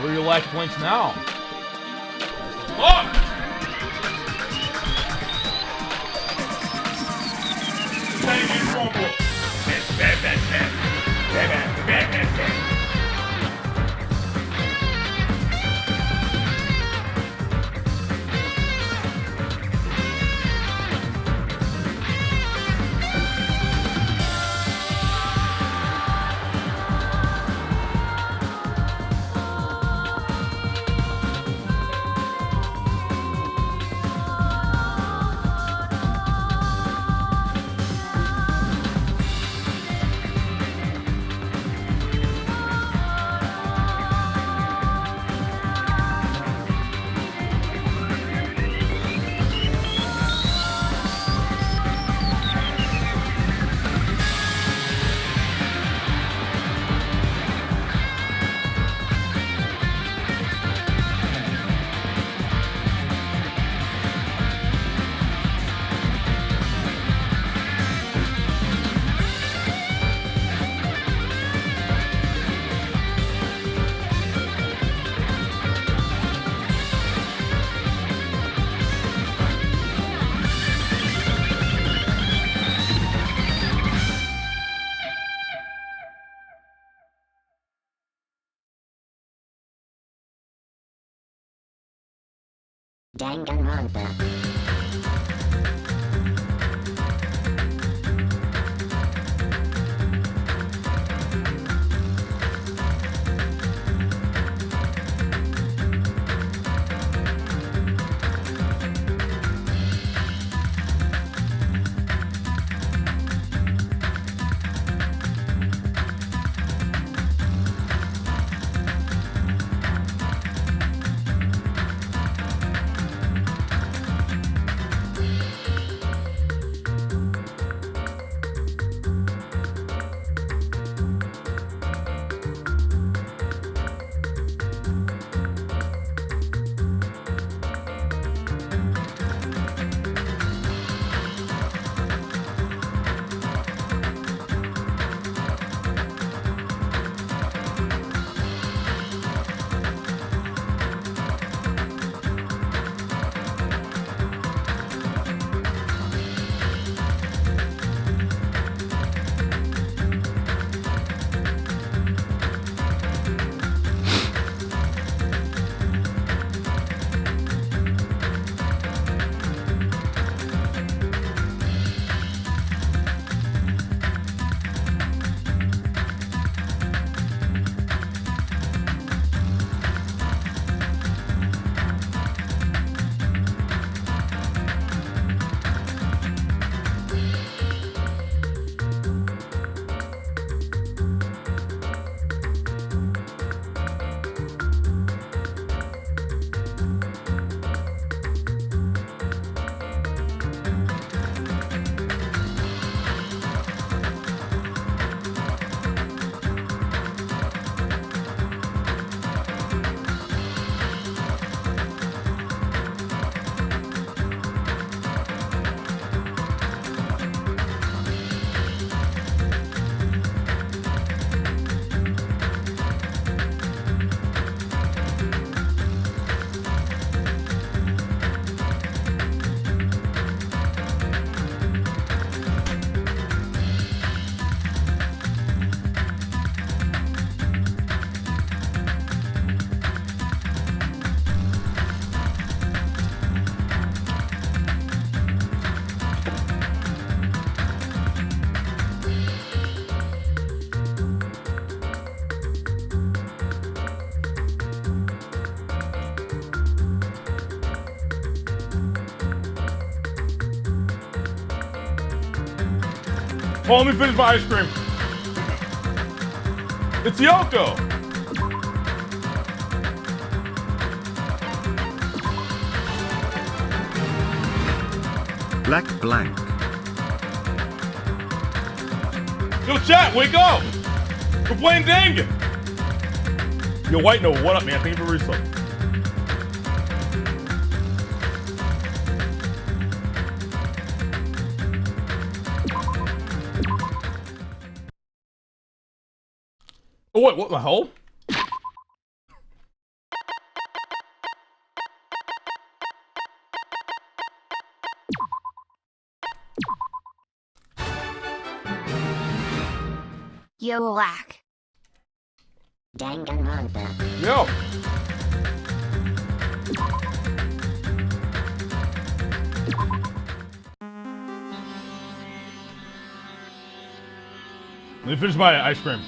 Where are your lack points now? Fuck! Danganronpa. Oh, let me finish my ice cream. It's Yoko. Black blank. Yo, chat, wake up! We're playing Dangan. Yo, White Note, what up, man? Thank you for resub. Oh, wait, what the hell? Yo, Lack. Danganronpa. Yo. Let me finish my ice cream.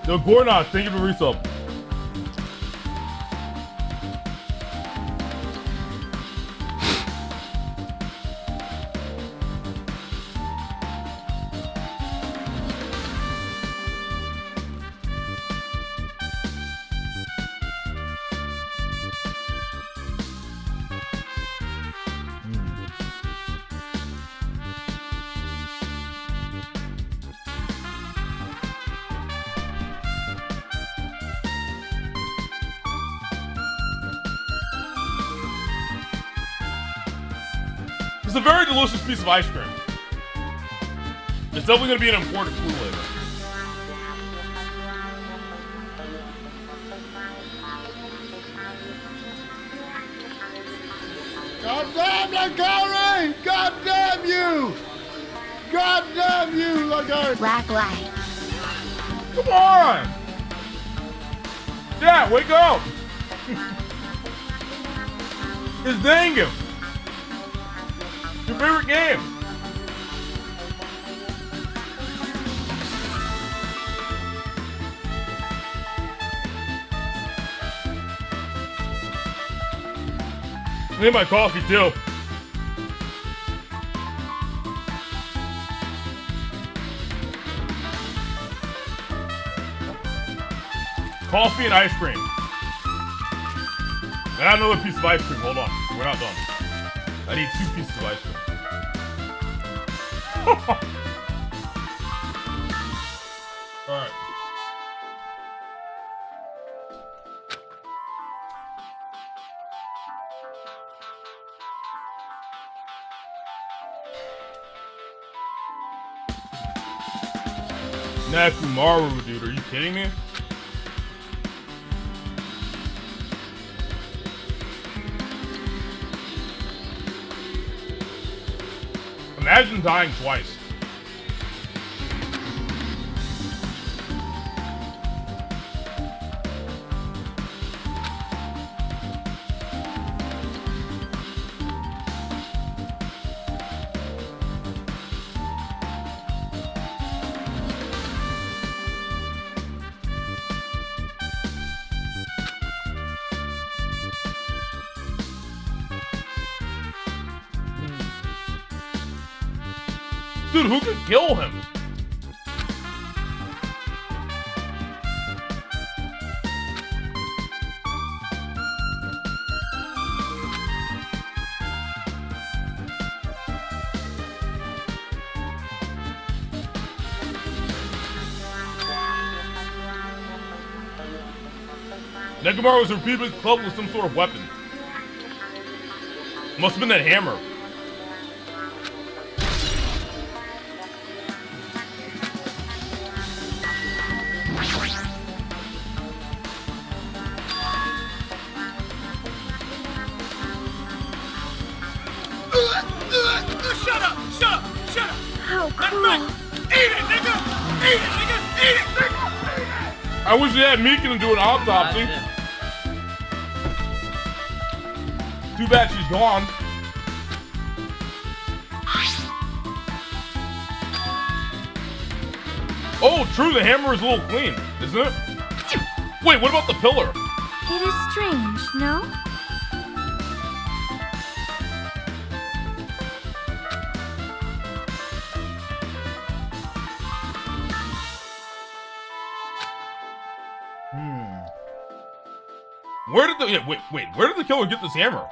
Yo, Gornot, thank you for resub. It's a very delicious piece of ice cream. It's definitely going to be an important food later. God damn Lacari! God damn you! God damn you, Lacari! Lack. Come on! Yeah, wake up! It's Dangan! Your favorite game! I need my coffee too. Coffee and ice cream. I got another piece of ice cream. Hold on. We're not done. I need 2 pieces of ice cream. Alright. Nakumaru, dude, are you kidding me? Imagine dying twice. Dude, who could kill him? Negamar was repeatedly clubbed with some sort of weapon. Must have been that hammer. Shut up! Shut up! Shut up! How cool. Eat it, nigga! Eat it, nigga! Eat it, nigga! Eat it! I wish they had Meekin to do an autopsy. Too bad she's gone. Oh, true, the hammer is a little clean, isn't it? Wait, what about the pillar? It is strange, no? Where did the wait, where did the killer get this hammer?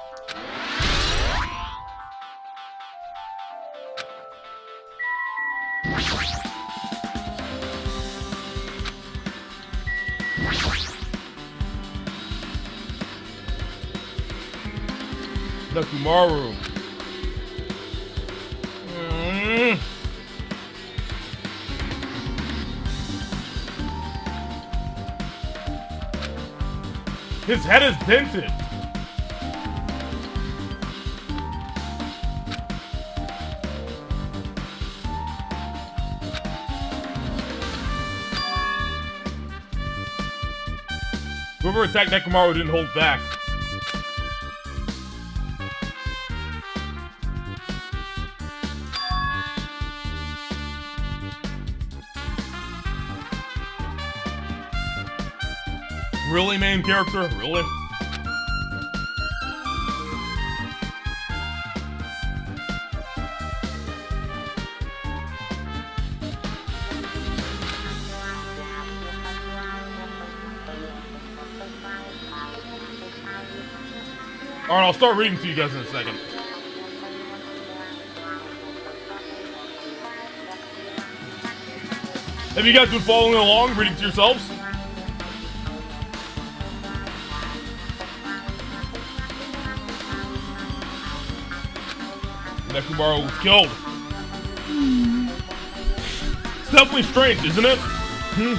Nakumaru. His head is dented. Whoever attacked Nekomaru didn't hold back. Really, main character? Really? Alright, I'll start reading to you guys in a second. Have you guys been following along, reading to yourselves? Nekomaru was killed. It's definitely strange, isn't it?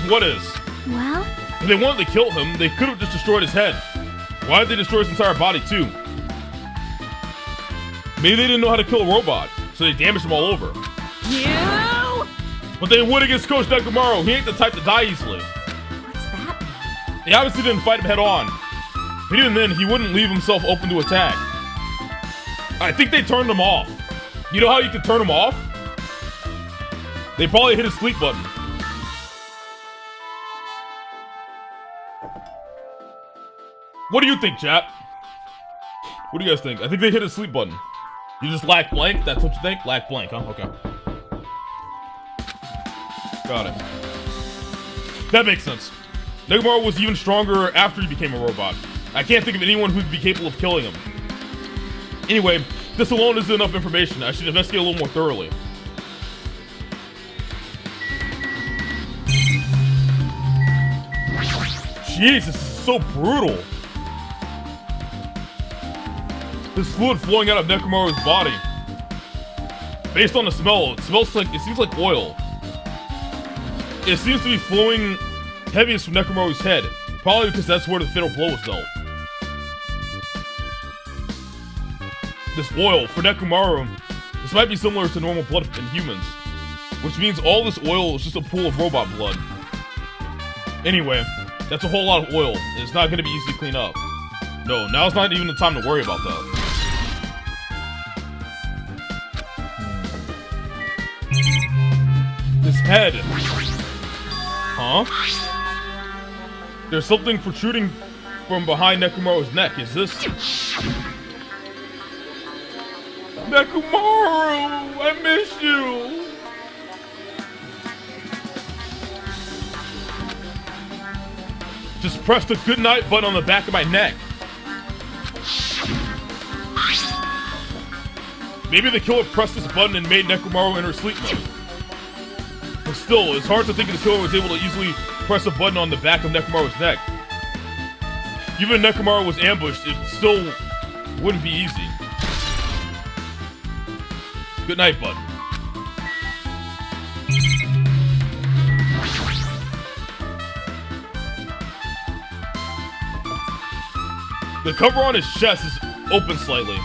What is? Well? If they wanted to kill him, they could have just destroyed his head. Why did they destroy his entire body, too? Maybe they didn't know how to kill a robot, so they damaged him all over. You! But they would against Coach Nekomaru. He ain't the type to die easily. What's that? They obviously didn't fight him head on. But even then, he wouldn't leave himself open to attack. I think they turned him off. You know how you can turn him off? They probably hit his sleep button. What do you think, chat? What do you guys think? I think they hit his sleep button. You just lack blank? That's what you think? Lack blank, huh? Okay. Got it. That makes sense. Nekomaru was even stronger after he became a robot. I can't think of anyone who'd be capable of killing him. Anyway, this alone isn't enough information. I should investigate a little more thoroughly. Jeez, this is so brutal. This fluid flowing out of Nekomaru's body. Based on the smell, it seems like oil. It seems to be flowing heaviest from Nekomaru's head, probably because that's where the fatal blow was dealt. This oil, for Nekomaru, this might be similar to normal blood in humans, which means all this oil is just a pool of robot blood. Anyway, that's a whole lot of oil, and it's not going to be easy to clean up. No, now's not even the time to worry about that. This head. Huh? There's something protruding from behind Nekomaru's neck. Is this... Nekomaru! I miss you! Just press the goodnight button on the back of my neck. Maybe the killer pressed this button and made Nekomaru enter sleep mode. But still, it's hard to think the killer was able to easily press a button on the back of Nekomaru's neck. Even if Nekomaru was ambushed, it still wouldn't be easy. Good night, bud. The cover on his chest is open slightly,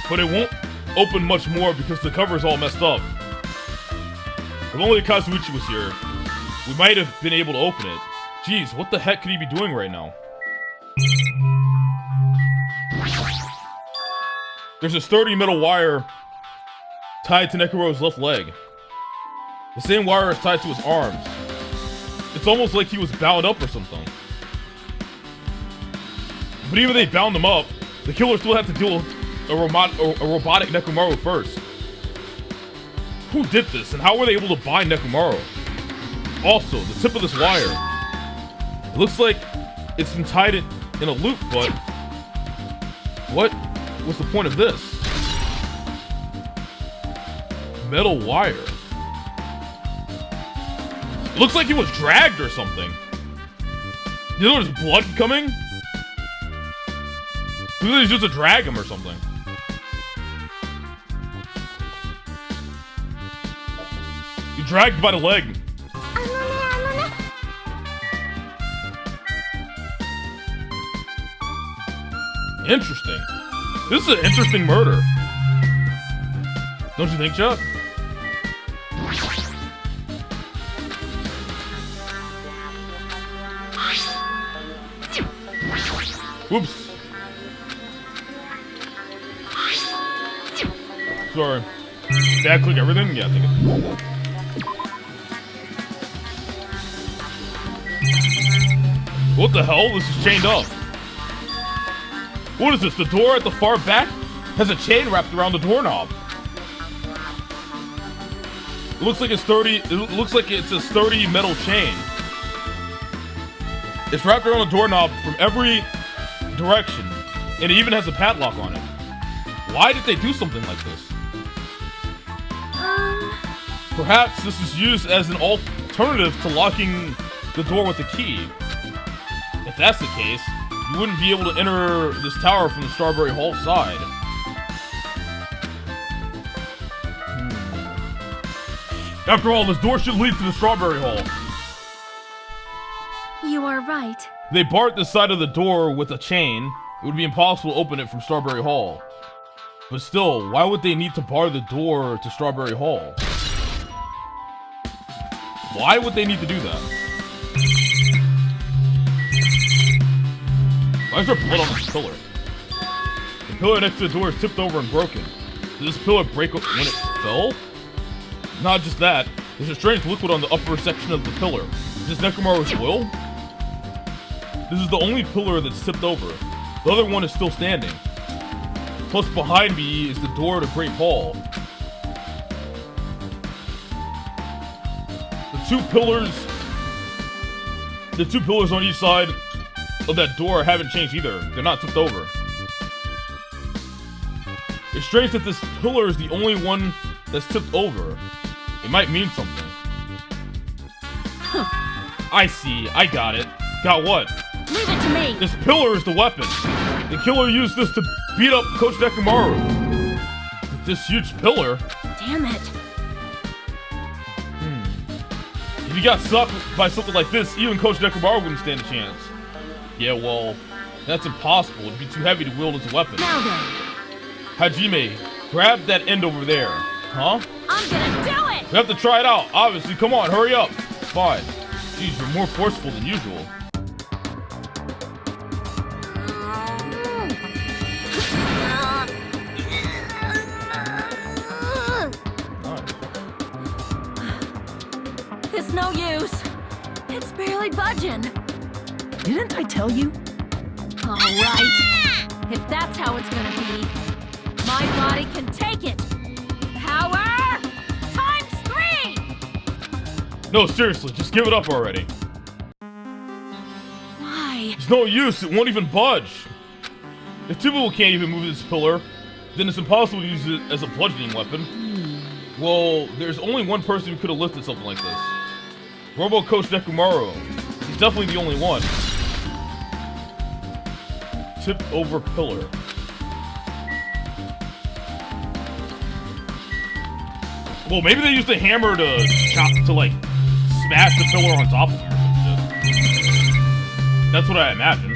but it won't open much more because the cover is all messed up. If only Kazuichi was here, we might have been able to open it. Jeez, what the heck could he be doing right now? There's a sturdy metal wire tied to Nekomaru's left leg. The same wire is tied to his arms. It's almost like he was bound up or something. But even if they bound him up, the killer still had to deal with a robotic Nekomaru first. Who did this, and how were they able to bind Nekomaru? Also, the tip of this wire. It looks like it's been tied in a loop, but... what was the point of this? Metal wire. It looks like he was dragged or something. You know there's blood coming? He's just to drag him or something. He dragged by the leg. Interesting. This is an interesting murder. Don't you think, Chuck? Whoops. Sorry. Did I click everything? Yeah, I think it. What the hell? This is chained up. What is this? The door at the far back has a chain wrapped around the doorknob. It looks like it's sturdy. It looks like it's a sturdy metal chain. It's wrapped around the doorknob from every direction, and it even has a padlock on it. Why did they do something like this? Perhaps this is used as an alternative to locking the door with a key. If that's the case, you wouldn't be able to enter this tower from the Strawberry Hall side. After all, this door should lead to the Strawberry Hall. You are right. If they barred the side of the door with a chain, it would be impossible to open it from Strawberry Hall. But still, why would they need to bar the door to Strawberry Hall? Why would they need to do that? Why is there blood on this pillar? The pillar next to the door is tipped over and broken. Did this pillar break when it fell? Not just that, there's a strange liquid on the upper section of the pillar. Is this Nekomaru's oil? This is the only pillar that's tipped over. The other one is still standing. Plus behind me is the door to Great Hall. The two pillars on each side of that door haven't changed either. They're not tipped over. It's strange that this pillar is the only one that's tipped over. It might mean something. I see. I got it. Got what? Leave it to me. This pillar is the weapon. The killer used this to beat up Coach Nekomaru. This huge pillar. Damn it. If you got stuck by something like this, even Coach Nekomaru wouldn't stand a chance. Yeah, well, that's impossible. It'd be too heavy to wield as a weapon. Now then. Hajime, grab that end over there. Huh? I'm gonna do it! We have to try it out, obviously. Come on, hurry up. Fine. Jeez, you're more forceful than usual. It's no use. It's barely budging. Didn't I tell you? All right. If that's how it's gonna be, my body can take it. Power ×3! No, seriously, just give it up already. Why? It's no use, it won't even budge. If two people can't even move this pillar, then it's impossible to use it as a bludgeoning weapon. Well, there's only one person who could have lifted something like this. Robo Coach Nekomaru. He's definitely the only one. Tipped over pillar. Well, maybe they used a hammer to like smash the pillar on top of him or some shit. That's what I imagine.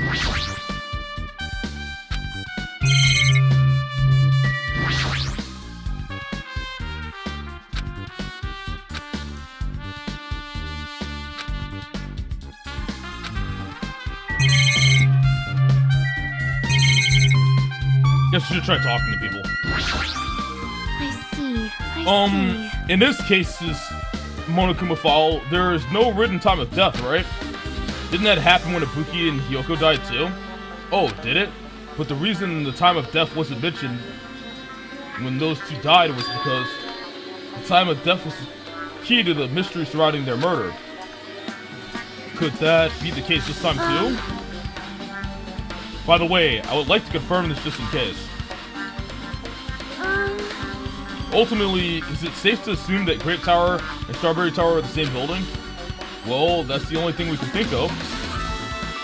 Guess we should try talking to people. I see. I see. In this case, Monokuma Fowl, there is no written time of death, right? Didn't that happen when Ibuki and Hyoko died too? Oh, did it? But the reason the time of death wasn't mentioned when those two died was because the time of death was key to the mystery surrounding their murder. Could that be the case this time too? By the way, I would like to confirm this just in case. Ultimately, is it safe to assume that Grape Tower and Strawberry Tower are the same building? Well, that's the only thing we can think of.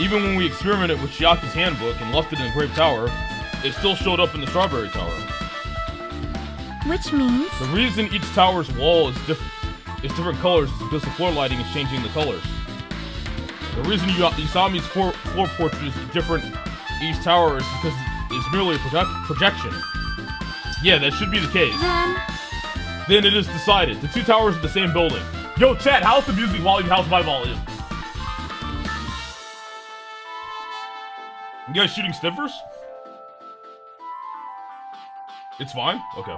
Even when we experimented with Chiaki's handbook and left it in Grape Tower, it still showed up in the Strawberry Tower. Which means? The reason each tower's wall is different colors is because the floor lighting is changing the colors. The reason Usami's floor portrait is different each tower is because is merely a projection. Yeah, that should be the case. Then Then it is decided. The two towers are the same building. Yo, chat, how's the music volume? How's my volume? You guys shooting sniffers? It's fine? Okay.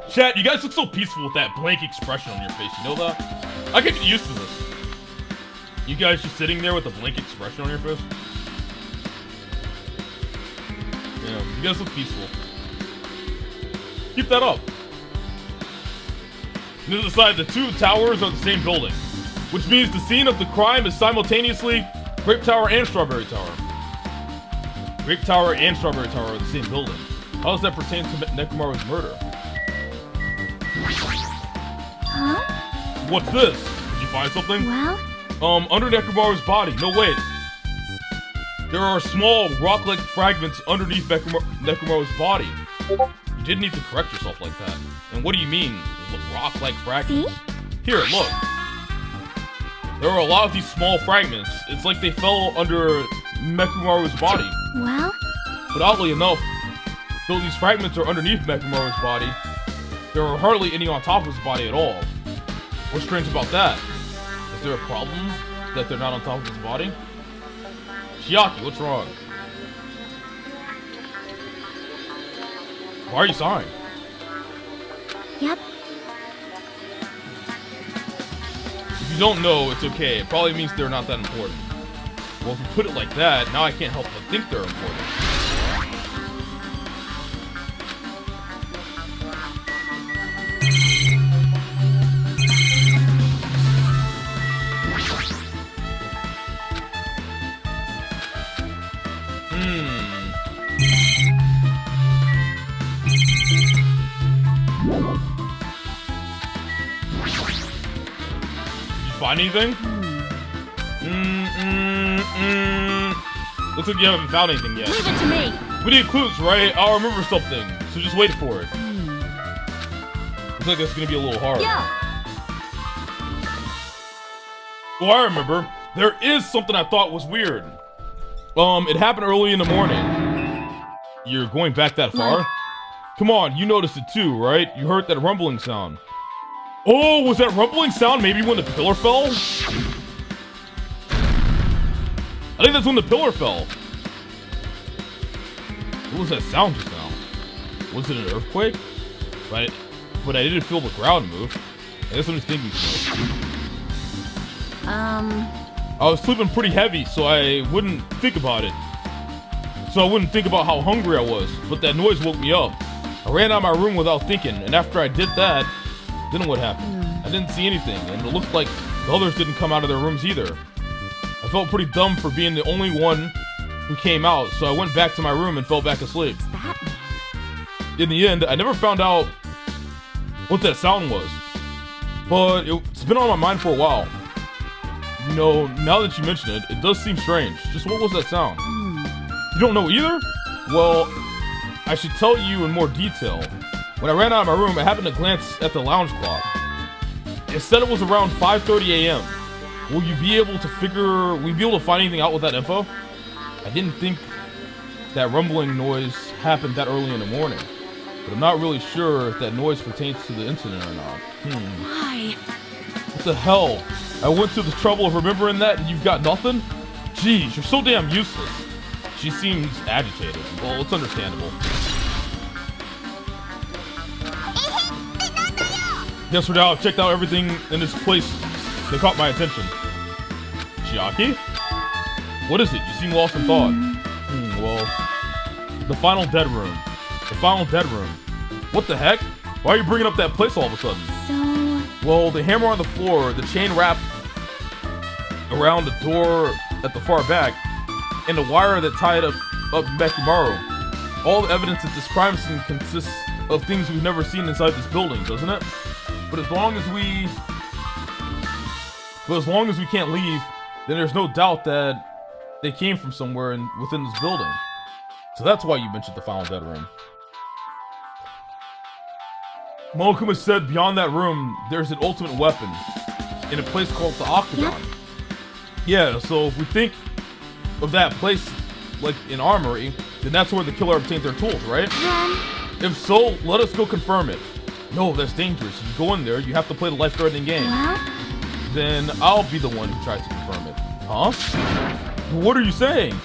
Chat, you guys look so peaceful with that blank expression on your face, you know that? I can get used to this. You guys just sitting there with a blank expression on your face? Yeah, you guys look peaceful. Keep that up. And to the side, the two towers are the same building, which means the scene of the crime is simultaneously Grape Tower and Strawberry Tower. Grape Tower and Strawberry Tower are the same building. How does that pertain to Nekomaru's murder? huh? What's this? Did you find something? Well, Under Nekomaru's body. No, wait. There are small rock-like fragments underneath Nekomaru's body. You didn't need to correct yourself like that. And what do you mean, rock-like fragments? see? Here, look. There are a lot of these small fragments. It's like they fell under Nekomaru's body. Well, But oddly enough, though these fragments are underneath Nekomaru's body, there are hardly any on top of his body at all. What's strange about that? Is there a problem that they're not on top of his body? Chiaki, what's wrong? Why are you sighing? yep. If you don't know, it's okay. It probably means they're not that important. Well, if you put it like that, now I can't help but think they're important. Find anything? Looks like you haven't found anything yet. Leave it to me. We need clues, right? I'll remember something, so just wait for it. Looks like it's gonna be a little hard. Yeah. Oh, I remember. There is something I thought was weird. It happened early in the morning. You're going back that far? Like- Come on, you noticed it too, right? You heard that rumbling sound. Oh, was that rumbling sound maybe when the pillar fell? I think that's when the pillar fell. What was that sound just now? Was it an earthquake? But I didn't feel the ground move. I guess I'm just thinking so. I was sleeping pretty heavy, so I wouldn't think about it. So I wouldn't think about how hungry I was, but that noise woke me up. I ran out of my room without thinking, and after I did that, then what happened? I didn't see anything, and it looked like the others didn't come out of their rooms either. I felt pretty dumb for being the only one who came out, so I went back to my room and fell back asleep. What's that? In the end, I never found out what that sound was, but it's been on my mind for a while. You know, now that you mention it, it does seem strange. Just what was that sound? You don't know either? Well, I should tell you in more detail. When I ran out of my room, I happened to glance at the lounge clock. It said it was around 5:30 a.m. Will you be able to find anything out with that info? I didn't think that rumbling noise happened that early in the morning, but I'm not really sure if that noise pertains to the incident or not. Why? What the hell? I went to the trouble of remembering that and you've got nothing? Jeez, you're so damn useless. She seems agitated. Well, it's understandable. Guess for now, I've checked out everything in this place that caught my attention. Chiaki? What is it? You seem lost in thought. Well, the final dead room. The final dead room. What the heck? Why are you bringing up that place all of a sudden? So, Well, the hammer on the floor, the chain wrapped around the door at the far back, and the wire that tied up Nekomaru. All the evidence at this crime scene consists of things we've never seen inside this building, doesn't it? But as long as we can't leave, then there's no doubt that they came from somewhere within this building. So that's why you mentioned the final dead room. Monokuma said beyond that room, there's an ultimate weapon in a place called the Octagon. Yep. Yeah, so if we think of that place, like an armory, then that's where the killer obtained their tools, right? Then, If so, let us go confirm it. No, that's dangerous. If you go in there, you have to play the life-threatening game. well, Then I'll be the one who tries to confirm it. Huh? What are you saying?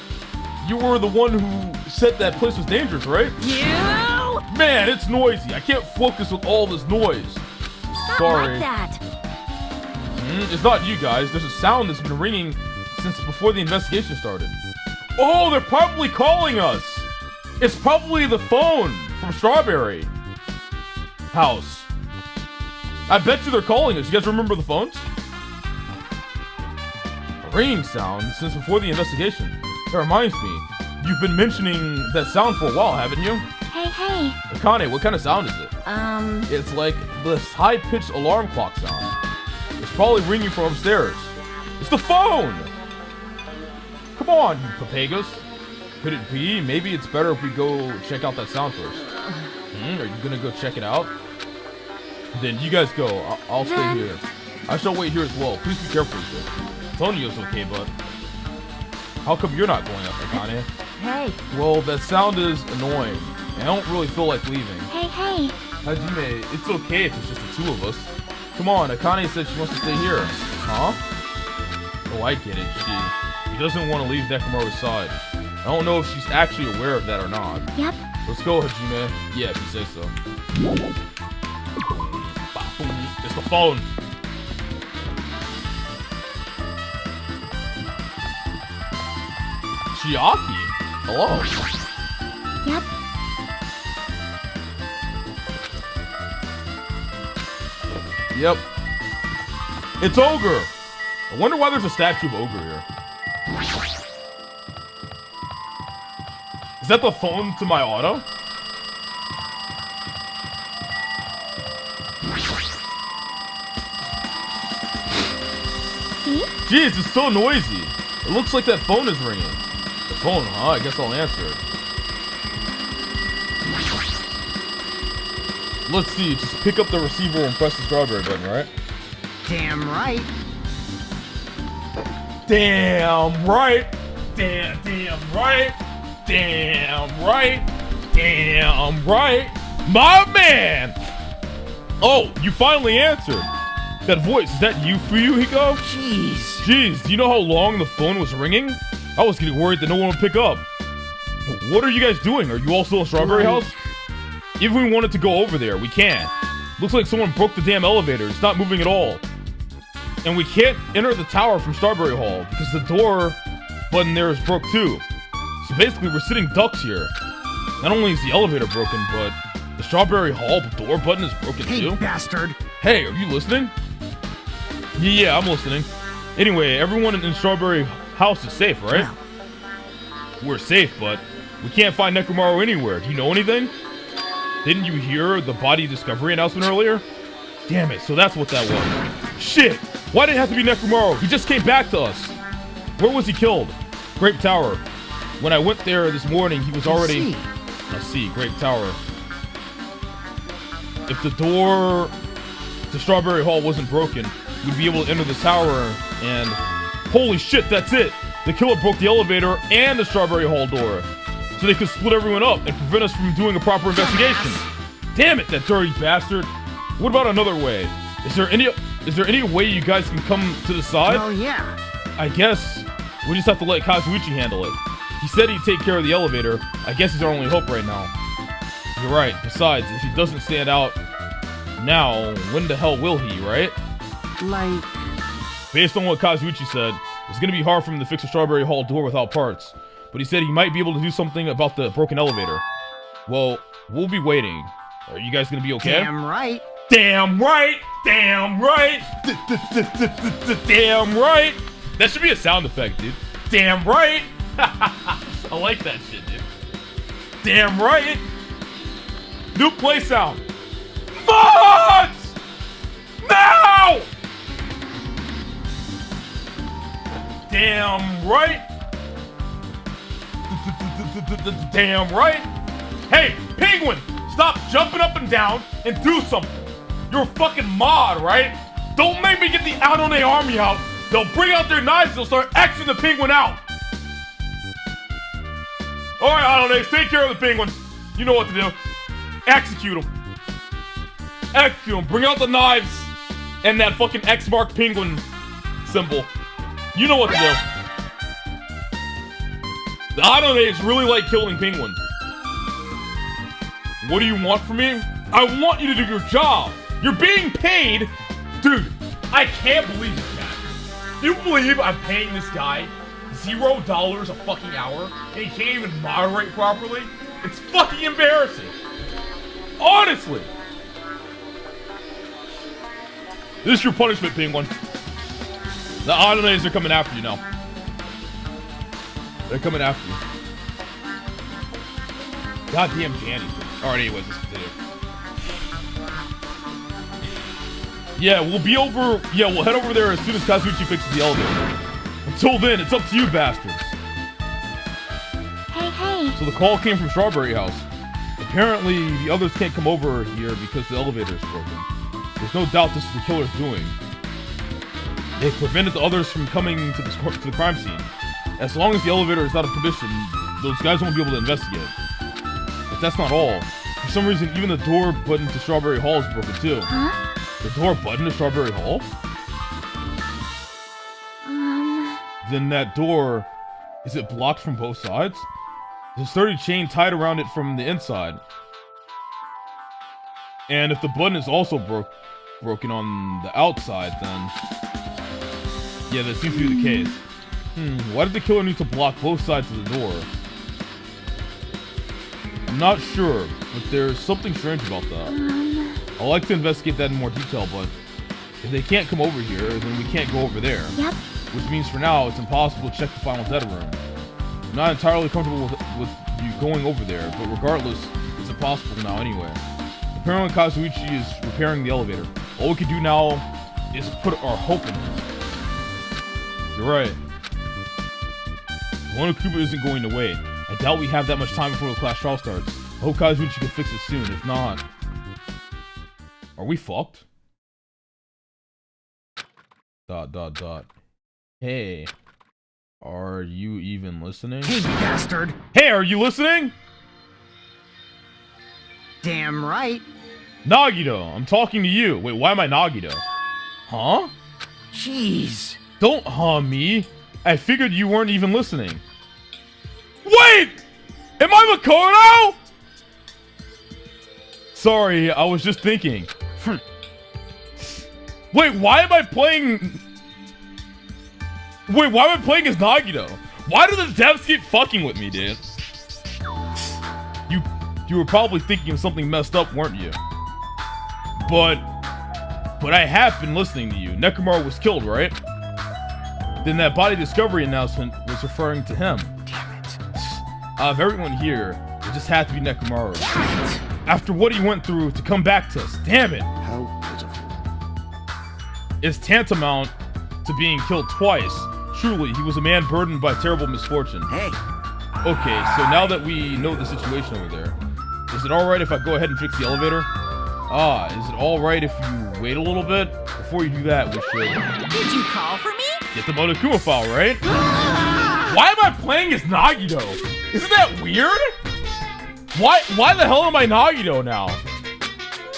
You were the one who said that place was dangerous, right? you! Man, it's noisy. I can't focus with all this noise. Not Sorry. like that. It's not you guys. There's a sound that's been ringing since before the investigation started. Oh, they're probably calling us. It's probably the phone from Strawberry House. I bet you they're calling us. You guys remember the phones? A ringing sound since before the investigation. That reminds me. You've been mentioning that sound for a while, haven't you? Hey. Akane, what kind of sound is it? It's like this high-pitched alarm clock sound. It's probably ringing from upstairs. It's the phone! Come on, you papagas. Could it be? Maybe it's better if we go check out that sound first. Are you gonna go check it out? Then you guys go. I'll stay here. I shall wait here as well. Please be careful with it. Tonio's okay, but how come you're not going up, Akane? Hey. Well, that sound is annoying. I don't really feel like leaving. Hey. Hajime, it's okay if it's just the two of us. Come on, Akane said she wants to stay here. Huh? Oh, I get it. She doesn't want to leave Nekomaru's side. I don't know if she's actually aware of that or not. Yep. Let's go, Hajime. Yeah, if you say so. It's the phone. Chiaki. Hello. Yep. Yep. It's Ogre. I wonder why there's a statue of Ogre here. Is that the phone to my auto? See? Jeez, it's so noisy. It looks like that phone is ringing. The phone, huh? I guess I'll answer it. Let's see, just pick up the receiver and press the strawberry button, right? Damn right. Damn right. Damn right. Damn right. Damn right. My man! Oh, you finally answered. That voice, is that you, Fuyuhiko? Jeez, do you know how long the phone was ringing? I was getting worried that no one would pick up. What are you guys doing? Are you all still in Strawberry House? If we wanted to go over there, we can't. Looks like someone broke the damn elevator. It's not moving at all. And we can't enter the tower from Strawberry Hall because the door button there is broke too. So basically, we're sitting ducks here. Not only is the elevator broken, but the Strawberry Hall door button is broken too. Hey, bastard. Hey, are you listening? Yeah, I'm listening. Anyway, everyone in Strawberry House is safe, right? Yeah. We're safe, but we can't find Nekomaru anywhere. Do you know anything? Didn't you hear the body discovery announcement earlier? Damn it, so that's what that was. Shit! Why did it have to be Nekomaru? He just came back to us. Where was he killed? Grape Tower. When I went there this morning, he was already... I see, Grape Tower. If the door to Strawberry Hall wasn't broken, we'd be able to enter the tower and... Holy shit, that's it! The killer broke the elevator and the Strawberry Hall door, so they could split everyone up and prevent us from doing a proper investigation. Damn it, that dirty bastard! What about another way? Is there any way you guys can come to the side? Oh, yeah. I guess we just have to let Kazuichi handle it. He said he'd take care of the elevator. I guess he's our only hope right now. You're right. Besides, if he doesn't stand out now, when the hell will he, right? Like... Based on what Kazuichi said, it's gonna be hard for him to fix a Strawberry Hall door without parts. But he said he might be able to do something about the broken elevator. Well, we'll be waiting. Are you guys gonna be okay? Damn right. Damn right! Damn right! Damn right! That should be a sound effect, dude. Damn right! I like that shit, dude. Damn right! New play sound. Mods! Now! Damn right! Damn right! Hey, Penguin! Stop jumping up and down and do something! You're a fucking mod, right? Don't make me get the Out on the Army out! They'll bring out their knives and they'll start Xing the Penguin out! Alright, Island take care of the penguin. You know what to do. Execute him. Execute him. Bring out the knives and that fucking X-mark penguin symbol. You know what to do. The Island really like killing penguins. What do you want from me? I want you to do your job. You're being paid. Dude, I can't believe it, Cat. Do you believe I'm paying this guy $0 a fucking hour and he can't even moderate properly? It's fucking embarrassing. Honestly. This is your punishment, penguin. The Islanders are coming after you now. They're coming after you. Goddamn Janny. Alright, anyways, let's continue. Yeah, we'll be over. Yeah, we'll head over there as soon as Kazuchi fixes the elevator. Until then, it's up to you bastards. Hey. So the call came from Strawberry House. Apparently, the others can't come over here because the elevator is broken. There's no doubt this is the killer's doing. They prevented the others from coming to the crime scene. As long as the elevator is out of commission, those guys won't be able to investigate. But that's not all. For some reason, even the door button to Strawberry Hall is broken too. Huh? The door button to Strawberry Hall? Then that door, is it blocked from both sides? There's a sturdy chain tied around it from the inside. And if the button is also broken on the outside, then... yeah, that seems to be the case. Why did the killer need to block both sides of the door? I'm not sure, but there's something strange about that. I'd like to investigate that in more detail, but if they can't come over here, then we can't go over there. Yep. Which means for now, it's impossible to check the final dead room. I'm not entirely comfortable with you going over there, but regardless, it's impossible now anyway. Apparently Kazuichi is repairing the elevator. All we can do now is put our hope in him. You're right. Monokuma isn't going to wait. I doubt we have that much time before the class trial starts. I hope Kazuichi can fix it soon. If not... are we fucked? ... Hey. Are you even listening? Hey, bastard! Hey, are you listening? Damn right. Nagito, I'm talking to you. Wait, why am I Nagito? Huh? Jeez. Don't me. I figured you weren't even listening. Wait! Am I Makoto? Sorry, I was just thinking. Wait, why am I playing... wait, why am I playing as Nagito? Why do the devs keep fucking with me, dude? You were probably thinking of something messed up, weren't you? But I have been listening to you. Nekomaru was killed, right? Then that body discovery announcement was referring to him. Damn it. Out of everyone here, it just had to be Nekomaru. After what he went through to come back to us, damn it! How pitiful. It's tantamount to being killed twice. Truly, he was a man burdened by terrible misfortune. Hey. Okay, so now that we know the situation over there, is it alright if I go ahead and fix the elevator? Is it alright if you wait a little bit? Before you do that, we should... Did you call for me? get the Monokuma file, right? Why am I playing as Nagito? Isn't that weird? Why the hell am I Nagito now?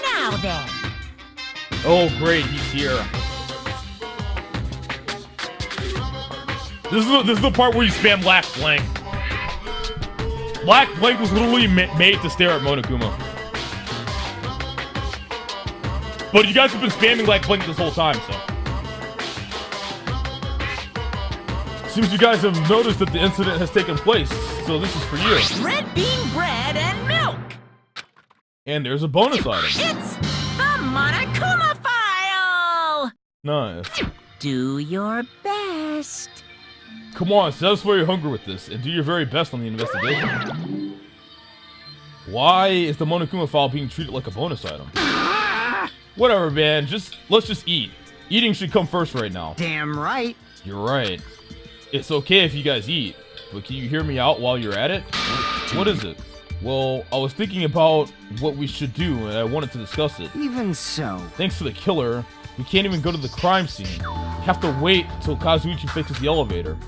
Now then. Oh, great, he's here. This is the part where you spam Black Blank. Black Blank was literally made to stare at Monokuma. But you guys have been spamming Black Blank this whole time, so. Seems you guys have noticed that the incident has taken place, so this is for you. Red bean bread and milk. And there's a bonus item. It's the Monokuma file. Nice. Do your best. Come on, satisfy your hunger with this, and do your very best on the investigation. Why is the Monokuma file being treated like a bonus item? Whatever, man. Let's just eat. Eating should come first right now. Damn right. You're right. It's okay if you guys eat, but can you hear me out while you're at it? What is it? Well, I was thinking about what we should do, and I wanted to discuss it. Even so. Thanks to the killer, we can't even go to the crime scene. We have to wait till Kazuichi fixes the elevator.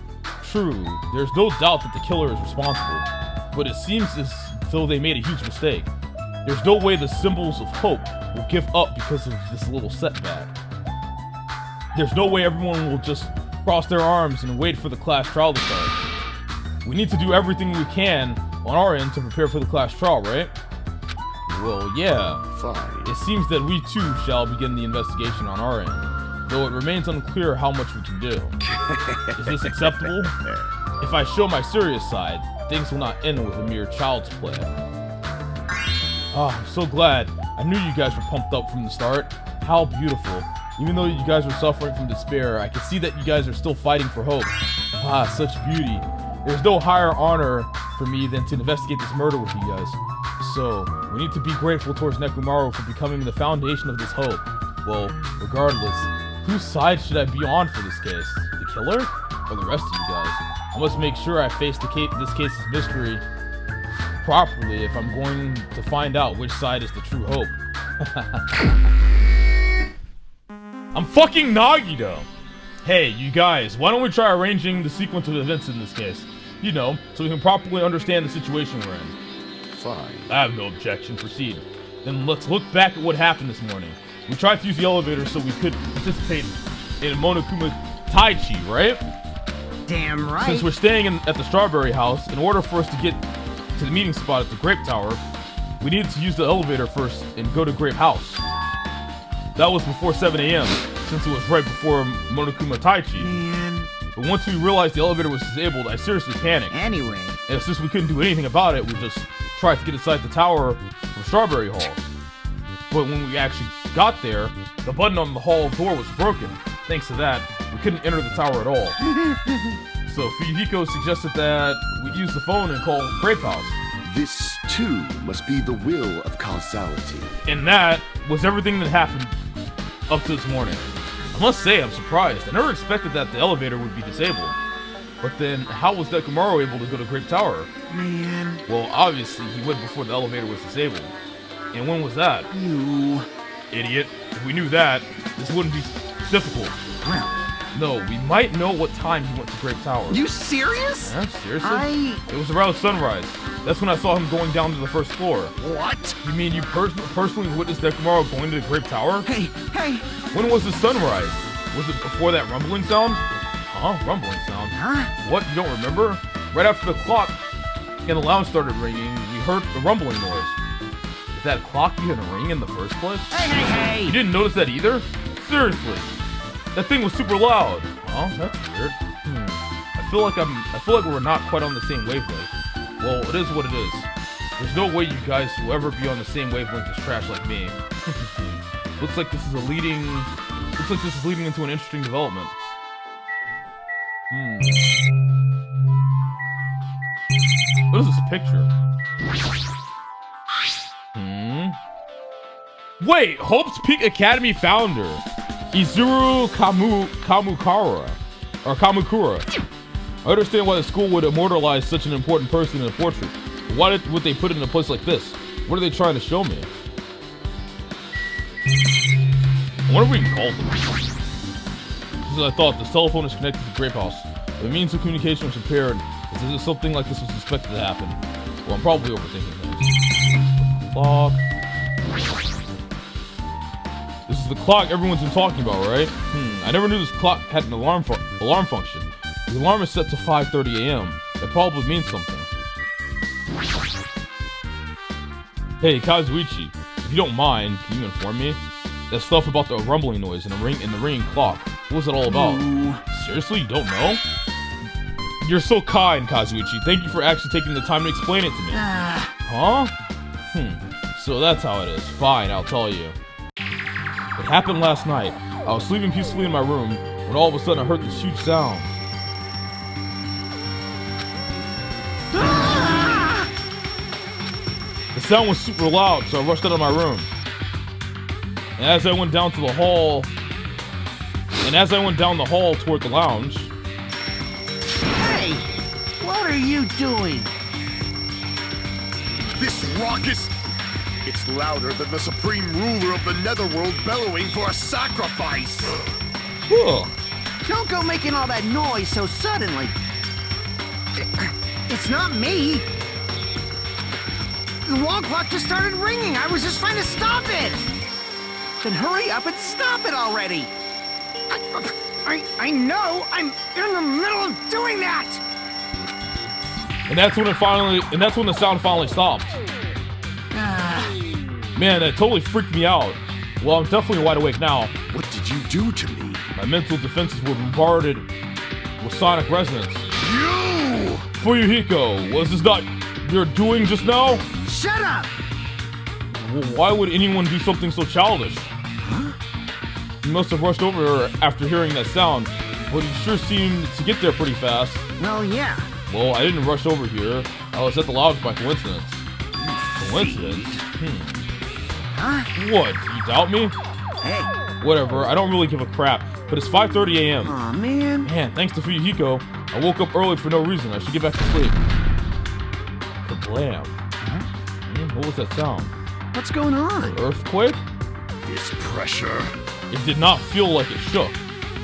True, there's no doubt that the killer is responsible. but it seems as though they made a huge mistake. There's no way the symbols of hope will give up because of this little setback. There's no way everyone will just cross their arms and wait for the class trial to start. We need to do everything we can on our end to prepare for the class trial, right? Well, yeah. Fine. It seems that we too shall begin the investigation on our end, though it remains unclear how much we can do. Is this acceptable? If I show my serious side, things will not end with a mere child's play. I'm so glad. I knew you guys were pumped up from the start. How beautiful. Even though you guys were suffering from despair, I can see that you guys are still fighting for hope. Such beauty. There's no higher honor for me than to investigate this murder with you guys. So, we need to be grateful towards Nekomaru for becoming the foundation of this hope. Well, regardless, whose side should I be on for this case? The killer? Or the rest of you guys? I must make sure I face this case's mystery properly if I'm going to find out which side is the true hope. I'm fucking Nagito! Hey, you guys, why don't we try arranging the sequence of events in this case? You know, so we can properly understand the situation we're in. Fine. I have no objection, proceed. Then let's look back at what happened this morning. We tried to use the elevator so we could participate in Monokuma Tai-Chi, right? Damn right. Since we're staying at the Strawberry House, in order for us to get to the meeting spot at the Grape Tower, we needed to use the elevator first and go to Grape House. That was before 7 a.m., since it was right before Monokuma Tai-Chi. Man. But once we realized the elevator was disabled, I seriously panicked. Anyway. And since we couldn't do anything about it, we just tried to get inside the tower from Strawberry Hall. But when we actually got there, the button on the hall door was broken. Thanks to that, we couldn't enter the tower at all. So Fuyuhiko suggested that we use the phone and call Grape House. This, too, must be the will of causality. And that was everything that happened up to this morning. I must say, I'm surprised. I never expected that the elevator would be disabled. But then, how was Nekomaru able to go to Grape Tower? Man. Well, obviously, he went before the elevator was disabled. And when was that? You. Idiot. If we knew that, this wouldn't be difficult. Well. No, we might know what time he went to Grape Tower. You serious? Yeah, seriously? It was around sunrise. That's when I saw him going down to the first floor. What? You mean you personally witnessed Nekomaru going to the Grape Tower? Hey. When was the sunrise? Was it before that rumbling sound? Huh? Rumbling sound? Huh? What? You don't remember? Right after the clock and the lounge started ringing, we heard a rumbling noise. Did that clock even ring in the first place? Hey! You didn't notice that either? Seriously? That thing was super loud. Oh, that's weird. I feel like we're not quite on the same wavelength. Well, it is what it is. There's no way you guys will ever be on the same wavelength as trash like me. Looks like this is leading into an interesting development. What is this picture? Wait, Hope's Peak Academy founder, Izuru Kamukura. I understand why the school would immortalize such an important person in a portrait. But why would they put it in a place like this? What are they trying to show me? I wonder if we can call them. Just as I thought, this telephone is connected to the Grape House. If the means of communication was impaired, it's as if something like this was expected to happen. Well, I'm probably overthinking things. Clock. This is the clock everyone's been talking about, right? I never knew this clock had an alarm function. The alarm is set to 5:30 a.m. That probably means something. Hey, Kazuichi, if you don't mind, can you inform me? That stuff about the rumbling noise and the ringing clock. What was it all about? Ooh. Seriously, you don't know? You're so kind, Kazuichi. Thank you for actually taking the time to explain it to me. Huh? So that's how it is. Fine, I'll tell you. It happened last night. I was sleeping peacefully in my room when all of a sudden I heard this huge sound. The sound was super loud, so I rushed out of my room. And as I went down the hall toward the lounge. Hey! What are you doing? This raucous... It's louder than the supreme ruler of the netherworld bellowing for a sacrifice! Ugh. Don't go making all that noise so suddenly. It's not me. The wall clock just started ringing. I was just trying to stop it. Then hurry up and stop it already. I know. I'm in the middle of doing that. And that's when the sound finally stopped. Man, that totally freaked me out. Well, I'm definitely wide awake now. What did you do to me? My mental defenses were bombarded with sonic resonance. You! Fuyuhiko, was this not your doing just now? Shut up! Well, why would anyone do something so childish? You must have rushed over after hearing that sound, but you sure seemed to get there pretty fast. Well, yeah. Well, I didn't rush over here. I was at the lounge by coincidence. Coincidence? Huh? What? You doubt me? Hey. Whatever, I don't really give a crap, but it's 5:30 a.m. Aw, man. Man, thanks to Fuyuhiko, I woke up early for no reason. I should get back to sleep. Kablam. What was that sound? What's going on? Earthquake? This pressure. It did not feel like it shook.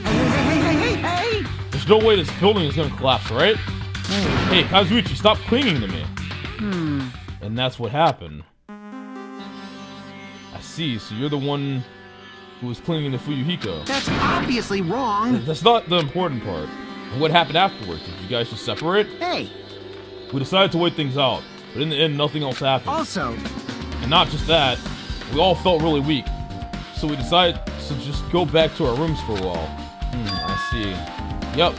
Hey! There's no way this building is gonna collapse, right? Hey, Kazuichi, stop clinging to me. And that's what happened. I see, so you're the one who was clinging to Fuyuhiko. That's obviously wrong. That's not the important part. And what happened afterwards? Did you guys just separate? Hey. We decided to wait things out, but in the end, nothing else happened. Also, And not just that, we all felt really weak. So we decided to just go back to our rooms for a while. I see. Yep.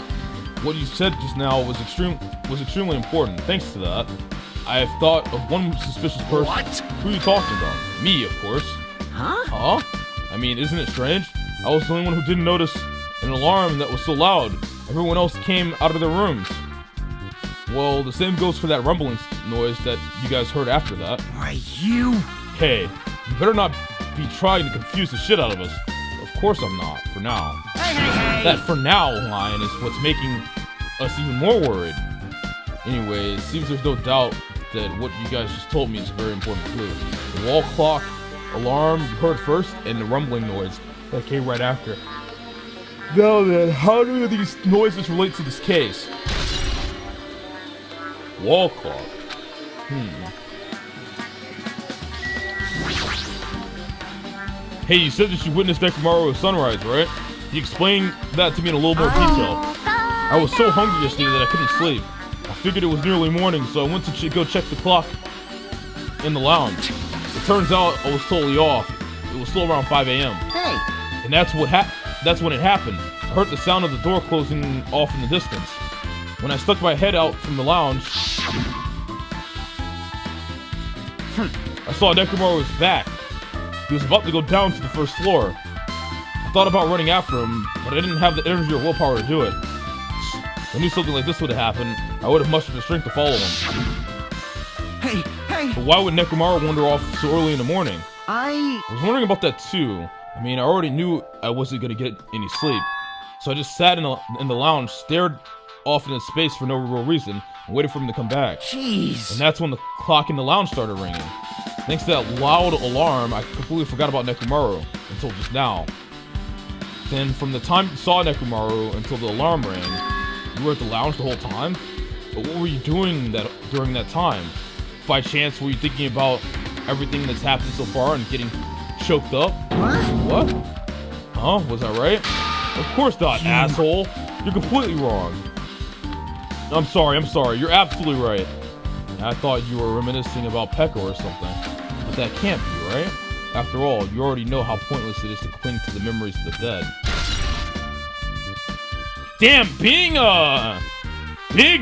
What you said just now was extremely important. Thanks to that, I have thought of one suspicious person. What? Who are you talking about? Me, of course. huh? Huh? I mean, isn't it strange? I was the only one who didn't notice an alarm that was so loud. Everyone else came out of their rooms. Well, the same goes for that rumbling noise that you guys heard after that. Why, you... Hey, you better not be trying to confuse the shit out of us. Of course I'm not, for now. Hey! That for now line is what's making us even more worried. Anyway, it seems there's no doubt that what you guys just told me is a very important clue. The wall clock alarm you heard first, and the rumbling noise that came right after. Now then, how do these noises relate to this case? Wall clock. Hey, you said that you witnessed Nekomaru's sunrise, right? You explained that to me in a little more detail. I was so hungry yesterday that I couldn't sleep. I figured it was nearly morning, so I went to go check the clock in the lounge. It turns out I was totally off. It was still around 5 a.m. Hey! And that's when it happened. I heard the sound of the door closing off in the distance. When I stuck my head out from the lounge, I saw Nekomaru's back. He was about to go down to the first floor. I thought about running after him, but I didn't have the energy or willpower to do it. I knew something like this would have happened. I would have mustered the strength to follow him. Hey! But why would Nekomaru wander off so early in the morning? I was wondering about that too. I mean, I already knew I wasn't gonna get any sleep. So I just sat in the lounge, stared off into space for no real reason, and waited for him to come back. Jeez. And that's when the clock in the lounge started ringing. Thanks to that loud alarm, I completely forgot about Nekomaru until just now. Then from the time you saw Nekomaru until the alarm rang, you were at the lounge the whole time? But what were you doing during that time? By chance, were you thinking about everything that's happened so far and getting choked up? What? What? Huh? Was I right? Of course not, asshole. You're completely wrong. I'm sorry. You're absolutely right. I thought you were reminiscing about Pekka or something. But that can't be, right? After all, you already know how pointless it is to cling to the memories of the dead. Damn, being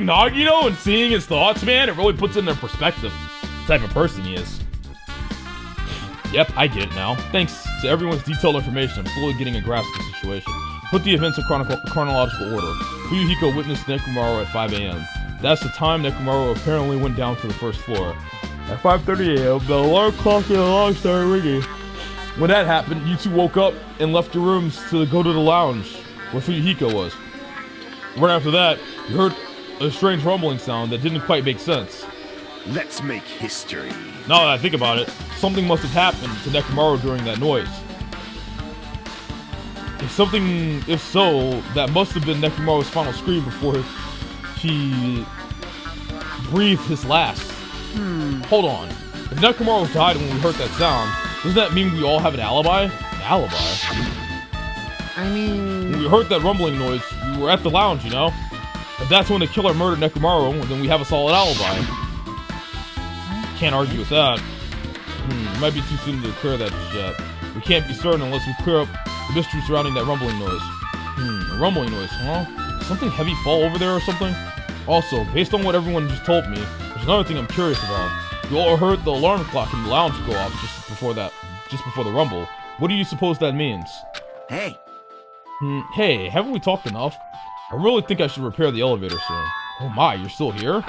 Nagito and seeing his thoughts, man, it really puts it into perspective the type of person he is. Yep, I get it now. Thanks to everyone's detailed information, I'm slowly getting a grasp of the situation. Put the events in chronological order. Fuyuhiko witnessed Nekomaru at 5 a.m. That's the time Nekomaru apparently went down to the first floor. At 5:30 a.m., the alarm clock in the lounge started ringing. When that happened, you two woke up and left your rooms to go to the lounge where Fuyuhiko was. Right after that, you heard a strange rumbling sound that didn't quite make sense. Let's make history. Now that I think about it, something must have happened to Nekomaru during that noise. If so, that must have been Nekomaru's final scream before he breathed his last. Hold on. If Nekomaru died when we heard that sound, doesn't that mean we all have an alibi? An alibi? I mean... When we heard that rumbling noise, we were at the lounge, you know? If that's when the killer murdered Nekomaru, then we have a solid alibi. Can't argue with that. It might be too soon to clear that just yet. We can't be certain unless we clear up the mystery surrounding that rumbling noise. A rumbling noise, huh? Did something heavy fall over there or something? Also, based on what everyone just told me, there's another thing I'm curious about. You all heard the alarm clock in the lounge go off just before the rumble. What do you suppose that means? Hey. Hey, haven't we talked enough? I really think I should repair the elevator soon. Oh my, you're still here?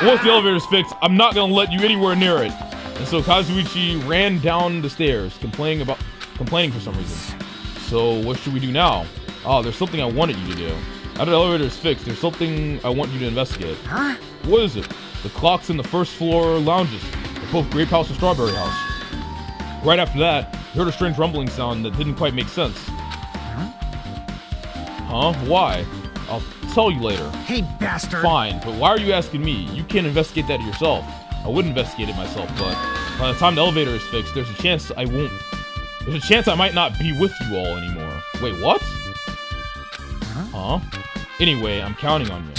Once the elevator's fixed, I'm not gonna let you anywhere near it. And so Kazuichi ran down the stairs, complaining for some reason. So what should we do now? Oh, there's something I wanted you to do. Now that the elevator is fixed, there's something I want you to investigate. Huh? What is it? The clocks in the first floor lounges. They're both Grape House and Strawberry House. Right after that, you heard a strange rumbling sound that didn't quite make sense. Huh? Why? I'll tell you later. Hey, bastard! Fine, but why are you asking me? You can't investigate that yourself. I would investigate it myself, but by the time the elevator is fixed, there's a chance I might not be with you all anymore. Wait, what? Huh? Anyway, I'm counting on you.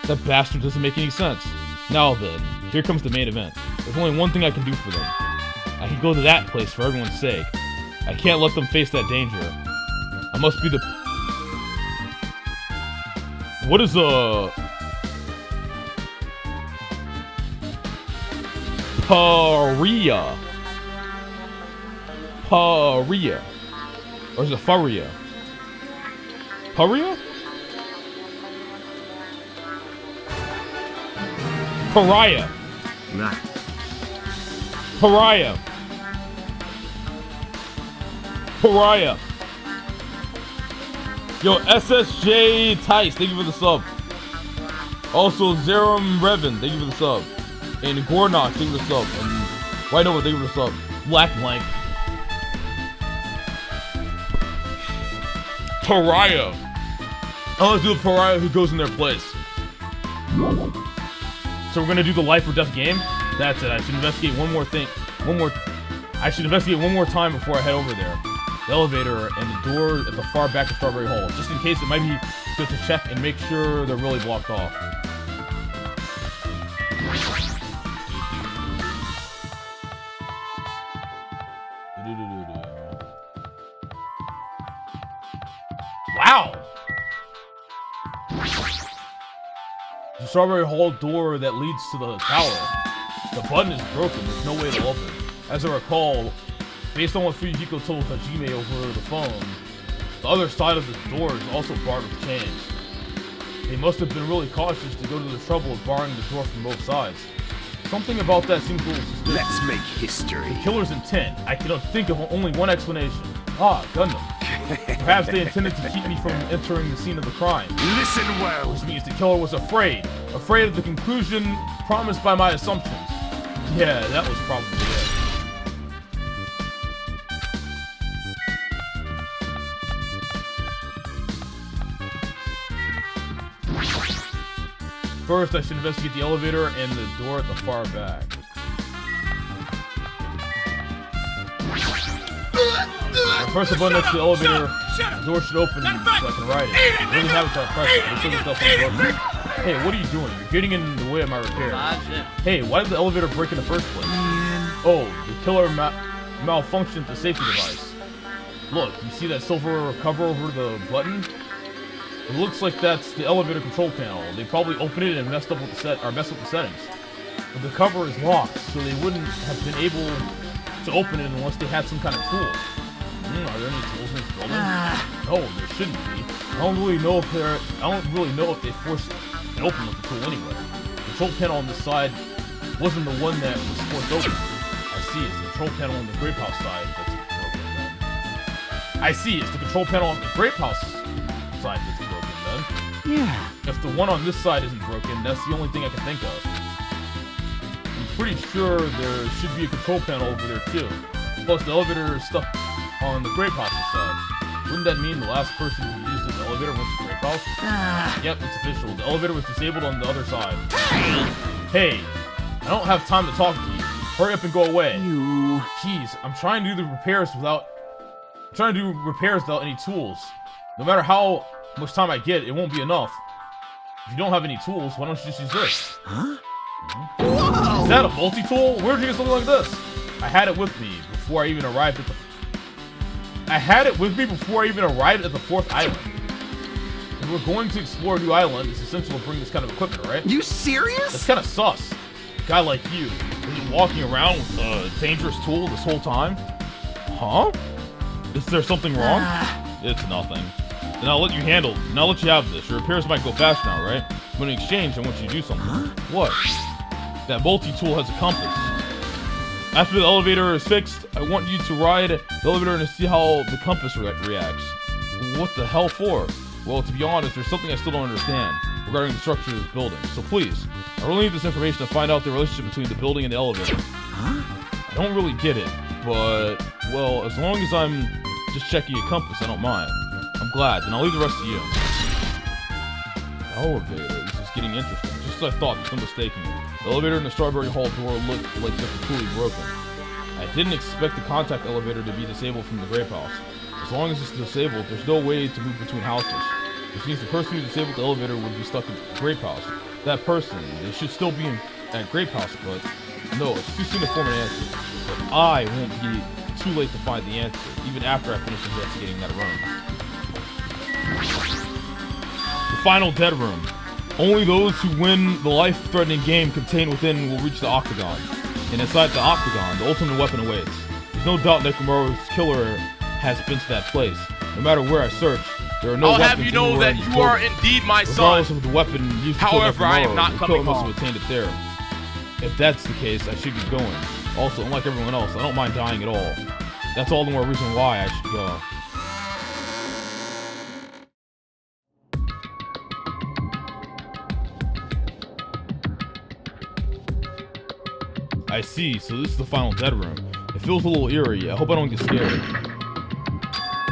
That bastard doesn't make any sense. Now then, here comes the main event. There's only one thing I can do for them. I can go to that place for everyone's sake. I can't let them face that danger. I must be the... What is Paria? Paria. Or is it Faria? Paria? Pariah. Nah. Pariah. Pariah. Yo, SSJ Tice, thank you for the sub. Also, Zerum Revan, thank you for the sub. And Gornox, thank you for the sub. And White Nova, thank you for the sub. Black Blank. Pariah. Oh, let's do the Pariah who goes in their place. So we're gonna do the life or death game? That's it. I should investigate one more thing. I should investigate one more time before I head over there. The elevator and the door at the far back of Strawberry Hall. Just in case, it might be good to check and make sure they're really blocked off. Wow! The Strawberry Hall door that leads to the tower. The button is broken, there's no way to open. As I recall, based on what Fujiko told Hajime over the phone, the other side of the door is also barred with chains. They must have been really cautious to go to the trouble of barring the door from both sides. Something about that seems a little suspicious. Let's make history. The killer's intent. I can think of only one explanation. Ah, Gundam. Perhaps they intended to keep me from entering the scene of the crime. Listen well. Which means the killer was afraid of the conclusion promised by my assumptions. Yeah, that was probably it. First, I should investigate the elevator and the door at the far back. Press the button next to the elevator. The door should open so I can ride it. I really have it to press it, but it says it's definitely broken. Hey, what are you doing? You're getting in the way of my repairs. Hey, why did the elevator break in the first place? Oh, the killer malfunctioned the safety device. Look, you see that silver cover over the button? It looks like that's the elevator control panel. They probably opened it and messed up with the settings. But the cover is locked, so they wouldn't have been able to open it unless they had some kind of tool. Are there any tools in this building? No, there shouldn't be. I don't really know if they forced it open with the tool anyway. The control panel on this side wasn't the one that was forced open. I see, it's the control panel on the Grape House side that's broken then. I see, it's the control panel on the Grape House side that's broken then. Yeah. If the one on this side isn't broken, that's the only thing I can think of. I'm pretty sure there should be a control panel over there too. Plus, the elevator is stuck on the Grape House's side. Wouldn't that mean the last person who used this elevator went to Grape House? Yep, it's official. The elevator was disabled on the other side. Hey! I don't have time to talk to you. Hurry up and go away. You... Jeez, I'm trying to do the repairs without... any tools. No matter how much time I get, it won't be enough. If you don't have any tools, why don't you just use this? Huh? Whoa! Is that a multi-tool? Where'd you get something like this? I had it with me before I even arrived at the... fourth island. If we're going to explore a new island, it's essential to bring this kind of equipment, right? You serious? That's kind of sus. A guy like you, is walking around with a dangerous tool this whole time? Huh? Is there something wrong? It's nothing. Then I'll let you have this. Your repairs might go fast now, right? But in exchange, I want you to do something. Huh? What? That multi-tool has a compass. After the elevator is fixed, I want you to ride the elevator and see how the compass reacts. What the hell for? Well, to be honest, there's something I still don't understand regarding the structure of this building. So please, I really need this information to find out the relationship between the building and the elevator. Huh? I don't really get it, but, well, as long as I'm just checking a compass, I don't mind. I'm glad, and I'll leave the rest to you. Elevator, this is getting interesting. Just as I thought, there's no mistaking it. The elevator in the Strawberry Hall door looked like it was completely broken. I didn't expect the contact elevator to be disabled from the grape house. As long as it's disabled, there's no way to move between houses. Which means the person who disabled the elevator would be stuck in Grape House. That person, they should still be at Grape House, but no, it's too soon to form an answer. But I won't be too late to find the answer, even after I finish investigating that room. The final dead room. Only those who win the life-threatening game contained within will reach the Octagon. And inside the Octagon, the ultimate weapon awaits. There's no doubt Nekomaru's killer has been to that place. No matter where I search, there are no weapons. I'll have you know that you are indeed my son. Regardless of the weapon used to kill However, I am not the killer coming must home. have attained it there. If that's the case, I should get going. Also, unlike everyone else, I don't mind dying at all. That's all the more reason why I should go. I see, so this is the final dead room. It feels a little eerie. I hope I don't get scared.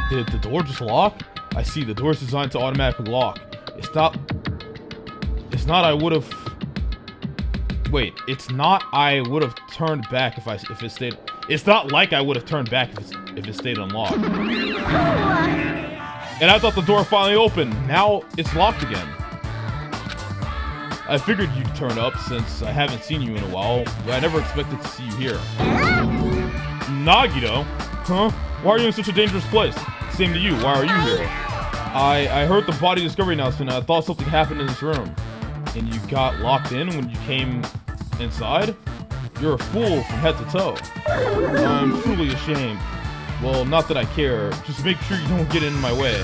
Did the door just lock? I see, the door is designed to automatically lock. It's not I would have... Wait, it's not I would have turned back if it stayed... It's not like I would have turned back if it stayed unlocked. And I thought the door finally opened. Now it's locked again. I figured you'd turn up since I haven't seen you in a while, but I never expected to see you here. Nagito? Huh? Why are you in such a dangerous place? Same to you, why are you here? I heard the body discovery announcement and I thought something happened in this room. And you got locked in when you came inside? You're a fool from head to toe. I'm truly ashamed. Well, not that I care, just make sure you don't get in my way.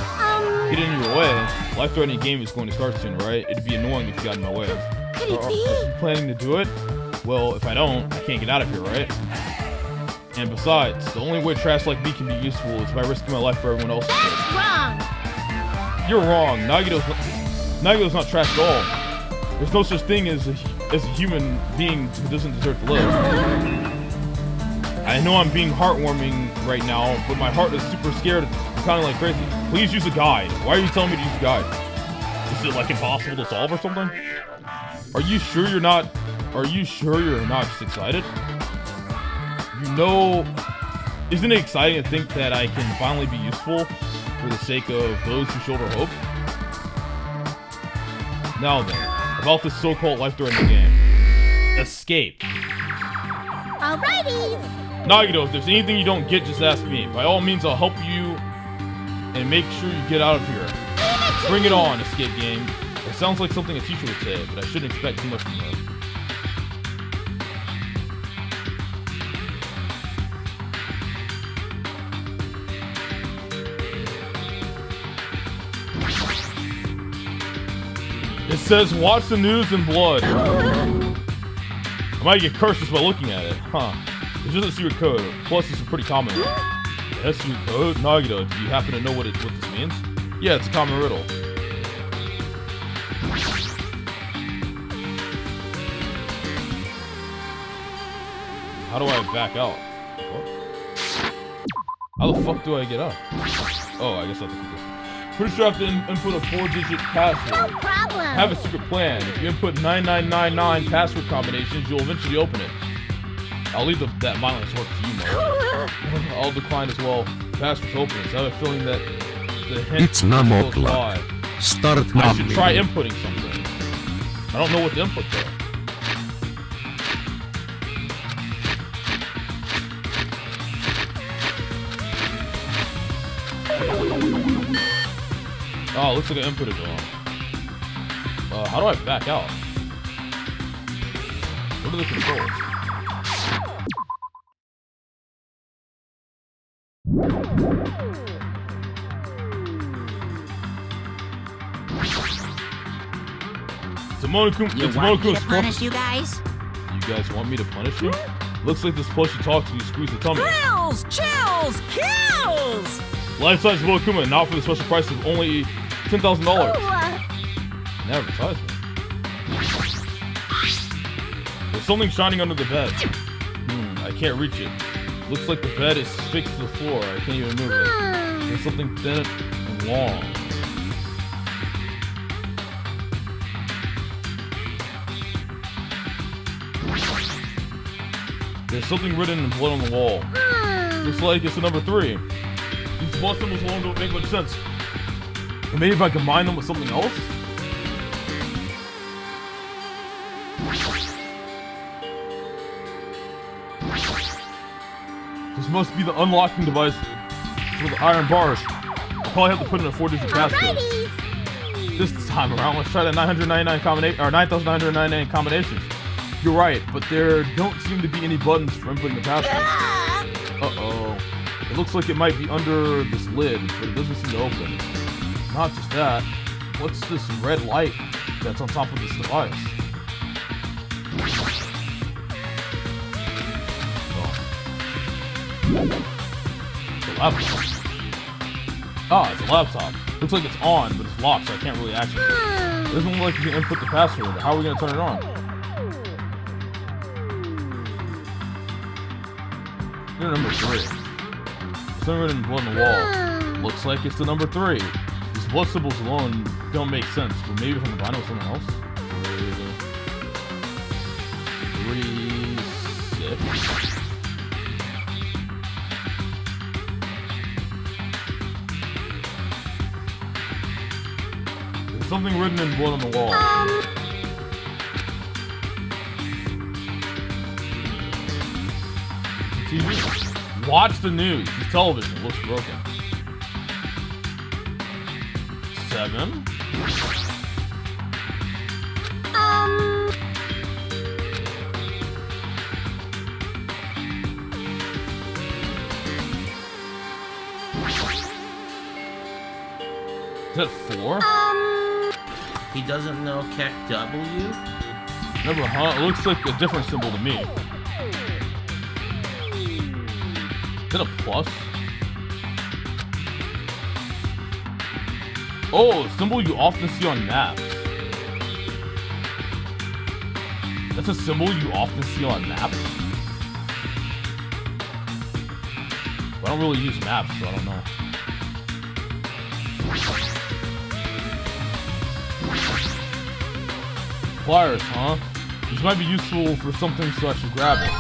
Get in your way? Life-threatening game is going to start soon, right? It'd be annoying if you got in my way. Could it be? Are you planning to do it? Well, if I don't, I can't get out of here, right? And besides, the only way trash like me can be useful is by risking my life for everyone else's sake. That's wrong! You're wrong. Nagito's not trash at all. There's no such thing as a human being who doesn't deserve to live. I know I'm being heartwarming right now, but my heart is super scared and pounding like crazy. Please use a guide. Why are you telling me to use a guide? Is it like impossible to solve or something? Are you sure you're not just excited? You know, isn't it exciting to think that I can finally be useful for the sake of those who shoulder hope? Now then, about this so-called life-threatening game. Escape. Alrighty! Nagito, if there's anything you don't get, just ask me. By all means, I'll help you and make sure you get out of here. Bring it on, escape game. It sounds like something a teacher would say, but I shouldn't expect too much from her. It says, watch the news in blood. I might get cursed just by looking at it. Huh. It's just a secret code. Plus, it's a pretty common one. That's secret code? Nagito, do you happen to know what this means? Yeah, it's a common riddle. How do I back out? What? How the fuck do I get up? Oh, I guess I have to keep this. Pretty sure I have to input a 4-digit password. No problem! have a secret plan. If you input 9999 password combinations, you'll eventually open it. I'll leave that mindless work to you, Mo. I'll decline as well. Password opens. I have a feeling that the hint It's no more goes clock. by. Start I should now. try inputting something. I don't know what to input though. Oh, looks like I inputted it wrong. How do I back out? What are the controls? You want me to punish you guys? You guys want me to punish you? Looks like this plush you talk to you squeeze the tummy. Thrills, chills, kills! Life-size Monokuma, now for the special price of only $10,000. An advertisement. There's something shining under the bed. I can't reach it. Looks like the bed is fixed to the floor. I can't even move it. There's something thin and long. There's something written in blood on the wall. Looks like it's the number 3. These blood symbols alone don't make much sense. But maybe if I combine them with something else? This must be the unlocking device for the iron bars. I'll probably have to put in a 4-digit passcode. This time around, let's try the 999 combination or 9,999 combinations. You're right, but there don't seem to be any buttons for inputting the password. Uh-oh. It looks like it might be under this lid, but it doesn't seem to open. Not just that. What's this red light that's on top of this device? Oh. It's a laptop. Ah, it's a laptop. Looks like it's on, but it's locked, so I can't really access it. It doesn't look like you can input the password. How are we going to turn it on? Number 3. Something written in blood on the wall. Looks like it's the number 3. These blood symbols alone don't make sense, but maybe if I combine it with something else? 3, 6. There's something written in blood on the wall. TV. Watch the news. The television looks broken. 7. Is that 4? He doesn't know Keck W? Never, huh? It looks like a different symbol to me. Is that a plus? Oh, a symbol you often see on maps. That's a symbol you often see on maps? I don't really use maps, so I don't know. Pliers, huh? These might be useful for something, so I should grab it.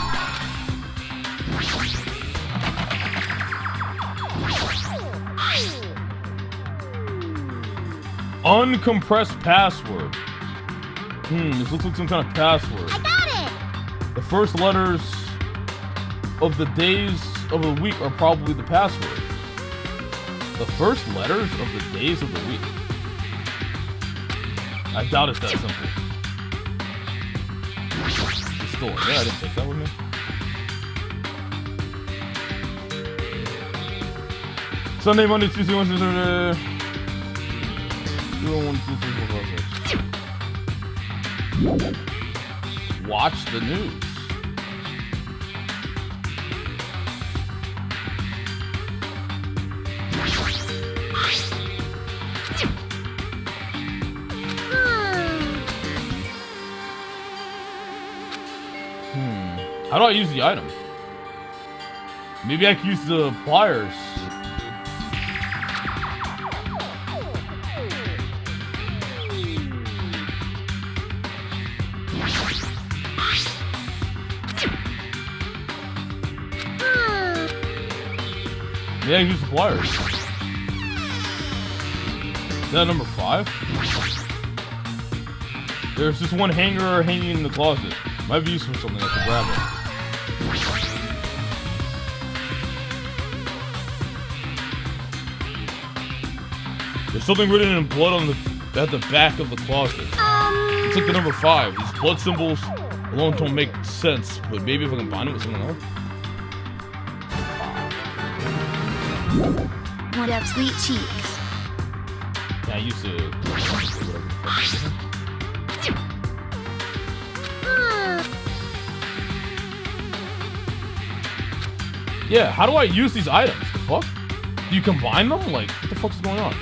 Uncompressed password. This looks like some kind of password. I got it! The first letters of the days of the week are probably the password. The first letters of the days of the week. I doubt it's that simple. It's still, yeah, I didn't take that with me. Sunday, Monday, Tuesday, Wednesday, Thursday. 0, 1, 2, 3, 4, 5, 6. Watch the news. How do I use the item? Maybe I can use the pliers. Yeah, use suppliers. Is that number 5? There's just one hanger hanging in the closet. Might be used for something. I should grab it. There's something written in blood on at the back of the closet. It's like the number 5. These blood symbols alone don't make sense, but maybe if I combine it with something else. What up, sweet cheeks? Yeah, I used to. Yeah, how do I use these items? The fuck? Do you combine them? Like, what the fuck's going on?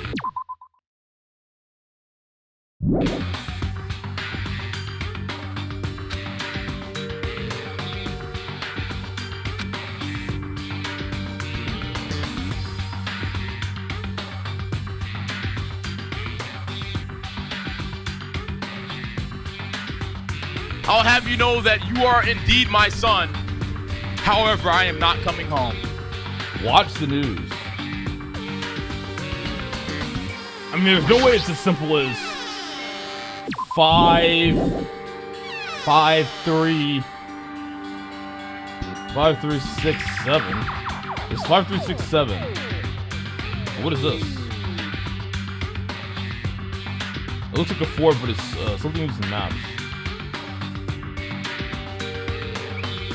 I'll have you know that you are indeed my son. However, I am not coming home. Watch the news. I mean, there's no way it's as simple as 5, 3, 6, 7. It's 5, 3, 6, 7. What is this? It looks like a 4, but it's something using maps.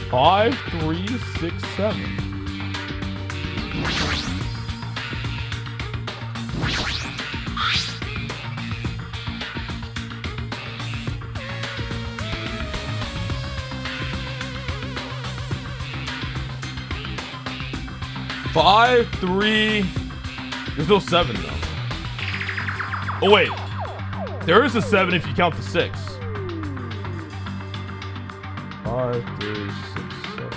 5, 3, 6, 7. Five, 3. There's no 7 though. Oh wait, there is a 7 if you count the 6. 5, 3, 6, 7.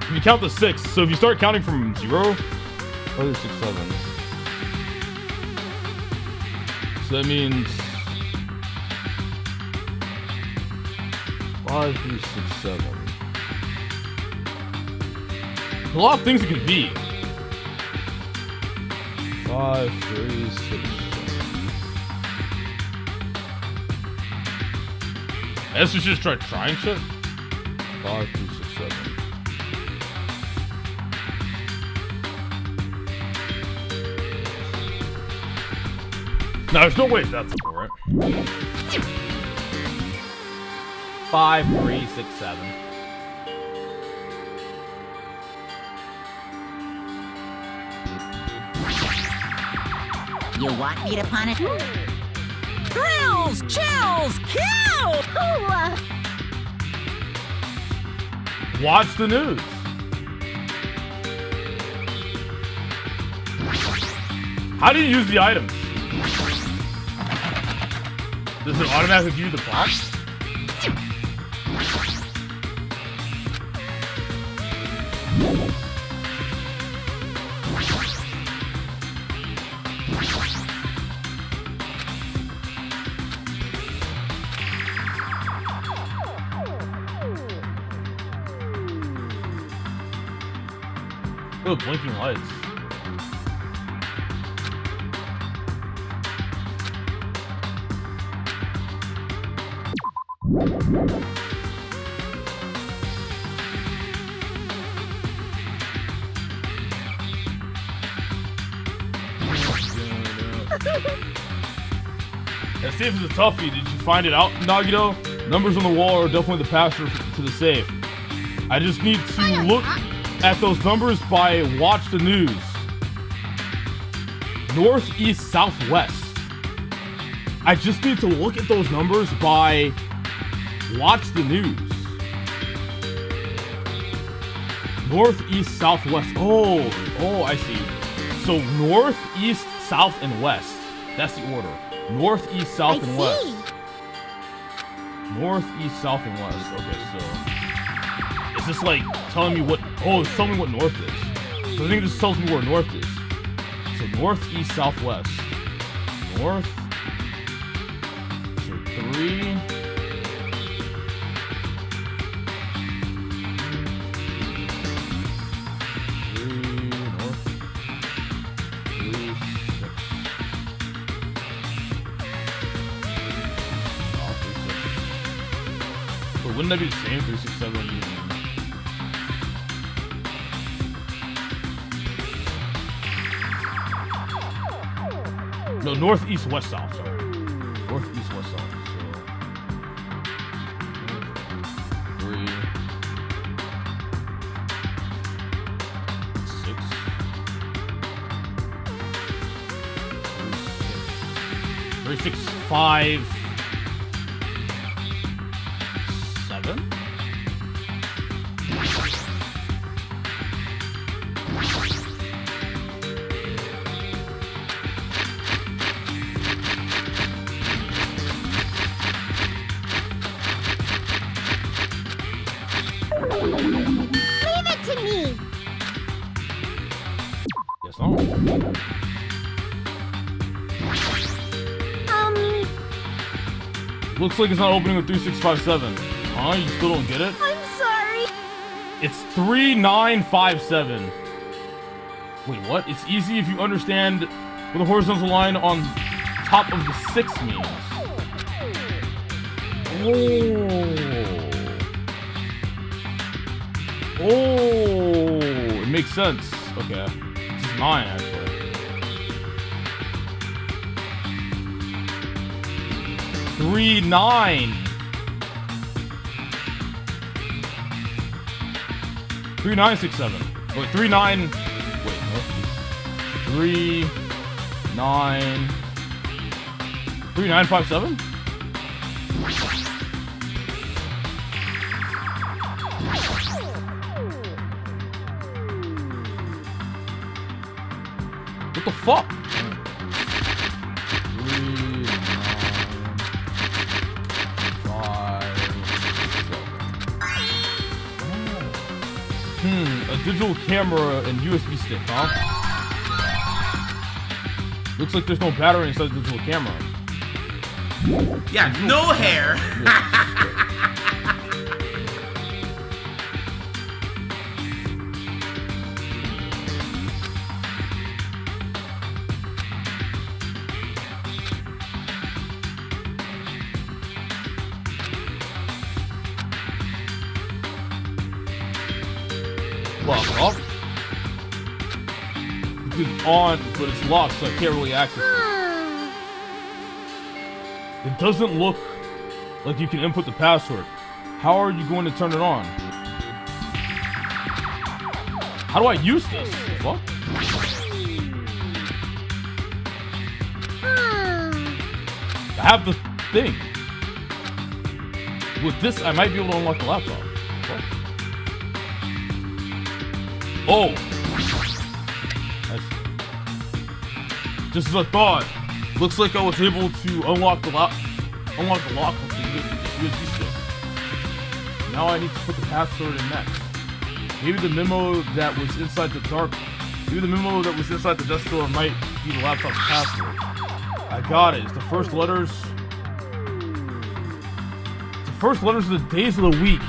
If you count the 6, so if you start counting from 0, 5, 3, 6, 7. So that means 5, 3, 6, 7. There's a lot of things it could be. 5, 3, 6, 7. I guess we should just try trying shit. 5, 3, 6, 7. No, there's no way that's simple, right? 5, 3, 6, 7. You want me to punish? Thrills, chills, kills! Watch the news. How do you use the items? Does it automatically give you the prompts? Oh, blinking lights. Let's see if it's a toughie. Did you find it out, Nagito? Numbers on the wall are definitely the password to the safe. I just need to look at those numbers by watch the news. North, east, southwest. I just need to look at those numbers by watch the news. North, east, southwest. Oh, I see. So north, east, south, and west. That's the order. North, east, south, and west. North, east, south, and west. Okay, so is this like telling me what? Oh, it's telling me what north is. So I think this tells me where north is. So north, east, southwest. North. So 3. wouldn't that be the same? 3, 6, 7. No, north, east, west, south. Sorry, north, east, west, south. So 3, 6, 3, 6, 5, 7. Leave it to me. Yes, no. Looks like it's not opening with 3, 6, 5, 7. Huh? You still don't get it? I'm sorry. It's 3, 9, 5, 7. Wait, what? It's easy if you understand what the horizontal line on top of the 6 means. Oh, it makes sense. Okay, it's 9 actually. 3, 9. 3, 9, 6, 7. Wait, 3, 9. Wait, no. 3, 9. 3, 9, 5, 7? What the fuck? 3, 9, 5, 7. A digital camera and USB stick, huh? Looks like there's no battery inside the digital camera. Yeah, no hair. Locked off. It's on, but it's locked, so I can't really access it. It doesn't look like you can input the password. How are you going to turn it on? How do I use this? The fuck? I have the thing. With this, I might be able to unlock the laptop. What? Oh! I see. Just as I thought. Looks like I was able to unlock the lock with the USB stick. Now I need to put the password in next. Maybe the memo that was inside the desk drawer might be the laptop's password. I got it. It's the first letters. It's the first letters of the days of the week.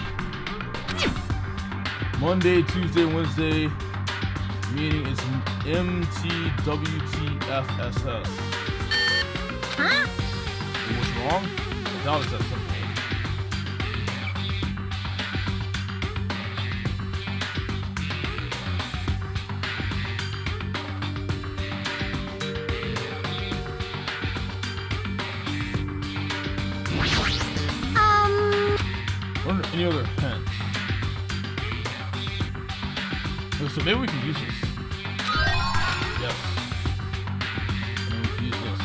Monday, Tuesday, Wednesday. Meaning is MTWTFSS. Huh? What's wrong? I doubt it's that simple. Wonder any other hints? Oh, so maybe we can use this. Yes. And we can use this.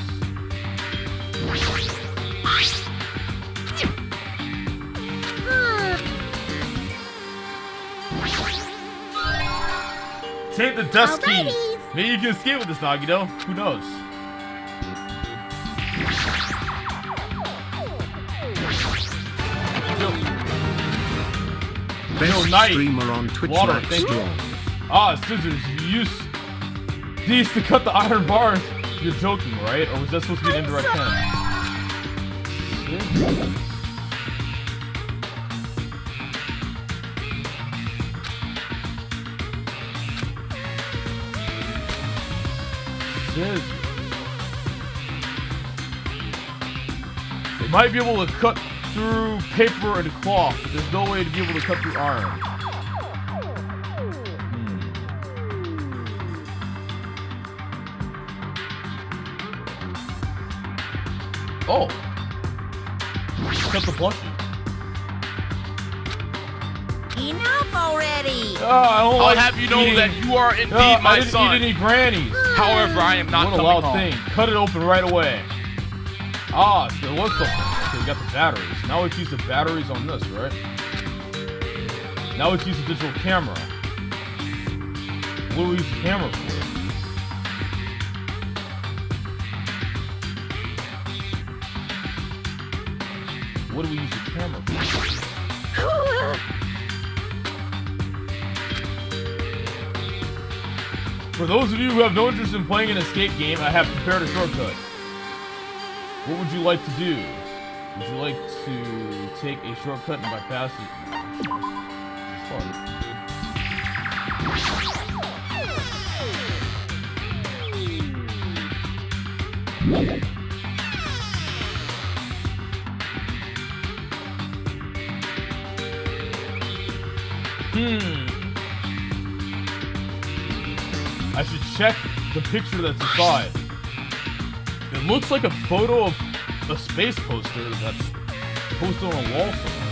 Take the desk key. Alrighties. Maybe you can escape with this dog, you know? Who knows? Best Night. streamer on Twitch Water, Live thank you. Strong. Ah, scissors. You use these to cut the iron bars. You're joking, right? Or was that supposed to be an indirect hint? Scissors. They might be able to cut through paper and cloth, but there's no way to be able to cut through iron. Oh. Cut the plushie. Enough already! I don't I'll like have you know eating- that you are indeed I my didn't son. eat any grannies. However, I am not What a coming loud home. thing. Cut it open right away. Ah, so there was something. Okay, we got the batteries. Now let's use the batteries on this, right? Now let's use the digital camera. What do we use the camera for? What do we use the camera for? For those of you who have no interest in playing an escape game, I have prepared a shortcut. What would you like to do? Would you like to take a shortcut and bypass it? It's fun. I should check the picture that's inside. It looks like a photo of a space poster that's posted on a wall somewhere.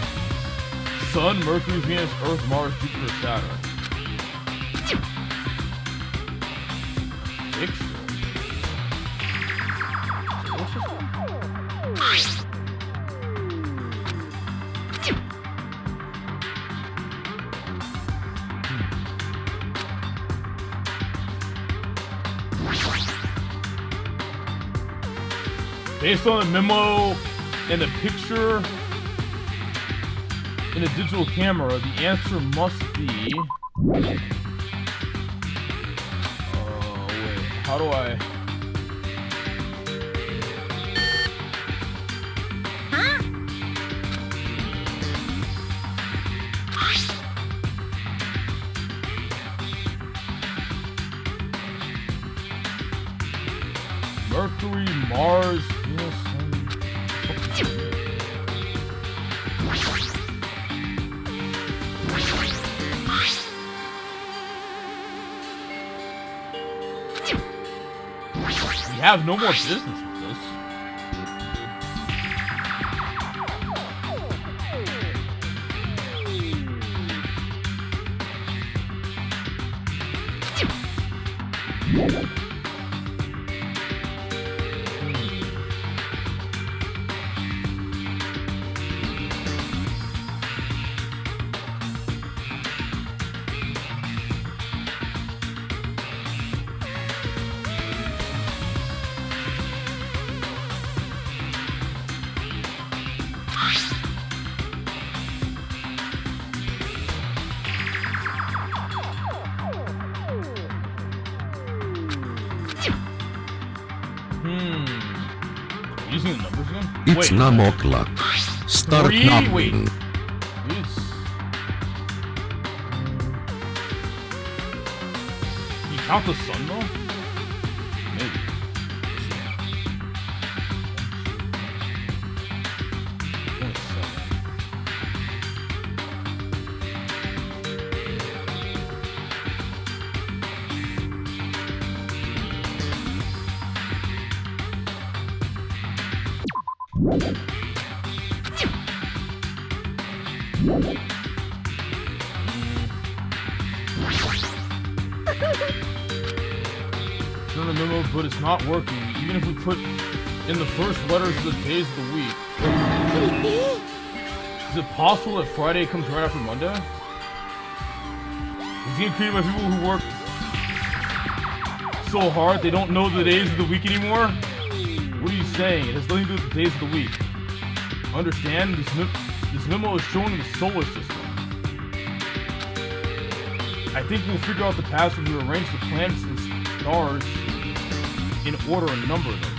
Sun, Mercury, Venus, Earth, Mars, Jupiter, Saturn. Picture. What's this one? Based on the memo and the picture in a digital camera, the answer must be... wait, how do I... Mercury, Mars, Venus, Sun... We have no more business with this. Using the numbers again? It's Wait. 9 o'clock. Start Wait. knocking. It's... You count the sun though? Maybe. Let's see. 27. Send a memo, but it's not working. Even if we put in the first letters of the days of the week. Is it possible that Friday comes right after Monday? Is he created by people who work so hard they don't know the days of the week anymore? What are you saying? It has nothing to do with the days of the week. Understand? This memo is showing the solar system. I think we'll figure out the password to arrange the planets and stars in order and number them.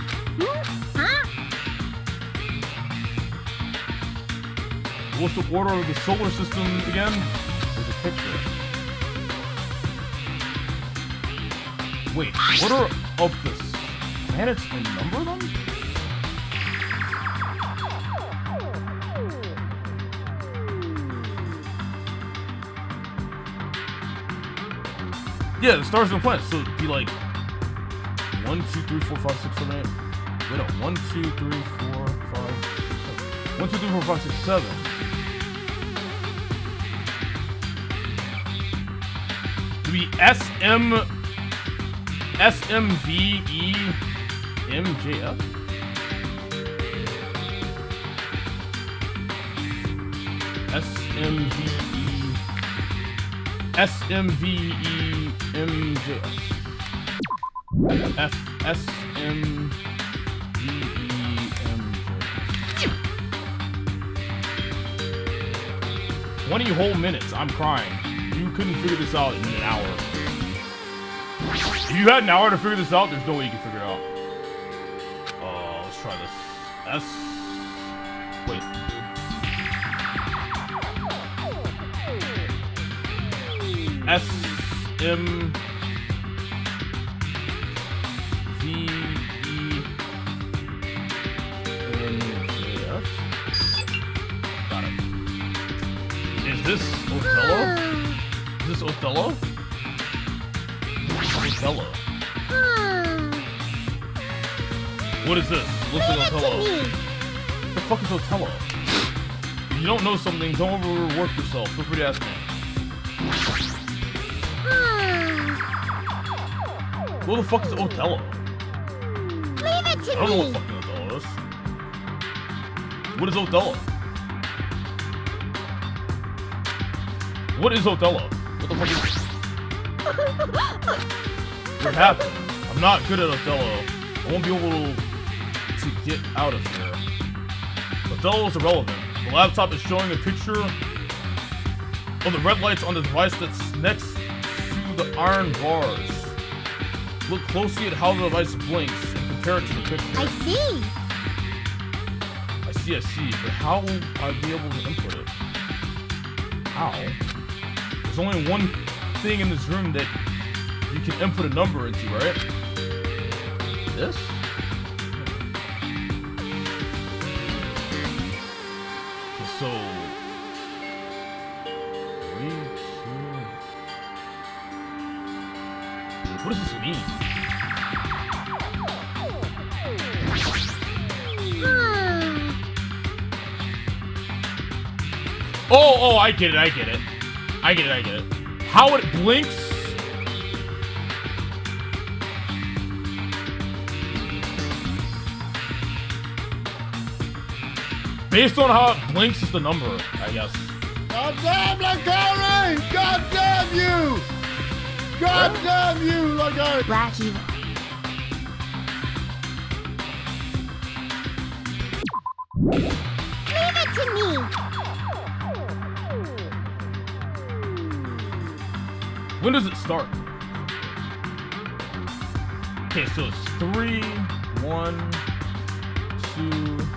What's the order of the solar system again? There's a picture. Wait, order of the planets and number them? Yeah, the stars and the planets. So it'd be like 1, 2, 3, 4, 5, 6, 7, 8. Wait, no. 1, 2, 3, 4, 5, 6, 7. 1, 2, 3, 4, 5, 6, 7. It'd be SMVEMJF. SMVEMJF. SMVEMJF. 20 whole minutes. I'm crying. You couldn't figure this out in an hour. If you had an hour to figure this out, there's no way you can figure it out. Let's try this. Wait. SMVEMJF. Got it. Is this Othello? Is this Othello? Othello. What is this? Looks like Othello. What the fuck is Othello? If you don't know something, don't overwork yourself. Feel free to ask me. Who the fuck is Othello? Leave it to I don't know what fucking Othello is. What is Othello? What is Othello? What the fuck is this? What happened? I'm not good at Othello. I won't be able to get out of here. Othello is irrelevant. The laptop is showing a picture of the red lights on the device that's next to the iron bars. Look closely at how the device blinks and compare it to the picture. I see. I see, but how will I be able to input it? How? There's only one thing in this room that you can input a number into, right? This? Okay, so... 3, 2... What does this mean? Oh, I get it. How it blinks? Based on how it blinks is the number, I guess. God damn Lacari! God damn you! God damn you, Lacari! Black evil. Leave it to me. When does it start? Okay, so it's 3, 1, 2, 3.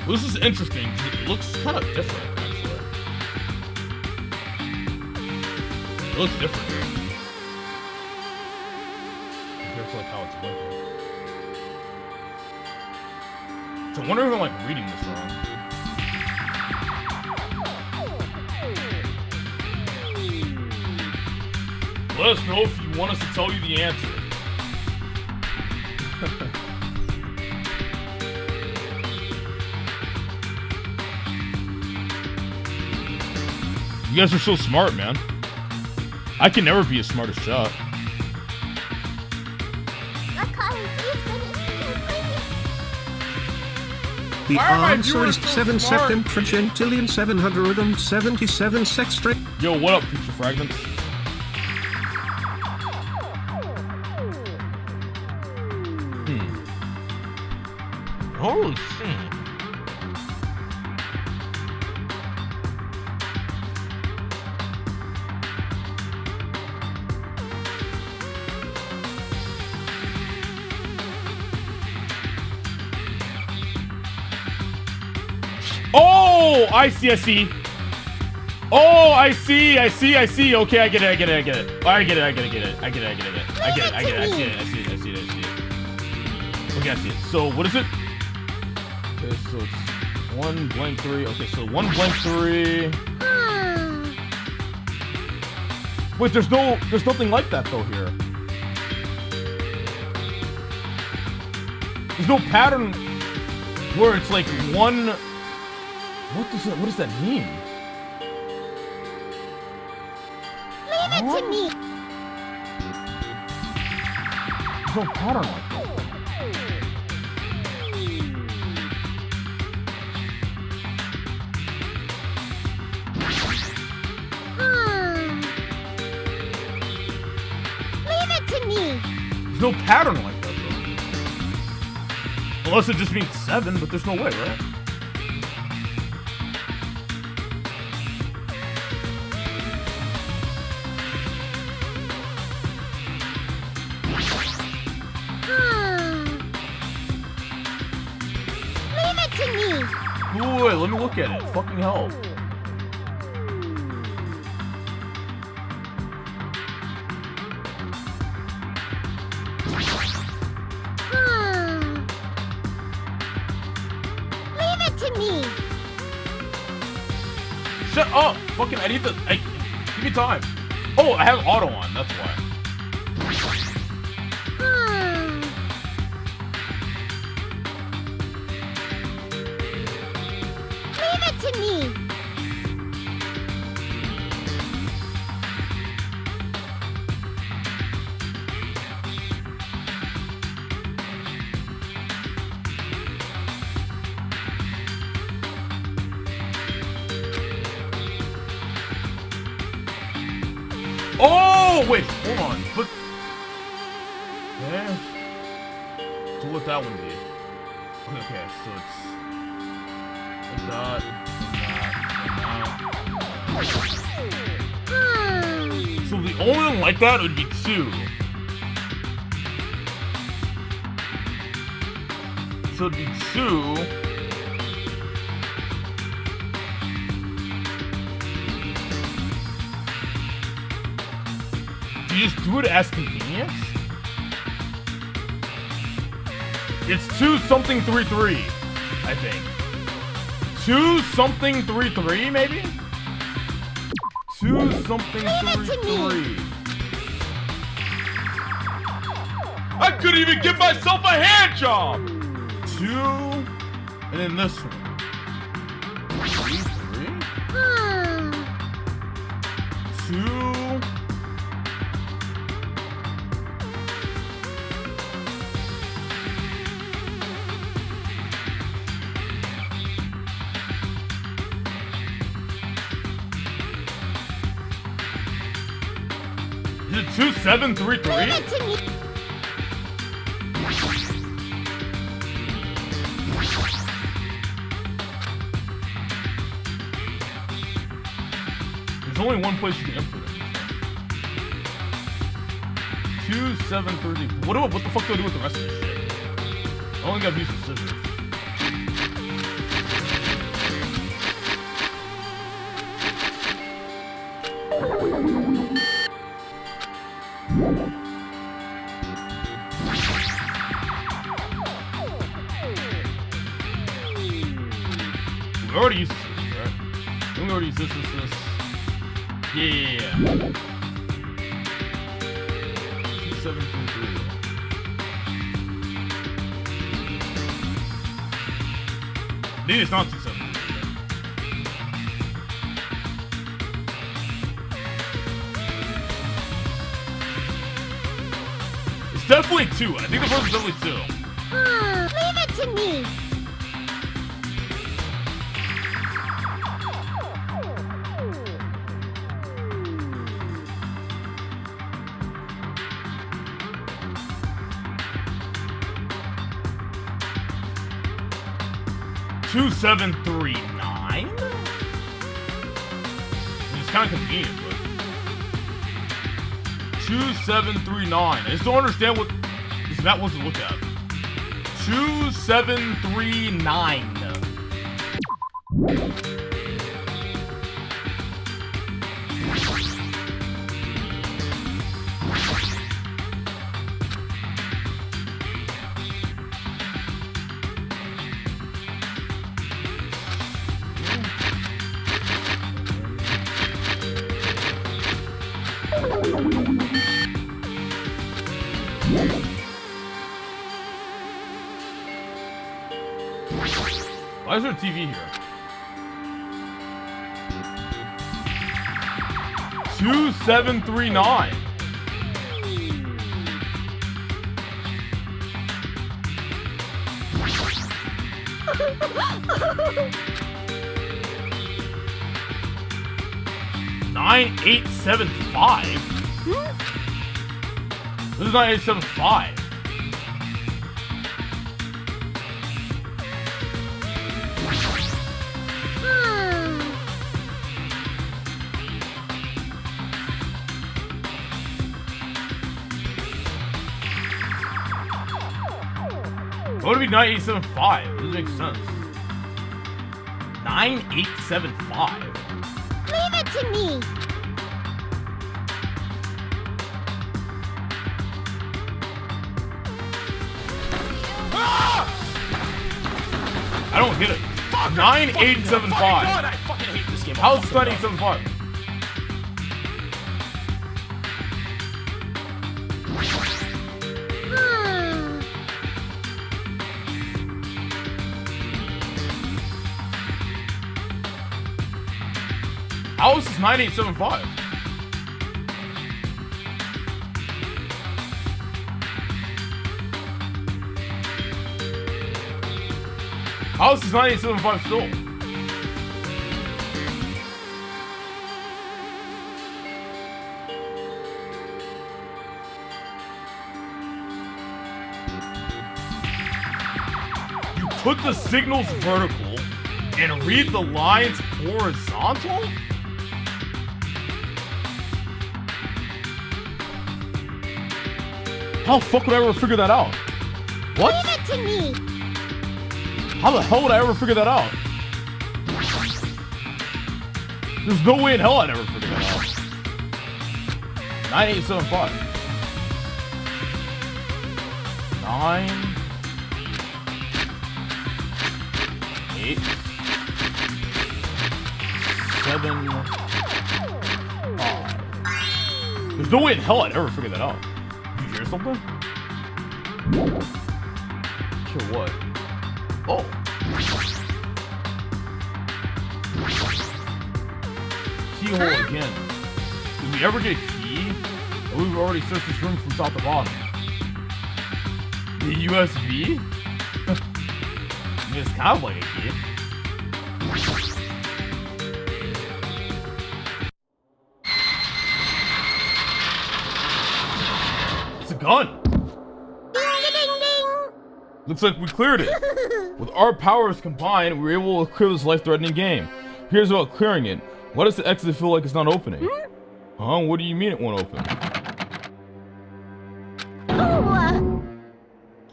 Well, this is interesting because it looks kind of different, actually. It looks different compared to like how it's blinking. So I wonder if I'm like reading this wrong. Let us know if you want us to tell you the answer. You guys are so smart, man. I can never be as smart as Shot. Lacari, please finish. The Why are my answer viewers is so 7 smart? septentrigentillion 777 sextra. Yo, what up, Future Fragments? Holy shit. Oh, I see. Oh, I see. Okay, I get it. I get it. I see it. Okay, I see it. So, what is it? Okay, so it's 1 blank 3. Okay, so 1 blank 3. Wait, there's nothing like that though here. There's no pattern where it's like one. What does that mean? Leave it to me. There's no pattern like that. Leave it to me. There's no pattern like that though. Unless it just means 7, but there's no way, right? Leave it to me. Wait, let me look at it. Fucking hell. Leave it to me. Shut up! Fucking, I need the. Give me time. Oh, I have auto on. That's why. Leave it to me. Oh, wait, hold on. But. Yeah. So what that one be? Okay, so it's. That. So the only one like that would be 2. So it'd be 2. Do you just do it as convenience? It's 2 something 3-3, I think. 2 something 3-3, maybe? 2 something 3-3. I couldn't even give myself a hand job! 2, and then this one. 3-3? 2. Is it 2, 7, 3, 3? Leave it to me. There's only one place you can input it. 2, 7, 3. What the fuck do I do with the rest of this shit? I only gotta use the scissors. We already used the scissors, right? We already used this. Yeah. 2, 7, 3, 3. Maybe it's not 2, 7, 3. It's definitely 2. I think the first is definitely 2. Leave it to me. 2, 7, 3, 9? It's kind of convenient, but 2, 7, 3, 9. I just don't understand what this map wants to look at. 2, 7, 3, 9. Why is there a TV here? 2739. Nine eight seven five. This is 9875. What would it be 9875? Doesn't make sense. 9875. Leave it to me. I don't get it. 9875. God, I fucking hate this game. How's 9875? How is this 9875? How is this 9875 still? You put the signals vertical and read the lines horizontal? How the fuck would I ever figure that out? What? Leave it to me. How the hell would I ever figure that out? There's no way in hell I'd ever figure that out. 9875. 9 8 7 5. There's no way in hell I'd ever figure that out. Did you hear something? Sure what? Oh. Keyhole again. Did we ever get a key? Or we've already searched this room from top to bottom. The USB? I mean, it's kind of like a key. It's a gun! Looks like we cleared it. With our powers combined, we were able to clear this life-threatening game. Here's about clearing it. Why does the exit feel like it's not opening? Huh? What do you mean it won't open?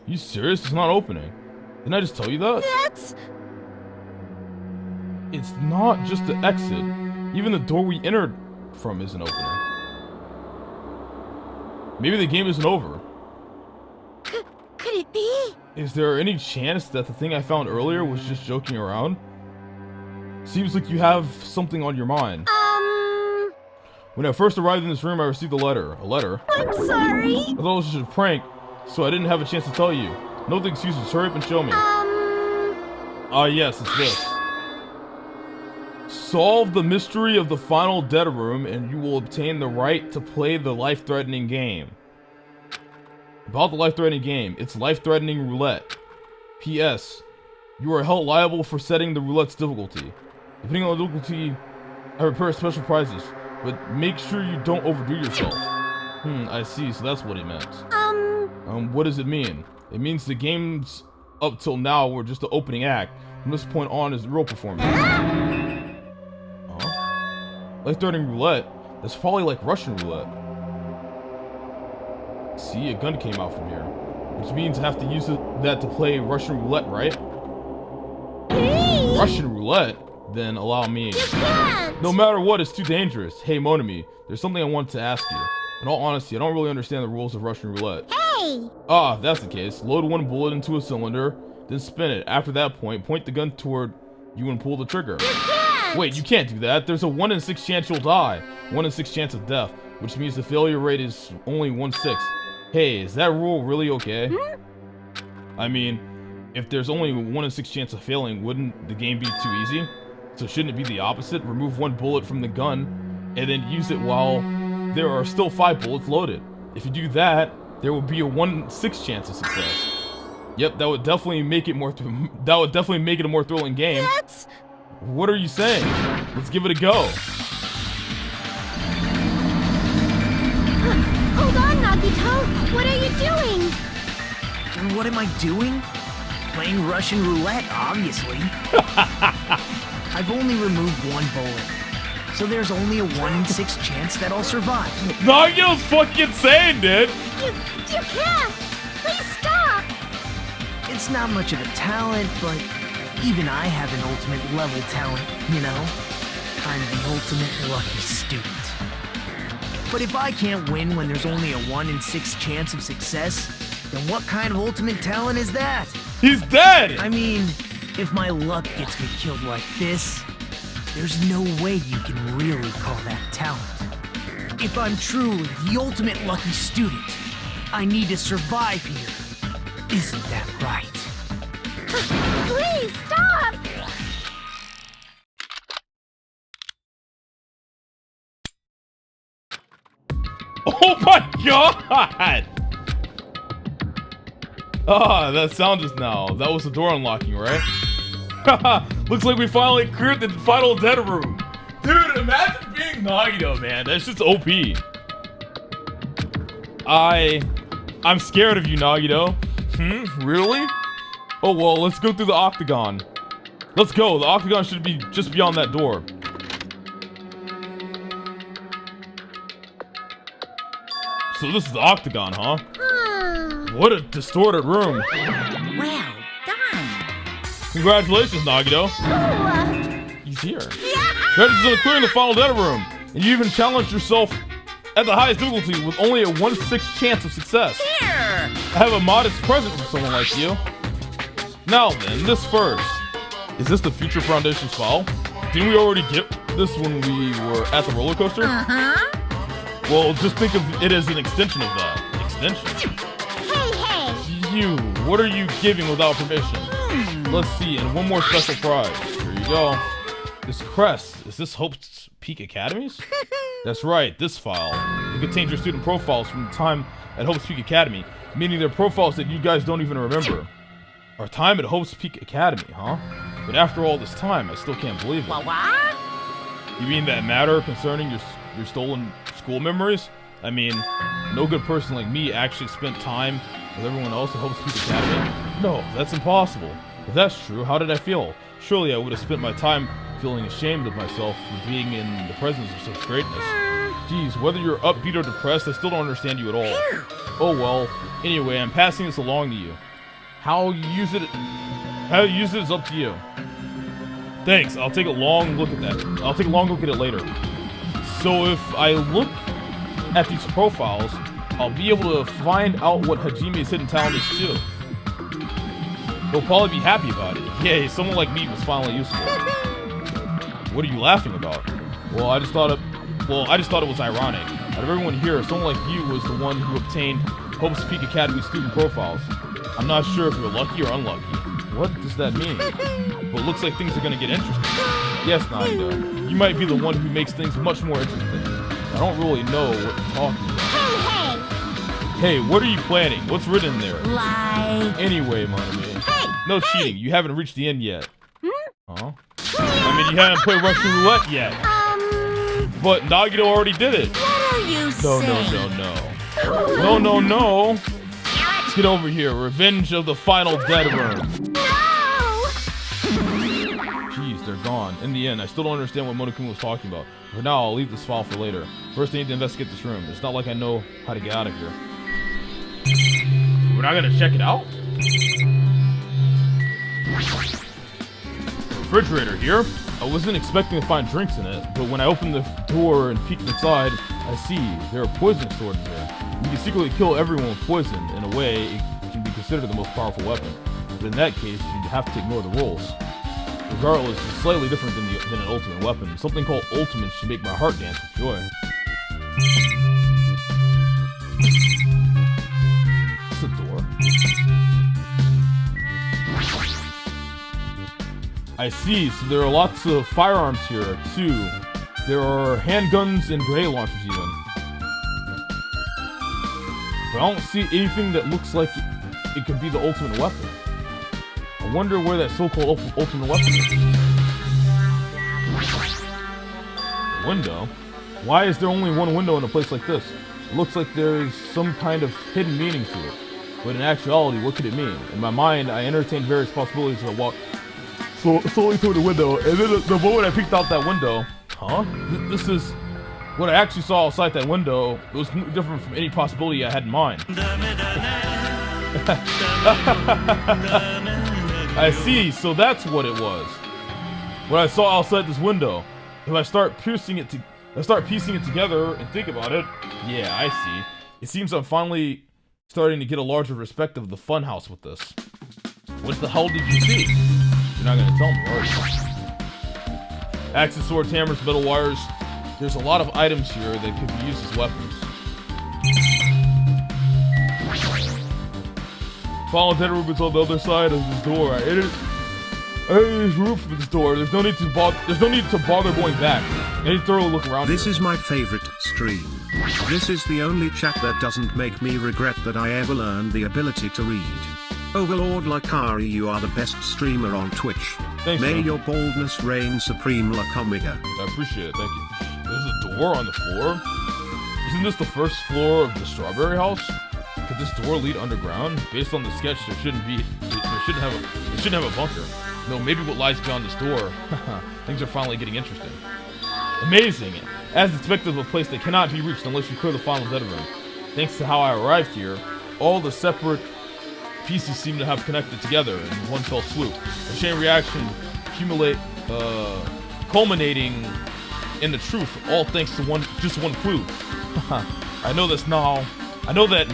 You serious? It's not opening. Didn't I just tell you that? That's... It's not just the exit. Even the door we entered from isn't opening. Maybe the game isn't over. Could it be? Is there any chance that the thing I found earlier was just joking around? Seems like you have something on your mind. When I first arrived in this room, I received a letter. A letter? I'm sorry. I thought it was just a prank, so I didn't have a chance to tell you. No excuses. Hurry up and show me. Yes, it's this. Solve the mystery of the final dead room, and you will obtain the right to play the life-threatening game. About the life-threatening game, it's life-threatening roulette. P.S. You are held liable for setting the roulette's difficulty. Depending on the difficulty, I prepare special prizes, but make sure you don't overdo yourself. I see, so that's what it meant. What does it mean? It means the games up till now were just the opening act. From this point on is the real performance. Life-threatening roulette? That's probably like Russian roulette. See, a gun came out from here. Which means I have to use that to play Russian roulette, right? Hey! Russian roulette? then allow me. You can't! No matter what, it's too dangerous. Hey, Monami, there's something I want to ask you. In all honesty, I don't really understand the rules of Russian roulette. Hey! Ah, if that's the case, load one bullet into a cylinder, then spin it. After that point, point the gun toward you and pull the trigger. You can't! Wait, you can't do that. There's a 1 in 6 chance you'll die. 1 in 6 chance of death, which means the failure rate is only 1/6. Hey, is that rule really okay? I mean, if there's only 1 in 6 chance of failing, wouldn't the game be too easy? So shouldn't it be the opposite? Remove 1 bullet from the gun, and then use it while there are still 5 bullets loaded. If you do that, there will be a 1 in 6 chance of success. Yep, that would definitely make it more. That would definitely make it a more thrilling game. That's... What are you saying? Let's give it a go. Hold on, Nagito! What are you doing? And what am I doing? Playing Russian roulette, obviously. I've only removed 1 bullet. So there's only a 1 in 6 chance that I'll survive. Nagito's fucking insane, dude. You can't! Please stop! It's not much of a talent, but even I have an ultimate level talent, you know? I'm the ultimate lucky student. But if I can't win when there's only a 1 in 6 chance of success, then what kind of ultimate talent is that? He's dead! I mean, if my luck gets me killed like this, there's no way you can really call that talent. If I'm truly the ultimate lucky student, I need to survive here. Isn't that right? Please, stop! Oh my god! Ah, that sound just now. That was the door unlocking, right? Haha, looks like we finally cleared the final dead room. Dude, imagine being Nagito, man. That's just OP. I'm scared of you, Nagito. Really? Oh well, let's go through the octagon. Let's go. The octagon should be just beyond that door. So this is the octagon, huh? What a distorted room. Well done. Congratulations, Nagito. He's here. Congratulations on clearing the final dead room. And you even challenged yourself at the highest difficulty with only a 1/6 chance of success. Here. I have a modest present for someone like you. Now then, this first. Is this the Future Foundation's file? Didn't we already get this when we were at the roller coaster? Well, just think of it as an extension of that. Extension? Hey! You, what are you giving without permission? Let's see, and one more special prize. Here you go. This crest, is this Hope's Peak Academies? That's right, this file. It contains your student profiles from the time at Hope's Peak Academy, meaning they're profiles that you guys don't even remember. Our time at Hope's Peak Academy, huh? But after all this time, I still can't believe it. What? You mean that matter concerning your stolen school memories? I mean, no good person like me actually spent time with everyone else at Hope's Peak Academy? No, that's impossible. If that's true, how did I feel? Surely I would have spent my time feeling ashamed of myself for being in the presence of such greatness. Geez, whether you're upbeat or depressed, I still don't understand you at all. Oh well, anyway, I'm passing this along to you. How you use it is up to you. Thanks, I'll take a long look at that. I'll take a long look at it later. So if I look at these profiles, I'll be able to find out what Hajime's hidden talent is too. He'll probably be happy about it. Yay, someone like me was finally useful. What are you laughing about? Well, I just thought it was ironic. Out of everyone here, someone like you was the one who obtained Hope's Peak Academy student profiles. I'm not sure if you're lucky or unlucky. What does that mean? But it looks like things are gonna get interesting. Yes, Nagito. You might be the one who makes things much more interesting. I don't really know what you're talking about. Hey, what are you planning? What's written there? Lie. Anyway, Monami. No cheating. You haven't reached the end yet. Huh? I mean, you haven't played Russian roulette yet. But Nagito already did it. What are you saying? No. Let's get over here. Revenge of the final dead room. No! Jeez, they're gone. In the end, I still don't understand what Monokuma was talking about. For now, I'll leave this file for later. First, I need to investigate this room. It's not like I know how to get out of here. We're not gonna check it out? refrigerator here. I wasn't expecting to find drinks in it, but when I opened the door and peeked inside, I see there are poison stored in there. You can secretly kill everyone with poison. In a way, it can be considered the most powerful weapon. But in that case, you'd have to ignore the rules. Regardless, it's slightly different than an ultimate weapon. Something called ultimate should make my heart dance with joy. It's a door. I see, so there are lots of firearms here, too. There are handguns and grenade launchers, even. But I don't see anything that looks like it could be the ultimate weapon. I wonder where that so-called ultimate weapon is. A window? Why is there only one window in a place like this? It looks like there's some kind of hidden meaning to it. But in actuality, what could it mean? In my mind, I entertained various possibilities as I walked slowly toward the window, and then the moment I peeked out that window, this is what I actually saw outside that window. It was completely different from any possibility I had in mind. I see, so that's what it was. What I saw outside this window. If I start piecing it together and think about it, yeah, I see. It seems I'm finally starting to get a larger respect of the funhouse with this. What the hell did you see? You're not gonna tell me, are you? Axes, swords, hammers, metal wires. There's a lot of items here that could be used as weapons. Follow dead rubies on the other side of this door. I entered this roof of this door. There's no need to bother going back. I need to thoroughly look around. This here. is my favorite stream. This is the only chat that doesn't make me regret that I ever learned the ability to read. Overlord Lacari, you are the best streamer on Twitch. Thanks, May man. your boldness reign supreme, Lacomega. I appreciate it, thank you. There's a door on the floor? Isn't this the first floor of the strawberry house? Could this door lead underground? Based on the sketch, it shouldn't have a bunker. No, maybe what lies beyond this door. Things are finally getting interesting. Amazing! As expected, of a place that cannot be reached unless you clear the final dead room. Thanks to how I arrived here, all the separate pieces seem to have connected together in one fell swoop. A chain reaction culminating in the truth, all thanks to just one clue. I know that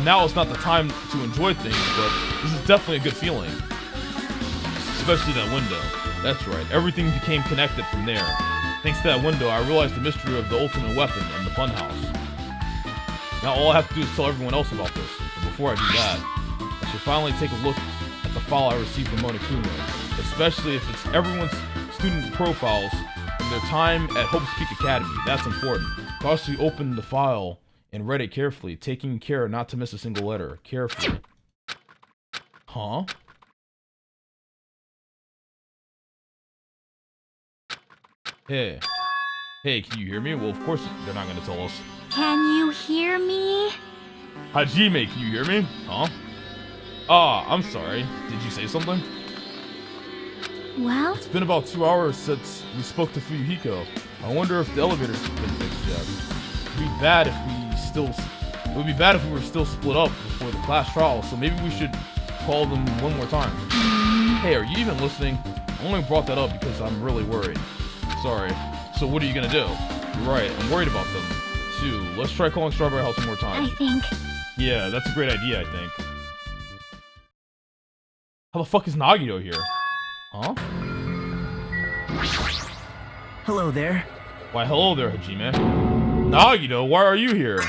now is not the time to enjoy things, but this is definitely a good feeling. Especially that window. That's right, everything became connected from there. Thanks to that window, I realized the mystery of the ultimate weapon and the funhouse. Now all I have to do is tell everyone else about this. But before I do that, I should finally take a look at the file I received from Monokuma, especially if it's everyone's student profiles from their time at Hope's Peak Academy. That's important. Cautiously opened the file and read it carefully, taking care not to miss a single letter. Carefully. Huh? Hey. Hey, can you hear me? Well, of course they're not gonna tell us. Can you hear me? Hajime, can you hear me? Huh? Ah, I'm sorry. Did you say something? Well, It's been about 2 hours since we spoke to Fuyuhiko. I wonder if the elevator's been fixed yet. It would be bad if we were still split up before the class trial, so maybe we should call them one more time. Hey, are you even listening? I only brought that up because I'm really worried. Sorry. So what are you gonna do? You're right, I'm worried about them, too. Let's try calling Strawberry House one more time. I think. Yeah, that's a great idea, I think. How the fuck is Nagito here? Huh? Hello there. Why, hello there, Hajime. Nagito, why are you here?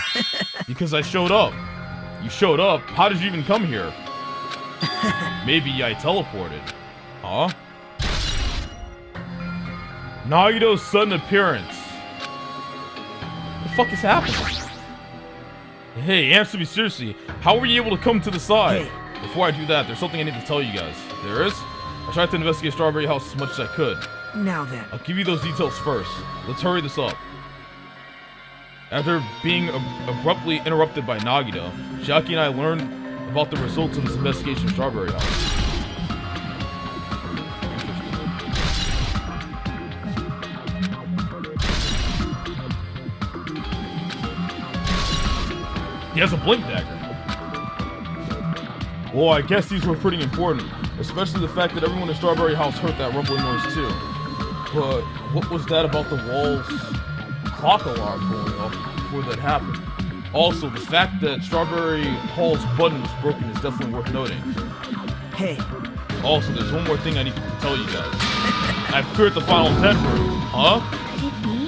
Because I showed up. You showed up? How did you even come here? Maybe I teleported. Huh? Nagito's sudden appearance. What the fuck is happening? Hey, answer me seriously. How were you able to come to the side? Hey. Before I do that, there's something I need to tell you guys. There is? I tried to investigate Strawberry House as much as I could. Now then. I'll give you those details first. Let's hurry this up. After being abruptly interrupted by Nagito, Shaki and I learned about the results of this investigation of Strawberry House. He has a blink dagger. Well, I guess these were pretty important, especially the fact that everyone in Strawberry House heard that rumbling noise too. But what was that about the wall's clock alarm going off before that happened? Also, the fact that Strawberry Hall's button was broken is definitely worth noting. Hey. Also, there's one more thing I need to tell you guys. I've cleared the final 10 room. Huh?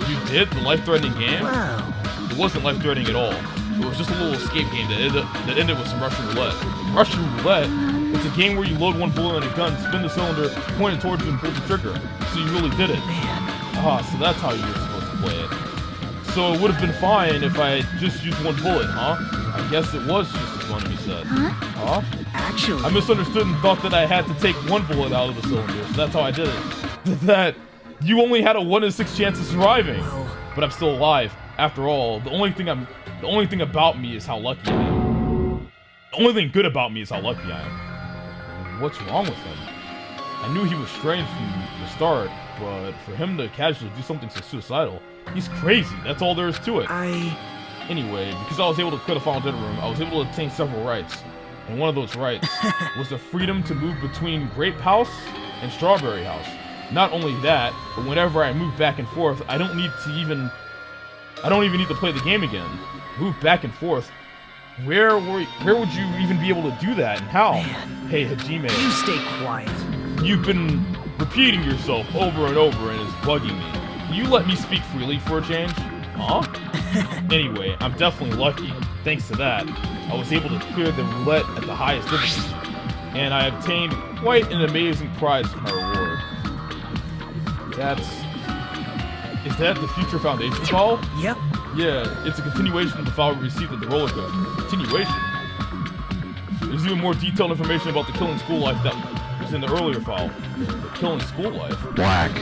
You did? The life-threatening game? Wow. It wasn't life-threatening at all. It was just a little escape game that ended with some Russian roulette. Russian roulette? It's a game where you load one bullet in a gun, spin the cylinder, point it towards you, and pull the trigger. So you really did it. Man. Ah, so that's how you were supposed to play it. So it would have been fine if I had just used one bullet, huh? I guess it was just as Monami said. Huh? Actually... I misunderstood and thought that I had to take one bullet out of the cylinder, so that's how I did it. That you only had a 1 in 6 chance of surviving. Well... But I'm still alive. After all, the only thing about me is how lucky I am. The only thing good about me is how lucky I am. What's wrong with him? I knew he was strange from the start, but for him to casually do something so suicidal, he's crazy. That's all there is to it. Anyway, because I was able to quit a final dinner room, I was able to obtain several rights. And one of those rights was the freedom to move between Grape House and Strawberry House. Not only that, but whenever I move back and forth, I don't even need to play the game again. Move back and forth. Where would you even be able to do that, and how? Man. Hey, Hajime. You stay quiet. You've been repeating yourself over and over, and it's bugging me. Can you let me speak freely for a change? Huh? Anyway, I'm definitely lucky. Thanks to that, I was able to clear the roulette at the highest difficulty, and I obtained quite an amazing prize for my reward. Is that the Future Foundation file? Yep. Yeah, it's a continuation of the file we received at the roller coaster. Continuation? There's even more detailed information about the Killing School Life that was in the earlier file. The Killing School Life? Black.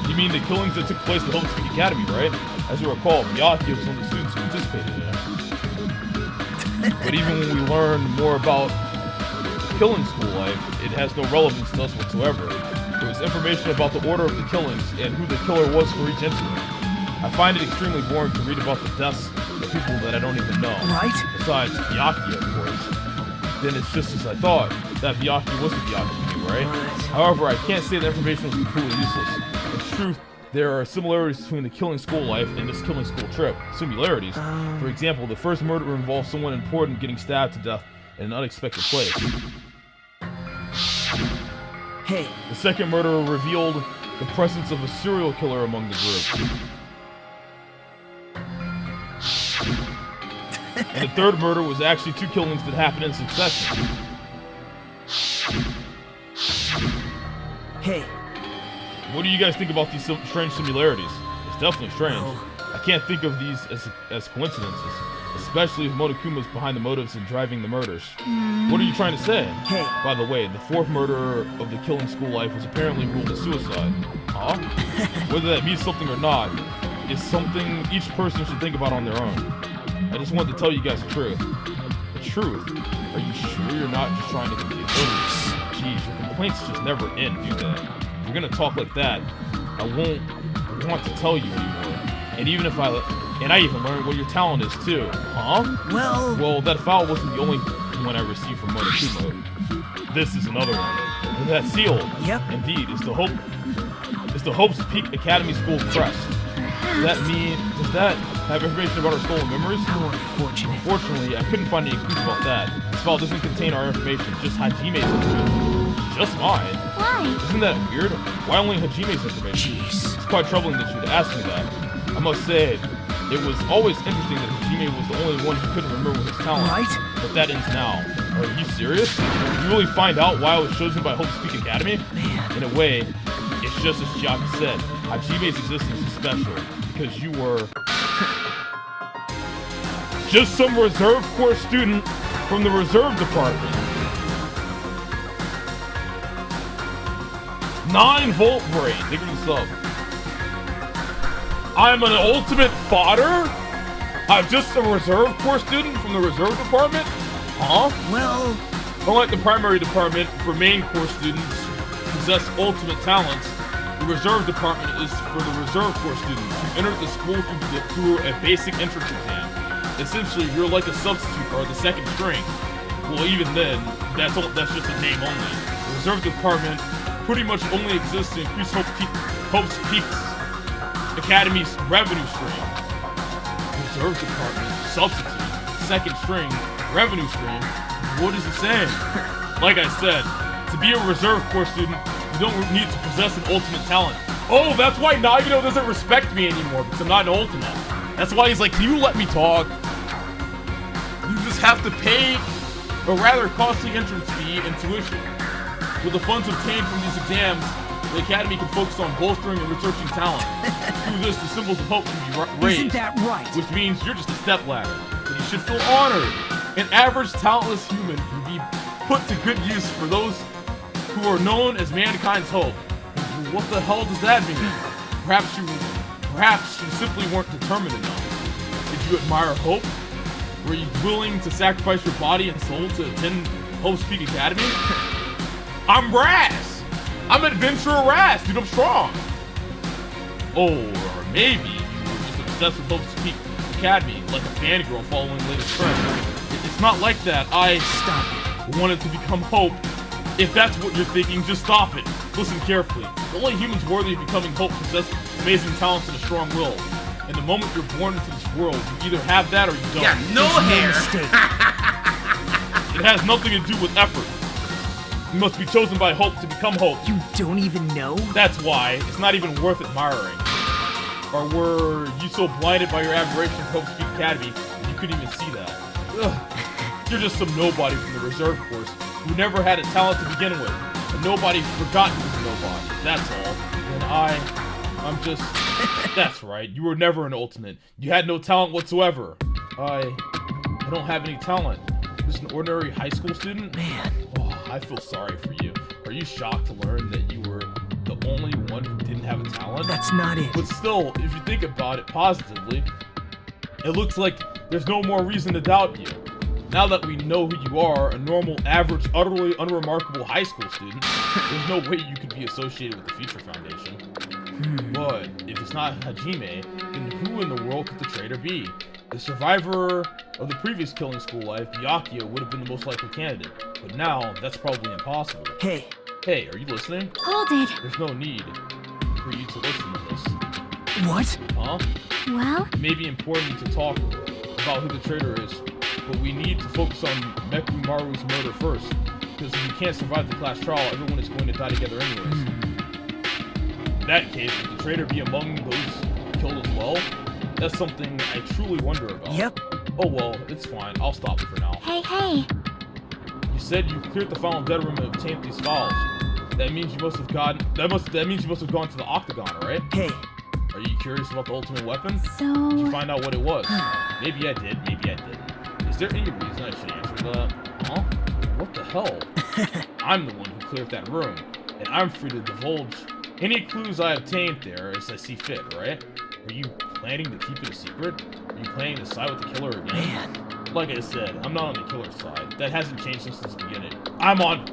You mean the killings that took place at Hope Speak Academy, right? As you recall, Miyake was one of the students who participated in it. But even when we learn more about the Killing School Life, it has no relevance to us whatsoever. There was information about the order of the killings and who the killer was for each incident. I find it extremely boring to read about the deaths of people that I don't even know. Right? Besides Miyake, of course. Then it's just as I thought, that Miyake was the Miyake, right? However, I can't say the information was completely useless. In truth, there are similarities between the Killing School Life and this Killing School trip. Similarities. For example, the first murder involved someone important getting stabbed to death in an unexpected place. Hey. The second murder revealed the presence of a serial killer among the group. And the third murder was actually 2 killings that happened in succession. Hey. What do you guys think about these strange similarities? It's definitely strange. I can't think of these as coincidences, especially if Monokuma's behind the motives in driving the murders. What are you trying to say? Hey. By the way, the 4th murder of the Killing School Life was apparently ruled a suicide. Huh? Whether that means something or not, is something each person should think about on their own. I just wanted to tell you guys the truth. The truth? Are you sure you're not just trying to confuse us? Jeez, your complaints just never end, do they? If you're gonna talk like that, I won't want to tell you anymore. And even if I even learned what your talent is too. Huh? Well, that file wasn't the only one I received from Monokuma. This is another one. And that seal, yep, indeed, is the Hope's Peak Academy School crest. Does that have information about our stolen memories? How unfortunate. Unfortunately, I couldn't find any clues about that. This file doesn't contain our information, just Hajime's information. Just mine? Why? Isn't that weird? Why only Hajime's information? Jeez. It's quite troubling that you'd ask me that. I must say, it was always interesting that Hajime was the only one who couldn't remember his talent. Right? But that ends now. Are you serious? Did you really find out why I was chosen by Hope Speak Academy? Man. In a way, it's just as Chiaki said. Hajime's existence is special because you were just some reserve corps student from the reserve department. 9-volt brain. Dig this up. I'm an ultimate fodder? I'm just a reserve corps student from the reserve department? Huh? Well, unlike the primary department, for main corps students who possess ultimate talents, the reserve department is for the reserve corps students who entered the school through a basic entrance exam. Essentially, you're like a substitute or the second string. Well, even then, that's just a name only. The reserve department pretty much only exists to increase Hope's Peak's Academy's revenue stream. Reserve department, substitute, second string, revenue stream. What is he saying? Like I said, to be a reserve course student, you don't need to possess an ultimate talent. Oh, that's why Nagito doesn't respect me anymore, because I'm not an ultimate. That's why he's like, can you let me talk? You just have to pay a rather costly entrance fee and tuition. With the funds obtained from these exams, the Academy can focus on bolstering and researching talent. Through this, the symbols of hope can be raised. Isn't that right? Which means you're just a stepladder. But you should feel honored. An average, talentless human can be put to good use for those who are known as mankind's hope. What the hell does that mean? Perhaps you simply weren't determined enough. Did you admire hope? Were you willing to sacrifice your body and soul to attend Hope's Peak Academy? I'm Raz! I'm Adventurer Raz, dude, I'm strong! Oh, or maybe you were just obsessed with Hope's Peak Academy, like a fangirl following latest trend. It's not like that. I wanted to become Hope. If that's what you're thinking, just stop it. Listen carefully. The only humans worthy of becoming Hope possess amazing talents and a strong will. And the moment you're born into this world, you either have that or you don't. Yeah, no hair. It has nothing to do with effort. You must be chosen by Hope to become Hope. You don't even know? That's why. It's not even worth admiring. Or were you so blinded by your admiration of Hope's Peak Academy that you couldn't even see that? Ugh. You're just some nobody from the reserve course who never had a talent to begin with. And nobody forgot you was a nobody. That's all. And I'm just... That's right. You were never an ultimate. You had no talent whatsoever. I don't have any talent. Just an ordinary high school student? Man. Oh, I feel sorry for you. Are you shocked to learn that you were the only one who didn't have a talent? That's not it. But still, if you think about it positively, it looks like there's no more reason to doubt you. Now that we know who you are, a normal, average, utterly unremarkable high school student, there's no way you could be associated with the Future Foundation. But if it's not Hajime, then who in the world could the traitor be? The survivor of the previous killing school life, Byakuya, would have been the most likely candidate. But now, that's probably impossible. Hey, are you listening? Hold it. There's no need for you to listen to this. what? Huh? Well, It may be important to talk about who the traitor is, but we need to focus on Mekumaru's murder first. Because if you can't survive the class trial, everyone is going to die together anyways. In that case, would the traitor be among those killed as well? That's something I truly wonder about. Yep. Oh well, it's fine. I'll stop it for now. hey. You said you cleared the final dead room and obtained these files. That means you must have gone. That means you must have gone to the Octagon, right? Hey. Are you curious about the ultimate weapon? So... Did you find out what it was? Maybe I did. Maybe I didn't. Is there any reason I should answer that? Huh? What the hell? I'm the one who cleared that room, and I'm free to divulge any clues I obtained there as I see fit, right? Are you planning to keep it a secret? Are you planning to side with the killer again? Man. Like I said, I'm not on the killer's side. That hasn't changed since the beginning. I'm on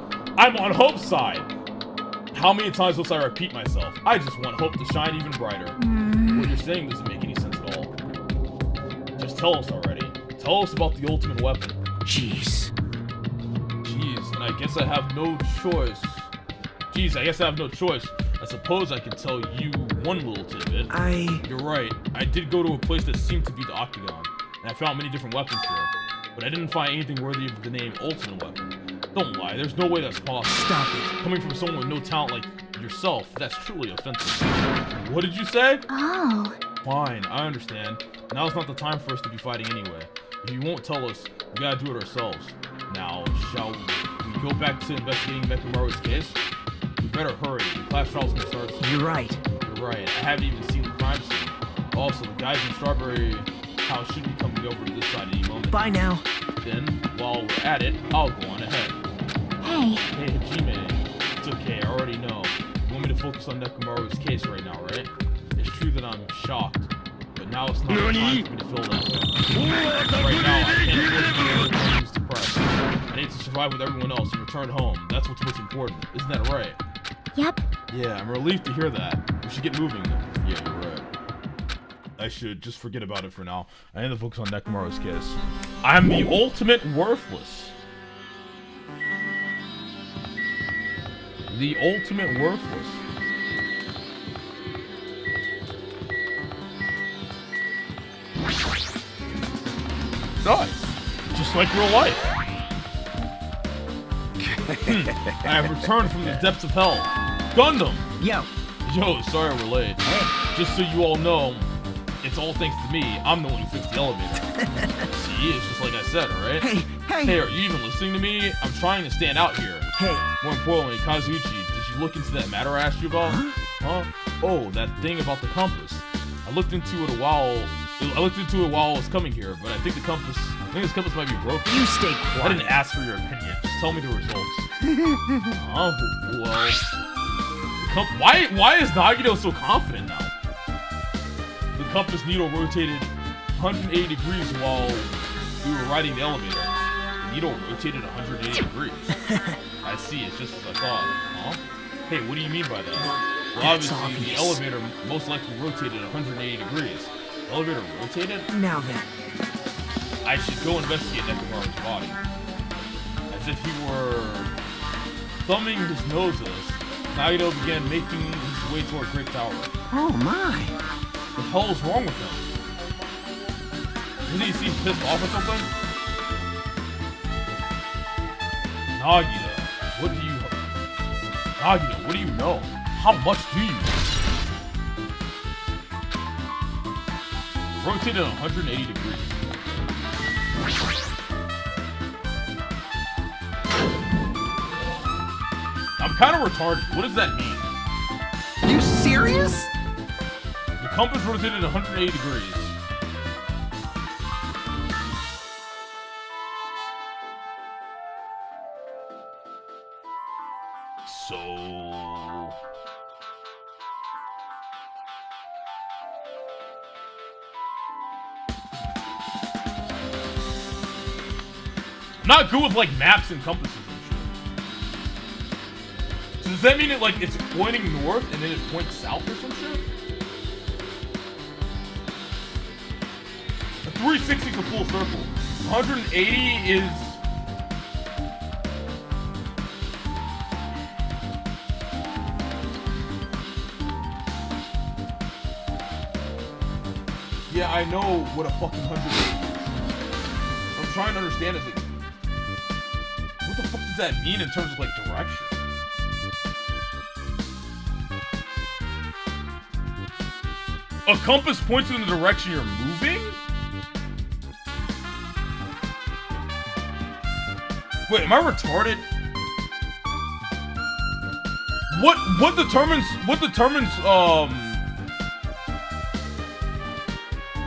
Hope's side. How many times must I repeat myself? I just want Hope to shine even brighter. What you're saying doesn't make any sense at all. Just tell us already. Tell us about the ultimate weapon. Jeez, and I guess I have no choice. I suppose I can tell you one little tidbit. You're right. I did go to a place that seemed to be the Octagon, and I found many different weapons there. But I didn't find anything worthy of the name Ultimate Weapon. Don't lie, there's no way that's possible. Stop it. Coming from someone with no talent like yourself, that's truly offensive. What did you say? Oh. Fine, I understand. Now's not the time for us to be fighting anyway. If you won't tell us, we gotta do it ourselves. Now, shall we go back to investigating Mekumaru's case? We better hurry. The class trial's gonna start soon. You're right. You're right. I haven't even seen the crime scene. Also, the guys in Strawberry House should be coming over to this side any moment. Bye now. Then, while we're at it, I'll go on ahead. Hey. Hey, Hajime. It's okay, I already know. You want me to focus on Nekumaru's case right now, right? It's true that I'm shocked, but now it's not the time for me to feel that way. Right now, I can't afford to be everyone who's depressed. I need to survive with everyone else and return home. That's what's most important. Isn't that right? Yep. Yeah, I'm relieved to hear that. We should get moving. Yeah, you're right. I should just forget about it for now. I need to focus on Nekumaru's case. I'm the ultimate worthless. The ultimate worthless. Nice. Just like real life. I have returned from the depths of hell. Gundam! Yo. Yo, sorry we're late. Just so you all know, it's all thanks to me. I'm the one who fixed the elevator. See, it's just like I said, alright? Hey, are you even listening to me? I'm trying to stand out here. Hey. More importantly, Kazuchi, did you look into that matter I asked you about? Huh? Oh, that thing about the compass. I looked into it while I was coming here, but I think this compass might be broken. You stay quiet. I didn't ask for your opinion. Just tell me the results. Why is Nagito so confident now? The compass needle rotated 180 degrees while we were riding the elevator. The needle rotated 180 degrees. I see, it's just as I thought. Huh? Hey, what do you mean by that? Well, obviously, the elevator most likely rotated 180 degrees. The elevator rotated? Now then. I should go investigate Nekomaru's body. As if he were thumbing his nose at us, Nagito began making his way toward Great Tower. Oh my! The hell is wrong with him? Didn't he seem pissed off or something? Nagito, what do you know? How much do you know? Rotated 180 degrees. I'm kind of retarded. What does that mean? You serious? The compass rotated 180 degrees. So... I'm not good with like maps and compasses and shit. So does that mean it's pointing north and then it points south or some shit? A 360 is a full circle. 180 is... Yeah, I know what a fucking 180 is. I'm trying to understand is like... What the fuck does that mean in terms of like direction? A compass points in the direction you're moving? Wait, am I retarded? What determines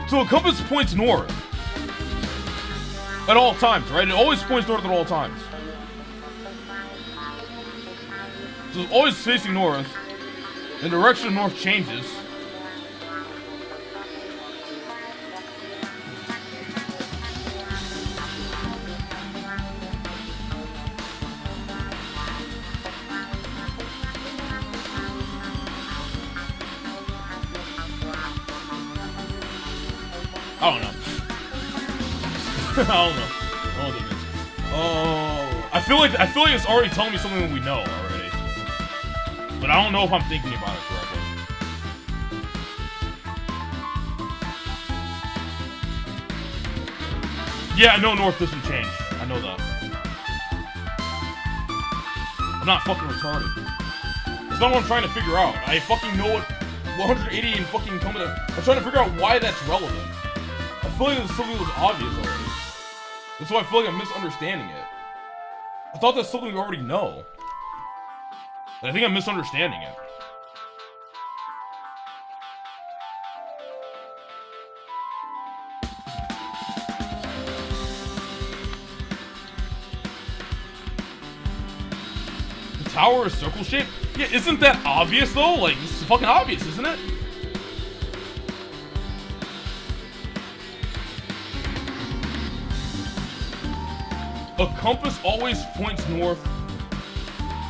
so a compass points north at all times, right? It always points north at all times. So it's always facing north. The direction of north changes. I don't know. I don't know. Oh, I feel like it's already telling me something we know already. But I don't know if I'm thinking about it correctly. Yeah, I know north doesn't change. I know that. I'm not fucking retarded. That's not what I'm trying to figure out. I fucking know what 180 and fucking coming to... I'm trying to figure out why that's relevant. I feel like it's something that was obvious already. That's why I feel like I'm misunderstanding it. I thought that's something we already know. But I think I'm misunderstanding it. The tower is circle shaped? Yeah, isn't that obvious though? Like, this is fucking obvious, isn't it? A compass always points north.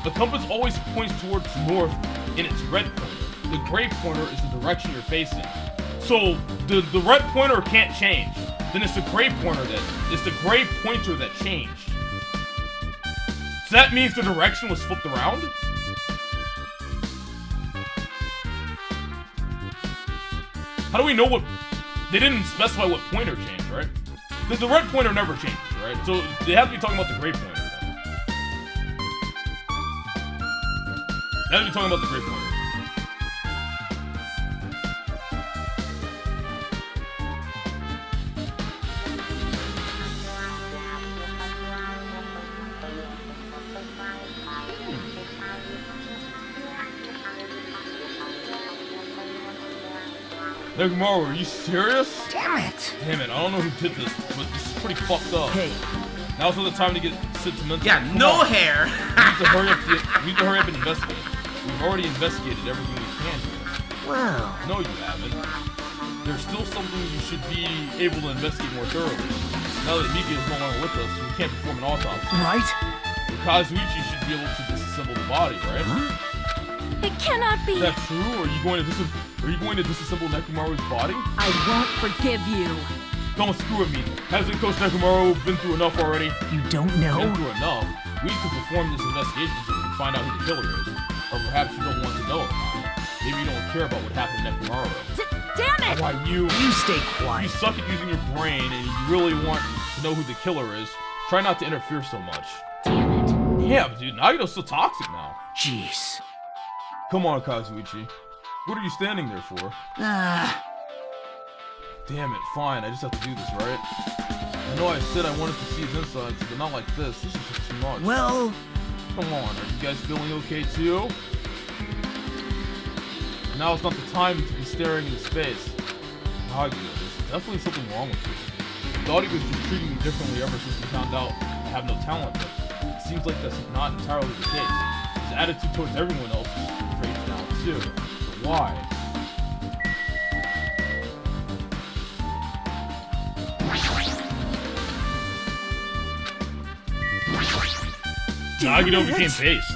The compass always points towards north in its red pointer. The gray pointer is the direction you're facing. So the red pointer can't change. Then it's the gray pointer that changed. So that means the direction was flipped around? How do we know what... They didn't specify what pointer changed, right? Because the red pointer never changes, right? So they have to be talking about the gray pointer. They have to be talking about the gray pointer. Negumaru, are you serious? Damn it! Damn it, I don't know who did this, but this is pretty fucked up. Hey. Now's not the time to get sentimental. Yeah, Come no on. hair. We need to hurry up and investigate. We've already investigated everything we can here. Well. No, you haven't. There's still something you should be able to investigate more thoroughly. Now that Miki is no longer with us, we can't perform an autopsy. Right? Kazuichi should be able to disassemble the body, right? Huh? It cannot be. Is that true? Are you going to disassemble Nekomaru's body? I won't forgive you. Don't screw with me. Hasn't Coach Nekomaru been through enough already? You don't know? Been through enough. We need to perform this investigation so we can find out who the killer is. Or perhaps you don't want to know about it. Maybe you don't care about what happened to Nekomaru. Damn it! Why you stay you quiet. suck at using your brain and you really want to know who the killer is, try not to interfere so much. Damn it. Damn, dude, Nagito's so toxic now. Jeez. Come on, Kazuichi. What are you standing there for? Damn it, fine, I just have to do this, right? I know I said I wanted to see his insides, but not like this. This is just too much. Well... Come on, are you guys feeling okay too? Now it's not the time to be staring into space. Nagito, there's definitely something wrong with you. I thought he was just treating me differently ever since he found out I have no talent, but it seems like that's not entirely the case. His attitude towards everyone else is great now too. But why? Nagito became based.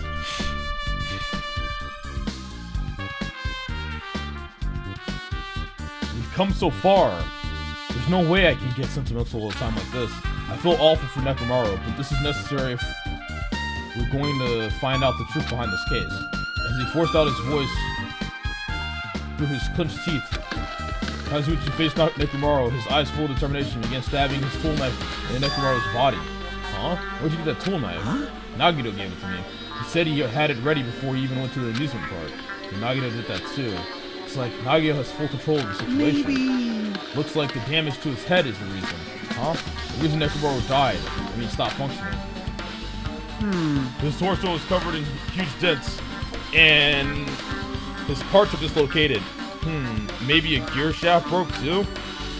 We've come so far. There's no way I can get sentimental at a time like this. I feel awful for Nekomaru, but this is necessary if we're going to find out the truth behind this case. As he forced out his voice through his clenched teeth, Kazuichi faced Nekomaru, his eyes full of determination, began stabbing his tool knife in Nekomaru's body. Huh? Where'd you get that tool knife? Huh? Nagito gave it to me. He said he had it ready before he even went to the amusement park. And Nagito did that too. It's like Nagito has full control of the situation. Maybe... Looks like the damage to his head is the reason. Huh? The reason Nekomaru died. I mean, stopped functioning. His torso is covered in huge dents, and his parts are dislocated. Maybe a gear shaft broke too?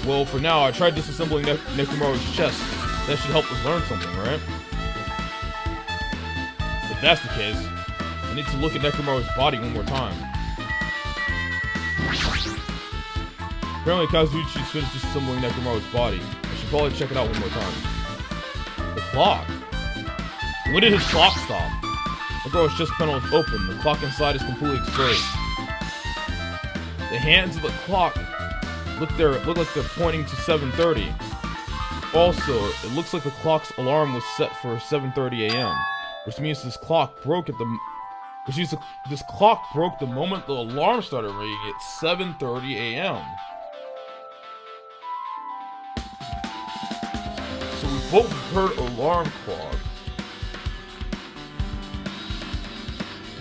Well, for now, I tried disassembling Nekomaru's chest. That should help us learn something, right? If that's the case, I need to look at Nekomaru's body one more time. Apparently Kazuichi's finished disassembling Nekomaru's body. I should probably check it out one more time. The clock? When did his clock stop? Nekomaru's chest panel is open. The clock inside is completely exposed. The hands of the clock look like they're pointing to 7:30. Also, it looks like the clock's alarm was set for 7:30 a.m., which means this clock broke the moment the alarm started ringing at 7:30 a.m. So we both heard alarm clock.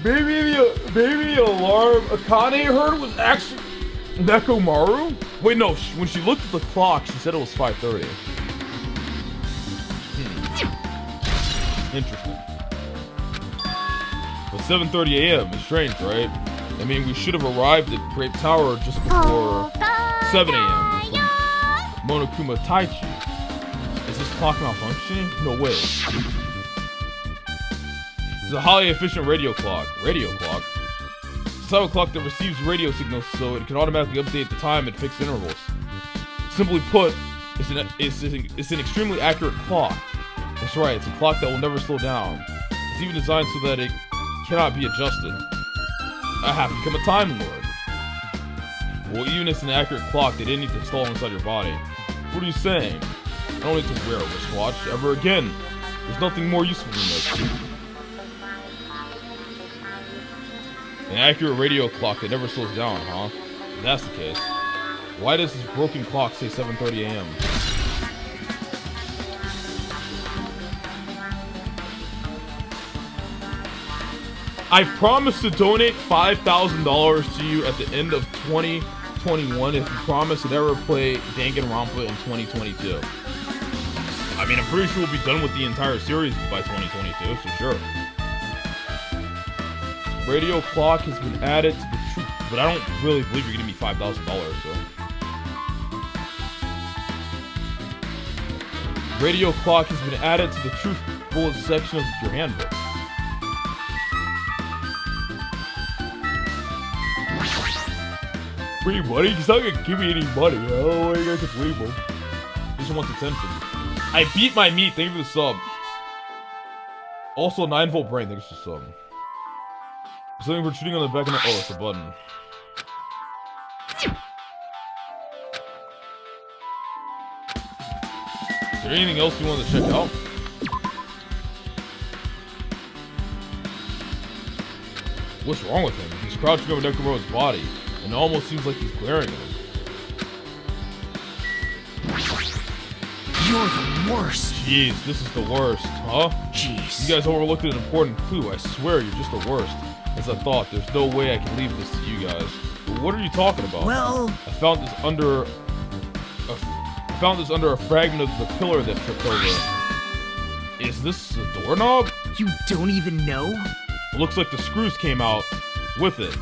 Maybe the alarm Akane heard was actually Nekomaru? Wait, no. When she looked at the clock, she said it was 5:30. Interesting. But 7:30 a.m. is strange, right? I mean, we should have arrived at Grape Tower just before 7 a.m. from Monokuma Taichi. Is this clock malfunctioning? No way. It's a highly efficient radio clock. Radio clock? It's a type of clock that receives radio signals so it can automatically update the time at fixed intervals. Simply put, it's an extremely accurate clock. That's right, it's a clock that will never slow down. It's even designed so that it cannot be adjusted. I have to become a Time Lord. Well, even if it's an accurate clock, they didn't need to install inside your body. What are you saying? I don't need to wear a wristwatch ever again. There's nothing more useful than this. An accurate radio clock that never slows down, huh? If that's the case. Why does this broken clock say 7:30 a.m.? I promise to donate $5,000 to you at the end of 2021 if you promise to never play Danganronpa in 2022. I mean, I'm pretty sure we'll be done with the entire series by 2022, so sure. Radio clock has been added to the truth, but I don't really believe you're giving me $5,000, so. Radio clock has been added to the truth bullet section of your handbook. Free money? He's not gonna give me any money. I don't know why you guys can believe him. He just wants attention. I beat my meat. Thank you for the sub. Also, 9-volt brain. Thanks for the sub. Something for shooting on the back of the. Oh, it's a button. Is there anything else you want to check out? What's wrong with him? He's crouching over Nekamoto's body, and it almost seems like he's glaring at him. You're the worst. Jeez, this is the worst, huh? Jeez. You guys overlooked an important clue. I swear you're just the worst. As I thought, there's no way I can leave this to you guys. But what are you talking about? Well, I found this under a fragment of the pillar that tripped over. Is this a doorknob? you don't even know? It looks like the screws came out with it.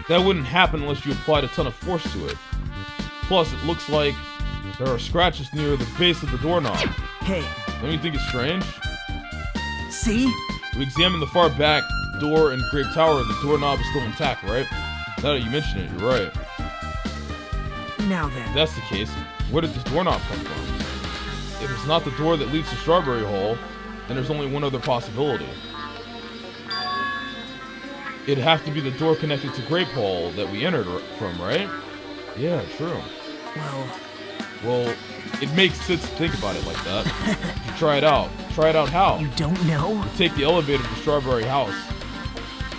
That wouldn't happen unless you applied a ton of force to it. Plus, it looks like there are scratches near the base of the doorknob. Hey. Don't you think it's strange? See? We examined the far back door in Grape Tower. The doorknob is still intact, right? Now that you mention it, you're right. Now then. If that's the case, where did this doorknob come from? If it's not the door that leads to Strawberry Hall, then there's only one other possibility. It'd have to be the door connected to Grape Hall that we entered from, right? Yeah, true. Well, it makes sense to think about it like that. You try it out. Try it out how? You don't know? We take the elevator to Strawberry House,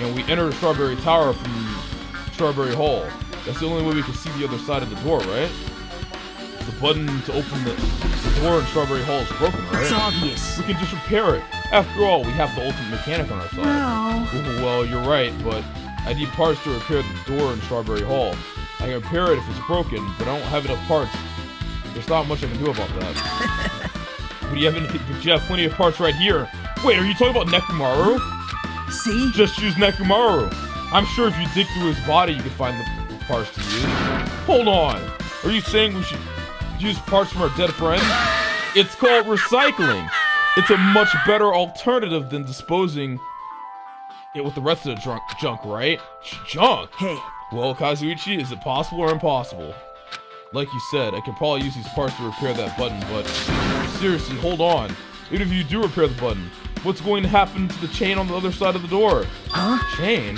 and we enter Strawberry Tower from Strawberry Hall. That's the only way we can see the other side of the door, right? The button to open the door in Strawberry Hall is broken, right? It's obvious. We can just repair it. After all, we have the ultimate mechanic on our side. Well, you're right, but I need parts to repair the door in Strawberry Hall. I can repair it if it's broken, but I don't have enough parts. There's not much I can do about that. But you have plenty of parts right here. Wait, are you talking about Nekomaru? See? Just use Nekomaru. I'm sure if you dig through his body, you can find the parts to use. Hold on. Are you saying we should use parts from our dead friend? It's called recycling. It's a much better alternative than disposing it with the rest of the junk, right? Junk? Hey. Well, Kazuichi, is it possible or impossible? Like you said, I could probably use these parts to repair that button, but seriously, hold on. Even if you do repair the button, what's going to happen to the chain on the other side of the door? Huh? Chain?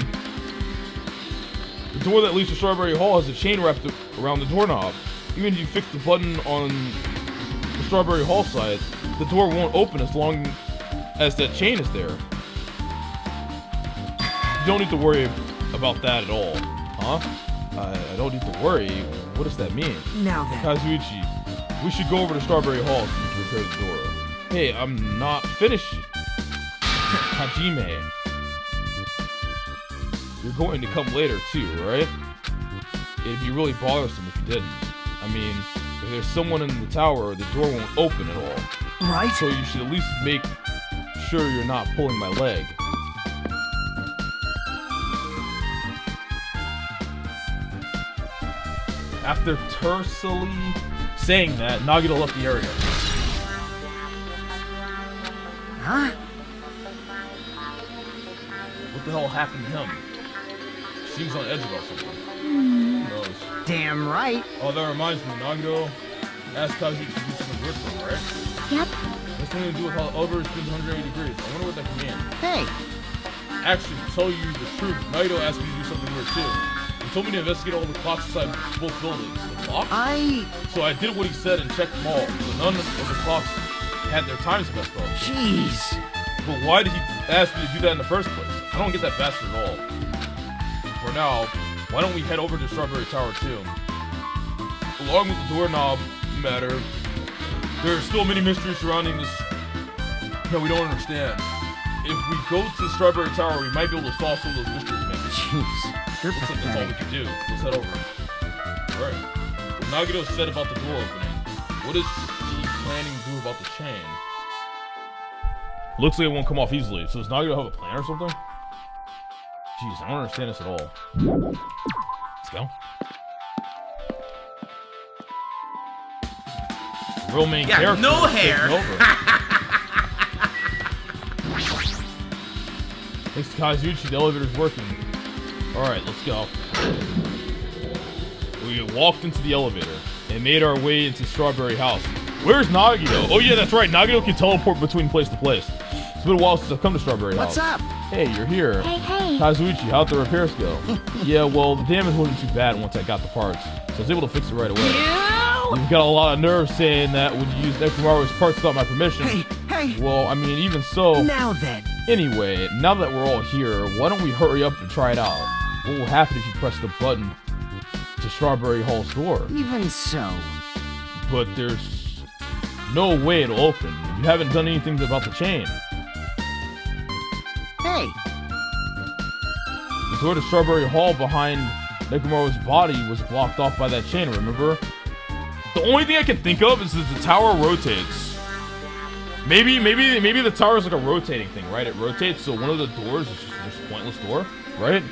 The door that leads to Strawberry Hall has a chain wrapped around the doorknob. Even if you fix the button on the Strawberry Hall side, the door won't open as long as that chain is there. You don't need to worry about that at all, huh? I don't need to worry. What does that mean? Now then. Kazuichi, we should go over to Strawberry Hall so we can repair the door. Hey, I'm not finished. Hajime. You're going to come later too, right? It'd be really bothersome if you didn't. I mean, if there's someone in the tower, the door won't open at all. Right? So you should at least make sure you're not pulling my leg. After tersely saying that, Nagito left the area. Huh? What the hell happened to him? Seems on edge about something. Who knows? Damn right. Oh, that reminds me, Nagito asked Kazuki to do something good for him, right? Yep. That's something to do with how the elevator spins 180 degrees. I wonder what that can mean. Hey. Actually, to tell you the truth, Nagito asked me to do something weird too. He told me to investigate all the clocks inside both buildings. The clocks? So I did what he said and checked them all. So none of the clocks had their times messed up. Jeez. But why did he ask me to do that in the first place? I don't get that bastard at all. For now, Why don't we head over to Strawberry Tower too? Along with the doorknob matter, there are still many mysteries surrounding this that we don't understand. If we go to the Strawberry Tower, we might be able to solve some of those mysteries, maybe. Jeez, you're Looks like that's all we pathetic. can do. Let's head over. Alright. What Nagito said about the door opening. What is he planning to do about the chain? Looks like it won't come off easily. So does Nagito have a plan or something? Jeez, I don't understand this at all. Let's go. Real main character. no is taking hair. over. Thanks to Kazuchi, the elevator's working. Alright, let's go. We walked into the elevator and made our way into Strawberry House. Where's Nagito? Oh yeah, that's right. Nagito can teleport between place to place. It's been a while since I've come to Strawberry House. What's up? Hey, you're here. Hey. Kazuchi, how'd the repairs go? Yeah, well, the damage wasn't too bad once I got the parts, so I was able to fix it right away. You've got a lot of nerve saying that when you use Nekomaru's parts without my permission. Hey. Well, I mean, even so. Now then. Anyway, now that we're all here, why don't we hurry up and try it out? What will happen if you press the button to Strawberry Hall's door? Even so. But there's no way it'll open. You haven't done anything about the chain. Hey. The door to Strawberry Hall behind Nekomaru's body was blocked off by that chain, remember? The only thing I can think of is that the tower rotates. Maybe the tower is like a rotating thing, right? It rotates, so one of the doors is just a pointless door, right?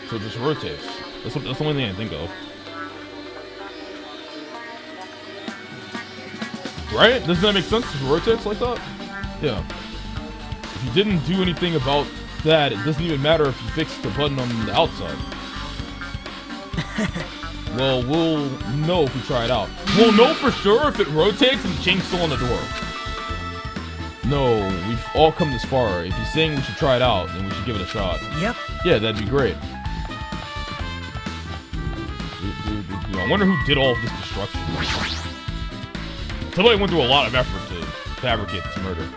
So it just rotates. That's the only thing I think of. Right? Doesn't that make sense? It rotates like that? Yeah. If you didn't do anything about that, it doesn't even matter if you fix the button on the outside. Well, we'll know if we try it out. We'll know for sure if it rotates and the chain's still on the door. No, we've all come this far. If he's saying we should try it out, then we should give it a shot. Yep. Yeah, that'd be great. I wonder who did all of this destruction. Somebody went through a lot of effort to fabricate this murder.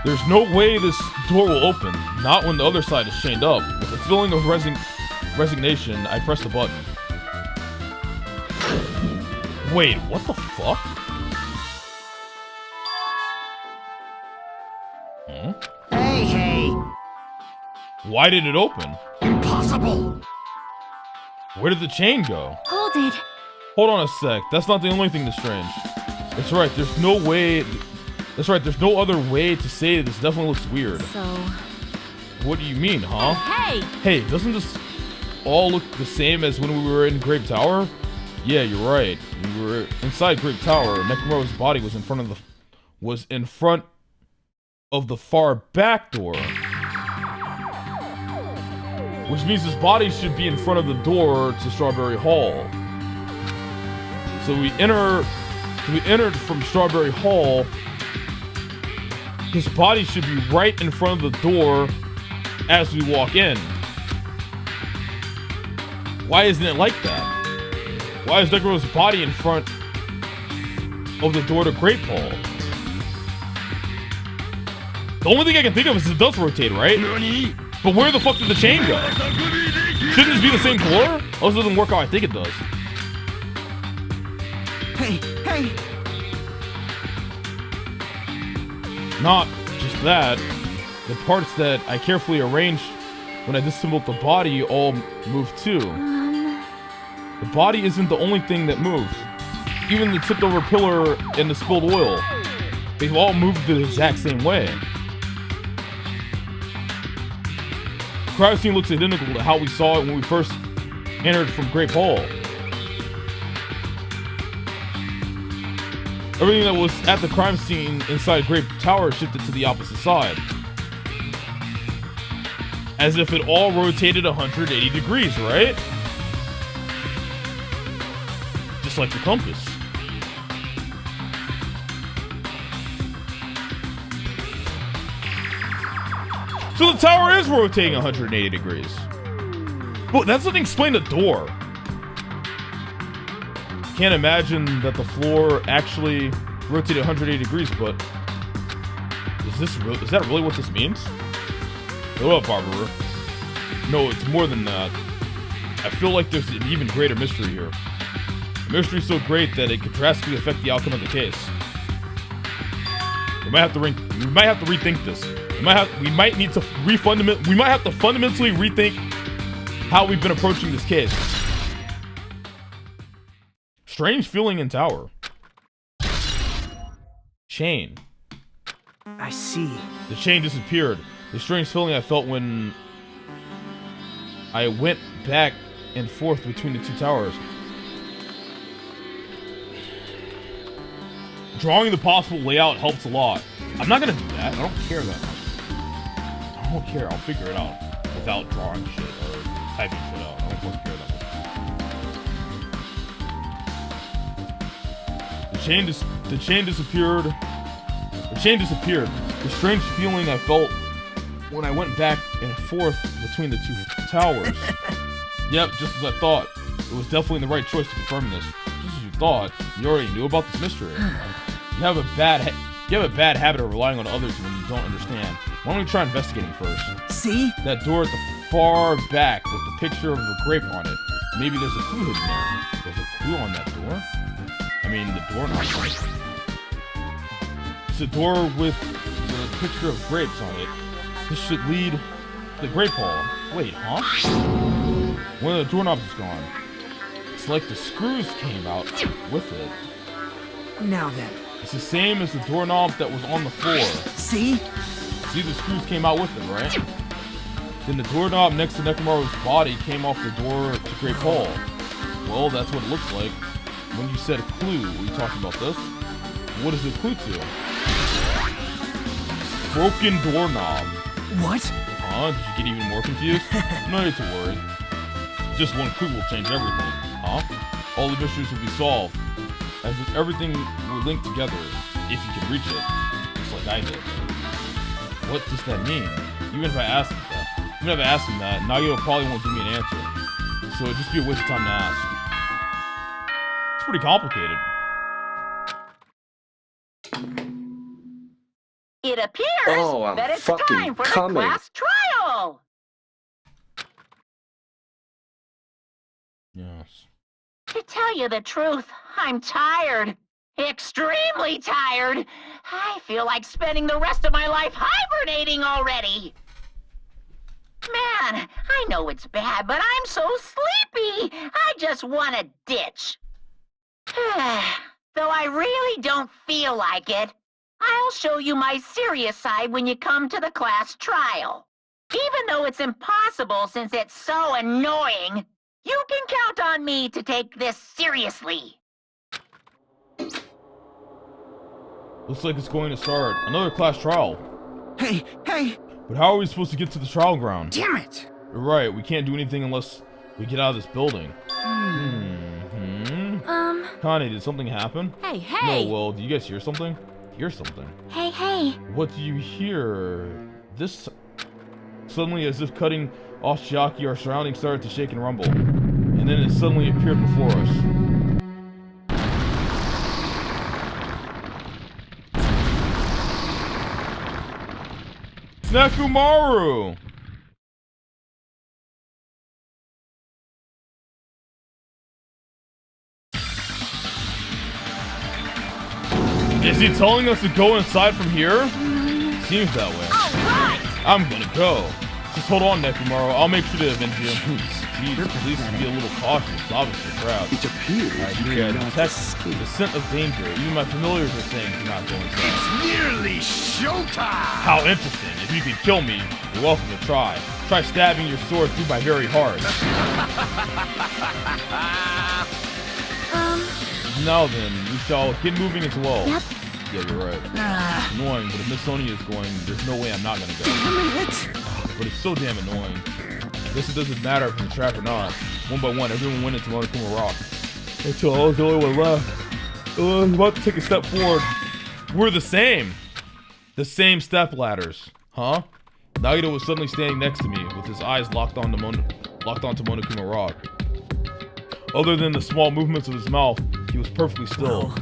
There's no way this door will open, not when the other side is chained up. With a feeling of resignation, I press the button. Wait, what the fuck? Huh? Hey. Why did it open? Impossible. Where did the chain go? Hold it. Hold on a sec. That's not the only thing that's strange. That's right. There's no way. That's right. There's no other way to say this. Definitely looks weird. So. What do you mean, huh? Hey! Hey, doesn't this all look the same as when we were in Grape Tower? Yeah, you're right. We were inside Grape Tower. Nekomaru's body was in front of the far back door. Which means his body should be in front of the door to Strawberry Hall. So we entered from Strawberry Hall. His body should be right in front of the door as we walk in. Why isn't it like that? Why is Nekomaru's body in front of the door to Grape Hall? The only thing I can think of is it does rotate, right? But where the fuck did the chain go? Shouldn't this be the same door? Oh, this doesn't work how I think it does. Hey. Not just that, the parts that I carefully arranged when I disassembled the body all moved too. The body isn't the only thing that moves. Even the tipped over pillar and the spilled oil, they all moved the exact same way. The crime scene looks identical to how we saw it when we first entered from Grape Hall. Everything that was at the crime scene inside Grape Tower shifted to the opposite side. As if it all rotated 180 degrees, right? Just like the compass. So the tower is rotating 180 degrees. But that doesn't explain the door. Can't imagine that the floor actually rotated 180 degrees, but is that really what this means? What up, Barbara? No, it's more than that. I feel like there's an even greater mystery here. A mystery so great that it could drastically affect the outcome of the case. We might have to rethink this. We might have to fundamentally rethink how we've been approaching this case. Strange feeling in tower. Chain. I see. The chain disappeared. The strange feeling I felt when I went back and forth between the two towers. Drawing the possible layout helps a lot. I'm not gonna do that. I don't care that much. I don't care. I'll figure it out without drawing shit or typing shit out. I don't fucking care that much. The chain disappeared. The chain disappeared. The strange feeling I felt when I went back and forth between the two towers. Yep, just as I thought. It was definitely the right choice to confirm this. Just as you thought, you already knew about this mystery. You have a bad habit of relying on others when you don't understand. Why don't we try investigating first? See? That door at the far back with the picture of a grape on it. Maybe there's a clue hidden there. There's a clue on that door? I mean, the doorknob. It's a door with the picture of grapes on it. This should lead to the grape hall. Wait, huh? One of the doorknobs is gone. It's like the screws came out with it. Now then. It's the same as the doorknob that was on the floor. See? See, the screws came out with it, right? Then the doorknob next to Nekomaru's body came off the door to Great Hall. Well, that's what it looks like. When you said clue, were you talking about this? What is the clue to? Broken doorknob. What? Huh? Did you get even more confused? No need to worry. Just one clue will change everything. Huh? All the mysteries will be solved. As if everything will link together, if you can reach it. Just like I did. What does that mean? Even if I asked him that, Nagito probably won't give me an answer. So it'd just be a waste of time to ask. It's pretty complicated. It appears that it's time for the class trial. Yes. To tell you the truth, I'm tired. Extremely tired. I feel like spending the rest of my life hibernating already. Man, I know it's bad, but I'm so sleepy. I just want to ditch. Though I really don't feel like it, I'll show you my serious side when you come to the class trial. Even though it's impossible since it's so annoying, you can count on me to take this seriously. Looks like it's going to start. Another class trial. Hey! But how are we supposed to get to the trial ground? Damn it! You're right, we can't do anything unless we get out of this building. Connie, did something happen? Hey! No, well, do you guys hear something? Hear something? Hey! What do you hear? This... Suddenly, as if cutting off Chiaki, our surroundings started to shake and rumble. And then it suddenly appeared before us. Nekomaru! Is he telling us to go inside from here? Seems that way. Alright! I'm gonna go. Just hold on, Nekomaru. I'll make sure to avenge you. Jeez, please be a little cautious. It's obviously a crowd. It appears I detect the scent of danger. Even my familiars are saying do not go inside. It's nearly showtime! How interesting. If you could kill me, you're welcome to try. Try stabbing your sword through my very heart. Now then, we shall get moving as well. Yep. Yeah, you're right. It's annoying, but if Miss Sonia is going, there's no way I'm not gonna go. But it's so damn annoying. Guess it doesn't matter if it's a trap or not. One by one, everyone went into Monokuma Rock. Until I was the only one left. I was about to take a step forward. We're the same. The same step ladders. Huh? Nagito was suddenly standing next to me, with his eyes locked onto Monokuma Rock. Other than the small movements of his mouth, he was perfectly still.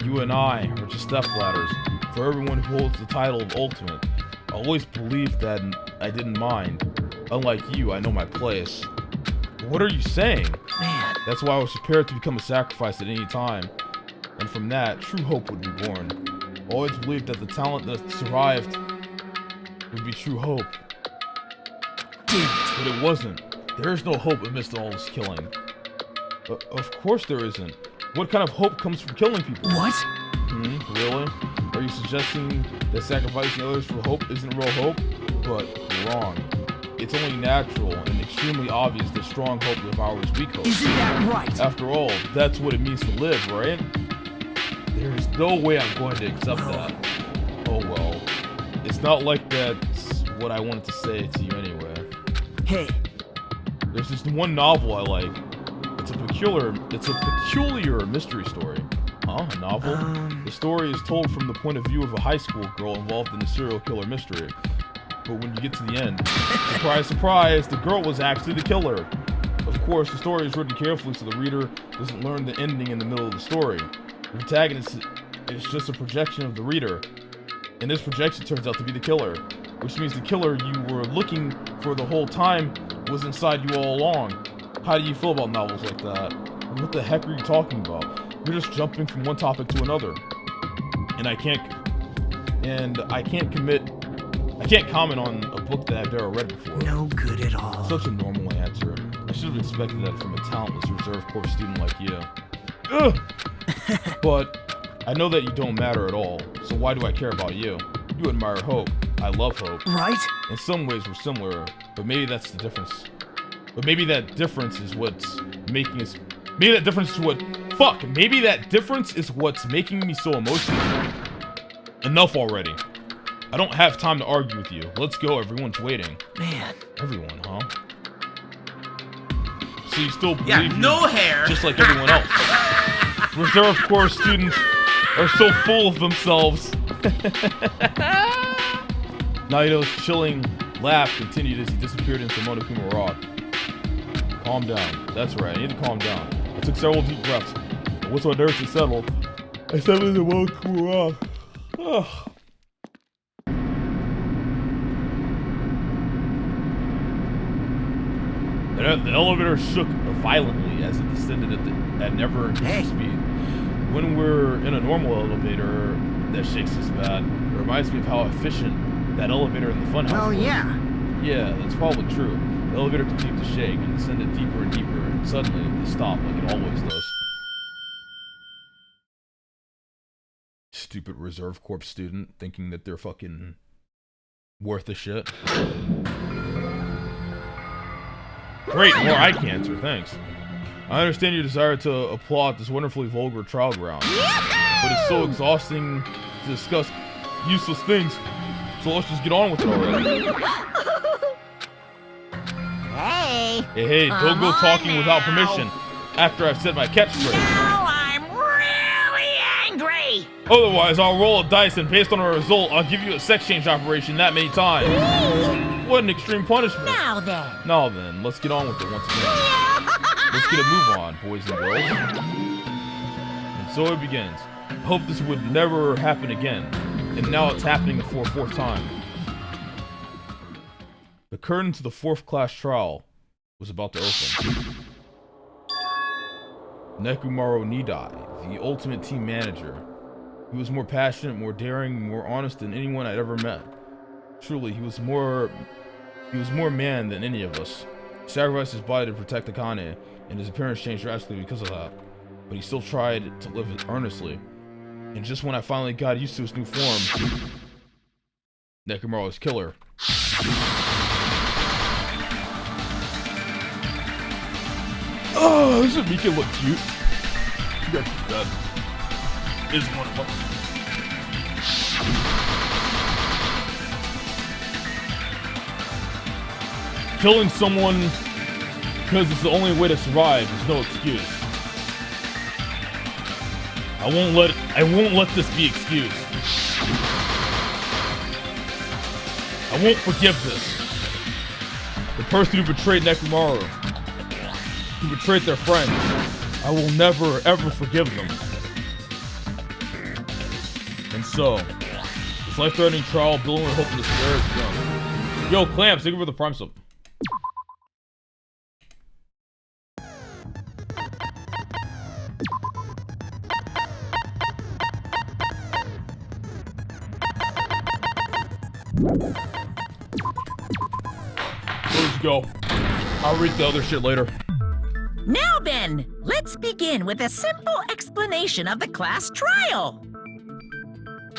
You and I are just step ladders. For everyone who holds the title of Ultimate, I always believed that I didn't mind. Unlike you, I know my place. What are you saying? Man. That's why I was prepared to become a sacrifice at any time. And from that, true hope would be born. I always believed that the talent that survived would be true hope. But it wasn't. There is no hope amidst all this killing. Of course there isn't. What kind of hope comes from killing people? What? Really? Are you suggesting that sacrificing others for hope isn't real hope? But you're wrong. It's only natural and extremely obvious that strong hope devours weak hope. Isn't that right? After all, that's what it means to live, right? There is no way I'm going to accept that. Oh well. It's not like that's what I wanted to say to you anyway. Hey. There's this one novel I like. It's a peculiar mystery story. Huh? A novel? The story is told from the point of view of a high school girl involved in a serial killer mystery. But when you get to the end, surprise, surprise, the girl was actually the killer. Of course, the story is written carefully so the reader doesn't learn the ending in the middle of the story. The protagonist is just a projection of the reader, and this projection turns out to be the killer, which means the killer you were looking for the whole time was inside you all along. How do you feel about novels like that? What the heck are you talking about? You're just jumping from one topic to another. And I can't comment on a book that I've never read before. No good at all. Such a normal answer. I should have expected that from a talentless reserve corps student like you. Ugh! But I know that you don't matter at all, so why do I care about you? You admire hope. I love hope. Right? In some ways we're similar, but maybe that's the difference. But maybe that difference is what's making us... Maybe that difference is what's making me so emotional. Enough already. I don't have time to argue with you. Let's go, everyone's waiting. Man. Everyone, huh? So you still believe no hair. Just like everyone else. Reserve Corps students are so full of themselves. Naito's chilling laugh continued as he disappeared into Monokuma Rock. Calm down. That's right, I need to calm down. I took several deep breaths. And once my nerves had settled, I stepped into Monokuma Rock. Ugh. The elevator shook violently as it descended at never-increasing speed. When we're in a normal elevator that shakes this bad, it reminds me of how efficient that elevator in the funhouse Well, was. yeah. Yeah, that's probably true. The elevator continued to shake and descended deeper and deeper, and suddenly it stopped like it always does. Stupid Reserve Corps student thinking that they're fucking worth a shit. Great, more eye cancer, thanks. I understand your desire to applaud this wonderfully vulgar trial ground, but it's so exhausting to discuss useless things, so let's just get on with it already. Hey, don't go talking without permission after I've said my catchphrase. Now I'm really angry! Otherwise, I'll roll a dice and based on a result, I'll give you a sex change operation that many times. What an extreme punishment. Now then, let's get on with it once again. Let's get a move on, boys and girls. And so it begins. I hope this would never happen again. And now it's happening for a fourth time. The curtain to the fourth class trial was about to open. Nekumaro Nidai, the ultimate team manager. He was more passionate, more daring, more honest than anyone I'd ever met. Truly, he was more man than any of us. He sacrificed his body to protect Akane, and his appearance changed drastically because of that. But he still tried to live earnestly. And just when I finally got used to his new form, Nekumaro's killer. Oh, this would make it look cute. That is one of them. Killing someone because it's the only way to survive is no excuse. I won't let this be excused. I won't forgive this. The person who betrayed Nekumaro, who betrayed their friends, I will never ever forgive them. And so, this life-threatening trial, Bill and hope in despair is done. Yo, Clamps, thank you for the prime sub. go. I'll read the other shit later. Now then, let's begin with a simple explanation of the class trial.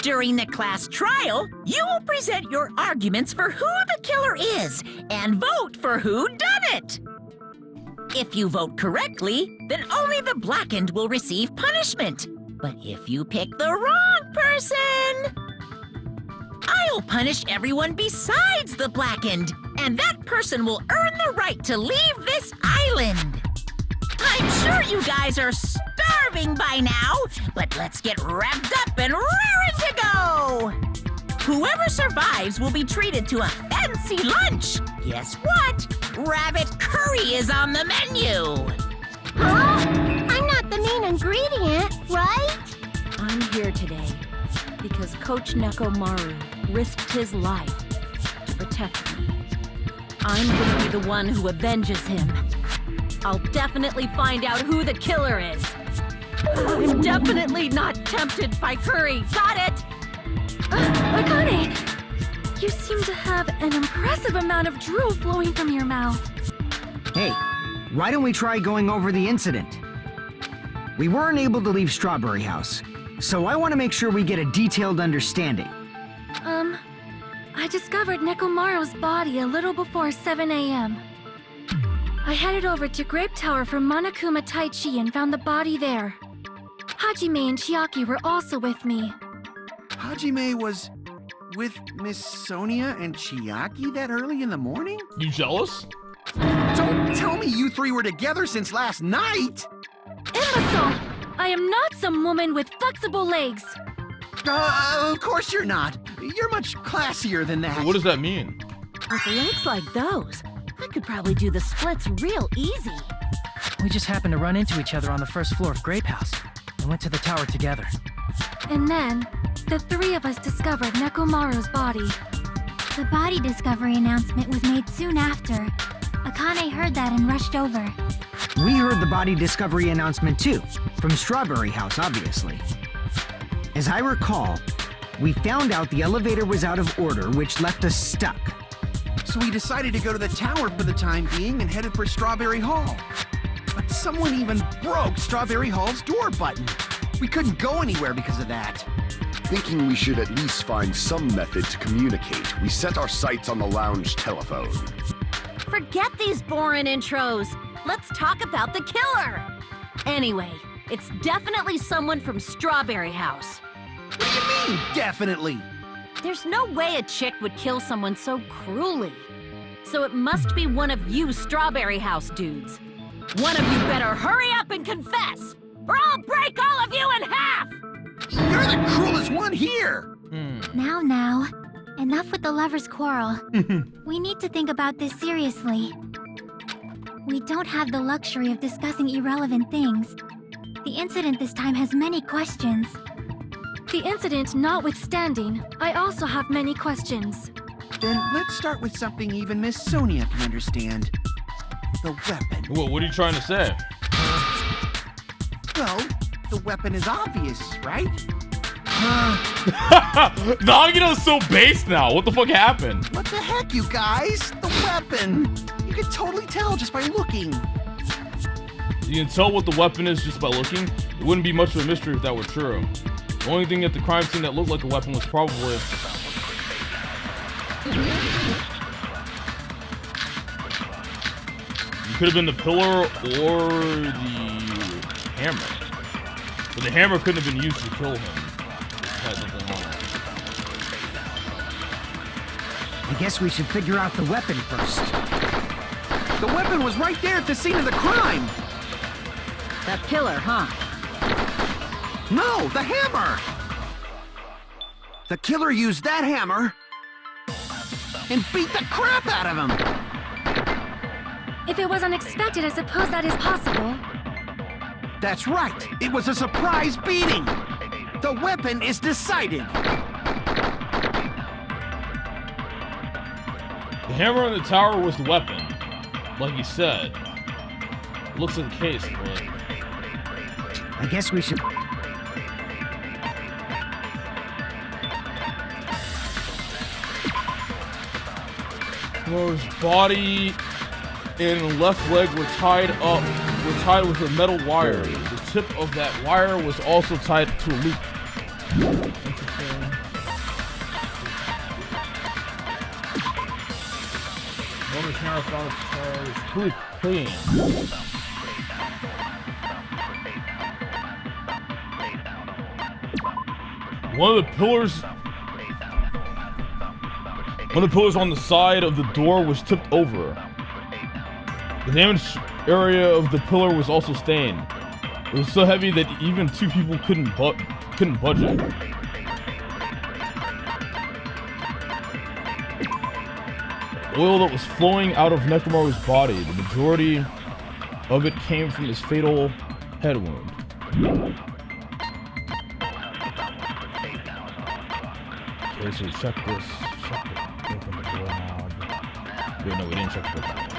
During the class trial, you will present your arguments for who the killer is and vote for who done it. If you vote correctly, then only the blackened will receive punishment. But if you pick the wrong person, I'll punish everyone besides the blackened, and that person will earn the right to leave this island. I'm sure you guys are starving by now, but let's get revved up and raring to go! Whoever survives will be treated to a fancy lunch. Guess what? Rabbit curry is on the menu. Huh? I'm not the main ingredient, right? I'm here today because Coach Nekomaru risked his life to protect me. I'm gonna be the one who avenges him. I'll definitely find out who the killer is. I'm definitely not tempted by curry. Got it? Akane! You seem to have an impressive amount of drool flowing from your mouth. Hey, why don't we try going over the incident? We weren't able to leave Strawberry House, so I want to make sure we get a detailed understanding. I discovered Nekomaru's body a little before 7 a.m. I headed over to Grape Tower from Monokuma Taichi and found the body there. Hajime and Chiaki were also with me. Hajime was with Miss Sonia and Chiaki that early in the morning? You jealous? Don't tell me you three were together since last night! Imbecile! I am not some woman with flexible legs. Of course you're not. You're much classier than that. What does that mean? With legs like those, I could probably do the splits real easy. We just happened to run into each other on the first floor of Grape House and went to the tower together. And then, the three of us discovered Nekomaru's body. The body discovery announcement was made soon after. Akane heard that and rushed over. We heard the body discovery announcement too, from Strawberry House, obviously. As I recall, we found out the elevator was out of order, which left us stuck. So we decided to go to the tower for the time being and headed for Strawberry Hall. But someone even broke Strawberry Hall's door button. We couldn't go anywhere because of that. Thinking we should at least find some method to communicate, we set our sights on the lounge telephone. Forget these boring intros. Let's talk about the killer. Anyway, it's definitely someone from Strawberry House. What do you mean, definitely? There's no way a chick would kill someone so cruelly. So it must be one of you Strawberry House dudes. One of you better hurry up and confess, or I'll break all of you in half! You're the cruelest one here! Now, enough with the lovers' quarrel. We need to think about this seriously. We don't have the luxury of discussing irrelevant things. The incident this time has many questions. The incident notwithstanding, I also have many questions. Then let's start with something even Miss Sonia can understand. The weapon. What are you trying to say? Well, the weapon is obvious, right? Nagino's so base now. What the fuck happened? What the heck, you guys? The weapon! You can totally tell just by looking. You can tell what the weapon is just by looking? It wouldn't be much of a mystery if that were true. The only thing at the crime scene that looked like a weapon was probably... It could have been the pillar or the hammer. But the hammer couldn't have been used to kill him. I guess we should figure out the weapon first. The weapon was right there at the scene of the crime! That pillar, huh? No, the hammer! The killer used that hammer and beat the crap out of him! If it was unexpected, I suppose that is possible. That's right! It was a surprise beating! The weapon is decided! The hammer in the tower was the weapon, like he said. It looks like the case, but... I guess we should... His body and left leg were tied with a metal wire. The tip of that wire was also tied to a loop. Interesting. Woman's hammer found its pretty clean. One of the pillars on the side of the door was tipped over. The damaged area of the pillar was also stained. It was so heavy that even two people couldn't budge it. Oil that was flowing out of Nekomaru's body. The majority of it came from his fatal head wound. Okay, so check this. Check it. Open the doorknob. Wait, no, we didn't check the doorknob.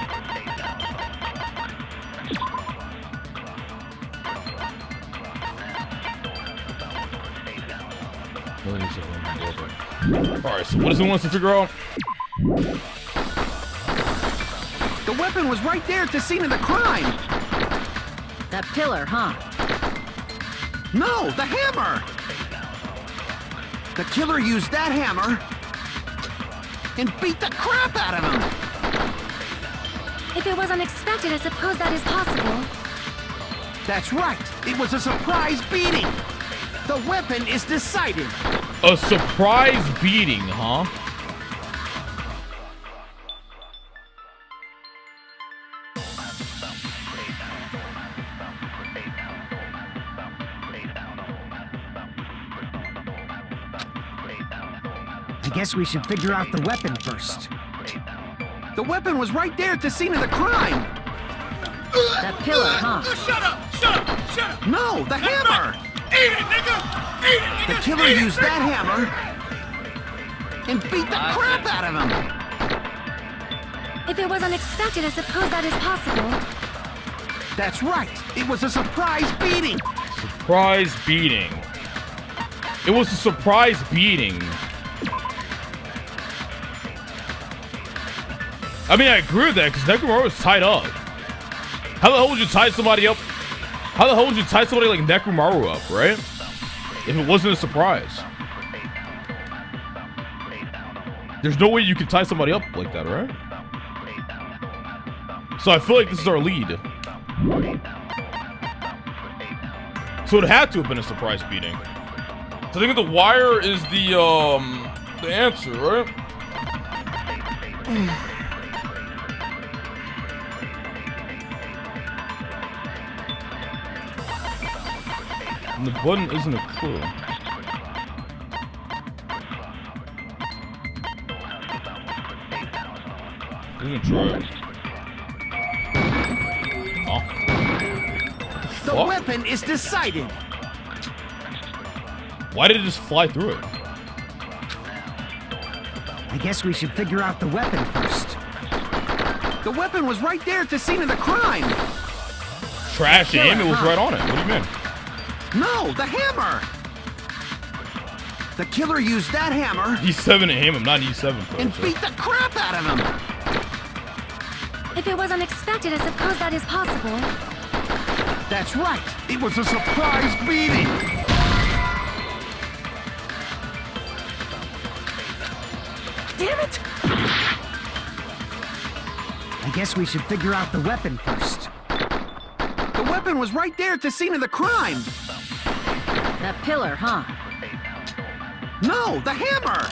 Alright, so what does it want us to figure out? The weapon was right there at the scene of the crime. That pillar, huh? No, the hammer. The killer used that hammer and beat the crap out of him. If it was unexpected, I suppose that is possible. That's right. It was a surprise beating. The weapon is decided. A surprise beating, huh? I guess we should figure out the weapon first. The weapon was right there at the scene of the crime. That pillar, huh? Shut up! Shut up! Shut up! No, the hammer! Eat it, nigga! Eat it, nigga! The killer used that hammer and beat the crap out of him. If it was unexpected, I suppose that is possible. That's right. It was a surprise beating. Surprise beating. It was a surprise beating. I mean, I agree with that because Nekomaru was tied up. How the hell would you tie somebody up? How the hell would you tie somebody like Nekomaru up, right? If it wasn't a surprise. There's no way you could tie somebody up like that, right? So I feel like this is our lead. So it had to have been a surprise beating. So I think the wire is the answer, right? And the button isn't a clue. We're gonna try it. Oh. The weapon is decided. Why did it just fly through it? I guess we should figure out the weapon first. The weapon was right there at the scene of the crime. Trash aim, it was right on it. What do you mean? No, the hammer. The killer used that hammer. E7 to aim him, not E7 pro. And beat the crap out of him. If it was unexpected, I suppose that is possible. That's right. It was a surprise beating. Damn it! I guess we should figure out the weapon first. The weapon was right there at the scene of the crime. That pillar, huh? No, the hammer.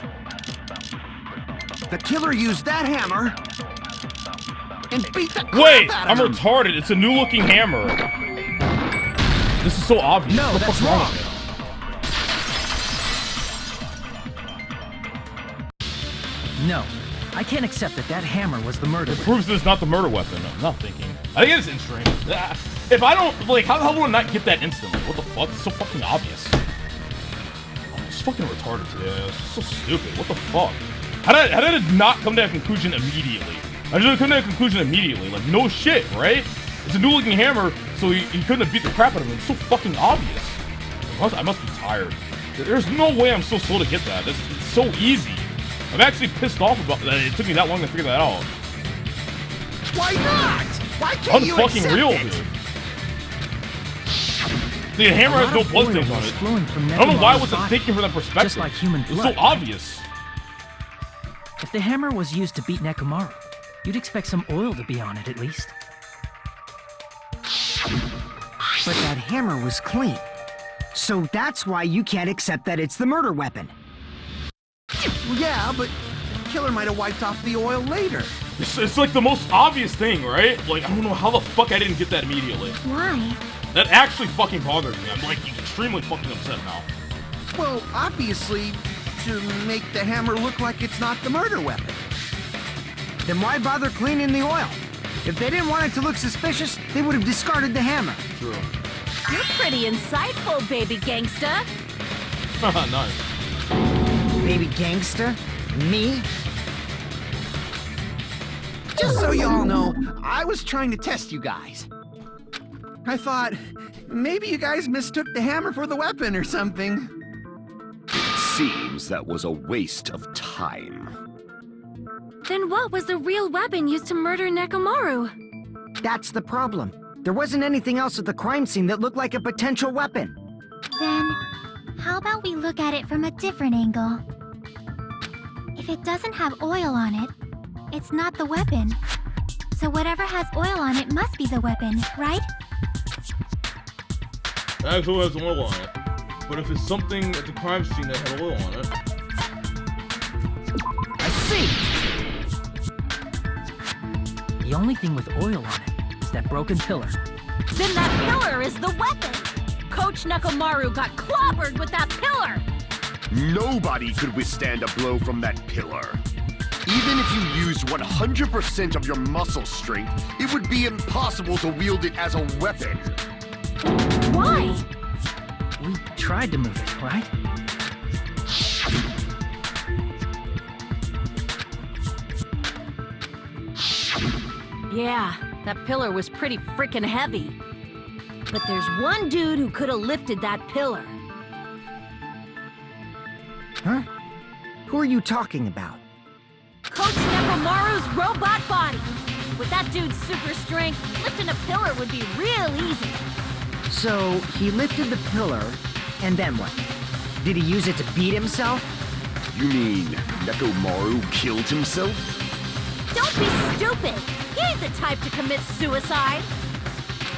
The killer used that hammer and beat the crap out of him. I'm retarded. It's a new-looking hammer. This is so obvious. No, that's wrong. No, I can't accept that hammer was the murder It weapon. proves that it's not the murder weapon. I'm not thinking. I think it's instant. If I don't, like, how the hell would I not get that instantly? What the fuck? It's so fucking obvious. Oh, it's fucking retarded today. It's so stupid. What the fuck? How did I not come to that conclusion immediately? I just come to that conclusion immediately. Like, no shit, right? It's a new-looking hammer, so he couldn't have beat the crap out of him. It's so fucking obvious. I must be tired. There's no way I'm so slow to get that. It's so easy. I'm actually pissed off about that. It took me that long to figure that out. Why not? Why can't you Unfucking accept real, it? dude. The hammer has no blood stains on it. I don't know why I wasn't thinking from that perspective. Just like human It's blood. so obvious. If the hammer was used to beat Nekomaru, you'd expect some oil to be on it at least. But that hammer was clean. So that's why you can't accept that it's the murder weapon. Yeah, but the killer might have wiped off the oil later. It's like the most obvious thing, right? Like, I don't know how the fuck I didn't get that immediately. Why? That actually fucking bothered me. I'm like extremely fucking upset now. Well, obviously, to make the hammer look like it's not the murder weapon. Then why bother cleaning the oil? If they didn't want it to look suspicious, they would have discarded the hammer. True. You're pretty insightful, baby gangsta. Nice. Baby gangster? Me? Just so y'all know, I was trying to test you guys. I thought, maybe you guys mistook the hammer for the weapon or something. Seems that was a waste of time. Then what was the real weapon used to murder Nekomaru? That's the problem. There wasn't anything else at the crime scene that looked like a potential weapon. Then, how about we look at it from a different angle? If it doesn't have oil on it, it's not the weapon. So whatever has oil on it must be the weapon, right? It actually has oil on it. But if it's something at the crime scene that had oil on it... I see! The only thing with oil on it is that broken pillar. Then that pillar is the weapon. Coach Nekomaru got clobbered with that pillar. Nobody could withstand a blow from that pillar. Even if you used 100% of your muscle strength, it would be impossible to wield it as a weapon. Why? We tried to move it, right? Yeah, that pillar was pretty freaking heavy. But there's one dude who could have lifted that pillar. Huh? Who are you talking about? Coach Nekomaru's robot body. With that dude's super strength, lifting a pillar would be real easy. So, he lifted the pillar, and then what? Did he use it to beat himself? You mean Nekomaru killed himself? Don't be stupid! He ain't the type to commit suicide!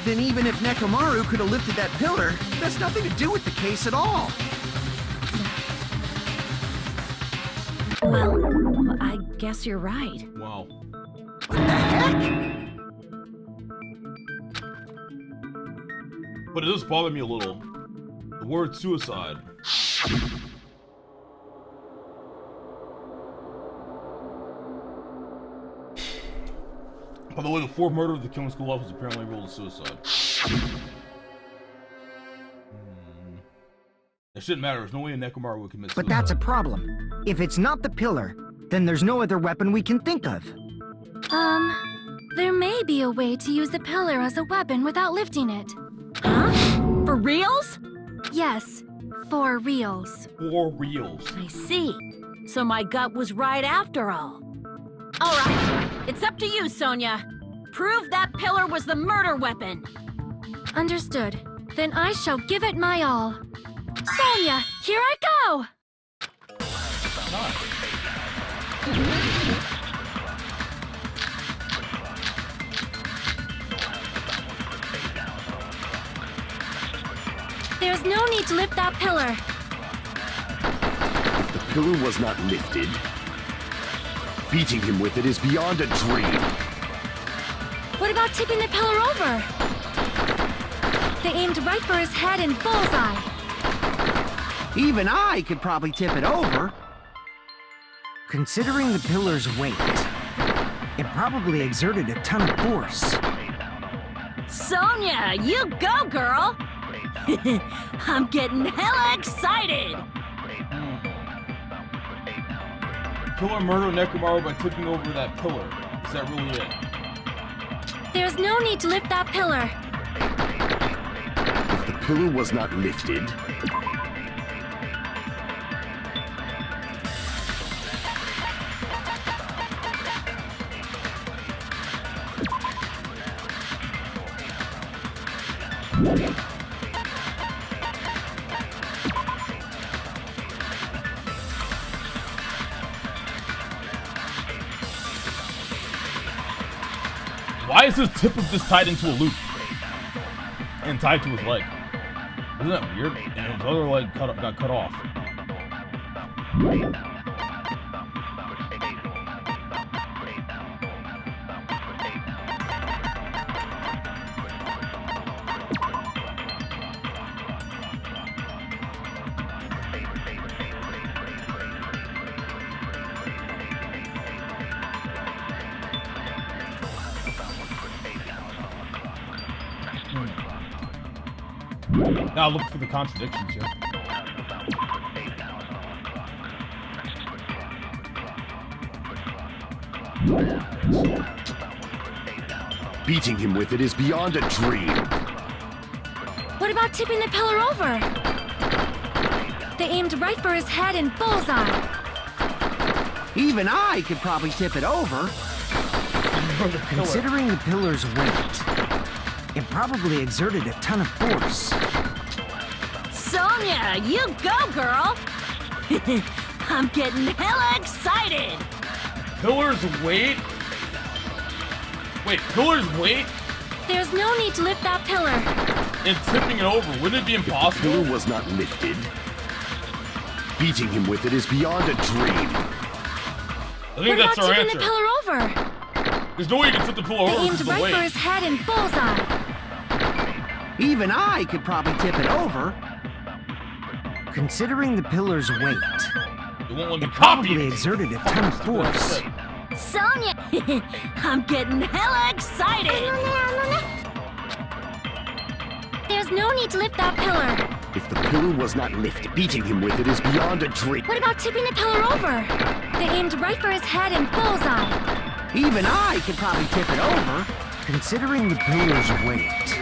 Then even if Nekomaru could have lifted that pillar, that's nothing to do with the case at all. Well, I guess you're right. Wow. What the heck? But it does bother me a little. The word suicide. By the way, the fourth murder of the killing school life was apparently ruled as suicide. It shouldn't matter. There's no way a Nekomaru would commit suicide. But that's a problem. If it's not the pillar, then there's no other weapon we can think of. There may be a way to use the pillar as a weapon without lifting it. Huh? For reals? Yes, for reals. For reals. I see. So my gut was right after all. Alright, it's up to you, Sonia. Prove that pillar was the murder weapon. Understood. Then I shall give it my all. Sonia, here I go! There's no need to lift that pillar. The pillar was not lifted. Beating him with it is beyond a dream. What about tipping the pillar over? They aimed right for his head and bullseye. Even I could probably tip it over. Considering the pillar's weight, it probably exerted a ton of force. Sonia, you go, girl! I'm getting hella excited! Killer murdered Nekomaru by tipping over that pillar. Is that really it? There's no need to lift that pillar. If the pillar was not lifted, Why is the tip of this tied into a loop? And tied to his leg? Isn't that weird? And his other leg got cut off. Now look for the contradictions here. Beating him with it is beyond a dream. What about tipping the pillar over? They aimed right for his head and bullseye. Even I could probably tip it over. Considering the pillar's weight, it probably exerted a ton of force. Sonya, you go, girl! I'm getting hella excited! Pillar's weight? Wait, pillar's weight? There's no need to lift that pillar. And tipping it over, wouldn't it be impossible? The pillar was not lifted. Beating him with it is beyond a dream. I think that's our answer. What about tipping the pillar over? There's no way you can tip the pillar over They aimed right for his head and bullseye. Even I could probably tip it over. Considering the pillar's weight, it probably exerted a ton of force. Sonya, I'm getting hella excited! There's no need to lift that pillar. If the pillar was not lifted, beating him with it is beyond a dream. What about tipping the pillar over? They aimed right for his head and bullseye. Even I could probably tip it over, considering the pillar's weight.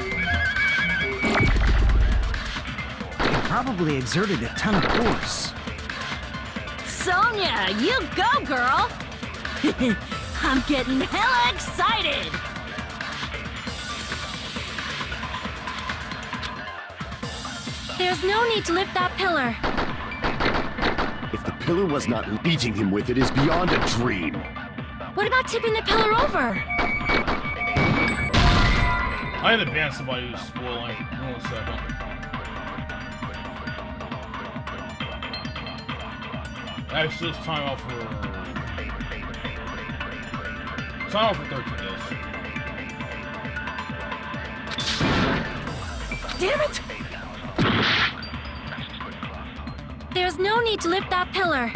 It probably exerted a ton of force. Sonya, you go, girl! I'm getting hella excited! There's no need to lift that pillar. If the pillar was not beating him with it is beyond a dream. What about tipping the pillar over? I had to ban somebody who's spoiling. Hold on a second. Actually, it's time out for 13 days. Damn it! There's no need to lift that pillar.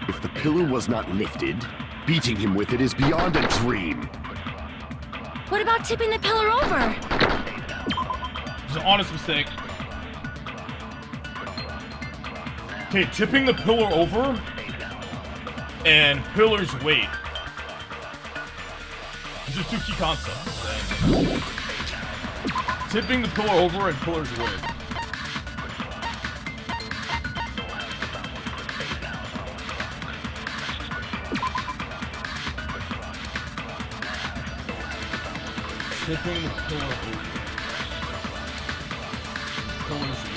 If the pillar was not lifted, beating him with it is beyond a dream. What about tipping the pillar over? It's an honest mistake. Okay, tipping the pillar over and pillar's weight. These are two key concepts. And tipping the pillar over and pillar's weight. Tipping the pillar over. Pillar's weight.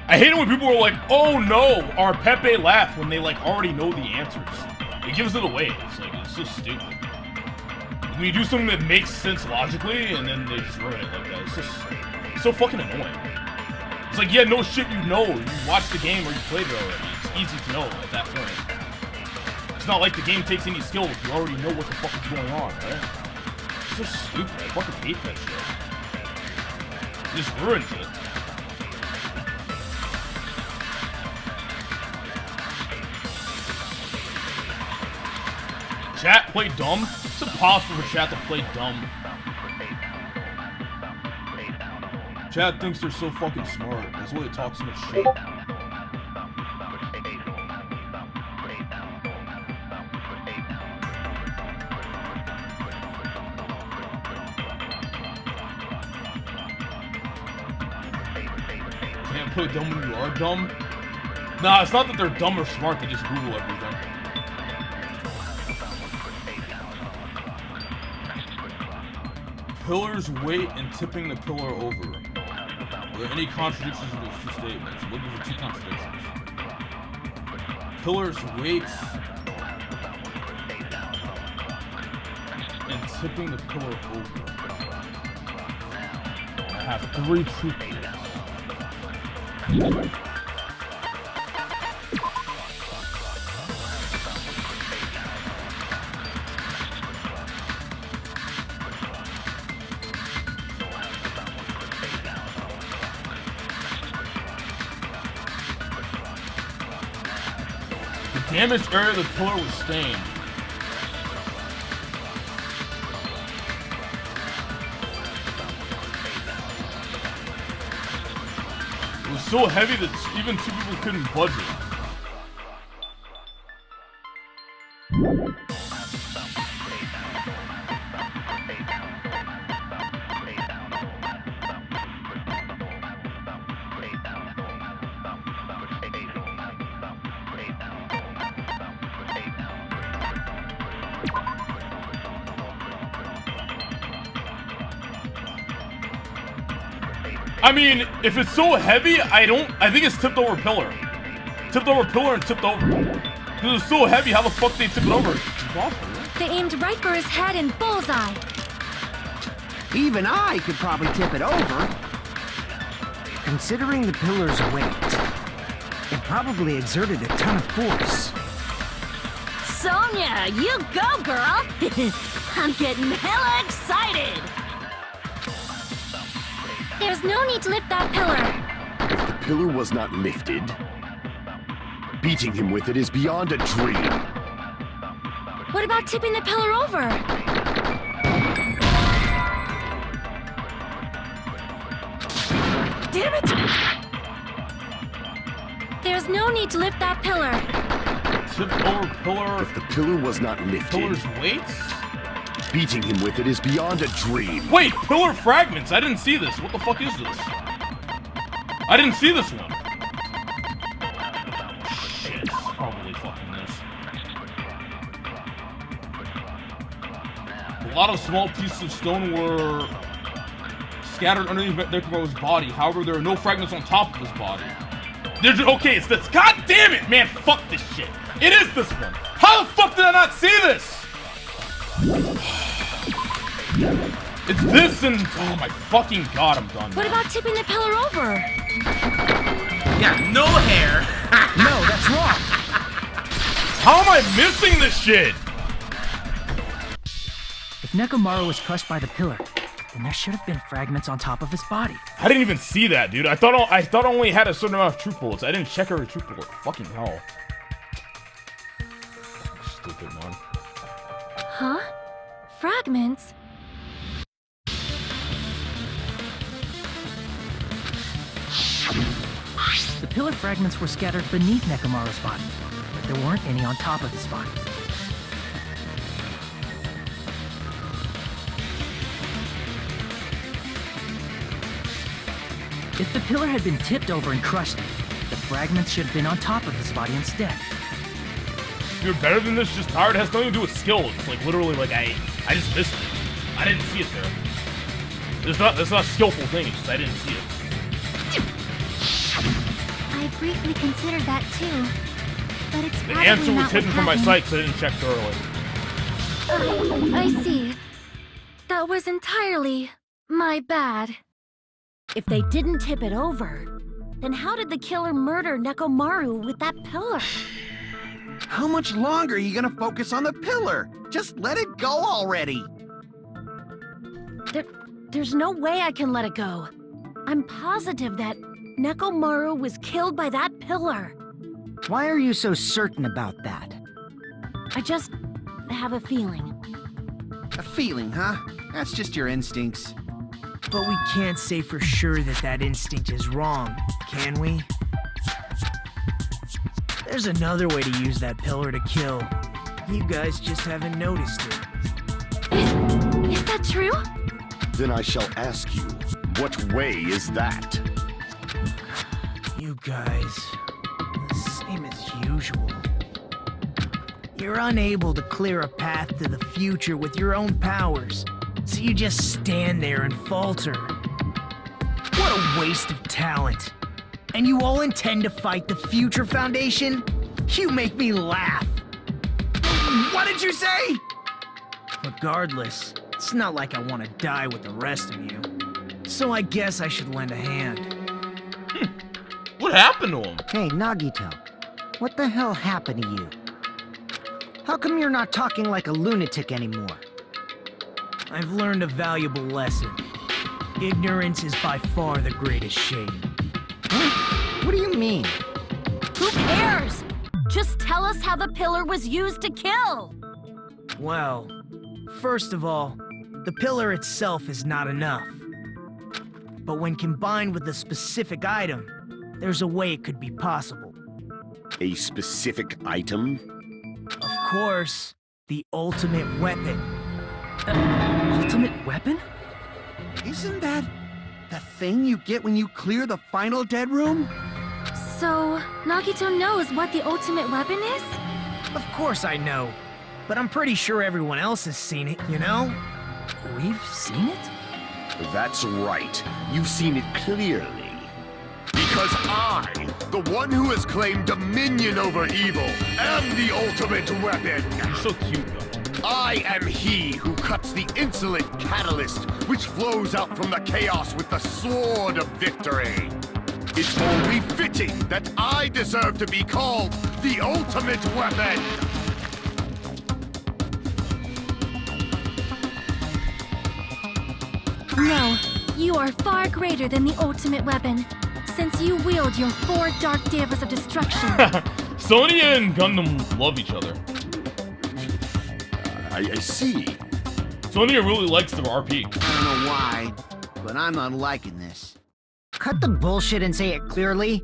I hate it when people are like, oh no, our Pepe laugh when they like already know the answers. It gives it away. It's like, it's so stupid. When you do something that makes sense logically and then they just ruin it like that, it's just it's so fucking annoying. It's like, yeah, no shit, you know. You watched the game or you played it already. It's easy to know at that point. It's not like the game takes any skill if you already know what the fuck is going on, right? It's so stupid. I fucking hate that shit. It just ruins it. Chat, play dumb? It's impossible for chat to play dumb. Chat thinks they're so fucking smart. That's why they talk so much shit. can't play dumb when you are dumb. Nah, it's not that they're dumb or smart, they just Google everything. Pillar's weight and tipping the pillar over. Are there any contradictions in those two statements? What are the two contradictions? Pillar's weight and tipping the pillar over. I have 3 true pillars. The damaged area of the pillar was stained. It was so heavy that even 2 people couldn't budge it. I mean, if it's so heavy, I think it's tipped over pillar. Tipped over pillar and tipped over. Because it's so heavy, how the fuck they tip it over? It's impossible, right? They aimed right for his head and bullseye. Even I could probably tip it over. Considering the pillar's weight, it probably exerted a ton of force. Sonia, you go, girl! I'm getting hella excited! There's no need to lift that pillar. If the pillar was not lifted, beating him with it is beyond a dream. What about tipping the pillar over? Damn it! There's no need to lift that pillar. Tipped over pillar. If the pillar was not lifted, Pillar's weight? beating him with it is beyond a dream. Wait, pillar fragments. I didn't see this. What the fuck is this? I didn't see this one. Shit, it's probably fucking this. A lot of small pieces of stone were scattered underneath Nekomaru's body. However, there are no fragments on top of his body. Okay, it's this. God damn it, man. Fuck this shit. It is this one. How the fuck did I not see this? It's this and... Oh my fucking god, I'm done. What about tipping the pillar over? Yeah, no hair. No, that's wrong. How am I missing this shit? If Nekomaru was crushed by the pillar, then there should have been fragments on top of his body. I didn't even see that, dude. I thought I only had a certain amount of troop bullets. I didn't check every troop bullet. Fucking hell. Stupid, man. Huh? Fragments? The pillar fragments were scattered beneath Nekomaru's body, but there weren't any on top of his body. If the pillar had been tipped over and crushed, the fragments should have been on top of his body instead. You're better than this, just tired. It has nothing to do with skill. It's like literally like I just missed it. I didn't see it there. It's not a skillful thing, it's just I didn't see it. I briefly considered that too, but it's The probably answer was not hidden what from my happened. sight, so I didn't check thoroughly. I see. That was entirely my bad. If they didn't tip it over, then how did the killer murder Nekomaru with that pillar? How much longer are you gonna focus on the pillar? Just let it go already. There's no way I can let it go. I'm positive that Nekomaru was killed by that pillar. Why are you so certain about that? I just have a feeling. A feeling, huh? That's just your instincts. But we can't say for sure that that instinct is wrong, can we? There's another way to use that pillar to kill. You guys just haven't noticed it. Is that true? Then I shall ask you, what way is that? You guys, the same as usual. You're unable to clear a path to the future with your own powers, so you just stand there and falter. What a waste of talent. And you all intend to fight the Future Foundation? You make me laugh. What did you say? Regardless, it's not like I want to die with the rest of you. So I guess I should lend a hand. What happened to him? Hey, Nagito. What the hell happened to you? How come you're not talking like a lunatic anymore? I've learned a valuable lesson. Ignorance is by far the greatest shame. What do you mean? Who cares? Just tell us how the pillar was used to kill! Well, first of all, the pillar itself is not enough. But when combined with a specific item, there's a way it could be possible. A specific item? Of course, the ultimate weapon. Ultimate weapon? Isn't that the thing you get when you clear the final dead room? So, Nagito knows what the ultimate weapon is? Of course I know, but I'm pretty sure everyone else has seen it, you know? We've seen it? That's right. You've seen it clearly. Because I, the one who has claimed dominion over evil, am the ultimate weapon. He's so cute, though. I am he who cuts the insolent catalyst which flows out from the chaos with the sword of victory. It's only fitting that I deserve to be called the ultimate weapon. No, you are far greater than the ultimate weapon, since you wield your 4 dark devas of destruction. Sonya and Gundam love each other. I see. Sonya really likes the RP. I don't know why, but I'm not liking this. Cut the bullshit and say it clearly.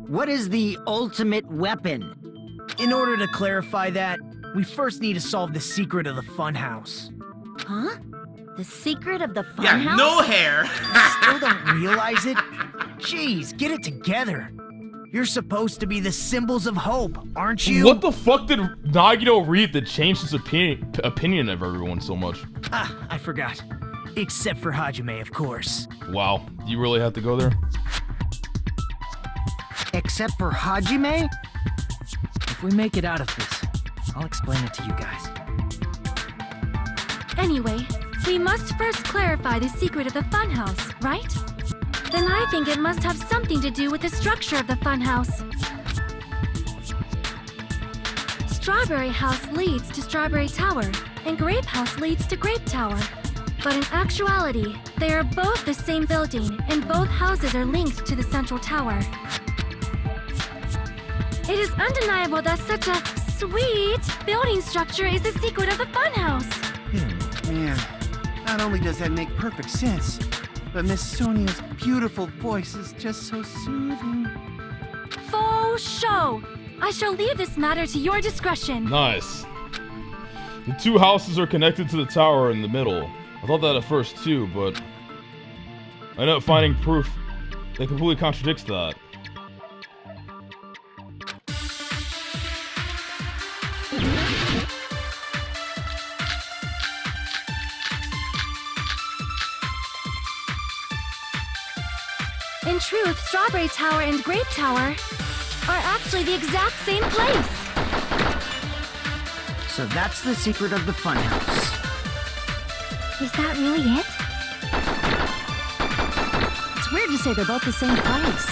What is the ultimate weapon? In order to clarify that, we first need to solve the secret of the funhouse. Huh? The secret of the funhouse? Yeah, no hair. Still don't realize it? Jeez, get it together. You're supposed to be the symbols of hope, aren't you? What the fuck did Nagito read that changed his opinion of everyone so much? Ah, I forgot. Except for Hajime, of course. Wow, you really have to go there? Except for Hajime? If we make it out of this, I'll explain it to you guys. Anyway, we must first clarify the secret of the funhouse, right? Then I think it must have something to do with the structure of the funhouse. Strawberry House leads to Strawberry Tower, and Grape House leads to Grape Tower. But in actuality, they are both the same building, and both houses are linked to the central tower. It is undeniable that such a sweet building structure is the secret of the funhouse. Man, not only does that make perfect sense, but Miss Sonia's beautiful voice is just so soothing. Faux show! I shall leave this matter to your discretion. Nice. The two houses are connected to the tower in the middle. I thought that at first too, but I ended up finding proof that completely contradicts that. In truth, Strawberry Tower and Grape Tower are actually the exact same place. So that's the secret of the funhouse. Is that really it? It's weird to say they're both the same place.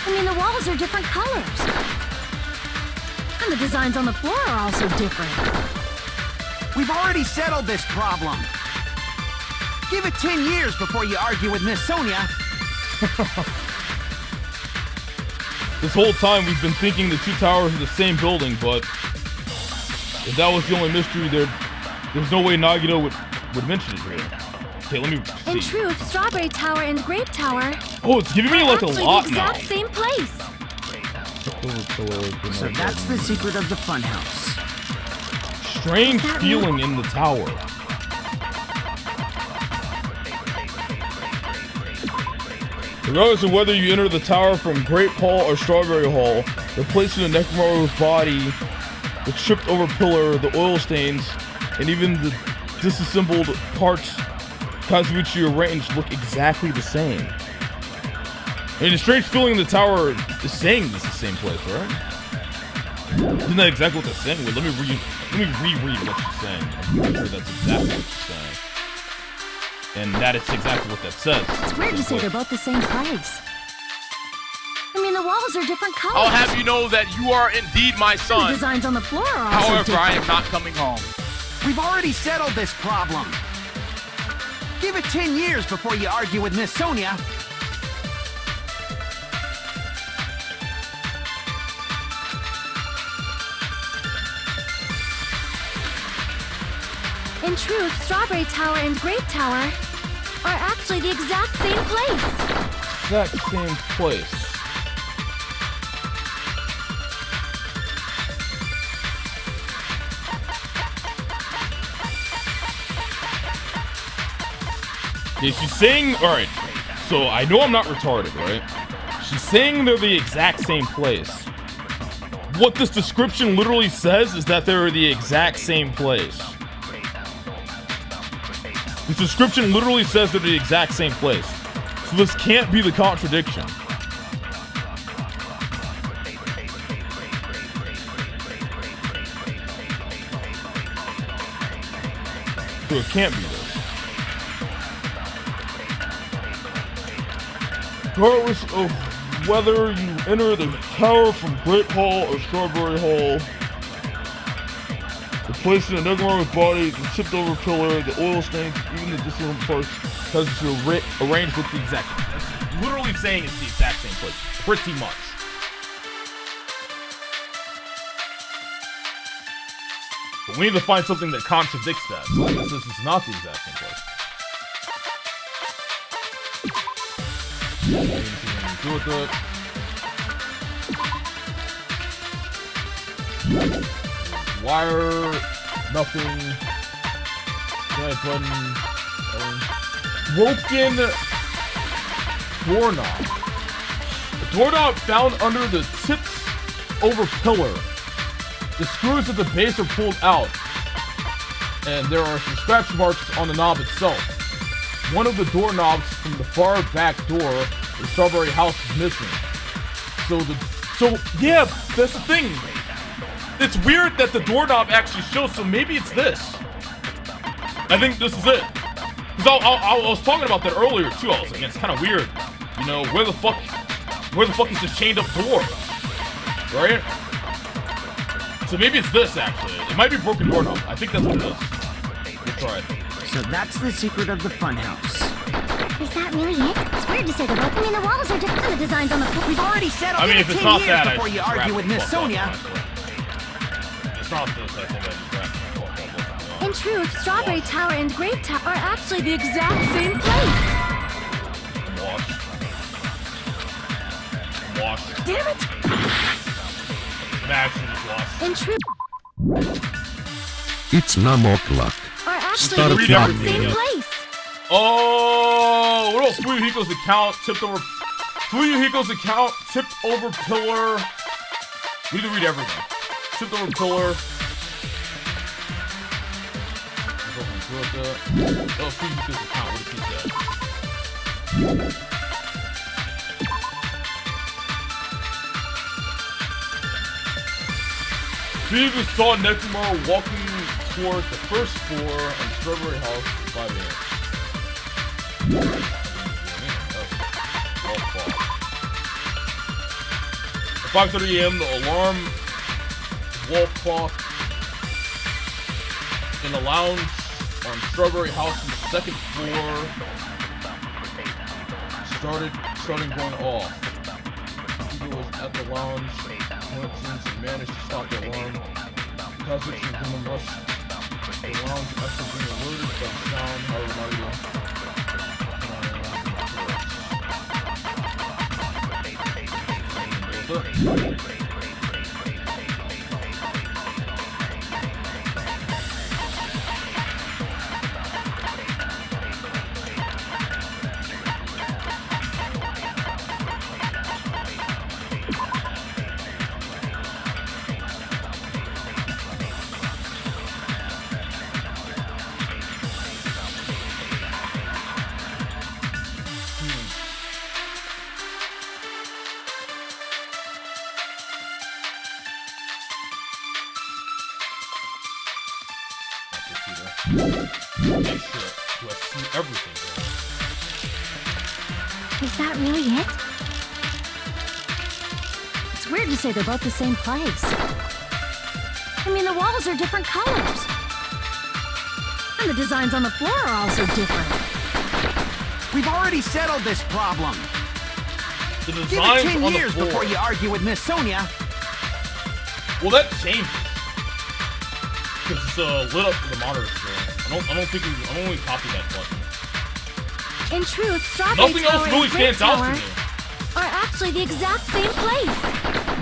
I mean, the walls are different colors. And the designs on the floor are also different. We've already settled this problem. Give it 10 years before you argue with Miss Sonia. This whole time we've been thinking the two towers are the same building, but if that was the only mystery, there's no way Nagito would mention it here. Okay, let me see. In truth, Strawberry Tower and Grape Tower Oh, it's giving me like a lot the now. exact same place. So that's the secret of the funhouse. Strange feeling in the tower. Regardless of whether you enter the tower from Grape Hall or Strawberry Hall, the place in the Nekomaru's body, the tripped over pillar, the oil stains, and even the disassembled parts Kazuichi arranged look exactly the same. I mean, the strange feeling in the tower is saying this is the same place, right? Isn't that exactly what they're saying? Wait, let me reread what she's saying. I'm pretty sure that's exactly what she's saying. And that is exactly what that says. It's weird to say they're both the same price. I mean, the walls are different colors. I'll have you know that you are indeed my son. The designs on the floor are also However, different. I am not coming home. We've already settled this problem. Give it 10 years before you argue with Miss Sonia. In truth, Strawberry Tower and Grape Tower are actually the exact same place. Exact same place. Yeah, she's saying, alright, so I know I'm not retarded, right? She's saying they're the exact same place. What this description literally says is that they're the exact same place. This description literally says they're the exact same place. So this can't be the contradiction. So it can't be this. Regardless of whether you enter the tower from Grape Hall or Strawberry Hall, the place in the Nekomaru's body, the chipped over pillar, the oil stains, even the disassembled parts, because it's arranged with the exact. That's literally saying it's the exact same place, pretty much. But we need to find something that contradicts that. Something that says it's not the exact same place. Anything to do with it. Wire, nothing. Right button. Broken doorknob. The doorknob found under the tipped over pillar. The screws at the base are pulled out, and there are some scratch marks on the knob itself. One of the doorknobs from the far back door of the Strawberry House is missing. So yeah, that's the thing. It's weird that the doorknob actually shows, so maybe it's this. I think this is it. Because I was talking about that earlier too. I was like, it's kind of weird. You know, where the fuck is this chained up door? Right? So maybe it's this actually. It might be broken doorknob. I think that's what it is. We'll try it. So that's the secret of the funhouse. Is that really it? It's weird to say they're both. I mean, the walls are different. The designs on the floor. We've already settled. I mean, if it's not that, before you argue with Miss Sonia. It's not this. I think I just wrapped my fuck up. In truth, Strawberry Tower and Grape Tower are actually the exact same place. Wash. Damn it! Max is lost. In truth, It's Namok luck. are actually Start the a exact clock. same place. Oh, what else? Fuyuhiko's account tipped over. Fuyuhiko's account tipped over pillar. We need to read everything. Tipped over pillar. Oh, Fuyuhiko's account. What does he say? Fuyuhiko saw Nekomaru walking toward the first floor of Strawberry House at 5 a.m. 5:30 a.m. the alarm wall clock in the lounge on Strawberry House on the second floor starting going off. He was at the lounge. Coincidence managed to stop the alarm. Kazuchi and Guma rushed the lounge after being alerted by the sound. Make sure do I see everything here? Is that really it? It's weird to say they're both the same place. I mean, the walls are different colors. And the designs on the floor are also different. We've already settled this problem. The Give designs it 10 on years the floor. before you argue with Miss Sonia. Well, that changes. Because it's lit up for the monitor screen. I don't really copy that button. In truth, Strawberry Nothing Tower else really and Grape stands out to Tower me. are actually the exact same place.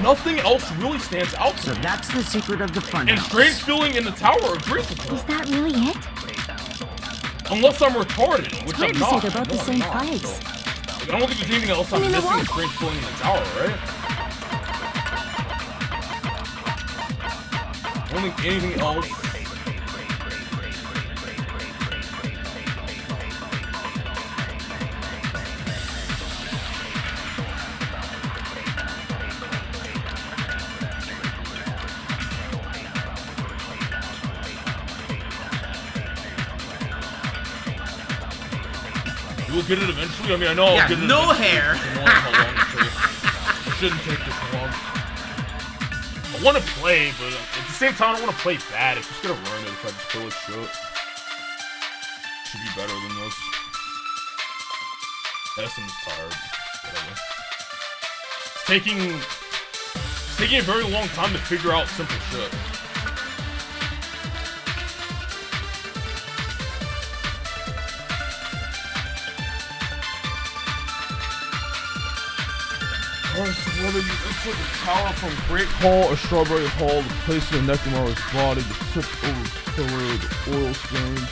Nothing else really stands out to So me. that's the secret of the fun And house. strange feeling in the tower agrees with me. Is that really it? Unless I'm retarded, which weird I'm to say not. they're both the No, I'm same not. place. So, like, I don't think there's anything else I'm I mean, the missing wall- in strange feeling in the tower, right? I don't think anything else. You'll get it eventually. I mean, I know I'll Yeah, get it. no eventually. hair. I don't know how long it takes. It shouldn't take this long. I want to play, but at the same time, I don't want to play bad. It's just gonna ruin it if I just kill it shit. Should be better than this. Essen's tired. Whatever. It's taking a very long time to figure out simple shit. Whether you enter the tower from Great Hall or Strawberry Hall, the place of the Nekomaru's body, the tip over the pillar, the oil stains.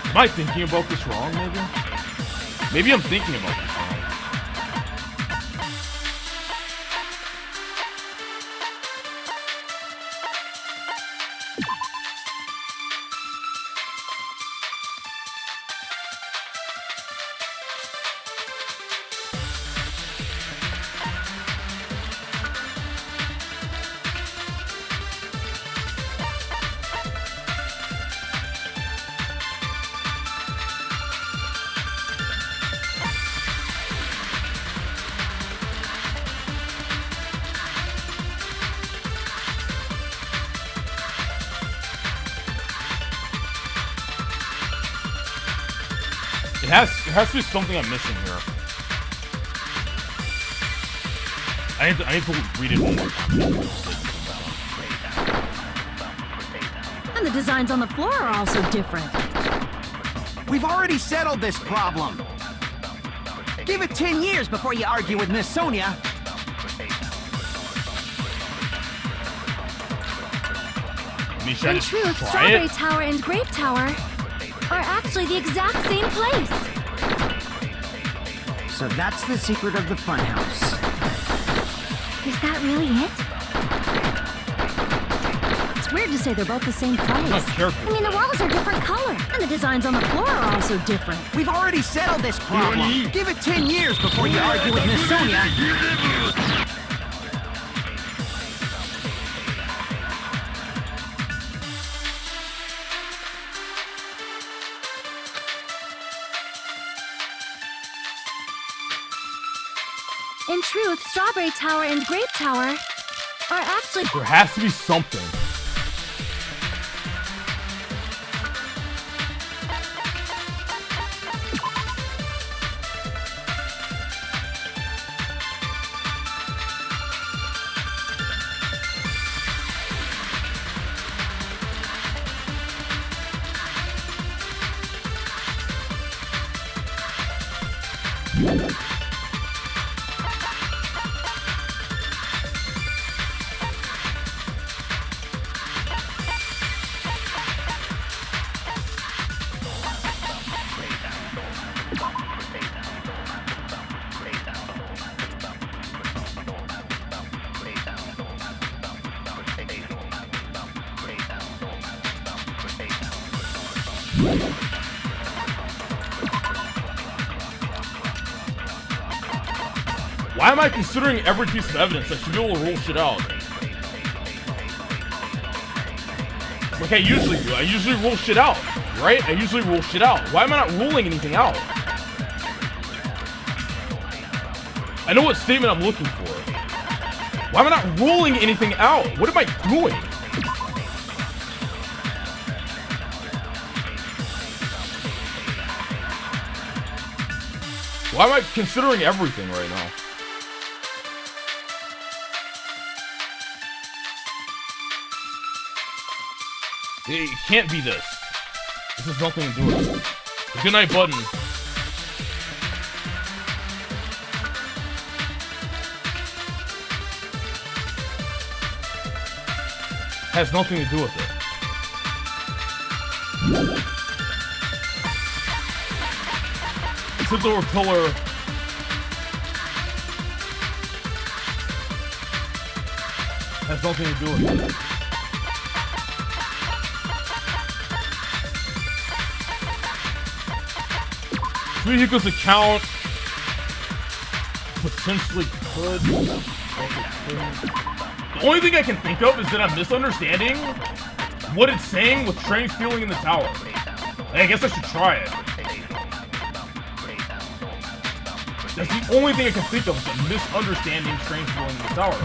Am I thinking about this wrong, maybe? Maybe I'm thinking about this wrong. It has to be something I'm missing here. I need to read it one more time. And the designs on the floor are also different. We've already settled this problem. Give it 10 years before you argue with Miss Sonia. In truth, Strawberry Tower and Grape Tower are actually the exact same place. So that's the secret of the fun house. Is that really it? It's weird to say they're both the same place. I mean, the walls are different color. And the designs on the floor are also different. We've already settled this problem. Give it 10 years before you argue with Miss Sonia. In truth, Strawberry Tower and Grape Tower are actually... There has to be something. Why am I considering every piece of evidence? I should be able to rule shit out. Like I usually do. I usually rule shit out, right? I usually rule shit out. Why am I not ruling anything out? I know what statement I'm looking for. Why am I not ruling anything out? What am I doing? Why am I considering everything right now? It can't be this. This has nothing to do with it. The goodnight button. Has nothing to do with it. Tilt over pillar. Has nothing to do with it. Vehicle's account potentially could. The only thing I can think of is that I'm misunderstanding what it's saying with strange feeling in the tower. I guess I should try it. That's the only thing I can think of is a misunderstanding strange feeling in the tower.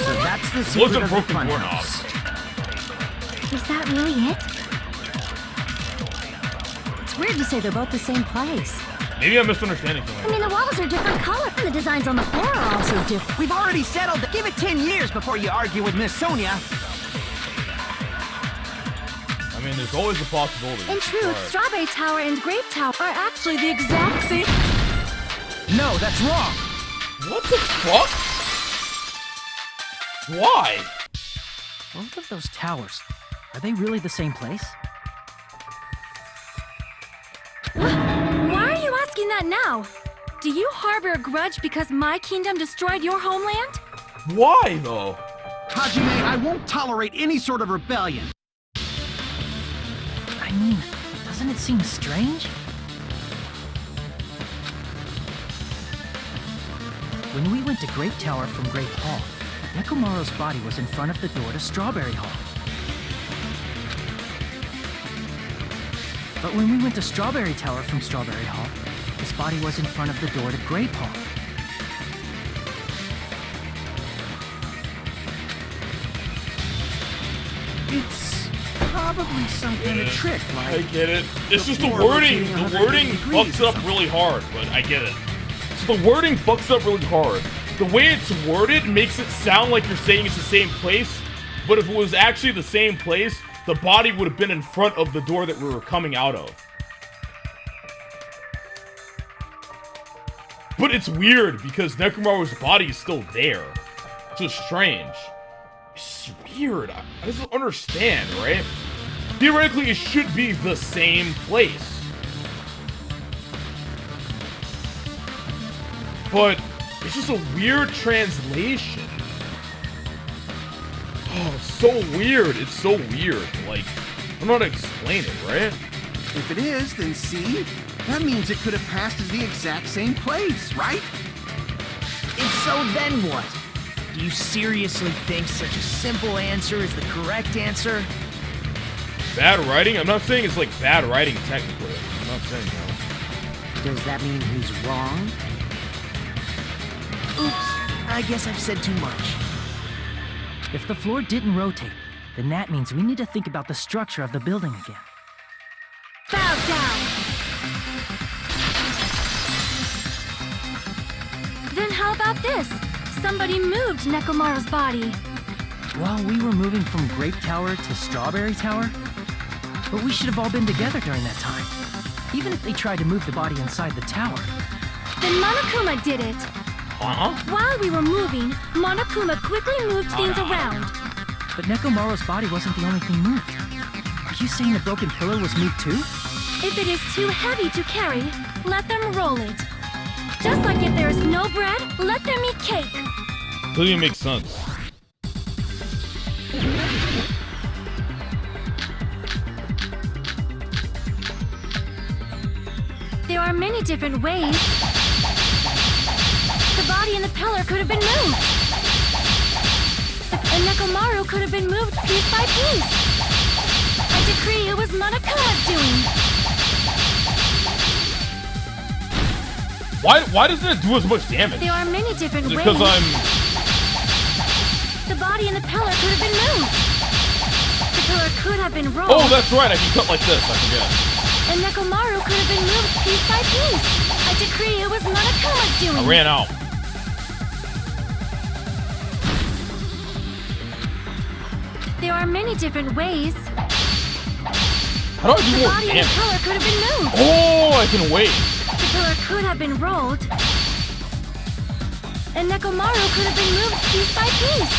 So that's the secret of the funhouse. Is that really it? It's weird to say they're both the same place. Maybe I'm misunderstanding something. I mean, the walls are different color, and the designs on the floor are also different. We've already settled that. Give it 10 years before you argue with Miss Sonia. I mean, there's always a possibility. In truth, Strawberry Tower and Grape Tower are actually the exact same. No, that's wrong. What the fuck? Why? Both of those towers, are they really the same place? Why are you asking that now? Do you harbor a grudge because my kingdom destroyed your homeland? Why, though? Hajime, I won't tolerate any sort of rebellion. I mean, doesn't it seem strange? When we went to Grape Tower from Grape Hall, Nekomaru's body was in front of the door to Strawberry Hall. But when we went to Strawberry Tower from Strawberry Hall, his body was in front of the door to Grape Hall. It's probably some kind of trick, like... I get it. It's just the wording. The wording fucks up really hard, but I get it. So the wording fucks up really hard. The way it's worded makes it sound like you're saying it's the same place, but if it was actually the same place, the body would have been in front of the door that we were coming out of. But it's weird because Nekomaru's body is still there. It's just strange. It's weird. I just don't understand, right? Theoretically, it should be the same place. But it's just a weird translation. Oh, it's so weird. It's so weird. Like, I don't know how to explain it, right? If it is, then see? That means it could have passed as the exact same place, right? And so then what? Do you seriously think such a simple answer is the correct answer? Bad writing? I'm not saying it's like bad writing technically. I'm not saying that. Does that mean he's wrong? Oops, I guess I've said too much. If the floor didn't rotate, then that means we need to think about the structure of the building again. Bow down! Then how about this? somebody moved Nekomaru's body. While we were moving from Grape Tower to Strawberry Tower? But we should have all been together during that time. Even if they tried to move the body inside the tower. Then Monokuma did it. While we were moving, Monokuma quickly moved things around. But Nekomaru's body wasn't the only thing moved. Are you saying the broken pillar was moved too? If it is too heavy to carry, let them roll it. Just like if there is no bread, let them eat cake. Doesn't even make sense. There are many different ways. The body in the pillar could have been moved. And Nekomaru could have been moved piece by piece. I decree it was Monokuma's doing. Why doesn't it do as much damage? There are many different ways. Because The body in the pillar could have been moved. The pillar could have been rolled. Oh, that's right. I can cut like this. I forget. And Nekomaru could have been moved piece by piece. I decree it was Monokuma's doing. I ran out. There are many different ways. How do I do more damage? The body in the pillar could have been moved. Oh, I can wait. The pillar could have been rolled. And Nekomaru could have been moved piece by piece.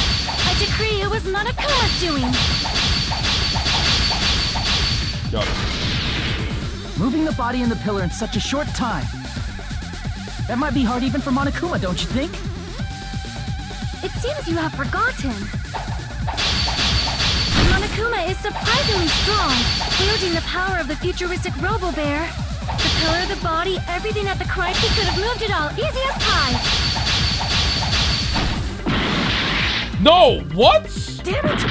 I decree it was Monokuma's doing. Got it. Moving the body in the pillar in such a short time. That might be hard even for Monokuma, don't you think? It seems you have forgotten. Monokuma is surprisingly strong, wielding the power of the futuristic Robo-Bear. The pillar, the body, everything at the crime scene could have moved it all, easy as pie. No, what? Damn it!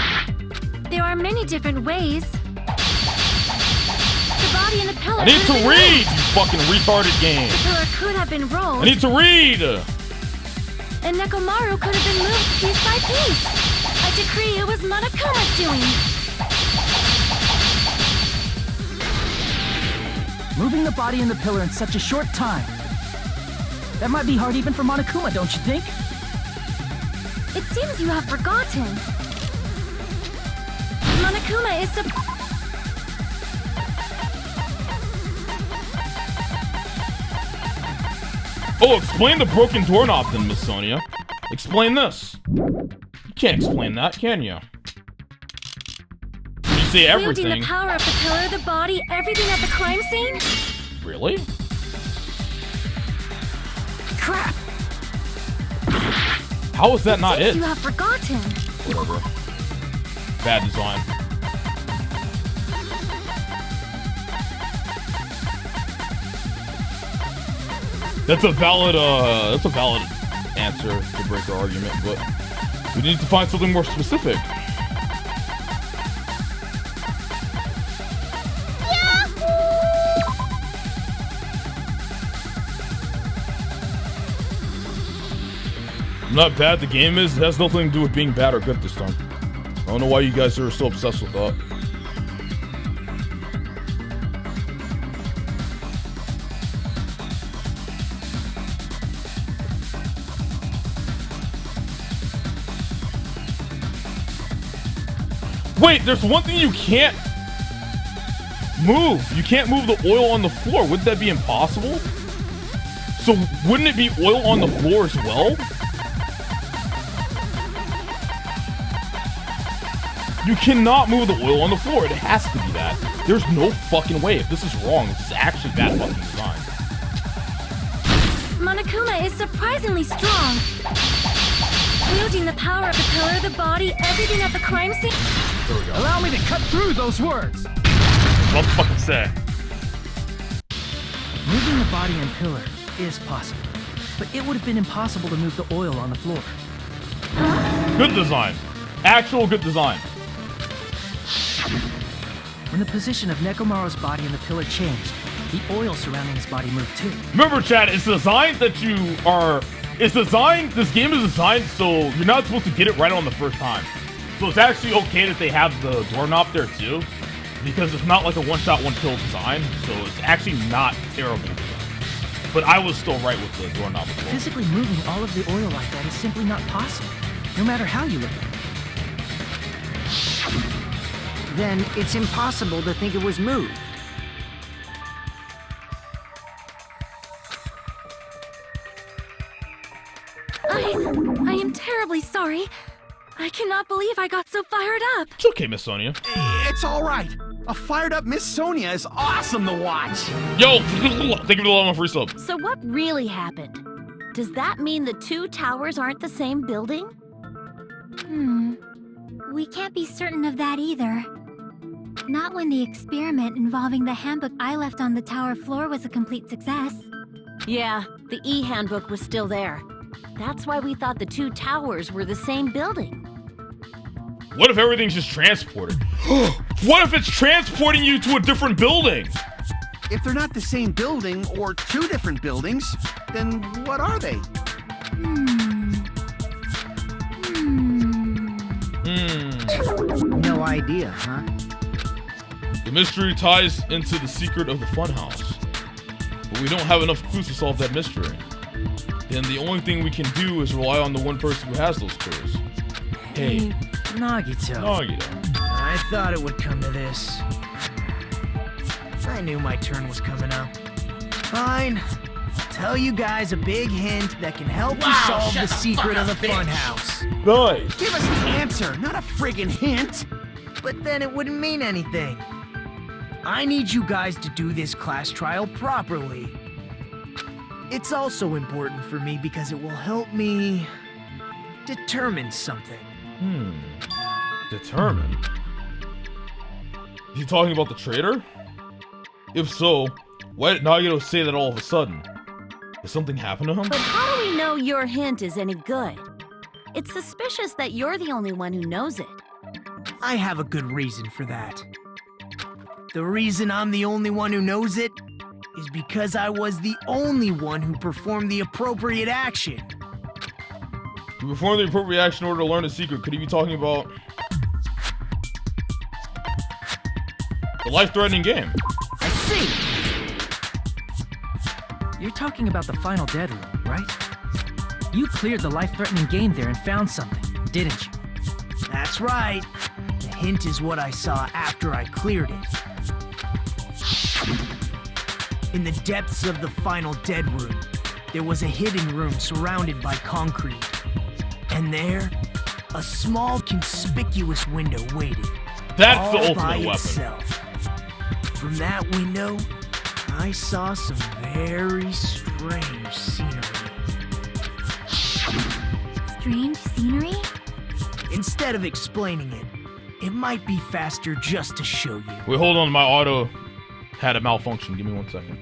There are many different ways. The body in the pillar. I need to read, you fucking retarded game. The pillar could have been rolled. I need to read. And Nekomaru could have been moved piece by piece. I decree it was Monokuma's doing. Moving the body in the pillar in such a short time. That might be hard even for Monokuma, don't you think? It seems you have forgotten. Monokuma is Oh, explain the broken doorknob then, Miss Sonia. Explain this. You can't explain that, can you? You say everything. wielding the power of the pillar, the body, everything at the crime scene? Really? Crap! How is that not it? You have forgotten. Whatever. Bad design. That's a valid answer to break our argument, but we need to find something more specific. Not bad the game is, it has nothing to do with being bad or good this time. I don't know why you guys are so obsessed with that. Wait, there's one thing you can't move. You can't move the oil on the floor. Wouldn't that be impossible? So wouldn't it be oil on the floor as well? You cannot move the oil on the floor. It has to be that. There's no fucking way. If this is wrong, this is actually bad fucking design. Monokuma is surprisingly strong. Wielding the power of the pillar, the body, everything at the crime scene. There we go. Allow me to cut through those words. What fucking say? Moving the body and pillar is possible, but it would have been impossible to move the oil on the floor. Good design. Actual good design. When the position of Nekomaru's body and the pillar changed, the oil surrounding his body moved too. Remember, Chad, it's designed that you are... It's designed... This game is designed so you're not supposed to get it right on the first time. So it's actually okay that they have the doorknob there too, because it's not like a one-shot, one-kill design, so it's actually not terrible. But I was still right with the doorknob as well. Physically moving all of the oil like that is simply not possible, no matter how you look at it. Then it's impossible to think it was moved. I am terribly sorry. I cannot believe I got so fired up. It's okay, Miss Sonia. It's all right. A fired up Miss Sonia is awesome to watch. Yo, thank you for the love free sub. So what really happened? Does that mean the two towers aren't the same building? We can't be certain of that either. Not when the experiment involving the handbook I left on the tower floor was a complete success. Yeah, the e-handbook was still there. That's why we thought the two towers were the same building. What if everything's just transported? What if it's transporting you to a different building? If they're not the same building or two different buildings, then what are they? No idea, huh? The mystery ties into the secret of the funhouse. But we don't have enough clues to solve that mystery. Then the only thing we can do is rely on the one person who has those clues. Hey, Nagito. I thought it would come to this. I knew my turn was coming up. Fine. I'll tell you guys a big hint that can help you solve the secret of the funhouse. Nice. Give us the answer, not a friggin' hint. But then it wouldn't mean anything. I need you guys to do this class trial properly. It's also important for me because it will help me determine something. Determine? Is he talking about the traitor? If so, why did Nagito say that all of a sudden? Did something happen to him? But how do we know your hint is any good? It's suspicious that you're the only one who knows it. I have a good reason for that. The reason I'm the only one who knows it is because I was the only one who performed the appropriate action. You performed the appropriate action in order to learn the secret. Could he be talking about the life-threatening game? I see! You're talking about the final dead room, right? You cleared the life-threatening game there and found something, didn't you? That's right. The hint is what I saw after I cleared it. In the depths of the final dead room, there was a hidden room surrounded by concrete. And there, a small conspicuous window waited. That's the all ultimate by weapon. Itself. From that window, I saw some very strange scenery. Strange scenery? Instead of explaining it, it might be faster just to show you. Wait, hold on. My auto had a malfunction. Give me 1 second.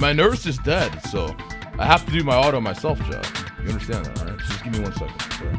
My nurse is dead, so I have to do my auto myself job. You understand that, right? Just give me 1 second. Sorry.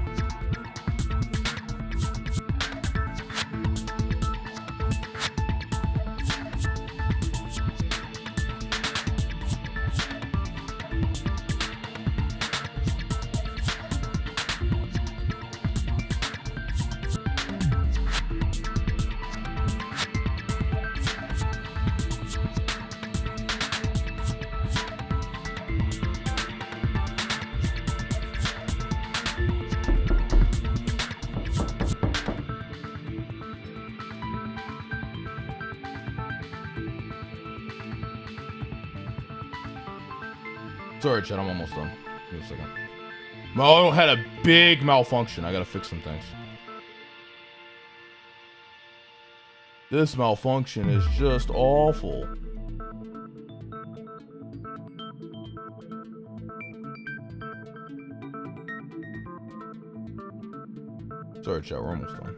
Sorry, Chad, I'm almost done. Give me a second. My auto had a big malfunction. I gotta fix some things. This malfunction is just awful. Sorry, chat, we're almost done.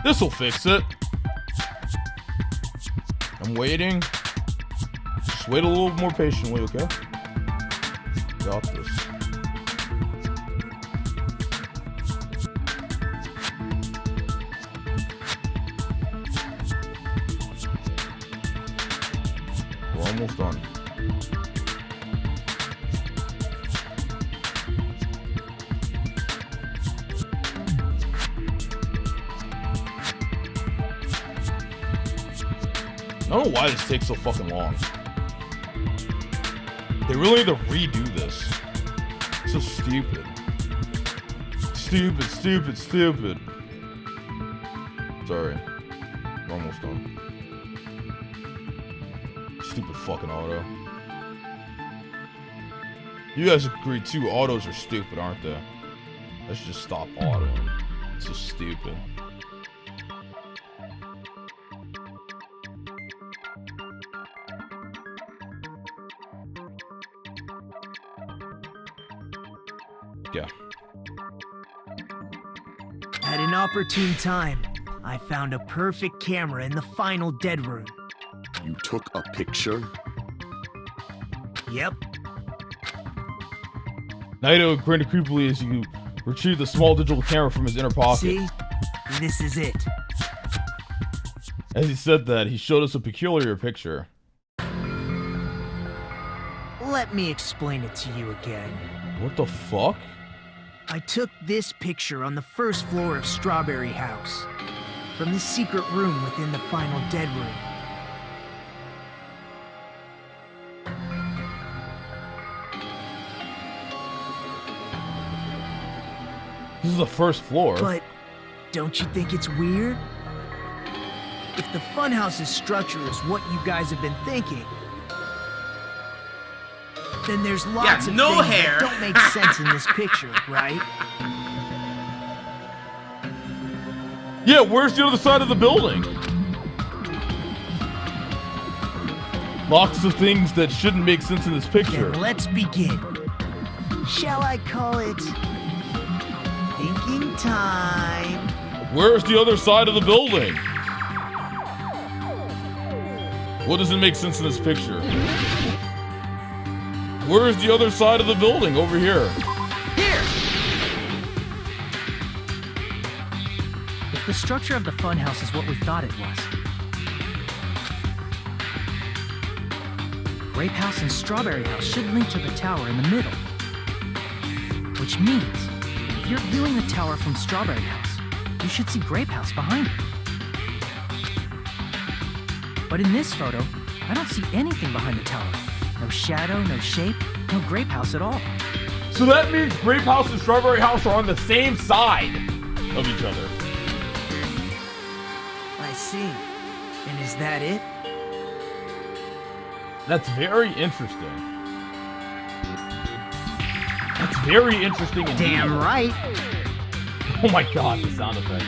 This'll fix it. I'm waiting. Just wait a little more patiently, okay? Got this. We're almost done. I don't know why this takes so fucking long. They really need to redo this. It's so stupid. Stupid, stupid, stupid. Sorry. We're almost done. Stupid fucking auto. You guys agree too, autos are stupid, aren't they? Let's just stop autoing. It's so stupid. Yeah. At an opportune time, I found a perfect camera in the final dead room. You took a picture? Yep. Naito grinned creepily as you retrieved the small digital camera from his inner pocket. See? This is it. As he said that, he showed us a peculiar picture. Let me explain it to you again. What the fuck? I took this picture on the first floor of Strawberry House, from the secret room within the final dead room. This is the first floor. But don't you think it's weird? If the funhouse's structure is what you guys have been thinking, then there's lots of things that don't make sense in this picture, right? Yeah, where's the other side of the building? Lots of things that shouldn't make sense in this picture. Then let's begin. Shall I call it thinking time? Where's the other side of the building? What doesn't make sense in this picture? Where's the other side of the building? Over here. Here! If the structure of the funhouse is what we thought it was, Grape House and Strawberry House should link to the tower in the middle. Which means, if you're viewing the tower from Strawberry House, you should see Grape House behind it. But in this photo, I don't see anything behind the tower. No shadow, no shape, no Grape House at all. So that means Grape House and Strawberry House are on the same side of each other. I see. And is that it? That's very interesting. That's very interesting indeed. Damn right. Oh my god, the sound effect.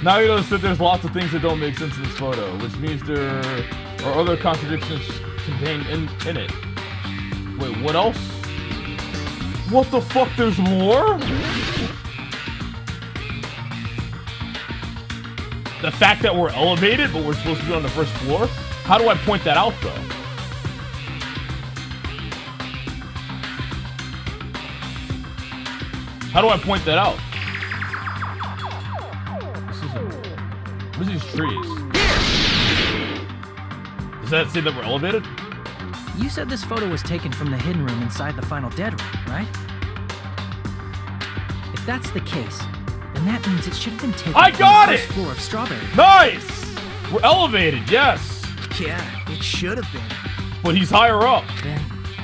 Now you notice that there's lots of things that don't make sense in this photo, which means there are other contradictions contained in it. Wait, what else? What the fuck? There's more? The fact that we're elevated, but we're supposed to be on the first floor? How do I point that out, though? How do I point that out? What are these trees? Does that say that we're elevated? You said this photo was taken from the hidden room inside the final dead room, right? If that's the case, then that means it should have been taken from the first floor of Strawberry. Nice! We're elevated, yes! Yeah, it should have been. But he's higher up. Then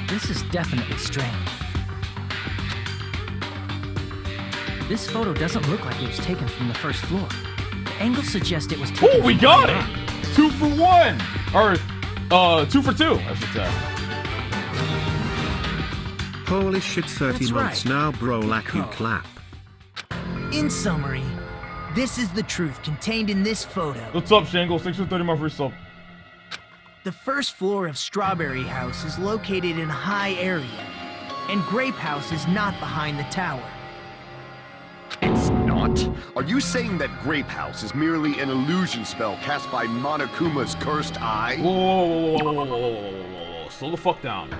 this is definitely strange. This photo doesn't look like it was taken from the first floor. The angle suggests it was taken Oh, we got it! 2 for 1! Or, 2 for 2, I should say. Holy shit, 30 That's months right. now, bro, like you Oh. clap. In summary, this is the truth contained in this photo. What's up, Shangle? Thanks for 30 months for sub. The first floor of Strawberry House is located in a high area, and Grape House is not behind the tower. It's not? Are you saying that Grape House is merely an illusion spell cast by Monokuma's cursed eye? Whoa. Slow the fuck down.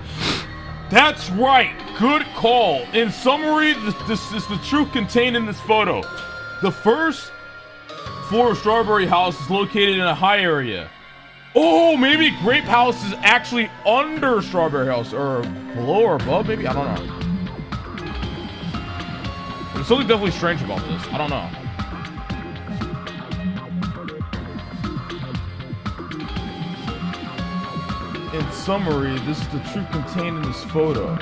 That's right. Good call. In summary, this is the truth contained in this photo. The first floor of Strawberry House is located in a high area. Oh, maybe Grape House is actually under Strawberry House, or below or above, maybe? I don't know. There's something definitely strange about this. I don't know. In summary, this is the truth contained in this photo.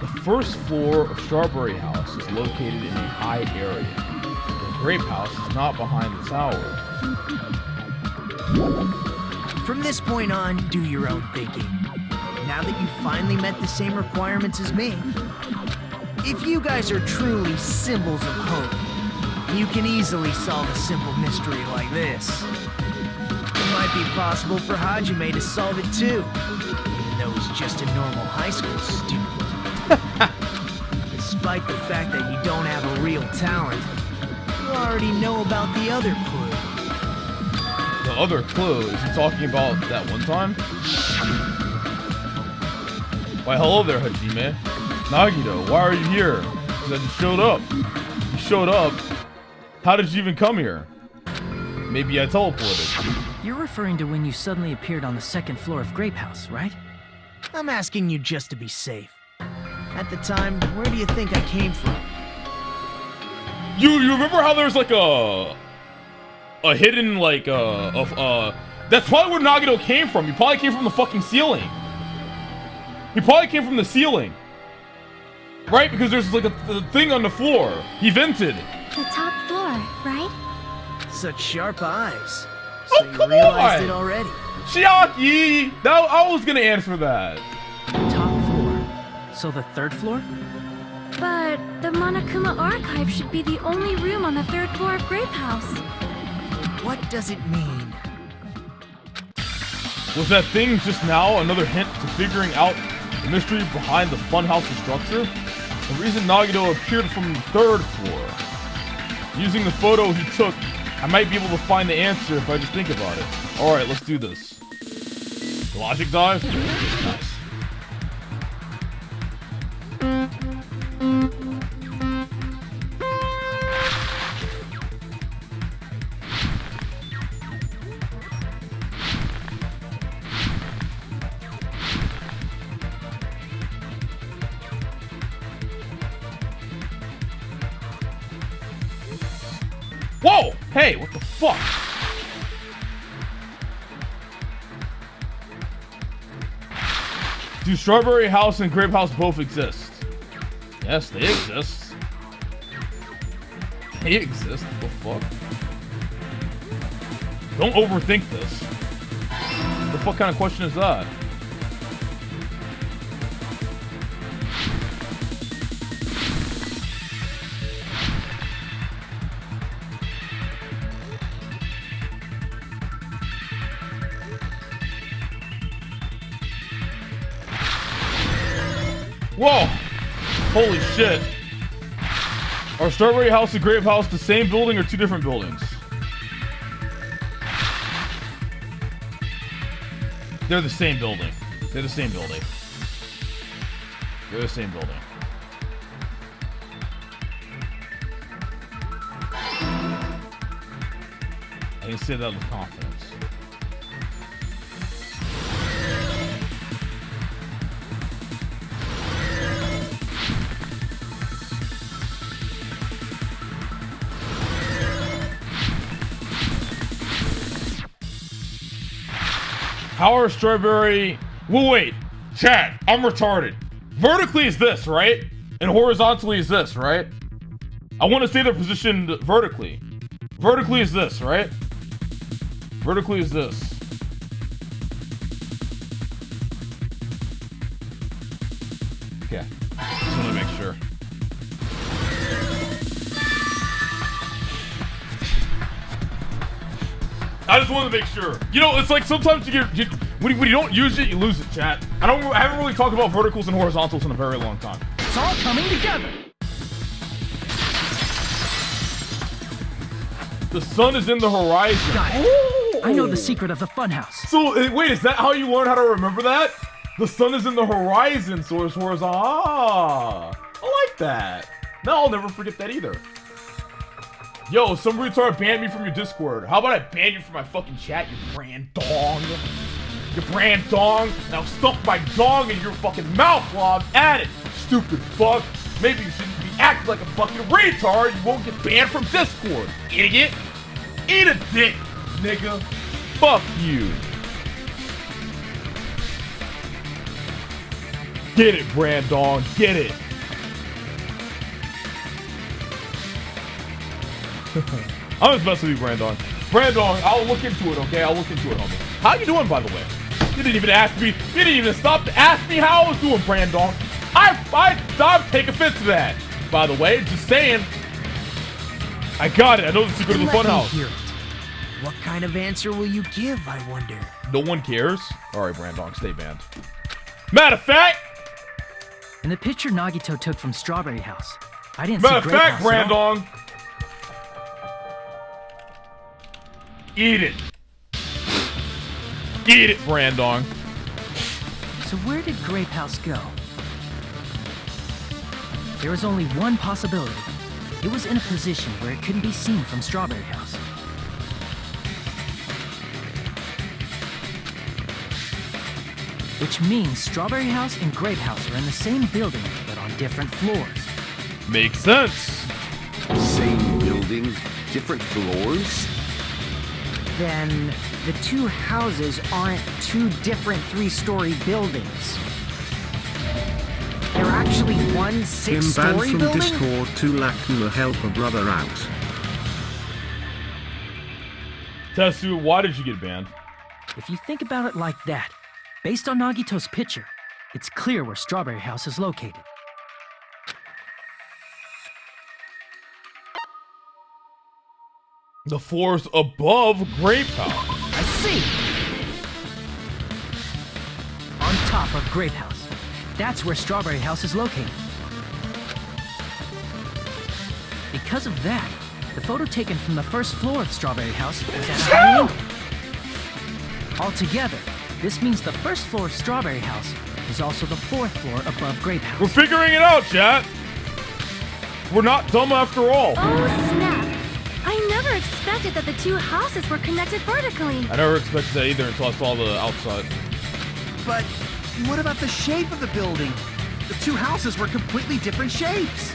The first floor of Strawberry House is located in a high area. The Grape House is not behind the tower. From this point on, do your own thinking. Now that you've finally met the same requirements as me, if you guys are truly symbols of hope, you can easily solve a simple mystery like this. It might be possible for Hajime to solve it too, even though he's just a normal high school student. Despite the fact that you don't have a real talent, you already know about the other clue. The other clue? Is he talking about that one time? Why, hello there, Hajime. Nagito, why are you here? Because I just showed up. You showed up? How did you even come here? Maybe I teleported. You're referring to when you suddenly appeared on the second floor of Grape House, right? I'm asking you just to be safe. At the time, where do you think I came from? You remember how there's like a hidden like that's probably where Nagito came from. He probably came from the fucking ceiling. He probably came from the ceiling. Right? Because there's like a thing on the floor. He vented. The top floor, right? Such sharp eyes. Oh, So you come realized on! it already. Chiaki! Now I was gonna answer that. Top floor. So the third floor? But the Monokuma archive should be the only room on the third floor of Grape House. What does it mean? Was that thing just now another hint to figuring out the mystery behind the funhouse's structure? The reason Nagito appeared from the third floor. Using the photo he took, I might be able to find the answer if I just think about it. Alright, let's do this. Logic dive? Nice. Whoa! Hey, what the fuck? Do Strawberry House and Grape House both exist? Yes, they exist. They exist. What the fuck? Don't overthink this. What the fuck kind of question is that? Whoa! Holy shit. Are Strawberry House and Grape House the same building or two different buildings? They're the same building. They're the same building. They're the same building. I can say that with confidence. How are Strawberry... Well, wait. Chat, I'm retarded. Vertically is this, right? And horizontally is this, right? I want to say they're positioned vertically. Vertically is this, right? Vertically is this. Okay. Just want to make sure. I just wanted to make sure. You know, it's like sometimes when you don't use it, you lose it, chat. I haven't really talked about verticals and horizontals in a very long time. It's all coming together. The sun is in the horizon. Got it. Oh. I know the secret of the funhouse. So, wait, is that how you learn how to remember that? The sun is in the horizon, so it's horizontal. Ah, I like that. No, I'll never forget that either. Yo, some retard banned me from your Discord. How about I ban you from my fucking chat, you brand dong? You brand dong? Now stuff my dong in your fucking mouth while I'm at it, stupid fuck. Maybe you shouldn't be acting like a fucking retard. You won't get banned from Discord, idiot. Eat a dick, nigga. Fuck you. Get it, brand dong. Get it. I'm just messing with you, Brandon. Brandon, I'll look into it, okay? I'll look into it, homie. How you doing, by the way? You didn't even ask me. You didn't even stop to ask me how I was doing, Brandon. I take offense to that. By the way, just saying. I got it. I know the secret of the funhouse. Hear it. What kind of answer will you give, I wonder? No one cares? All right, Brandon, stay banned. Matter of fact. In the picture Nagito took from Strawberry House, I didn't Matter see of Grape fact, House at all. Brandon. Eat it. Eat it, Brandon. So where did Grape House go? There was only one possibility. It was in a position where it couldn't be seen from Strawberry House. Which means Strawberry House and Grape House are in the same building, but on different floors. Makes sense. Same building, different floors? Then the two houses aren't two different three-story buildings. They're actually one Him banned six-story from building? Discord to Lacari help a brother out. Tetsu, why did you get banned? If you think about it like that, based on Nagito's picture, it's clear where Strawberry House is located. The floors above Grape House. I see! On top of Grape House. That's where Strawberry House is located. Because of that, the photo taken from the first floor of Strawberry House was at a high angle. Altogether, this means the first floor of Strawberry House is also the fourth floor above Grape House. We're figuring it out, chat. We're not dumb after all. Oh, snap. I never expected that the two houses were connected vertically. I never expected that either until I saw the outside. But what about the shape of the building? The two houses were completely different shapes.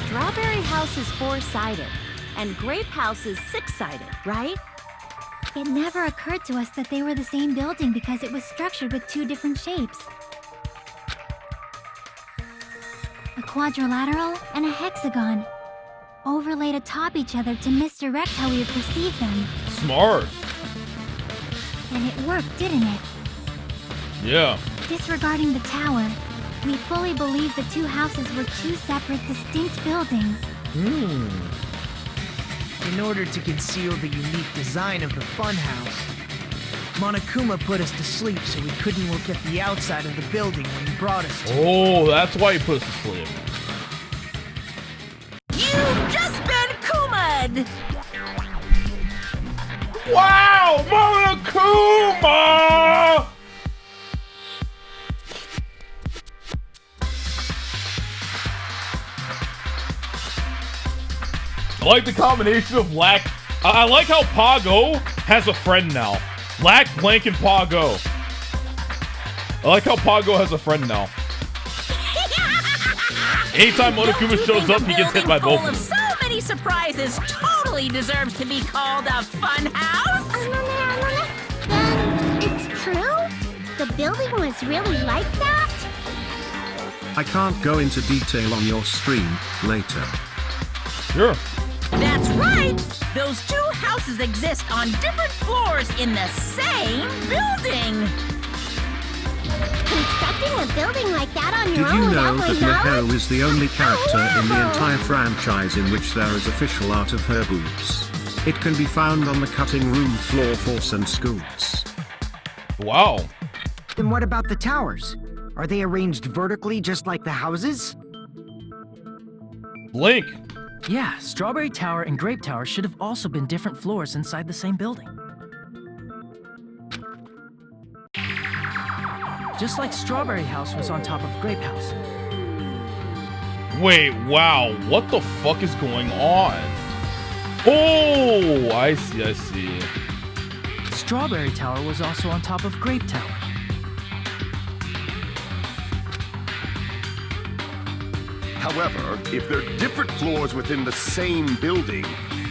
Strawberry House is four-sided, and Grape House is six-sided, right? It never occurred to us that they were the same building because it was structured with two different shapes. A quadrilateral and a hexagon, overlaid atop each other to misdirect how we would perceive them. Smart. And it worked, didn't it? Yeah. Disregarding the tower, we fully believed the two houses were two separate, distinct buildings. In order to conceal the unique design of the funhouse, Monokuma put us to sleep so we couldn't look at the outside of the building when he brought us to Oh, that's why he put us to sleep. You've just been Kuma'd! Wow, Monokuma! I like the combination of Lack. I like how Pago has a friend now. Lack, Blank, and Pago. I like how Pago has a friend now. Anytime Monokuma shows up, he gets hit by both of them. So many surprises totally deserves to be called a fun house. Then it's true? The building was really like that? I can't go into detail on your stream later. Sure. That's right! Those two houses exist on different floors in the same building! Constructing a building like that on Did your you own know without my that knowledge? Neho is the only character in the entire franchise in which there is official art of her boobs? It can be found on the cutting room floor for some scoops. Wow. Then what about the towers? Are they arranged vertically just like the houses? Link. Yeah, Strawberry Tower and Grape Tower should have also been different floors inside the same building. Just like Strawberry House was on top of Grape House. Wait, wow. What the fuck is going on? Oh, I see. Strawberry Tower was also on top of Grape Tower. However, if they're different floors within the same building,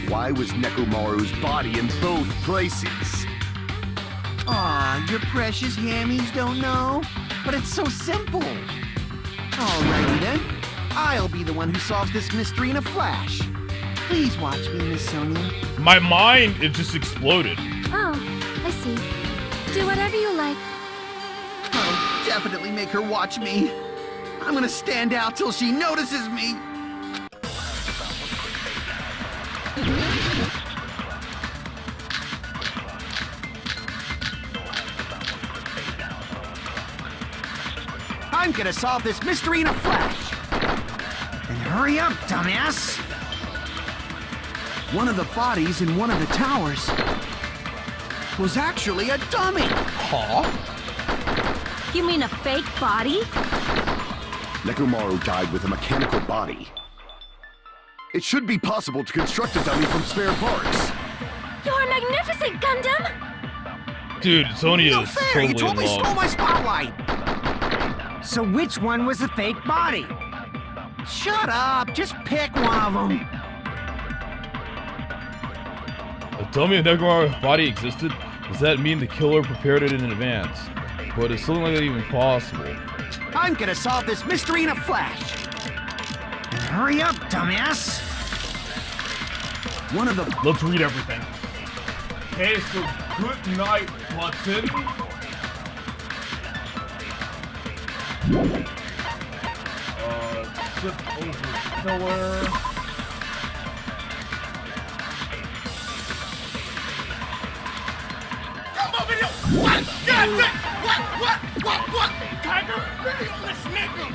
why was Nekomaru's body in both places? Aw, your precious hammies don't know? But it's so simple. Alrighty then. I'll be the one who solves this mystery in a flash. Please watch me, Miss Sonia. My mind, it just exploded. Oh, I see. Do whatever you like. I'll definitely make her watch me. I'm gonna stand out till she notices me. I'm gonna solve this mystery in a flash. Then hurry up, dumbass! One of the bodies in one of the towers was actually a dummy. Huh? You mean a fake body? Nekomaru died with a mechanical body. It should be possible to construct a dummy from spare parts. You're magnificent, Gundam! Dude, Sonya No is fair, totally you totally in love. stole my spotlight. So which one was the fake body? Shut up, just pick one of them. A dummy of Nekomaru's body existed? Does that mean the killer prepared it in advance? But is something like that even possible? I'm gonna solve this mystery in a flash. Then hurry up, dumbass! One of the... Let's read everything. Okay, so good night, button. Zip over killer. Come over here! What? God damn! What? Tiger, this nigga!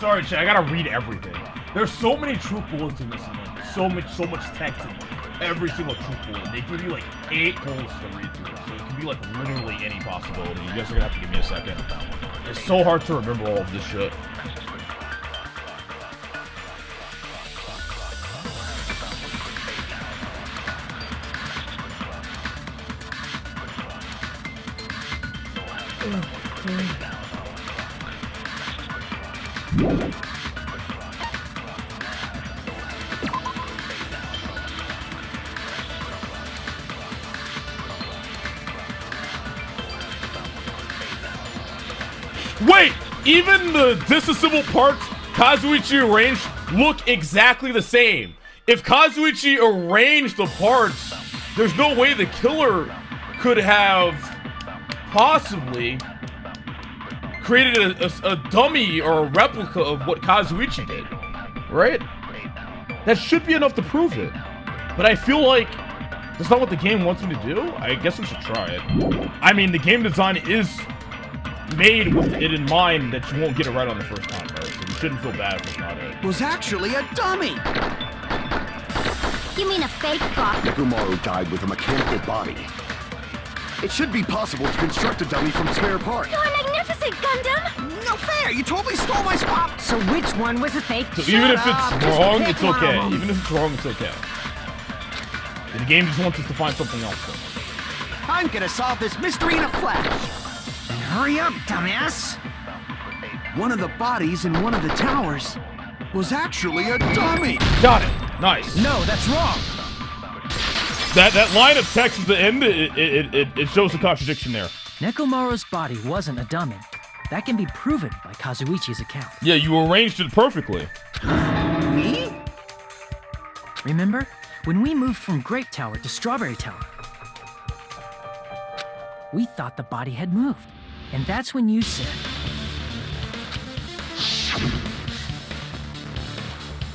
Sorry, chat, I gotta read everything. There's so many truth bullets in this one. So much text in every single truth bullet. They give you like 8 bullets to read through, so it can be like literally any possibility. You guys are gonna have to give me a second. It's so hard to remember all of this shit. Wait! Even the disassembled parts Kazuichi arranged look exactly the same. If Kazuichi arranged the parts, there's no way the killer could have possibly created a dummy or a replica of what Kazuichi did, right? That should be enough to prove it. But I feel like that's not what the game wants me to do. I guess we should try it. I mean, the game design is made with it in mind that you won't get it right on the first time, right? So you shouldn't feel bad if it's not it. Was actually a dummy. You mean a fake body? Nekomaru died with a mechanical body. It should be possible to construct a dummy from spare parts. You're magnificent, Gundam! No fair, you totally stole my spot. So which one was a fake? So even if up, it's just wrong, pick it's one of okay. them. Even if it's wrong, it's okay. The game just wants us to find something else, though. I'm gonna solve this mystery in a flash. And hurry up, dumbass! One of the bodies in one of the towers was actually a dummy. Got it. Nice. No, that's wrong. That line of text at the end, it shows the contradiction there. Nekomaru's body wasn't a dummy. That can be proven by Kazuichi's account. Yeah, you arranged it perfectly. Me? Remember? When we moved from Grape Tower to Strawberry Tower, we thought the body had moved. And that's when you said...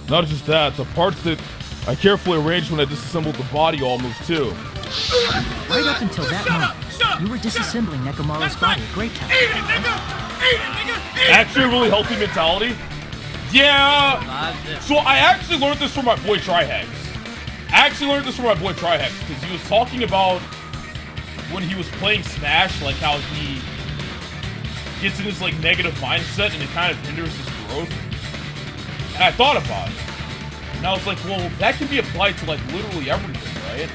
Not just that, the parts that I carefully arranged when I disassembled the body all moved too. Right up until that moment, you were disassembling Nekomaru's body at Grape Tower. Actually, a really healthy mentality. Yeah. So I actually learned this from my boy Trihex. Because he was talking about when he was playing Smash, like how he gets in this like negative mindset and it kind of hinders his growth. And I thought about it. And I was like, well, that can be applied to like literally everything, right?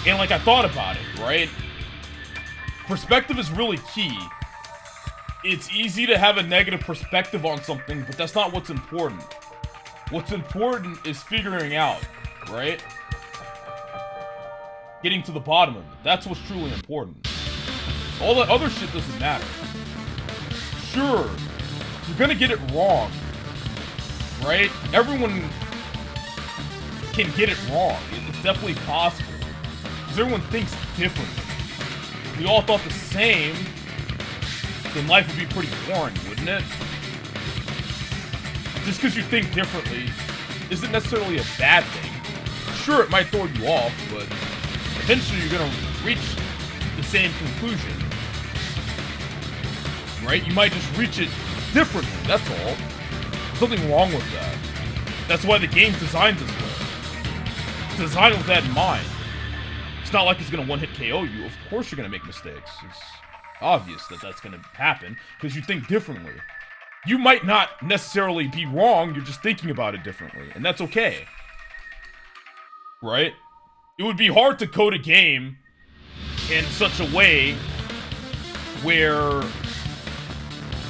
And like I thought about it, right? Perspective is really key. It's easy to have a negative perspective on something, but that's not what's important. What's important is figuring out, right? Getting to the bottom of it. That's what's truly important. All that other shit doesn't matter. Sure, you're gonna get it wrong, right? Everyone can get it wrong. It's definitely possible. Because everyone thinks differently. If we all thought the same, then life would be pretty boring, wouldn't it? Just because you think differently isn't necessarily a bad thing. Sure, it might throw you off, but eventually you're gonna reach the same conclusion. Right? You might just reach it differently, that's all. There's nothing wrong with that. That's why the game's designed this way. It's designed with that in mind. It's not like it's gonna one-hit KO you. Of course you're gonna make mistakes. It's obvious that that's gonna happen, because you think differently. You might not necessarily be wrong, you're just thinking about it differently, and that's okay. Right? It would be hard to code a game in such a way where,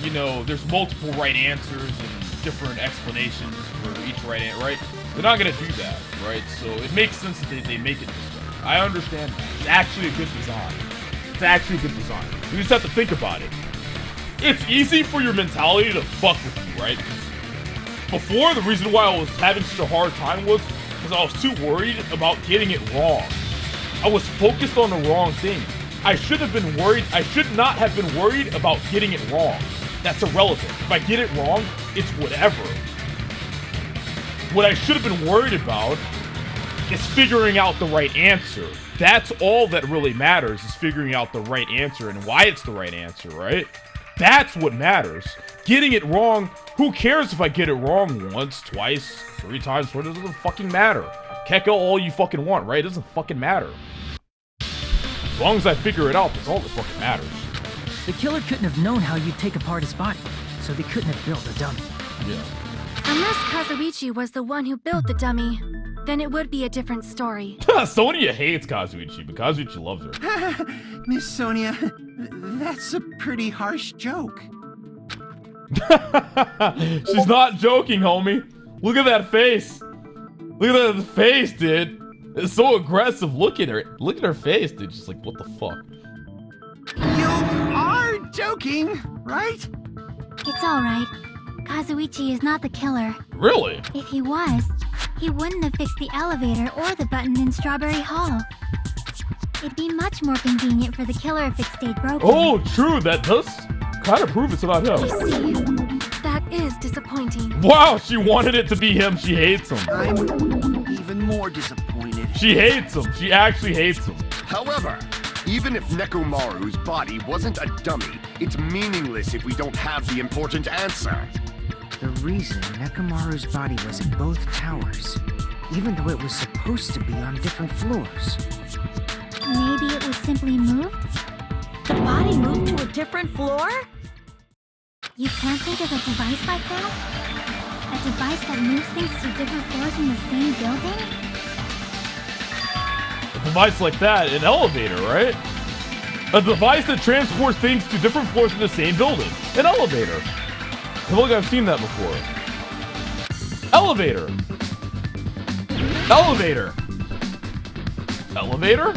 you know, there's multiple right answers and different explanations for each right answer, right? They're not gonna do that, right? So it makes sense that they make it this way. I understand that. It's actually a good design. It's actually a good design. You just have to think about it. It's easy for your mentality to fuck with you, right? Before, the reason why I was having such a hard time was because I was too worried about getting it wrong. I was focused on the wrong thing. I should not have been worried about getting it wrong. That's irrelevant. If I get it wrong, it's whatever. What I should have been worried about is figuring out the right answer. That's all that really matters, is figuring out the right answer and why it's the right answer, right? That's what matters. Getting it wrong, who cares if I get it wrong once, twice, 3 times, 4, it doesn't fucking matter. Keka all you fucking want, right? It doesn't fucking matter. As long as I figure it out, that's all that fucking matters. The killer couldn't have known how you'd take apart his body, so they couldn't have built a dummy. Yeah. Unless Kazuichi was the one who built the dummy, then it would be a different story. Sonia hates Kazuichi, but Kazuichi loves her. Miss Sonia, that's a pretty harsh joke. She's not joking, homie. Look at that face. Look at that face, dude. It's so aggressive. Look at her. Look at her face, dude. She's like, what the fuck? You are joking, right? It's alright. Kazuichi is not the killer. Really? If he was, he wouldn't have fixed the elevator or the button in Strawberry Hall. It'd be much more convenient for the killer if it stayed broken. Oh, true. That does kind of prove it's not him. I see. That is disappointing. Wow, she wanted it to be him. She hates him. I'm even more disappointed. She hates him. She actually hates him. However, even if Nekomaru's body wasn't a dummy, it's meaningless if we don't have the important answer. The reason Nekomaru's body was in both towers, even though it was supposed to be on different floors. Maybe it was simply moved? The body moved to a different floor? You can't think of a device like that? A device that moves things to different floors in the same building? device like that, an elevator, right? A device that transports things to different floors in the same building. An elevator. I feel like I've seen that before. Elevator. Elevator. Elevator?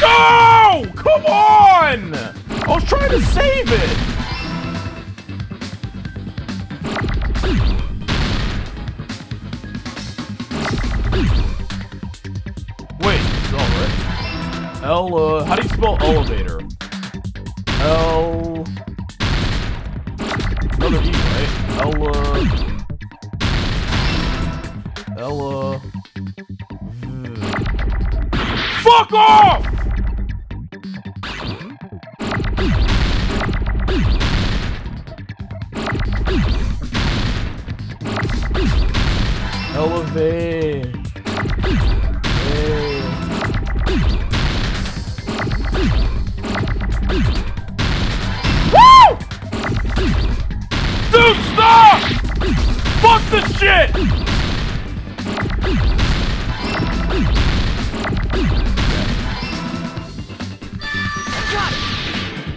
No! Come on! I was trying to save it! Wait, it's all right. How do you spell elevator? Another E, right? Fuck off! Elevate. Woo! Dude, stop! Fuck this shit!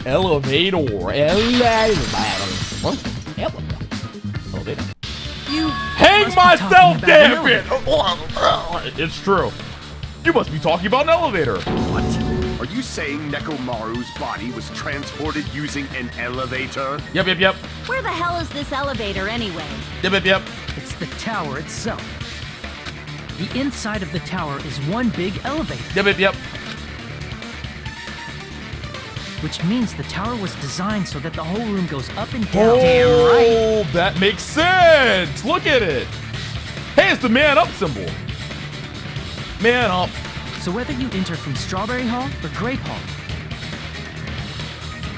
Elevator. Elevator. You hang myself, damn it! It's true. You must be talking about an elevator. What? Are you saying Nekomaru's body was transported using an elevator? Yep. Where the hell is this elevator anyway? Yep. It's the tower itself. The inside of the tower is one big elevator. Yep. Which means the tower was designed so that the whole room goes up and down. Oh, that makes sense. Look at it. Hey, it's the man up symbol. Man up. So whether you enter from Strawberry Hall or Grape Hall,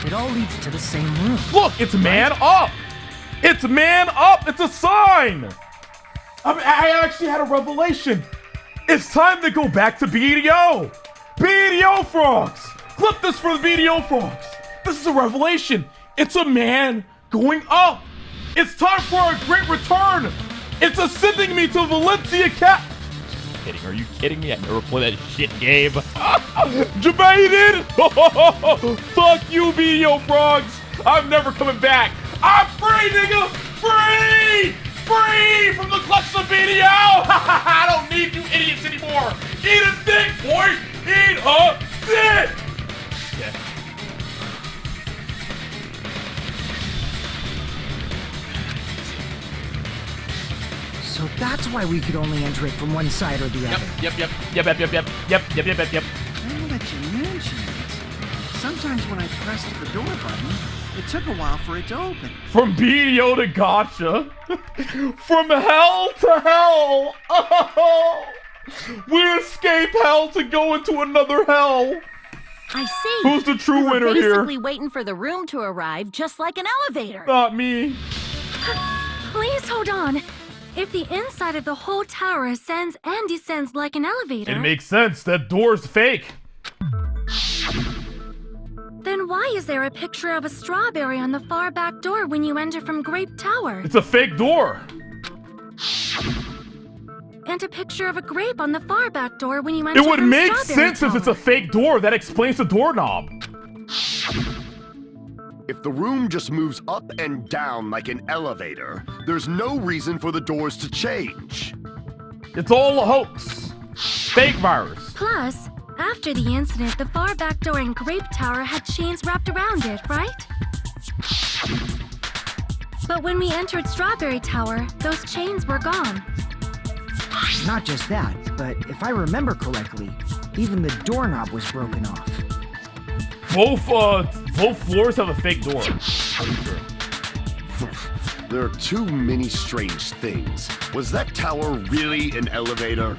it all leads to the same room. Look, it's man up. It's man up. It's a sign. I actually had a revelation. It's time to go back to BDO. BDO frogs. Clip this for the BDO frogs. This is a revelation. It's a man going up. It's time for a great return. It's ascending me to Valencia Cat. Are you kidding me? I never play that shit game. Debated. Fuck you, BDO frogs. I'm never coming back. I'm free, nigga. Free. Free from the clutches of BDO. I don't need you idiots anymore. Eat a dick, boy. Eat a dick. Yeah. So that's why we could only enter it from one side or the other. Yep. Now that you mention it, sometimes when I pressed the door button, it took a while for it to open. From BDO to gotcha. From hell to hell. Oh, we escape hell to go into another hell. I see. Who's the true winner here? Basically waiting for the room to arrive, just like an elevator. Not me. Please hold on. If the inside of the whole tower ascends and descends like an elevator, It makes sense. That door's fake. then why is there a picture of a strawberry on the far back door when you enter from Grape Tower? It's a fake door. And a picture of a grape on the far back door when you enter It would from make Strawberry sense if Tower. it's a fake door. That explains the doorknob. If the room just moves up and down like an elevator, there's no reason for the doors to change. It's all a hoax. Fake virus. Plus, after the incident, the far back door in Grape Tower had chains wrapped around it, right? But when we entered Strawberry Tower, those chains were gone. Not just that, but if I remember correctly, even the doorknob was broken off. Both floors have a fake door. Pretty sure. There are too many strange things. Was that tower really an elevator?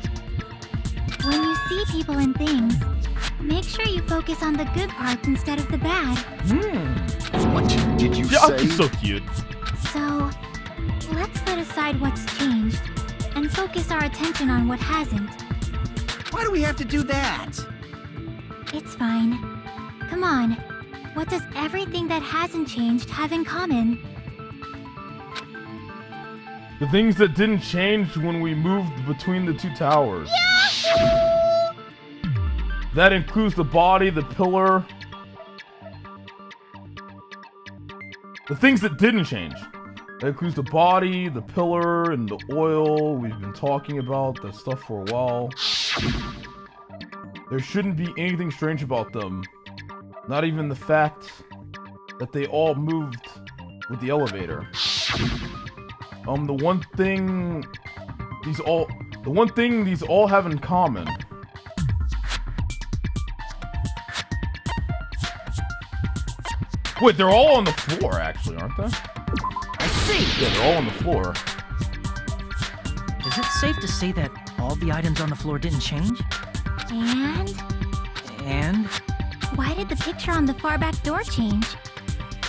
When you see people and things, make sure you focus on the good parts instead of the bad. What did you Yeah, say? it's so cute. So, let's put aside what's changed and focus our attention on what hasn't. Why do we have to do that? It's fine. Come on. What does everything that hasn't changed have in common? The things that didn't change when we moved between the two towers. Yahoo! That includes the body, the pillar. The things that didn't change. That includes the body, the pillar, and the oil. We've been talking about that stuff for a while. There shouldn't be anything strange about them. Not even the fact that they all moved with the elevator. The one thing these all have in common. Wait, they're all on the floor, actually, aren't they? I see! Yeah, they're all on the floor. Is it safe to say that all the items on the floor didn't change? And? Why did the picture on the far back door change?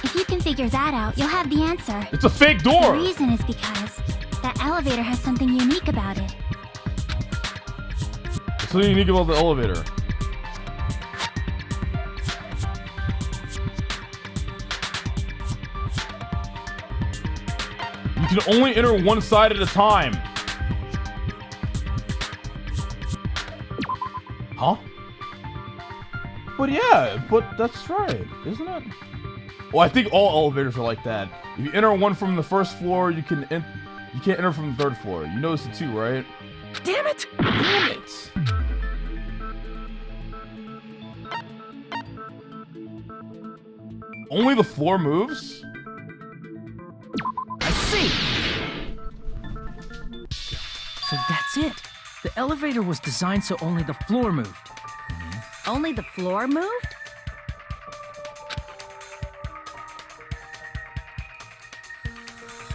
If you can figure that out, you'll have the answer. It's a fake door! The reason is because that elevator has something unique about it. What's so unique about the elevator? You can only enter one side at a time. Huh? But yeah, but that's right, isn't it? Well, I think all elevators are like that. If you enter one from the first floor, you can't enter from the third floor. You noticed it too, right? Damn it! Damn it! Only the floor moves? I see! So that's it. The elevator was designed so only the floor moved. Only the floor moved?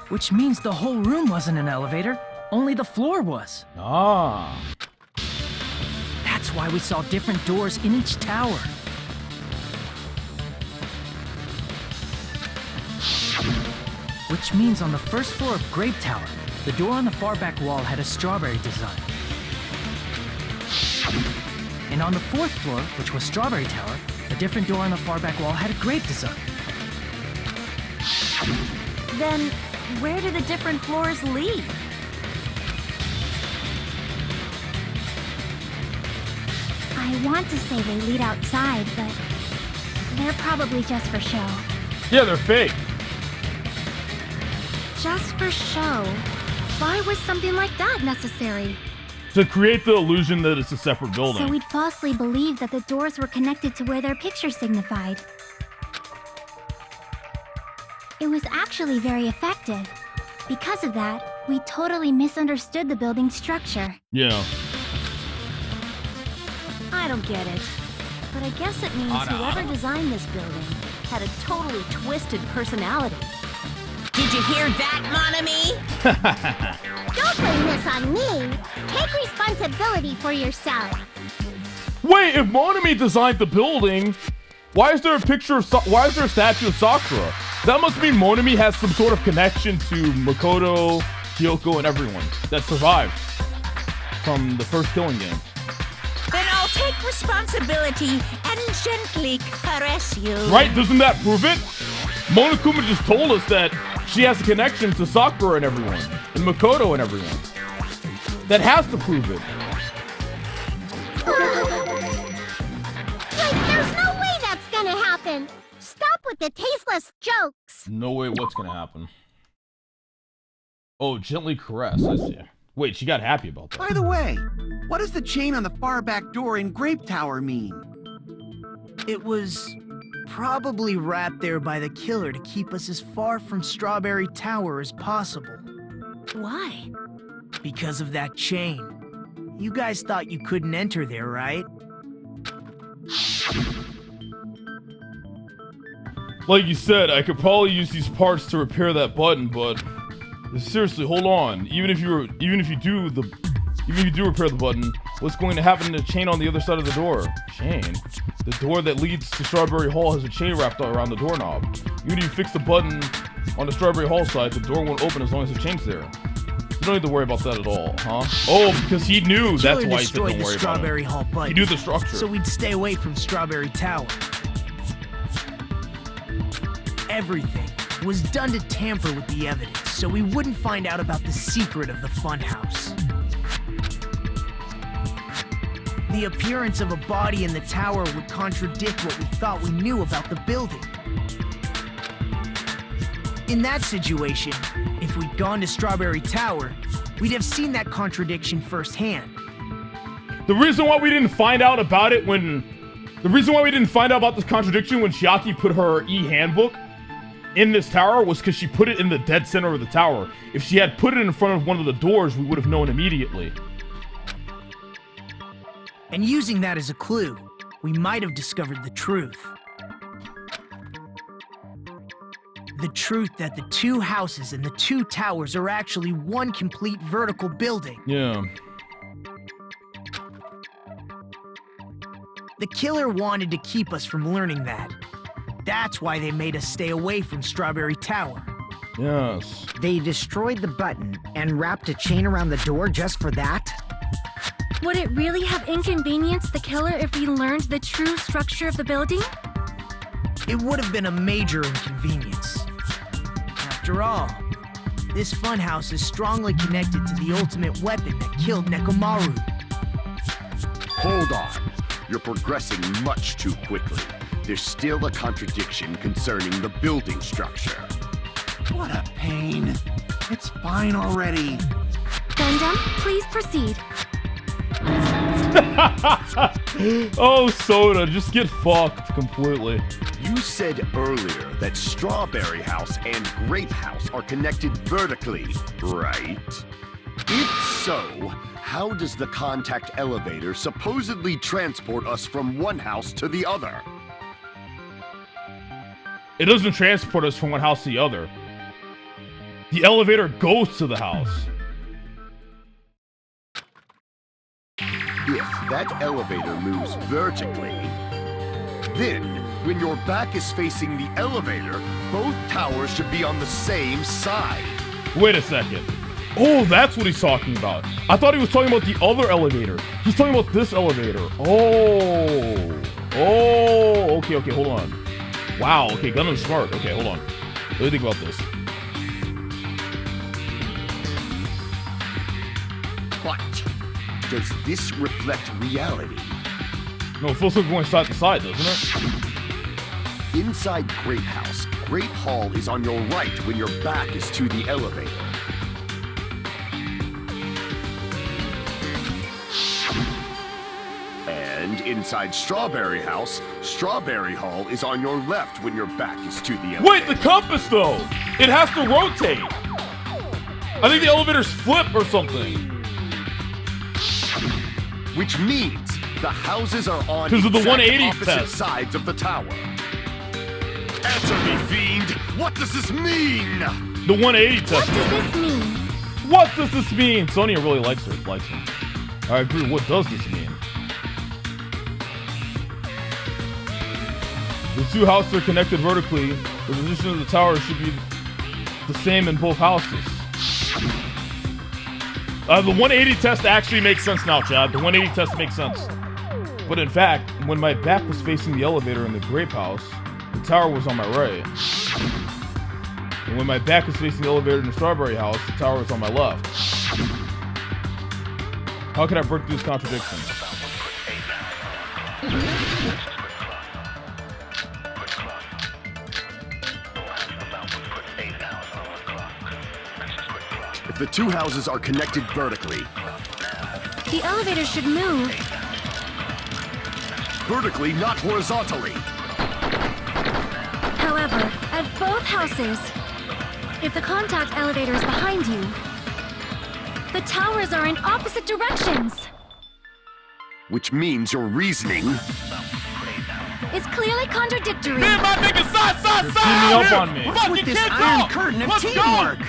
Which means the whole room wasn't an elevator, only the floor was. Ah. That's why we saw different doors in each tower. Which means on the first floor of Grape Tower, the door on the far back wall had a strawberry design. And on the fourth floor, which was Strawberry Tower, a different door on the far back wall had a grape design. Then, where do the different floors lead? I want to say they lead outside, but they're probably just for show. Yeah, they're fake. Just for show? Why was something like that necessary? To create the illusion that it's a separate building. So we'd falsely believe that the doors were connected to where their picture signified. It was actually very effective. Because of that, we totally misunderstood the building's structure. Yeah. I don't get it. But I guess it means whoever designed this building had a totally twisted personality. Did you hear that, mon ami? Don't blame this on me. Take responsibility for yourself. Wait, if Monami designed the building, why is there a picture of why is there a statue of Sakura? That must mean Monami has some sort of connection to Makoto, Kyoko, and everyone that survived from the first Killing game. Then I'll take responsibility and gently caress you. Right? Doesn't that prove it? Monokuma just told us that she has a connection to Sakura and everyone, and Makoto and everyone. That has to prove it. Like, there's no way that's gonna happen. Stop with the tasteless jokes. No way what's gonna happen. Oh, gently caress, I see. Wait, she got happy about that. By the way, what does the chain on the far back door in Grape Tower mean? It was probably wrapped there by the killer to keep us as far from Strawberry Tower as possible. Why? Because of that chain. You guys thought you couldn't enter there, right? Like you said, I could probably use these parts to repair that button, but seriously, hold on. Even if you do repair the button, what's going to happen to the chain on the other side of the door? Chain? The door that leads to Strawberry Hall has a chain wrapped around the doorknob. Even if you fix the button on the Strawberry Hall side, the door won't open as long as the chain's there. You don't need to worry about that at all, huh? Oh, because he knew. That's why he said don't worry about it. Strawberry Hall button, he knew the structure. so we'd stay away from Strawberry Tower. everything was done to tamper with the evidence so we wouldn't find out about the secret of the funhouse. The appearance of a body in the tower would contradict what we thought we knew about the building. In that situation, if we'd gone to Strawberry Tower, we'd have seen that contradiction firsthand. The reason why we didn't find out about it when... The reason why we didn't find out about this contradiction when Chiaki put her e-handbook in this tower was because she put it in the dead center of the tower. If she had put it in front of one of the doors, we would have known immediately. And using that as a clue, we might have discovered the truth. The truth that the two houses and the two towers are actually one complete vertical building. Yeah. The killer wanted to keep us from learning that. That's why they made us stay away from Strawberry Tower. Yes. They destroyed the button and wrapped a chain around the door just for that? Would it really have inconvenienced the killer if we learned the true structure of the building? It would have been a major inconvenience. After all, this funhouse is strongly connected to the ultimate weapon that killed Nekomaru. Hold on. You're progressing much too quickly. There's still a contradiction concerning the building structure. What a pain. It's fine already. Gundam, please proceed. Oh, Soda, just get fucked completely. You said earlier that Strawberry House and Grape House are connected vertically, right? If so, how does the contact elevator supposedly transport us from one house to the other? It doesn't transport us from one house to the other. The elevator goes to the house. If that elevator moves vertically, then when your back is facing the elevator, both towers should be on the same side. Wait a second. Oh, that's what he's talking about. I thought he was talking about the other elevator. He's talking about this elevator. Oh. Oh, okay, hold on. Wow, okay, Gundam's smart. Okay, hold on. Let me think about this. But does this reflect reality? No, it feels like going side to side, doesn't it? Inside Grape House, Grape Hall is on your right when your back is to the elevator. And inside Strawberry House, Strawberry Hall is on your left when your back is to the elevator. Wait, the compass though! It has to rotate! I think the elevators flip or something. Which means the houses are on because of the 180 opposite test. Sides of the tower. Answer me, fiend! What does this mean? The 180 test. What does this mean? What does this mean? Sonya really likes him. I agree. What does this mean? The two houses are connected vertically. The position of the tower should be the same in both houses. The 180 test actually makes sense now, Chad. The 180 test makes sense. But in fact, when my back was facing the elevator in the Grape House, the tower was on my right. And when my back was facing the elevator in the Strawberry House, the tower was on my left. How can I break through this contradiction? If the two houses are connected vertically, the elevator should move. Vertically, not horizontally. However, at both houses, if the contact elevator is behind you, the towers are in opposite directions. Which means your reasoning is clearly contradictory. Man, my nigga, side, You're teaming up on me. What's with this iron curtain of teamwork?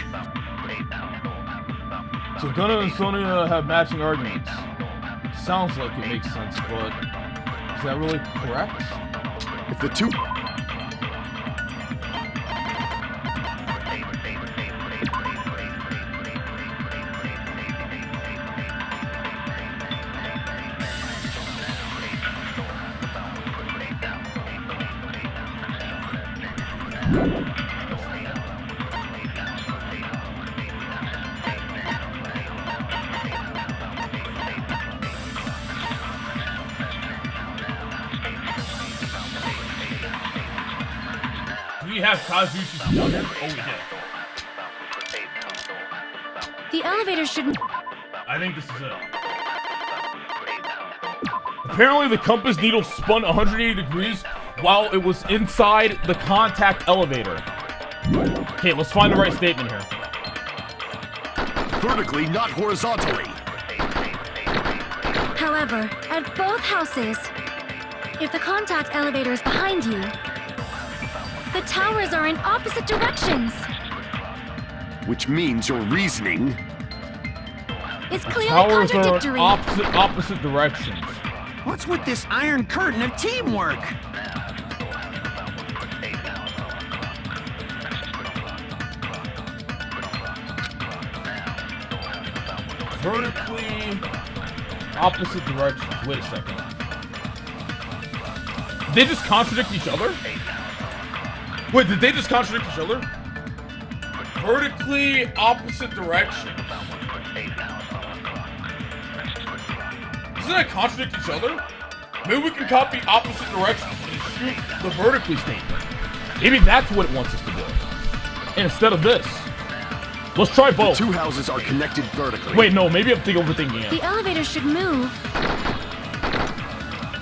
So Gundam and Sonya have matching arguments. Sounds like it makes sense, but is that really correct? If the two... we have Kazuchi's gun? Oh, we did. The elevator shouldn't. I think this is it. Apparently, the compass needle spun 180 degrees while it was inside the contact elevator. Okay, let's find the right statement here. Vertically, not horizontally. However, at both houses, if the contact elevator is behind you, the towers are in opposite directions. Which means your reasoning It's clearly Towers are contradictory. in opposite directions. What's with this iron curtain of teamwork? Vertically opposite directions. Wait a second. Did they just contradict each other? Wait, did they just contradict each other? Vertically opposite directions. Doesn't that contradict each other? Maybe we can copy opposite directions and shoot the vertically statement. Maybe that's what it wants us to do. And instead of this, let's try both. The two houses are connected vertically. Wait, no, maybe I'm overthinking it. The elevator should move.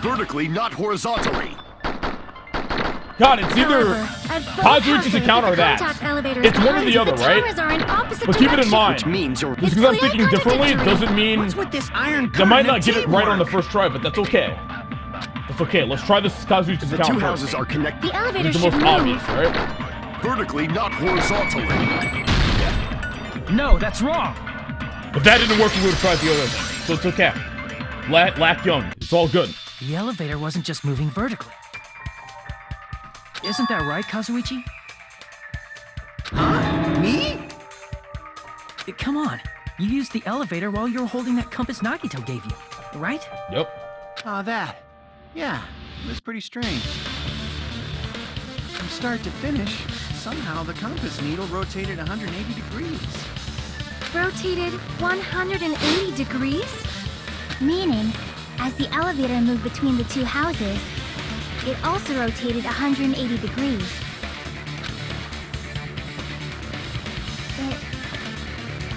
Vertically, not horizontally. God, it's either Kazuchi's account or that. It's one or the other, right? But keep it in mind. Which means you're Just because I'm thinking differently doesn't mean What's with this iron they might curtain not of get it right on the teamwork? first try, but that's okay. That's okay. Let's try this Kazuchi's The account two first. houses are connected. The elevator It's the should most move. obvious, right? Vertically, not horizontally. No, that's wrong. If that didn't work, we would have tried the other thing. So it's okay. Lack young. It's all good. The elevator wasn't just moving vertically. Isn't that right, Kazuichi? Huh? Me? Come on. You used the elevator while you were holding that compass Nagito gave you, right? Yep. Oh, that. Yeah, it was pretty strange. From start to finish, somehow the compass needle rotated 180 degrees. Rotated 180 degrees? Meaning, as the elevator moved between the two houses, it also rotated 180 degrees.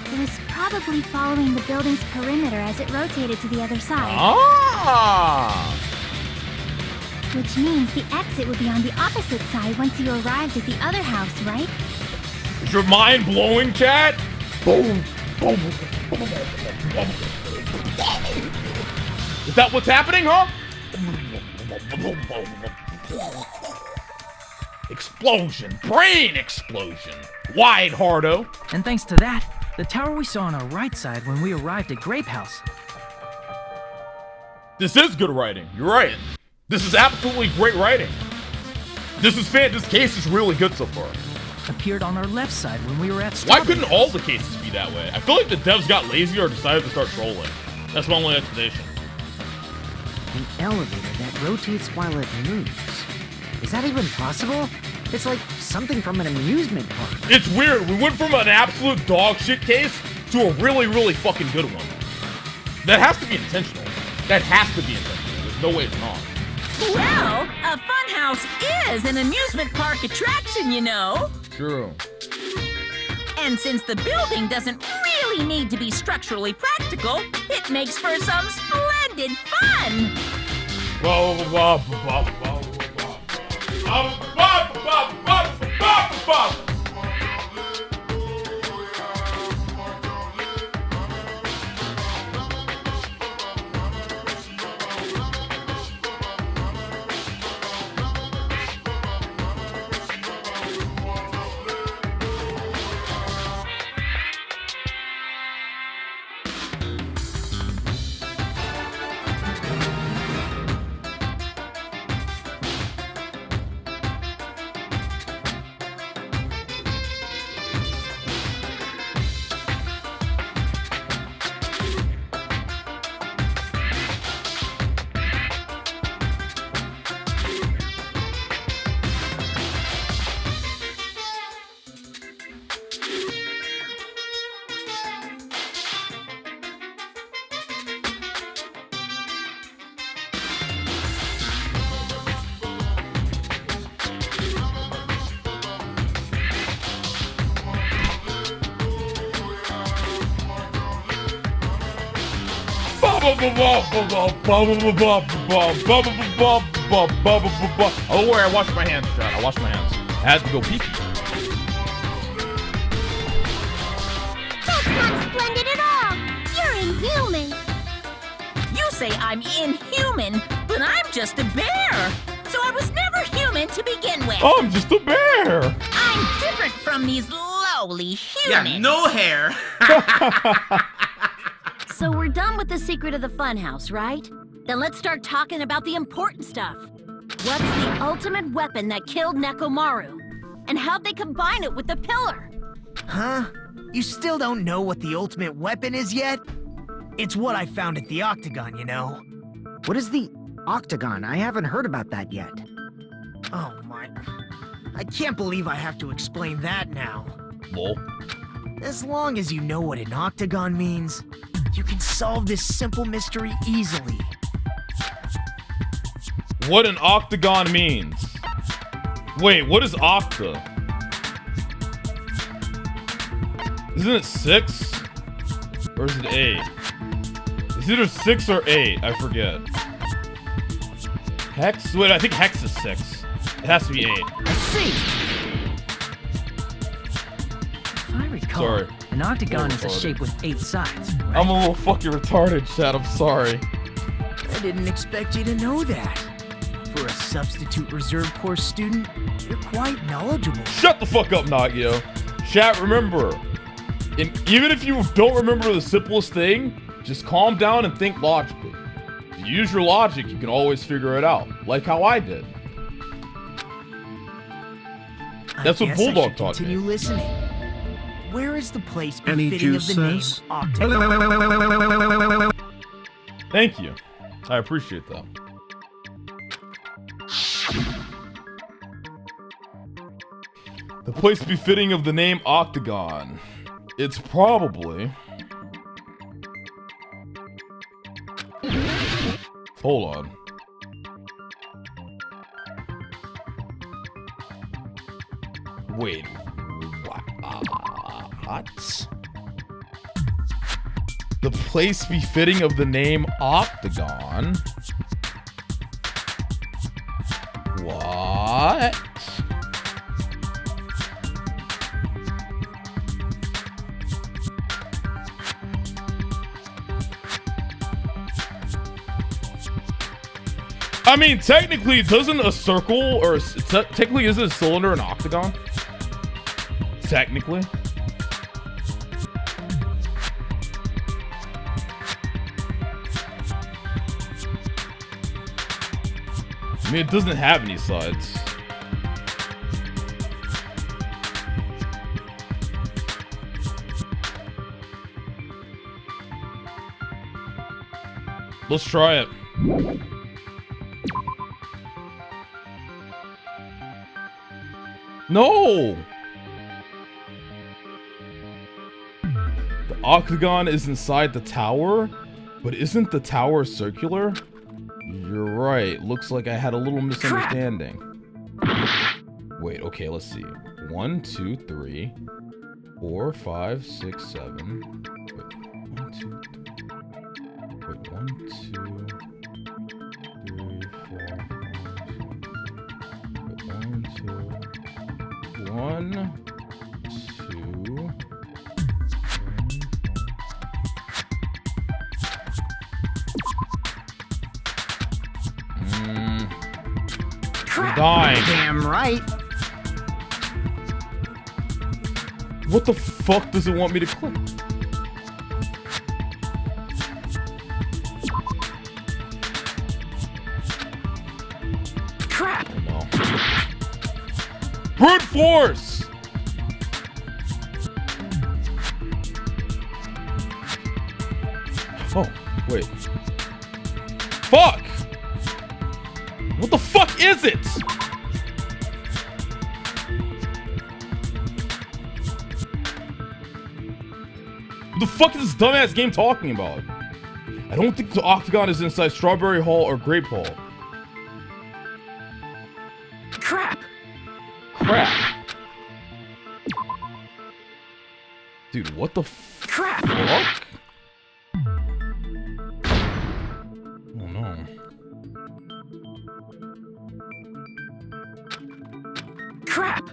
It was probably following the building's perimeter as it rotated to the other side. Ah! Which means the exit would be on the opposite side once you arrived at the other house, right? Is your mind blowing, chat? Boom. Boom. Is that what's happening, huh? Explosion. Brain explosion. Wide, Hardo. And thanks to that, the tower we saw on our right side when we arrived at Grape House. This is good writing. You're right. This is absolutely great writing. This case is really good so far. Appeared on our left side when we were at Why Strawberry couldn't all the cases be that way? I feel like the devs got lazy or decided to start trolling. That's my only explanation. An elevator that rotates while it moves. Is that even possible? It's like something from an amusement park. It's weird. We went from an absolute dog shit case to a really, really fucking good one. That has to be intentional. That has to be intentional. There's no way it's not. Well, a funhouse is an amusement park attraction, you know. True. And since the building doesn't really need to be structurally practical, it makes for some splendid fun. Oh, worry, I washed my hands, Chad. I washed my hands. I had to go pee. That's not splendid at all! You're inhuman! You say I'm inhuman, but I'm just a bear. So I was never human to begin with. I'm just a bear. I'm different from these lowly humans. Yeah, no hair. So we're done with the secret of the funhouse, right? Then let's start talking about the important stuff. What's the ultimate weapon that killed Nekomaru? And how'd they combine it with the pillar? Huh? You still don't know what the ultimate weapon is yet? It's what I found at the Octagon, you know. What is the Octagon? I haven't heard about that yet. Oh my... I can't believe I have to explain that now. Lol. As long as you know what an Octagon means, you can solve this simple mystery easily. What an octagon means. Wait, what is octa? Isn't it 6? Or is it 8? It's either 6 or 8, I forget. Hex? Wait, I think hex is 6. It has to be 8. I see! If I recall, Sorry. an octagon is a shape with 8 sides. Right? I'm a little fucking retarded, Chad. I'm sorry. I didn't expect you to know that. For a substitute reserve course student, you're quite knowledgeable. Shut the fuck up, Nagio. Chat, remember, even if you don't remember the simplest thing, just calm down and think logically. If you use your logic, you can always figure it out, like how I did. That's what Bulldog taught me. Continue listening. Where is the place Any befitting of the name juices? Octagon? Thank you. I appreciate that. The place befitting of the name Octagon. It's probably... Hold on. Wait. What? The place befitting of the name Octagon? What? I mean, technically, doesn't a circle or technically isn't a cylinder an octagon? Technically. I mean, it doesn't have any sides. Let's try it. No! The octagon is inside the tower, but isn't the tower circular? You're right. Looks like I had a little misunderstanding. Wait, okay, let's see. 1, 2, 3, 4, 5, 6, 7. Wait, 1, 2, 3. Wait, 1, 2, 3, 4, 5, 6. Wait, 1, 2. 1, 2. I'm dying. Damn right. What the fuck does it want me to click? Crap! Oh, no. Brute force! Oh, wait. Fuck! What the fuck is it? What the fuck is this dumbass game talking about? I don't think the octagon is inside Strawberry Hall or Grape Hall. Crap! Crap. Dude, what the crap? Fuck? Crap!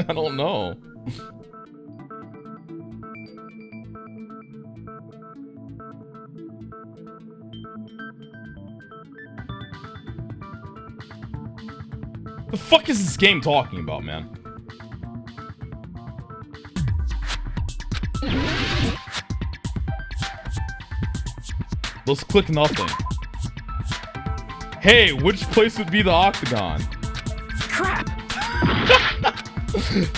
I don't know. The fuck is this game talking about, man? Let's click nothing. Hey, which place would be the octagon? Crap!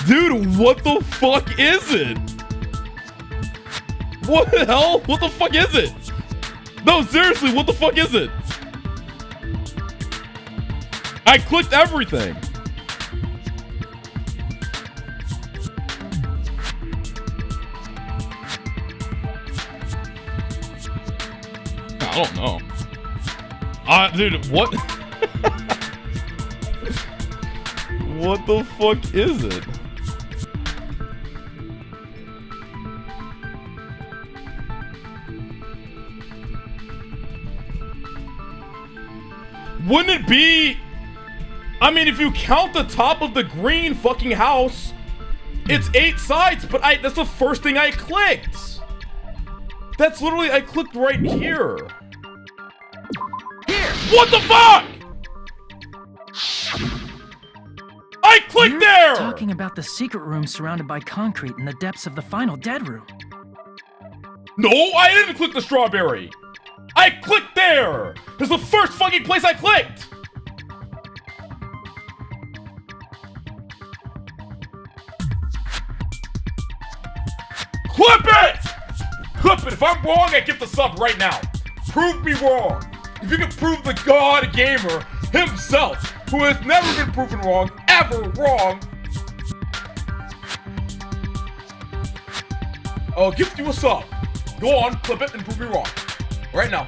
Dude, what the fuck is it? What the hell? What the fuck is it? No, seriously, what the fuck is it? I clicked everything. I don't know. Dude, what? What the fuck is it? Wouldn't it be... I mean, if you count the top of the green fucking house, it's 8 sides, but that's the first thing I clicked. That's literally, I clicked right here. Here! What the fuck? I clicked there! Talking about the secret room surrounded by concrete in the depths of the final dead room. No, I didn't click the strawberry. I clicked there. It's the first fucking place I clicked. Clip it! Clip it. If I'm wrong, I get the sub right now. Prove me wrong. If you can prove the god gamer himself, who has never been proven wrong, ever wrong, I'll gift you a sub. Go on, clip it, and prove me wrong. Right now.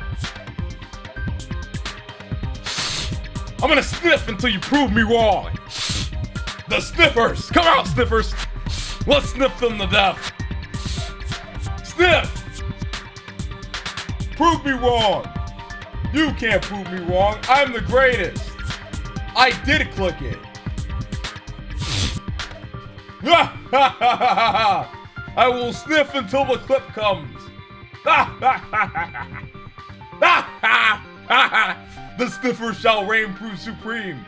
I'm gonna sniff until you prove me wrong. The sniffers! Come out, sniffers! Let's sniff them to death. Sniff! Prove me wrong. You can't prove me wrong. I'm the greatest. I did click it. I will sniff until the clip comes. The sniffer shall reign prove supreme.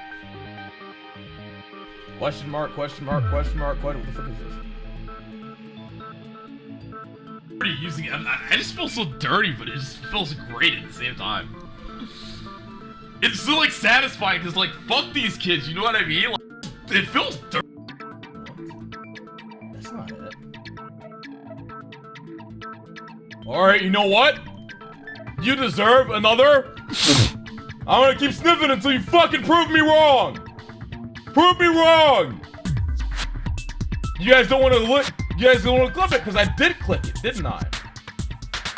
Question mark, question mark, question mark, what the fuck is this? Using it. I just feel so dirty, but it just feels great at the same time. It's so like satisfying because like fuck these kids, you know what I mean? Like, it feels dirty. That's not it. Alright, you know what? You deserve another. I'm gonna keep sniffing until you fucking prove me wrong. Prove me wrong. You guys don't want to look. You guys don't want to clip it because I did click it, didn't I?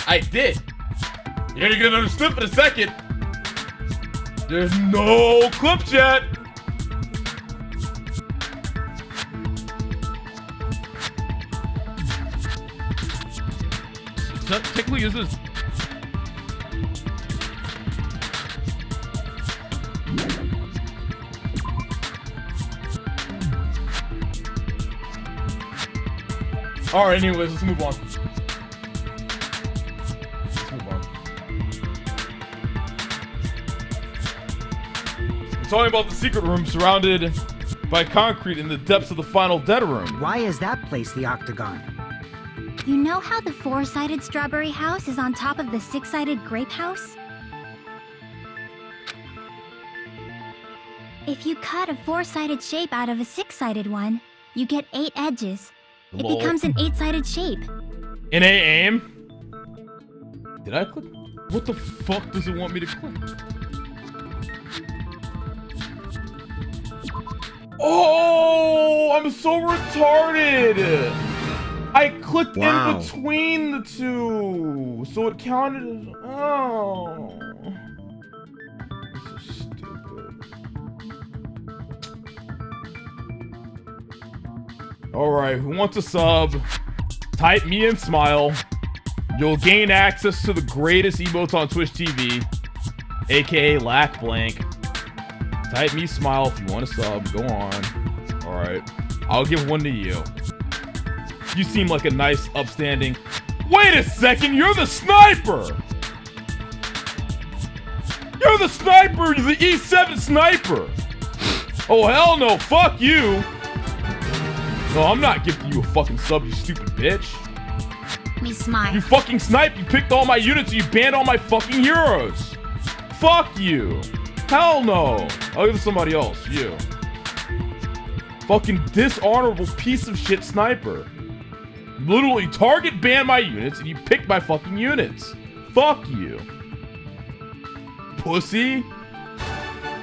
I did. You're gonna get another sniff in a second. There's no clips yet. Technically, is this? Alright, anyways, let's move on. Let's move on. We're talking about the secret room surrounded by concrete in the depths of the final dead room. Why is that place the octagon? You know how the 4-sided strawberry house is on top of the 6-sided grape house? If you cut a 4-sided shape out of a 6-sided one, you get 8 edges. It Lol. becomes an 8-sided shape. In A aim? Did I click? What the fuck does it want me to click? Oh, I'm so retarded. I clicked in between the two, so it counted as, oh. This is stupid. Alright, who wants a sub? Type me and smile. You'll gain access to the greatest emotes on Twitch TV, aka Lack Blank. Type me smile if you want to sub. Go on. Alright. I'll give one to you. You seem like a nice, upstanding... Wait a second! You're the sniper! You're the sniper! You're the E7 sniper! Oh, hell no! Fuck you! No, I'm not gifting you a fucking sub, you stupid bitch. Me smile. You fucking sniped! You picked all my units, you banned all my fucking heroes! Fuck you! Hell no! I'll give it to somebody else. You. Fucking dishonorable piece of shit sniper. Literally target ban my units and you picked my fucking units. Fuck you. Pussy.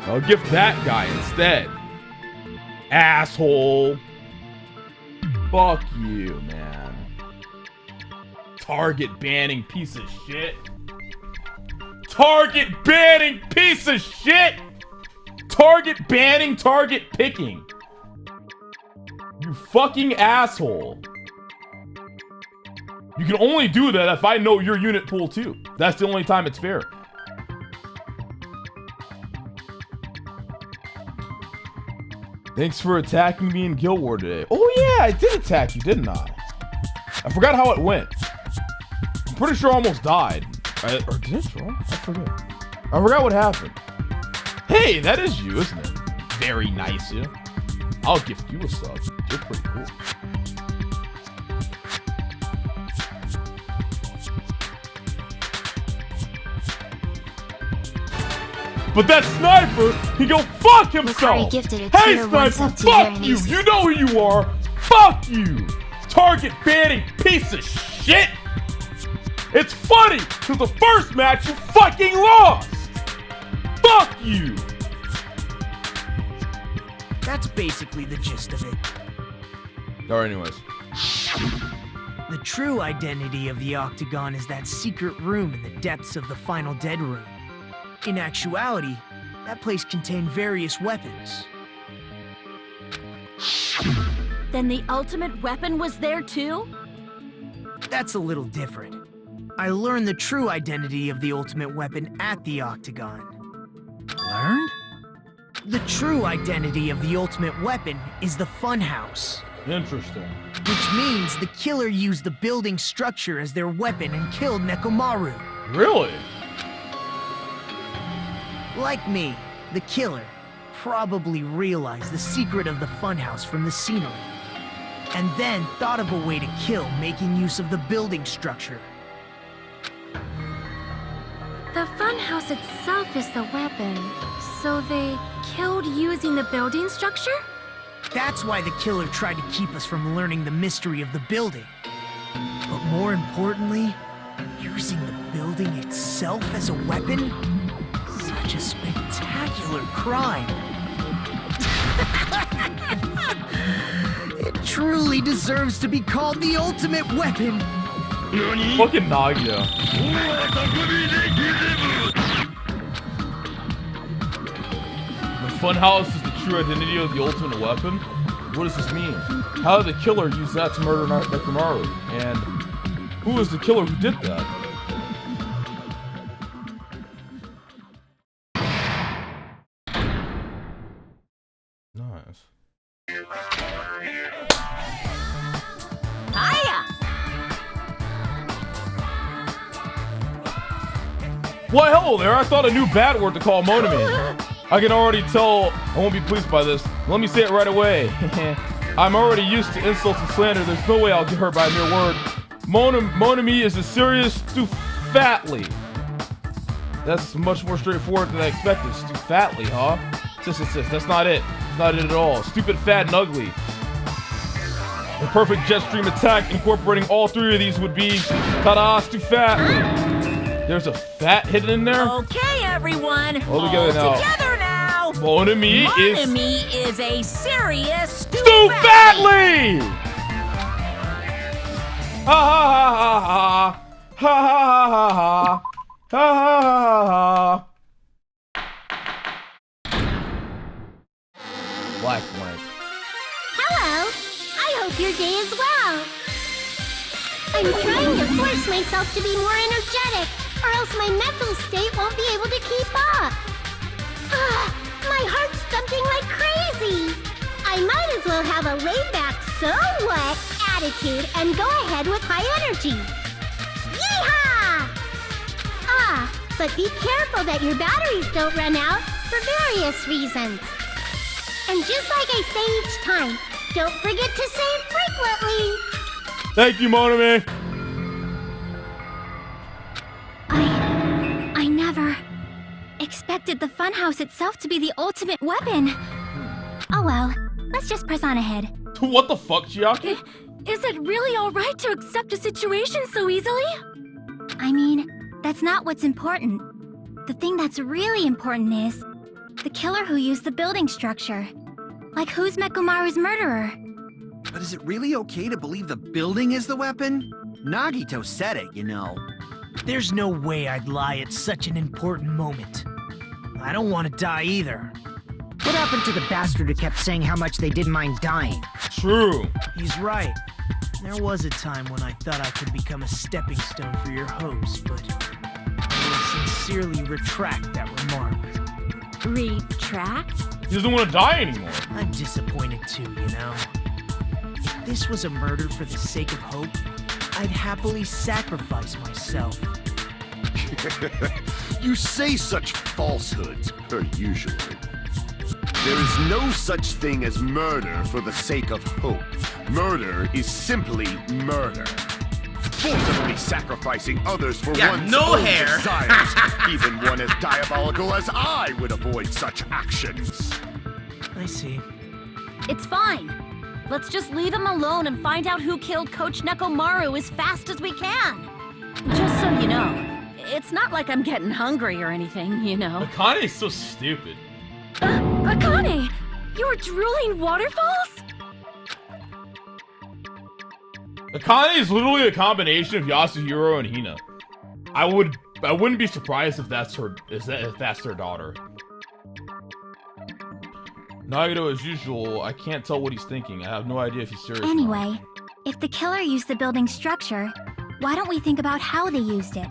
I'll gift that guy instead. Asshole. Fuck you, man. Target banning piece of shit. Target banning piece of shit! Target banning, target picking. You fucking asshole. You can only do that if I know your unit pool too. That's the only time it's fair. Thanks for attacking me in Guild War today. Oh yeah, I did attack you, didn't I? I forgot how it went. I'm pretty sure I almost died. Or did it? I forget. I forgot what happened. Hey, that is you, isn't it? Very nice, yeah. I'll gift you a sub. You're pretty cool. But that sniper, he go fuck himself! Hey sniper, fuck you! You know who you are! Fuck you! Target banning piece of shit! It's funny, because the first match you fucking lost! Fuck you! That's basically the gist of it. Alright, anyways. The true identity of the Octagon is that secret room in the depths of the Final Dead Room. In actuality, that place contained various weapons. Then the ultimate weapon was there too? That's a little different. I learned the true identity of the ultimate weapon at the Octagon. Learned? The true identity of the ultimate weapon is the Funhouse. Interesting. Which means the killer used the building structure as their weapon and killed Nekomaru. Really? Like me, the killer probably realized the secret of the Funhouse from the scenery, and then thought of a way to kill making use of the building structure. The funhouse itself is the weapon, so they killed using the building structure? That's why the killer tried to keep us from learning the mystery of the building. But more importantly, using the building itself as a weapon? Such a spectacular crime. It truly deserves to be called the ultimate weapon. Fucking Nagia. The funhouse is the true identity of the ultimate weapon? What does this mean? How did the killer use that to murder Nekomaru? And who was the killer who did that? Nice. Hiya! Why, hello there. I thought a new bad word to call Monami. I can already tell I won't be pleased by this. Let me say it right away. I'm already used to insults and slander. There's no way I'll get hurt by a mere word. Monami is a serious stufatly. That's much more straightforward than I expected. Stufatly, huh? Sis. That's not it. It's not it at all. Stupid, fat, and ugly. The perfect jet stream attack incorporating all three of these would be ta-da, stufatly. There's a fat hidden in there? Okay, everyone. All together now. Together now. Monami is a serious stufatly! Ha ha ha ha ha ha ha ha ha ha ha ha. Black blank. Hello. I hope your day is well. I'm trying to force myself to be more energetic, or else my mental state won't be able to keep up. My heart's so what attitude and go ahead with high energy. Yeehaw! Ah, but be careful that your batteries don't run out for various reasons. And just like I say each time, don't forget to save frequently. Thank you, Monami. I never expected the funhouse itself to be the ultimate weapon. Oh well, let's just press on ahead. What the fuck, Chiaki? Is it really alright to accept a situation so easily? I mean, that's not what's important. The thing that's really important is the killer who used the building structure. Like, who's Mekumaru's murderer? But is it really okay to believe the building is the weapon? Nagito said it, you know. There's no way I'd lie at such an important moment. I don't want to die either. What happened to the bastard who kept saying how much they didn't mind dying? True. He's right. There was a time when I thought I could become a stepping stone for your hopes, but I will sincerely retract that remark. Retract? He doesn't want to die anymore. I'm disappointed too, you know. If this was a murder for the sake of hope, I'd happily sacrifice myself. You say such falsehoods, per usual. There is no such thing as murder for the sake of hope. Murder is simply murder. Forcibly sacrificing others for one's own desires. Even one as diabolical as I would avoid such actions. I see. It's fine. Let's just leave him alone and find out who killed Coach Nekomaru as fast as we can. Just so you know, it's not like I'm getting hungry or anything, you know. Akane is so stupid. Akane! You were drooling waterfalls? Akane is literally a combination of Yasuhiro and Hina. I wouldn't be surprised if that's their daughter. Nagito, as usual, I can't tell what he's thinking. I have no idea if he's serious. Anyway, if the killer used the building structure, why don't we think about how they used it?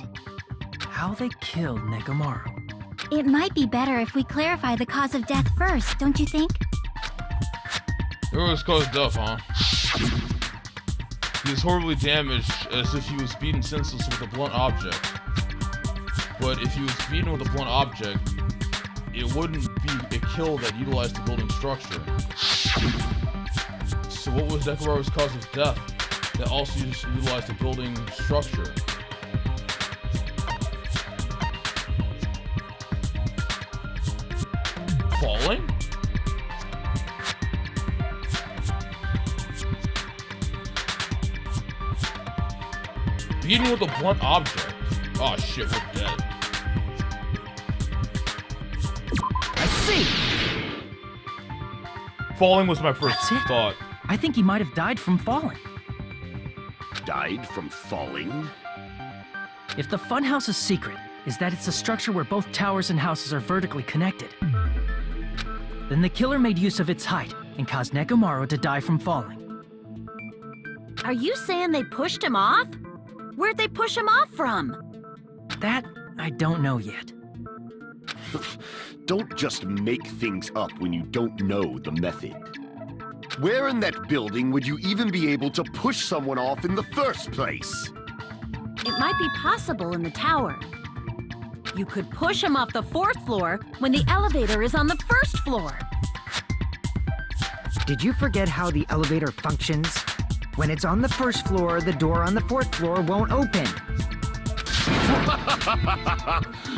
How they killed Nekomaru. It might be better if we clarify the cause of death first, don't you think? It was caused death, huh? He was horribly damaged, as if he was beaten senseless with a blunt object. But if he was beaten with a blunt object, it wouldn't be a kill that utilized the building structure. So what was Nekomaru's cause of death that also utilized the building structure? Falling? Beaten with a blunt object. Oh shit, we're dead. I see! Falling was my first thought. I think he might have died from falling. Died from falling? If the funhouse's secret is that it's a structure where both towers and houses are vertically connected, then the killer made use of its height and caused Nekomaru to die from falling. Are you saying they pushed him off? Where'd they push him off from? That, I don't know yet. Don't just make things up when you don't know the method. Where in that building would you even be able to push someone off in the first place? It might be possible in the tower. You could push him off the 4th floor when the elevator is on the 1st floor. Did you forget how the elevator functions? When it's on the 1st floor, the door on the 4th floor won't open.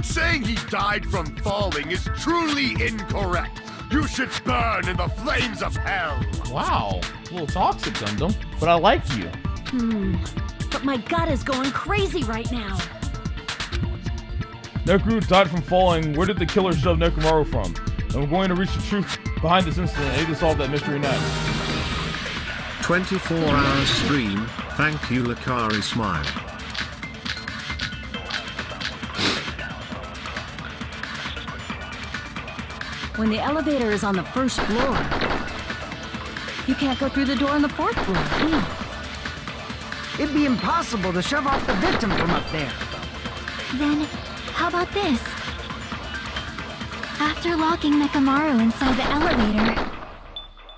Saying he died from falling is truly incorrect. You should burn in the flames of hell. Wow, a little toxic, Gundam, but I like you. But my gut is going crazy right now. Nekomaru died from falling. Where did the killer shove Nekomaru from? And we're going to reach the truth behind this incident and aim to solve that mystery next. 24-hour stream, thank you Lacari smile. When the elevator is on the 1st floor, you can't go through the door on the 4th floor. It'd be impossible to shove off the victim from up there. Then, how about this? After locking Nekomaru inside the elevator,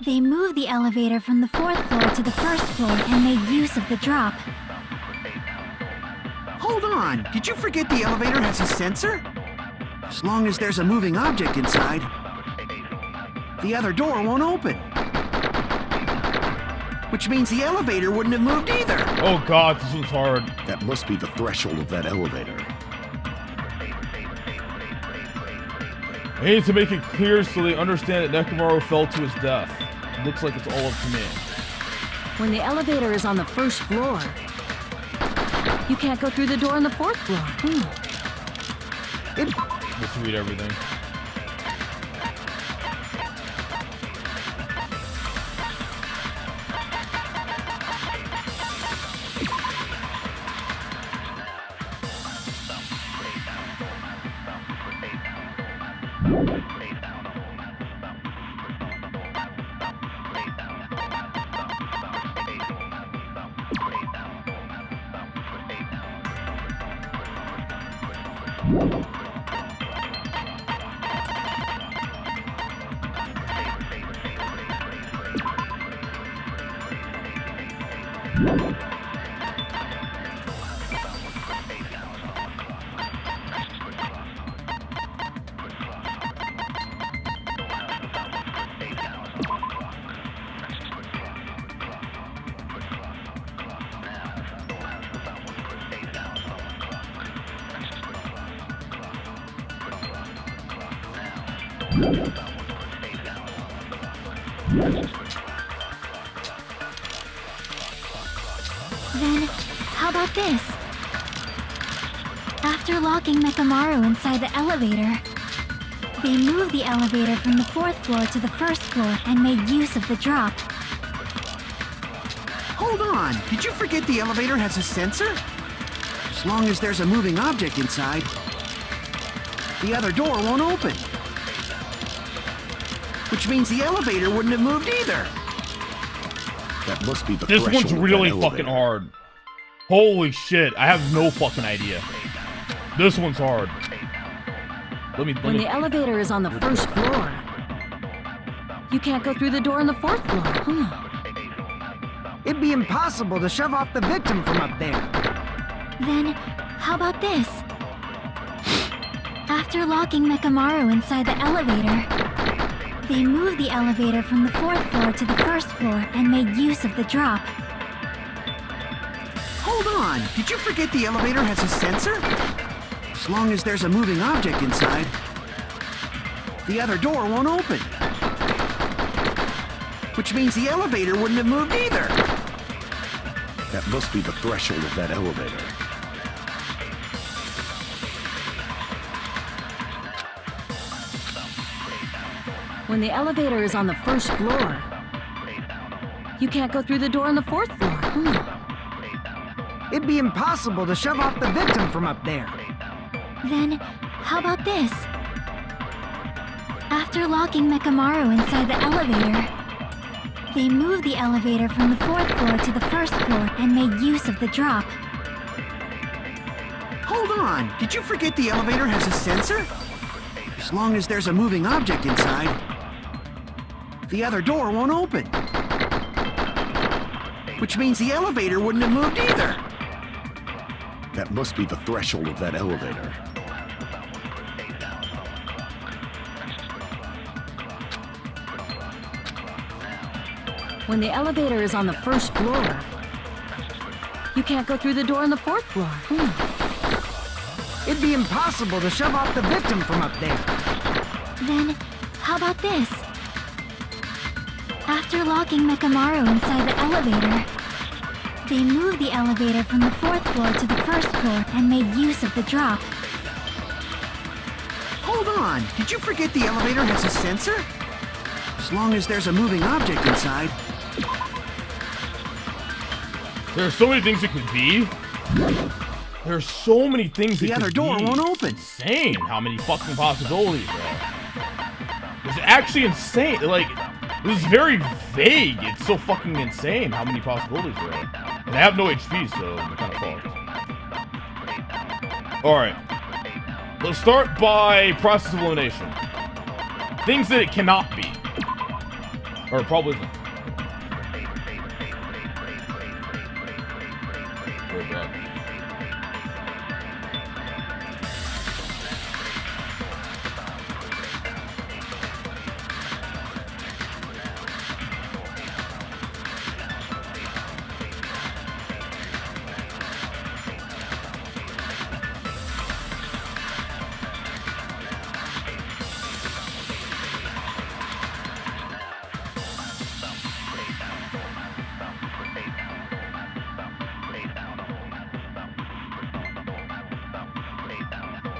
They moved the elevator from the 4th floor to the 1st floor and made use of the drop. Hold on, did you forget the elevator has a sensor? As long as there's a moving object inside, the other door won't open. Which means the elevator wouldn't have moved either. Oh god, this one's hard. That must be the threshold of that elevator. I need to make it clear so they understand that Nekomaru fell to his death. It looks like it's all up to me. When the elevator is on the 1st floor, you can't go through the door on the 4th floor. Let's read everything. Then, how about this? After locking Nekomaru inside the elevator, they moved the elevator from the 4th floor to the 1st floor and made use of the drop. Hold on, did you forget the elevator has a sensor? As long as there's a moving object inside, the other door won't open. Which means the elevator wouldn't have moved either. That must be the This threshold one's of that really elevator. fucking hard. Holy shit, I have no fucking idea. This one's hard. When the elevator is on the 1st floor, you can't go through the door on the 4th floor. It'd be impossible to shove off the victim from up there. Then, how about this? After locking Nekomaru inside the elevator, they moved the elevator from the 4th floor to the 1st floor and made use of the drop. Hold on, did you forget the elevator has a sensor? As long as there's a moving object inside, the other door won't open. Which means the elevator wouldn't have moved either. That must be the threshold of that elevator. When the elevator is on the 1st floor, you can't go through the door on the 4th floor. It'd be impossible to shove off the victim from up there. Then, how about this? After locking Nekomaru inside the elevator, they moved the elevator from the 4th floor to the 1st floor and made use of the drop. Hold on, did you forget the elevator has a sensor? As long as there's a moving object inside, the other door won't open. Which means the elevator wouldn't have moved either. That must be the threshold of that elevator. When the elevator is on the 1st floor, you can't go through the door on the 4th floor. It'd be impossible to shove off the victim from up there. Then, how about this? After locking Nekomaru inside the elevator, they moved the elevator from the 4th floor to the 1st floor and made use of the drop. Hold on, did you forget the elevator has a sensor? As long as there's a moving object inside. There's so many things it could be. There's so many things The other door won't open. Insane how many fucking possibilities there are. It's actually insane. Like, this is very vague. It's so fucking insane how many possibilities there are. And I have no HP, so I'm kind of fucked. Alright. Let's start by process of elimination. Things that it cannot be. Or it probably isn't. Go back.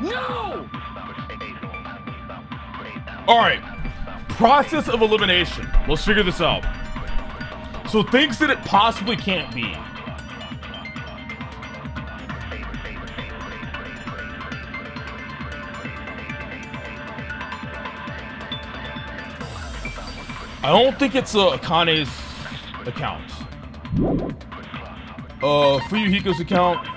No! Alright. Process of elimination. Let's figure this out. So things that it possibly can't be. I don't think it's Akane's account. Fuyuhiko's account.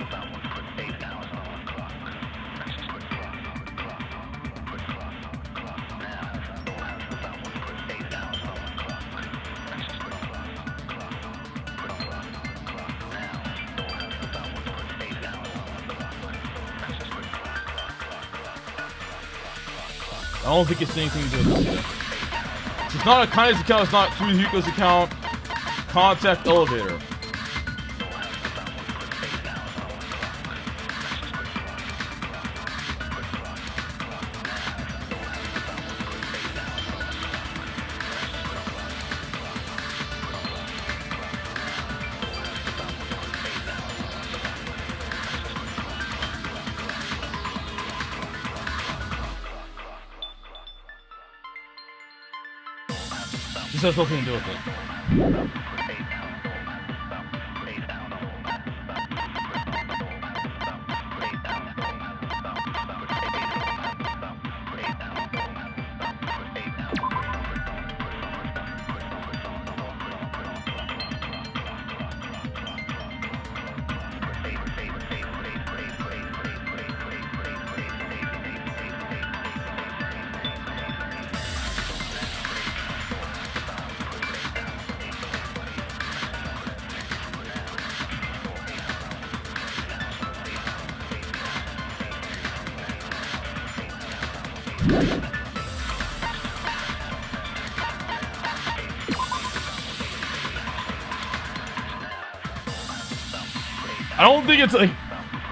I don't think it's anything to do with this. It's not Akane's account, it's not Fuyuhiko's account. Contact elevator. This has nothing to do with it. I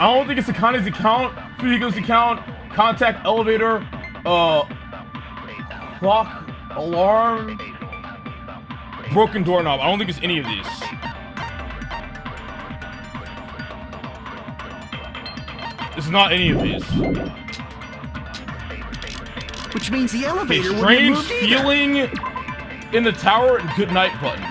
don't think it's Akane's account, Fuyuhiko's account, contact elevator, clock, alarm, broken doorknob. I don't think it's any of these. It's not any of these. Which means the elevator Okay, will be strange moved either. feeling in the tower and good night button.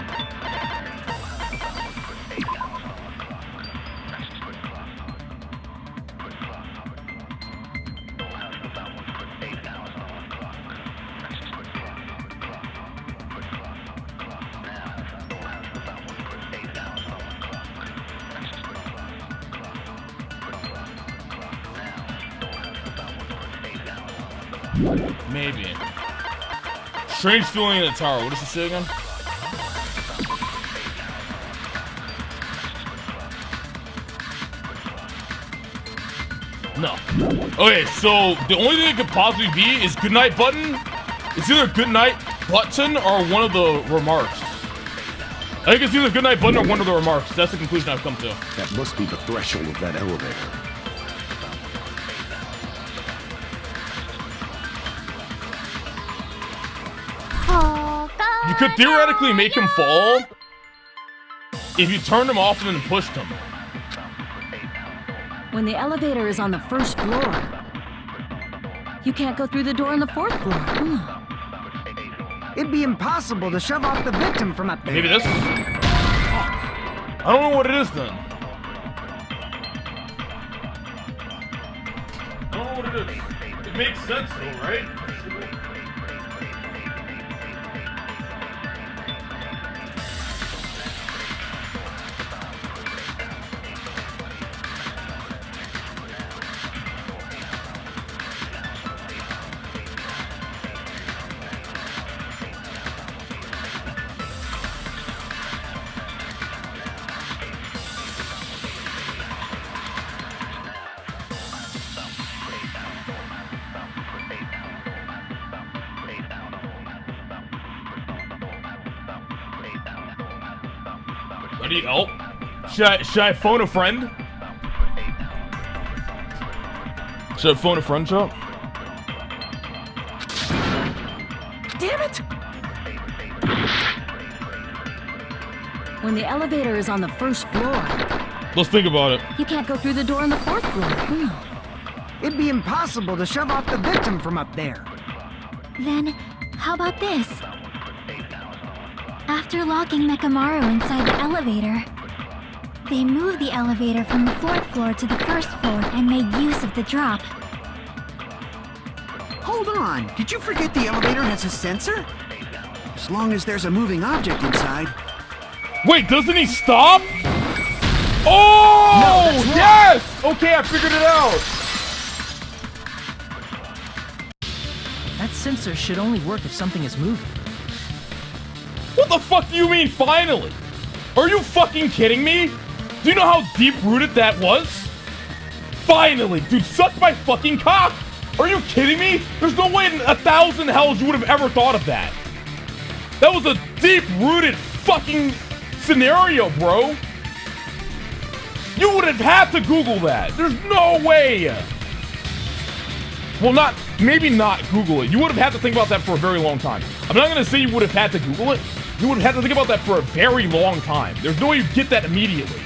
Maybe. Strange feeling in the tower. What does it say again? No. Okay, so the only thing it could possibly be is goodnight button. It's either goodnight button or one of the remarks. I think it's either goodnight button or one of the remarks. That's the conclusion I've come to. That must be the threshold of that elevator. You could theoretically make him fall if you turned him off and then pushed him. When the elevator is on the first floor, you can't go through the door on the fourth floor. It'd be impossible to shove off the victim from up there. Maybe this? I don't know what it is then. I don't know what it is. It makes sense though, right? I need help. Should I phone a friend? Should I phone a friend, Chuck? Damn it! When the elevator is on the first floor, Let's think about it. you can't go through the door on the fourth floor. It'd be impossible to shove off the victim from up there. Then, how about this? After locking Nekomaru inside the elevator, they moved the elevator from the fourth floor to the first floor and made use of the drop. Hold on, did you forget the elevator has a sensor? As long as there's a moving object inside. Wait, doesn't he stop? Oh, no, yes! Okay, I figured it out. That sensor should only work if something is moving. What the fuck do you mean, finally? Are you fucking kidding me? Do you know how deep-rooted that was? Finally, dude, suck my fucking cock! Are you kidding me? There's no way in 1,000 hells you would have ever thought of that. That was a deep-rooted fucking scenario, bro. You would have had to Google that. There's no way. Well, maybe not Google it. You would have had to think about that for a very long time. I'm not gonna say you would have had to Google it. You would have had to think about that for a very long time. There's no way you get that immediately.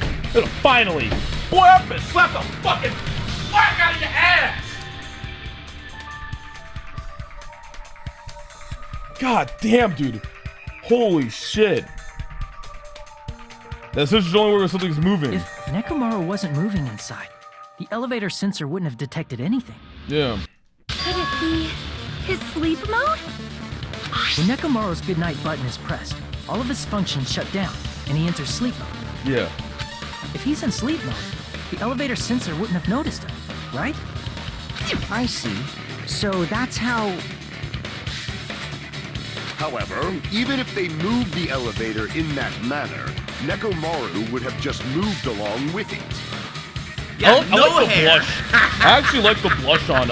Finally, boy, I've been slapped the fucking fuck out of your ass. God damn, dude. Holy shit. That sensor's only work when something's moving. If Nekomaru wasn't moving inside, the elevator sensor wouldn't have detected anything. Yeah. Could it be his sleep mode? When Nekomaru's goodnight button is pressed, all of his functions shut down, and he enters sleep mode. Yeah. If he's in sleep mode, the elevator sensor wouldn't have noticed him, right? I see. So that's how... However, even if they moved the elevator in that manner, Nekomaru would have just moved along with it. Yeah, I like the blush. I actually like the blush on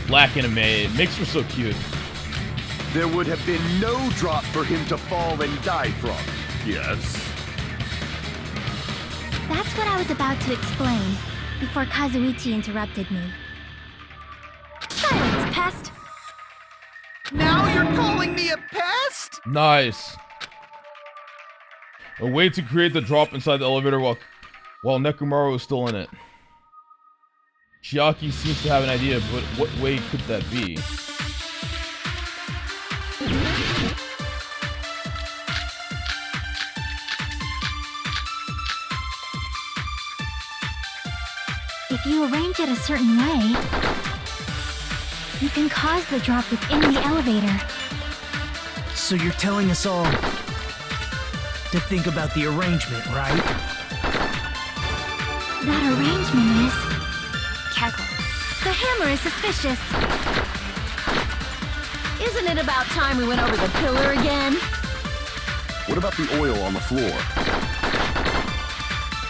Black Anime. It makes her so cute. There would have been no drop for him to fall and die from. Yes. That's what I was about to explain before Kazuichi interrupted me. Silence, pest! Now you're calling me a pest? Nice. A way to create the drop inside the elevator while Nekomaru is still in it. Chiaki seems to have an idea, but what way could that be? If you arrange it a certain way, you can cause the drop within the elevator. So you're telling us all to think about the arrangement, right? That arrangement is... Cackle. The hammer is suspicious. Isn't it about time we went over the pillar again? What about the oil on the floor?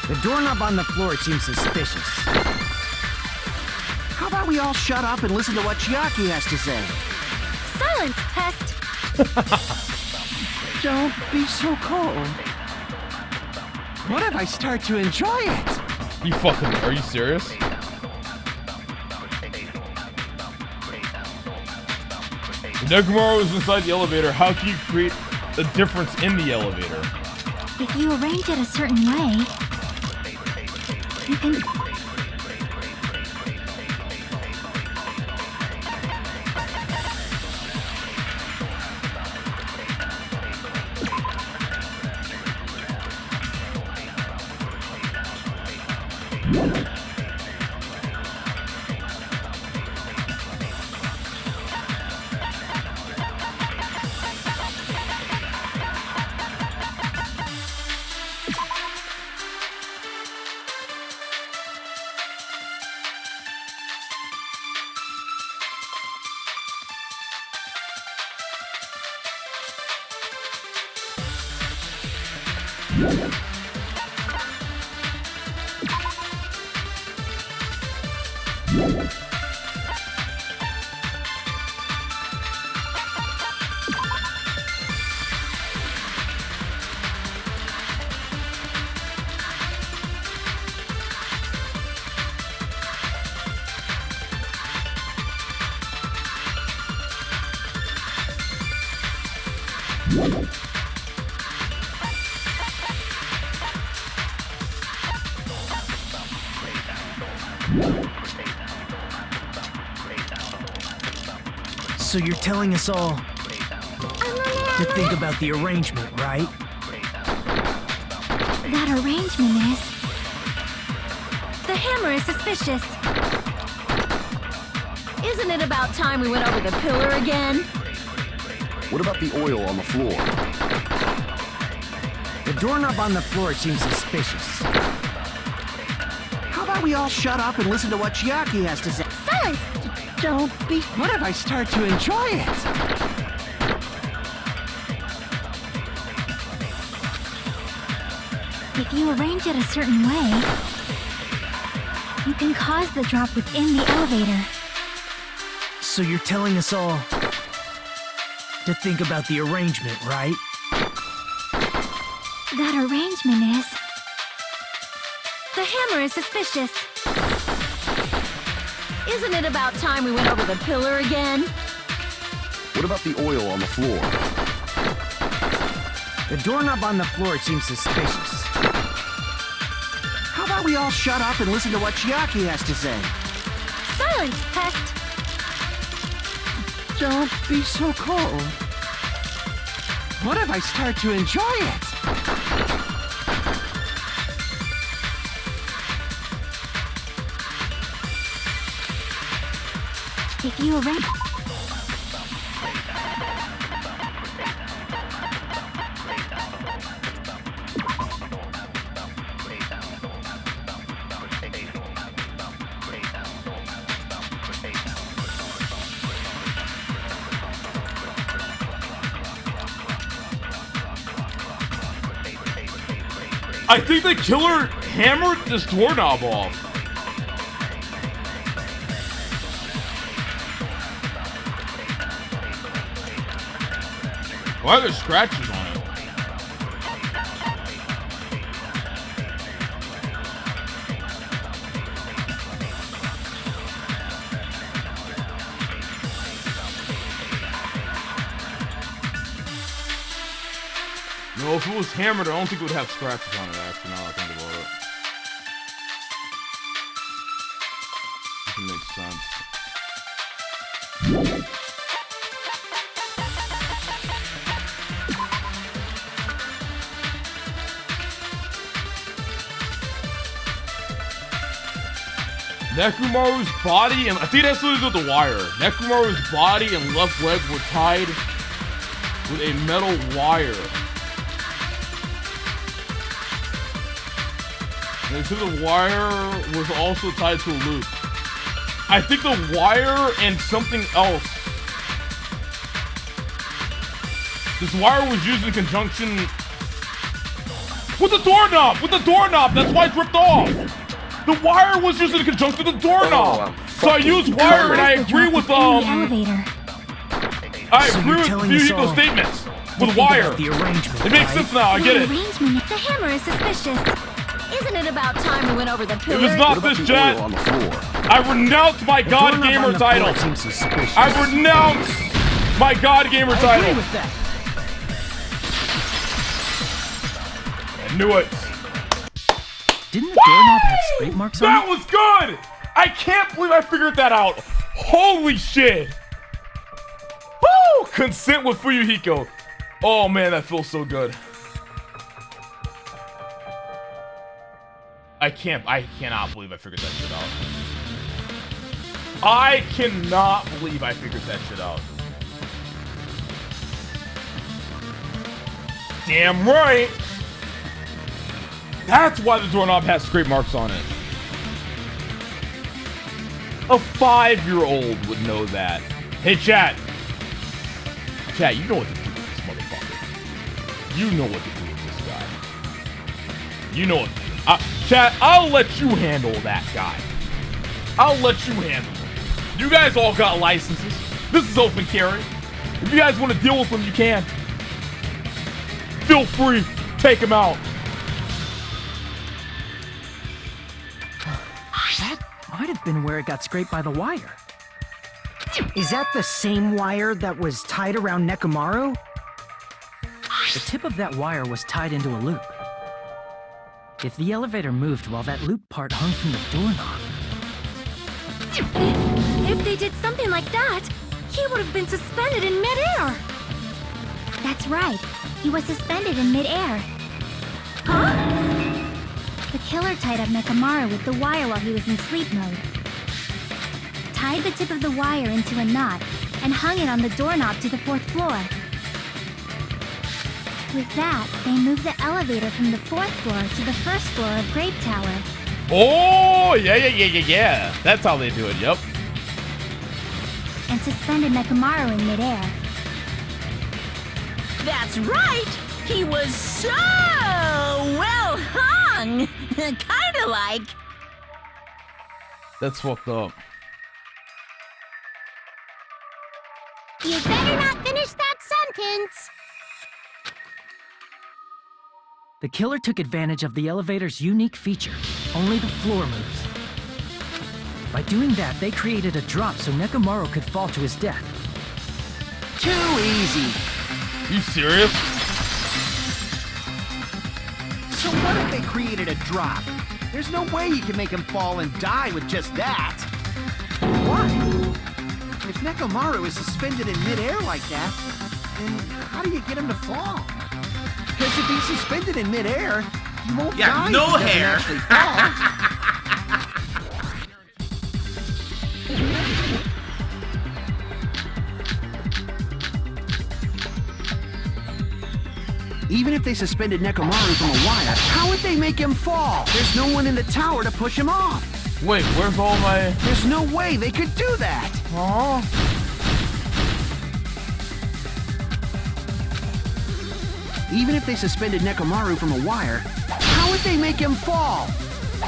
The doorknob on the floor seems suspicious. How about we all shut up and listen to what Chiaki has to say? Silence, pest! Don't be so cold. What if I start to enjoy it? You fucking... Are you serious? If Nekomaru is inside the elevator, how can you create a difference in the elevator? If you arrange it a certain way, you can... So you're telling us all to think about the arrangement, right? That arrangement is... The hammer is suspicious. Isn't it about time we went over the pillar again? What about the oil on the floor? The doorknob on the floor seems suspicious. How about we all shut up and listen to what Chiaki has to say? Silence! Don't be... What if I start to enjoy it? If you arrange it a certain way, you can cause the drop within the elevator. So you're telling us all to think about the arrangement, right? That arrangement is... The hammer is suspicious. Isn't it about time we went over the pillar again? What about the oil on the floor? The doorknob on the floor seems suspicious. How about we all shut up and listen to what Chiaki has to say? Silence, pest! Don't be so cold. What if I start to enjoy it? If you arrange... I think the killer hammered this doorknob off. Why are there scratches on it? No, if it was hammered, I don't think it would have scratches on it, actually, now that I think about it. Doesn't make sense. Nekomaru's body and I think that's what it is with the wire. Nekomaru's body and left leg were tied with a metal wire. And so the wire was also tied to a loop. I think the wire and something else. This wire was used in conjunction with the doorknob! With the doorknob! That's why it ripped off! The wire was used in conjunction with the doorknob! So I used wire and I agree with, I agree with Fujito's statements. With wire. It makes sense now, I get it. The hammer is suspicious. Isn't it about time we went over the pillar? It was not this, Jet. I renounce my godgamer title. I renounce my godgamer title. I knew it. Didn't the doorknob have scrape marks on it? That was good! I can't believe I figured that out. Holy shit. Woo! Consent with Fuyuhiko. Oh man, that feels so good. I cannot believe I figured that shit out. I cannot believe I figured that shit out. Damn right. That's why the doorknob has scrape marks on it. A 5-year-old would know that. Hey, chat. Chat, you know what to do with this motherfucker. You know what to do with this guy. You know what to do. Chat, I'll let you handle that guy. I'll let you handle him. You guys all got licenses. This is open carry. If you guys want to deal with him, you can. Feel free. Take him out. That might have been where it got scraped by the wire. Is that the same wire that was tied around Nekomaru? The tip of that wire was tied into a loop. If the elevator moved while that loop part hung from the doorknob... If they did something like that, he would have been suspended in midair! That's right. He was suspended in midair. Huh? The killer tied up Nekomaru with the wire while he was in sleep mode. Tied the tip of the wire into a knot and hung it on the doorknob to the 4th floor. With that, they moved the elevator from the 4th floor to the 1st floor of Grape Tower. Oh, yeah. That's how they do it, yep. And suspended Nekomaru in midair. That's right! He was so well hung! Kinda like... That's fucked up. You better not finish that sentence! The killer took advantage of the elevator's unique feature. Only the floor moves. By doing that, they created a drop so Nekomaru could fall to his death. Too easy. You serious? So what if they created a drop? There's no way you can make him fall and die with just that. What? If Nekomaru is suspended in midair like that, then how do you get him to fall? Because if he's suspended in midair, he won't die no if he hair. doesn't actually fall. Even if they suspended Nekomaru from a wire, how would they make him fall? There's no one in the tower to push him off. Wait, where's all my... There's no way they could do that. Huh? Even if they suspended Nekomaru from a wire, how would they make him fall?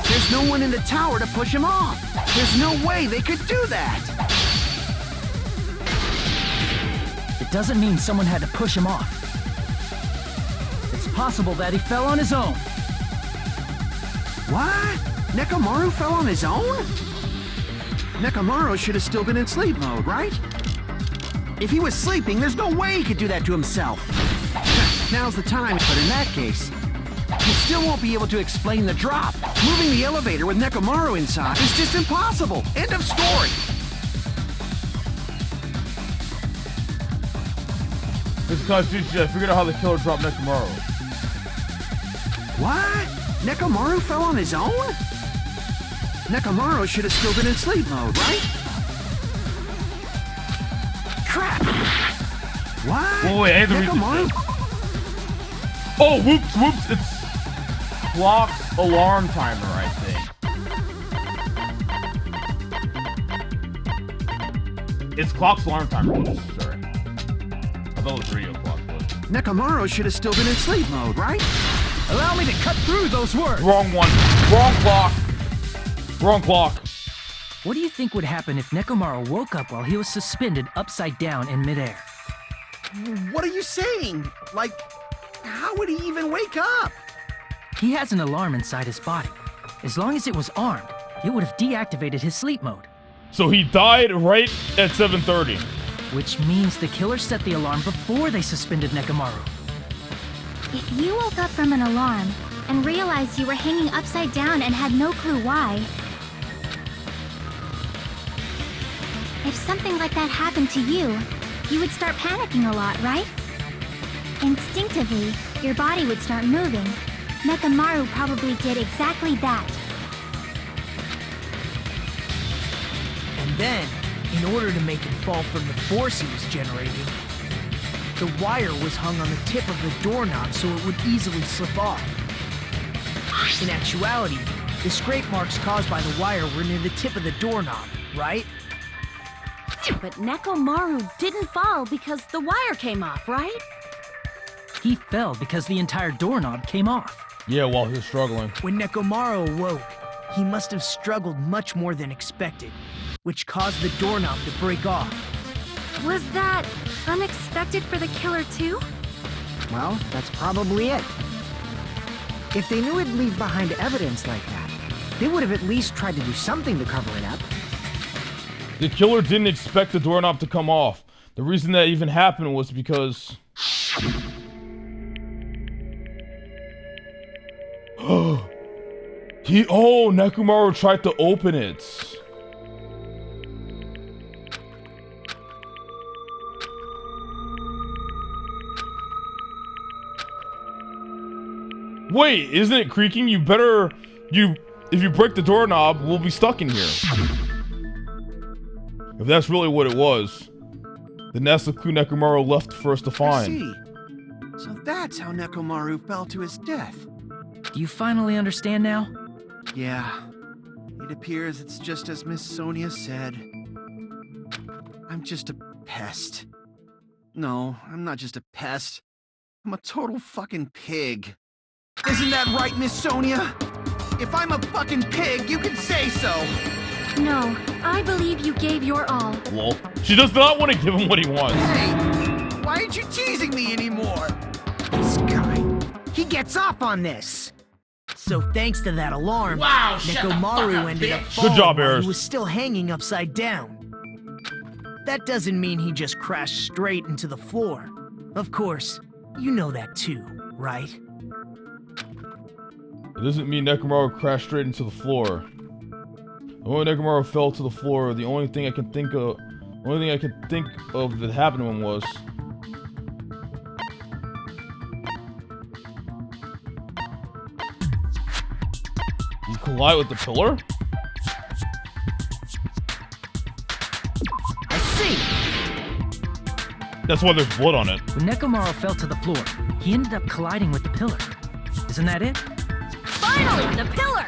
There's no one in the tower to push him off. There's no way they could do that. It doesn't mean someone had to push him off. It's possible that he fell on his own. What? Nekomaru fell on his own? Nekomaru should have still been in sleep mode, right? If he was sleeping, there's no way he could do that to himself. Now's the time, but in that case, you still won't be able to explain the drop. Moving the elevator with Nekomaru inside is just impossible. End of story. This is Constitution. I figured out how the killer dropped Nekomaru. What? Nekomaru fell on his own? Nekomaru should have still been in sleep mode, right? Crap! What? Oh, wait, I had to read Nekomaru? this. Oh, whoops, it's clock's alarm timer, I think. It's clock's alarm timer. Oops, sorry. I thought it was radio clock, but... Nekomaru should have still been in sleep mode, right? Allow me to cut through those words. Wrong one. Wrong clock. Wrong clock. What do you think would happen if Nekomaru woke up while he was suspended upside down in midair? What are you saying? Like, how would he even wake up? He has an alarm inside his body. As long as it was armed, it would have deactivated his sleep mode. So he died right at 7:30. Which means the killer set the alarm before they suspended Nekomaru. If you woke up from an alarm and realized you were hanging upside down and had no clue why, if something like that happened to you, you would start panicking a lot, right? Instinctively, your body would start moving. Nekomaru probably did exactly that. And then, in order to make him fall from the force he was generating, the wire was hung on the tip of the doorknob so it would easily slip off. In actuality, the scrape marks caused by the wire were near the tip of the doorknob, right? But Nekomaru didn't fall because the wire came off, right? He fell because the entire doorknob came off. Yeah, while he was struggling. When Nekomaru awoke, he must have struggled much more than expected, which caused the doorknob to break off. Was that unexpected for the killer too? Well, that's probably it. If they knew it'd leave behind evidence like that, they would have at least tried to do something to cover it up. The killer didn't expect the doorknob to come off. The reason that even happened was because Nekomaru tried to open it. Wait, isn't it creaking? If you break the doorknob, we'll be stuck in here. If that's really what it was, then that's the clue Nekomaru left for us to I find. see. So that's how Nekomaru fell to his death. Do you finally understand now? Yeah. It appears it's just as Miss Sonia said. I'm just a pest. No, I'm not just a pest. I'm a total fucking pig. Isn't that right, Miss Sonia? If I'm a fucking pig, you can say so. No, I believe you gave your all. Lol. She does not want to give him what he wants. Hey, why aren't you teasing me anymore? This guy, he gets off on this. So thanks to that alarm, Wow, shut the fuck Nekomaru up, ended up bitch. falling Good job, while Eris. he was still hanging upside down. That doesn't mean he just crashed straight into the floor. Of course, you know that too, right? It doesn't mean Nekomaru crashed straight into the floor. When Nekomaru fell to the floor, the only thing I can think of that happened to him was he collide with the pillar? I see. That's why there's blood on it. When Nekomaru fell to the floor, he ended up colliding with the pillar. Isn't that it? Finally, the pillar!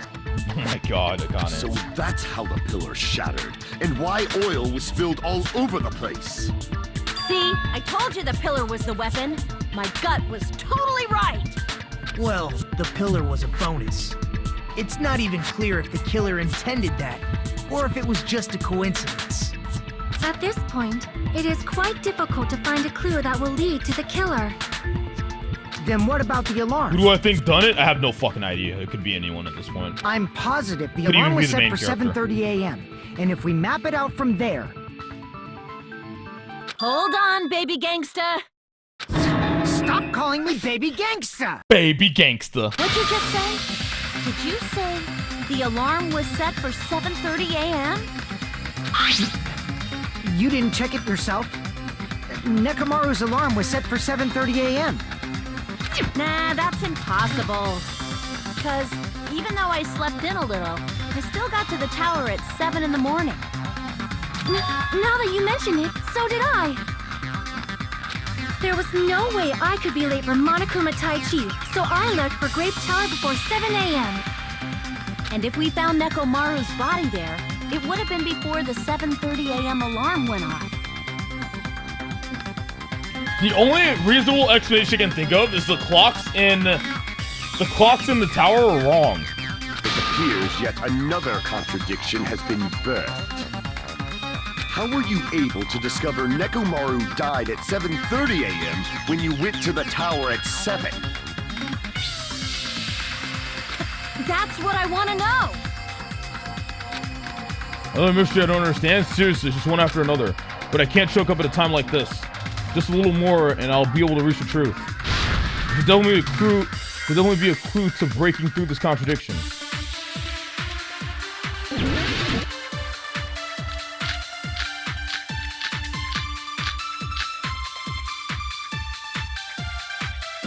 Oh my god, Akane. So that's how the pillar shattered, and why oil was spilled all over the place. See, I told you the pillar was the weapon. My gut was totally right. Well, the pillar was a bonus. It's not even clear if the killer intended that, or if it was just a coincidence. At this point, it is quite difficult to find a clue that will lead to the killer. Then what about the alarm? Who do I think done it? I have no fucking idea. It could be anyone at this point. I'm positive the Could alarm even be was the set main for character. 7:30 a.m. And if we map it out from there... Hold on, baby gangsta. Stop calling me baby gangsta! Baby gangsta. What'd you just say? Did you say the alarm was set for 7:30 a.m.? You didn't check it yourself? Nekomaru's alarm was set for 7:30 a.m. Nah, that's impossible. Because even though I slept in a little, I still got to the tower at 7 in the morning. Now that you mention it, so did I. There was no way I could be late for Monokuma Tai Chi, so I left for Grape Tower before 7 a.m. And if we found Nekomaru's body there, it would have been before the 7:30 a.m. alarm went off. The only reasonable explanation I can think of is the clocks in the tower are wrong. It appears yet another contradiction has been birthed. How were you able to discover Nekomaru died at 7:30 a.m. when you went to the tower at 7? That's what I want to know. Another mystery I don't understand. Seriously, it's just one after another. But I can't choke up at a time like this. Just a little more, and I'll be able to reach the truth. There's definitely be a clue to breaking through this contradiction.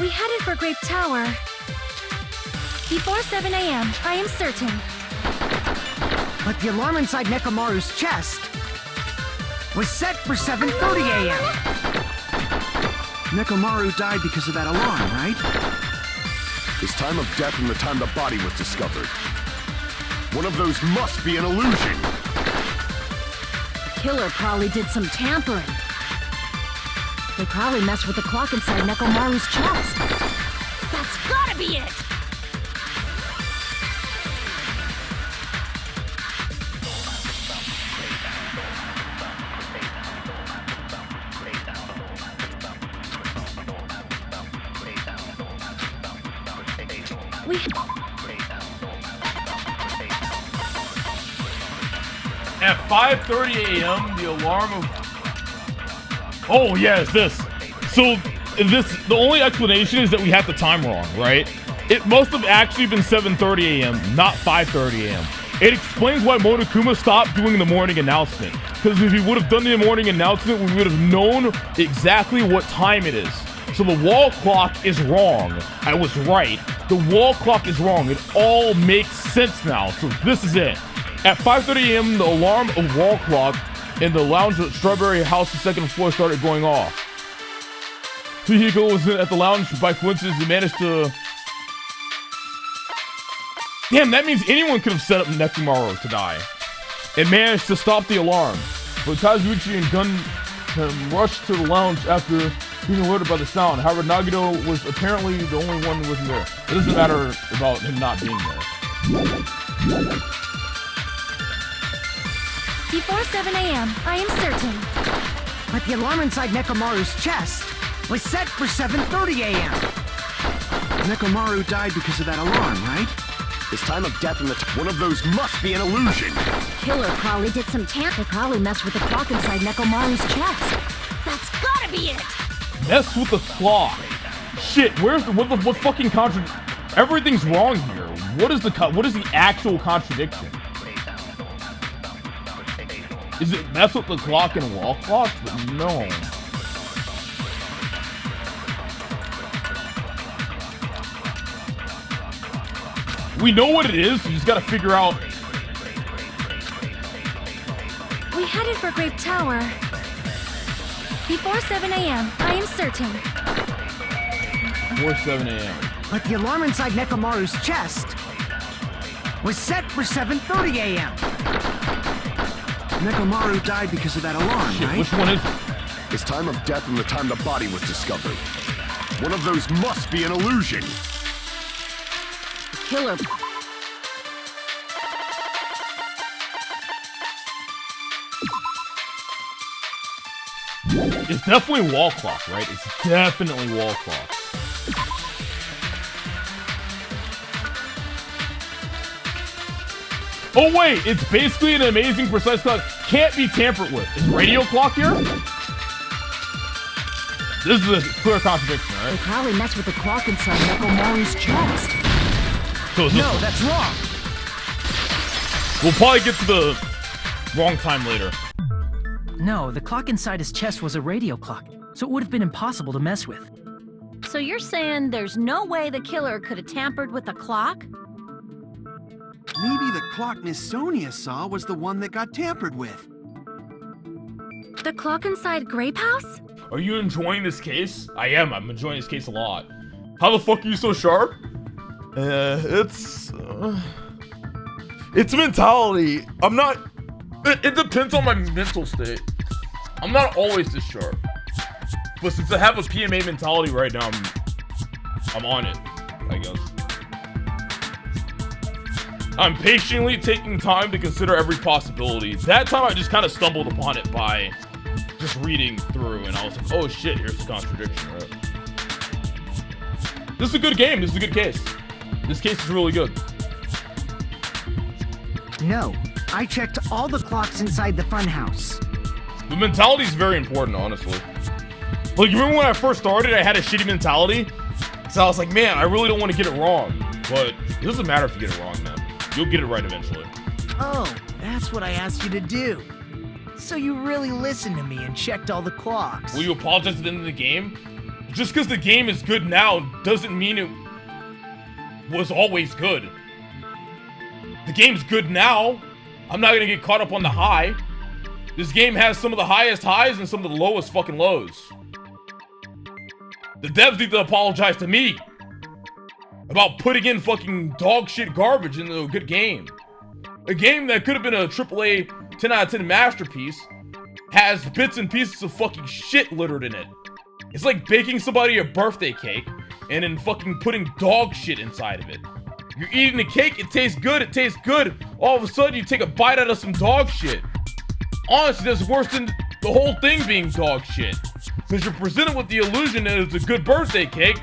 We headed for Grape Tower. Before 7 a.m., I am certain. But the alarm inside Nekomaru's chest was set for 7:30 a.m. Nekomaru died because of that alarm, right? His time of death and the time the body was discovered. One of those must be an illusion. The killer probably did some tampering. They probably messed with the clock inside Nekomaru's chest. That's gotta be it! At 5:30 a.m., the alarm of... Oh, yeah, it's this. So, the only explanation is that we have the time wrong, right? It must have actually been 7:30 a.m., not 5:30 a.m. It explains why Monokuma stopped doing the morning announcement. Because if he would have done the morning announcement, we would have known exactly what time it is. So the wall clock is wrong. I was right. The wall clock is wrong. It all makes sense now. So this is it. At 5:30 a.m., the alarm of wall clock in the lounge at Strawberry House's second floor started going off. Vehicle was at the lounge by coincidence. He managed to... Damn, that means anyone could have set up Nekomaru to die. It managed to stop the alarm. But Kazuichi and Gun rushed to the lounge after being alerted by the sound. However, Nagito was apparently the only one who wasn't there. It doesn't matter about him not being there. Before 7 a.m., I am certain. But the alarm inside Nekomaru's chest was set for 7:30 a.m. Nekomaru died because of that alarm, right? His time of death in the one of those must be an illusion. Killer probably did some tamp. They probably messed with the clock inside Nekomaru's chest. That's gotta be it! Mess with the clock. Shit, where's the what fucking everything's wrong here. What is the actual contradiction? Is it mess with the clock and wall clock? But no. We know what it is, you just gotta figure out. We headed for Grape Tower. Before 7 a.m., I am certain. Before 7 a.m. But the alarm inside Nekomaru's chest was set for 7:30 a.m. Nekomaru died because of that alarm, Shit, right? which one is it? His time of death and the time the body was discovered. One of those must be an illusion. Killer. It's definitely wall clock, right? It's definitely wall clock. Oh wait, it's basically an amazing precise clock. Can't be tampered with. Is radio clock here? This is a clear contradiction, right? They probably messed with the clock inside Nekomaru's chest. So No, that's wrong. We'll probably get to the wrong time later. No, the clock inside his chest was a radio clock, so it would have been impossible to mess with. So you're saying there's no way the killer could have tampered with the clock? Maybe the clock Miss Sonia saw was the one that got tampered with. The clock inside Grape House? Are you enjoying this case? I am. I'm enjoying this case a lot. How the fuck are you so sharp? It's mentality. I'm not. It depends on my mental state. I'm not always this sharp. But since I have a PMA mentality right now, I'm on it, I guess. I'm patiently taking time to consider every possibility. That time I just kind of stumbled upon it by just reading through, and I was like, oh shit, here's the contradiction, right? This is a good game. This is a good case. This case is really good. No, I checked all the clocks inside the funhouse. The mentality is very important, honestly. Like, you remember when I first started, I had a shitty mentality? So I was like, man, I really don't want to get it wrong. But it doesn't matter if you get it wrong, man. You'll get it right eventually. Oh, that's what I asked you to do. So you really listened to me and checked all the clocks. Will you apologize at the end of the game? Just because the game is good now doesn't mean it was always good. The game's good now. I'm not gonna get caught up on the high. This game has some of the highest highs and some of the lowest fucking lows. The devs need to apologize to me about putting in fucking dog shit garbage into a good game. A game that could have been a AAA 10 out of 10 masterpiece has bits and pieces of fucking shit littered in it. It's like baking somebody a birthday cake and then fucking putting dog shit inside of it. You're eating the cake, it tastes good. All of a sudden, you take a bite out of some dog shit. Honestly, that's worse than the whole thing being dog shit. Because you're presented with the illusion that it's a good birthday cake,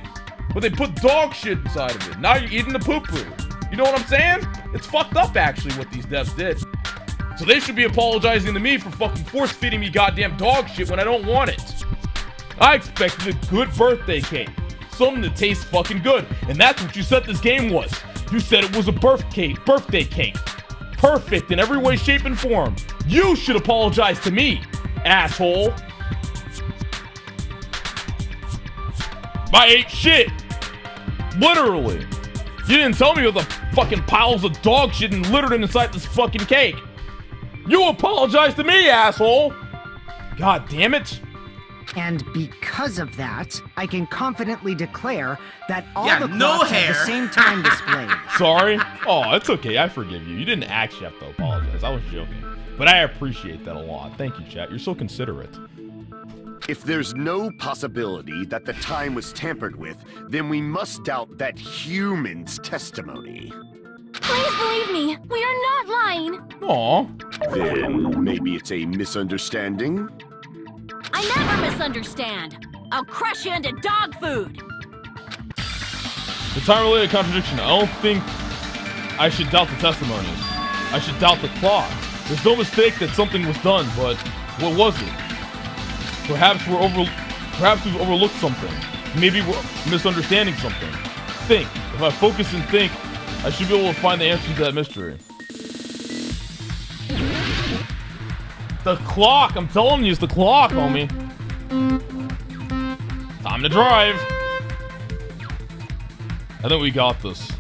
but they put dog shit inside of it. Now you're eating the poo-poo. You know what I'm saying? It's fucked up, actually, what these devs did. So they should be apologizing to me for fucking force-feeding me goddamn dog shit when I don't want it. I expected a good birthday cake. something that tastes fucking good. And that's what you said this game was. You said it was a birthday cake. Perfect in every way, shape, and form. You should apologize to me, asshole. I ate shit. Literally. You didn't tell me the fucking piles of dog shit and littered inside this fucking cake. You apologize to me, asshole. God damn it. And because of that, I can confidently declare that all the no clocks hair. have the same time displayed. Sorry? Oh, it's okay. I forgive you. You didn't actually have to apologize. I was joking. But I appreciate that a lot. Thank you, chat. You're so considerate. If there's no possibility that the time was tampered with, then we must doubt that human's testimony. Please believe me, we are not lying. Aw. Then maybe it's a misunderstanding? I never misunderstand. I'll crush you into dog food. The time-related contradiction. I don't think I should doubt the testimonies. I should doubt the clock. There's no mistake that something was done, but what was it? Perhaps we've overlooked something. Maybe we're misunderstanding something. Think. If I focus and think, I should be able to find the answer to that mystery. The clock! I'm telling you, it's the clock, homie. Time to drive. I think we got this.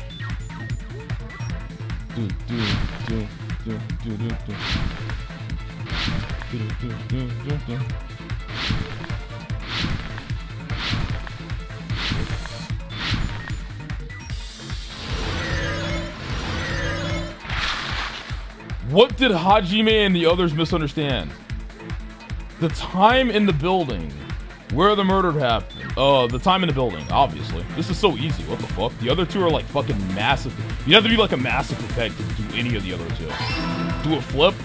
What did Hajime and the others misunderstand? The time in the building. Where the murder happened. The time in the building, obviously. This is so easy, what the fuck? The other two are like fucking massive. You have to be like a massive peg to do any of the other two. Do a flip?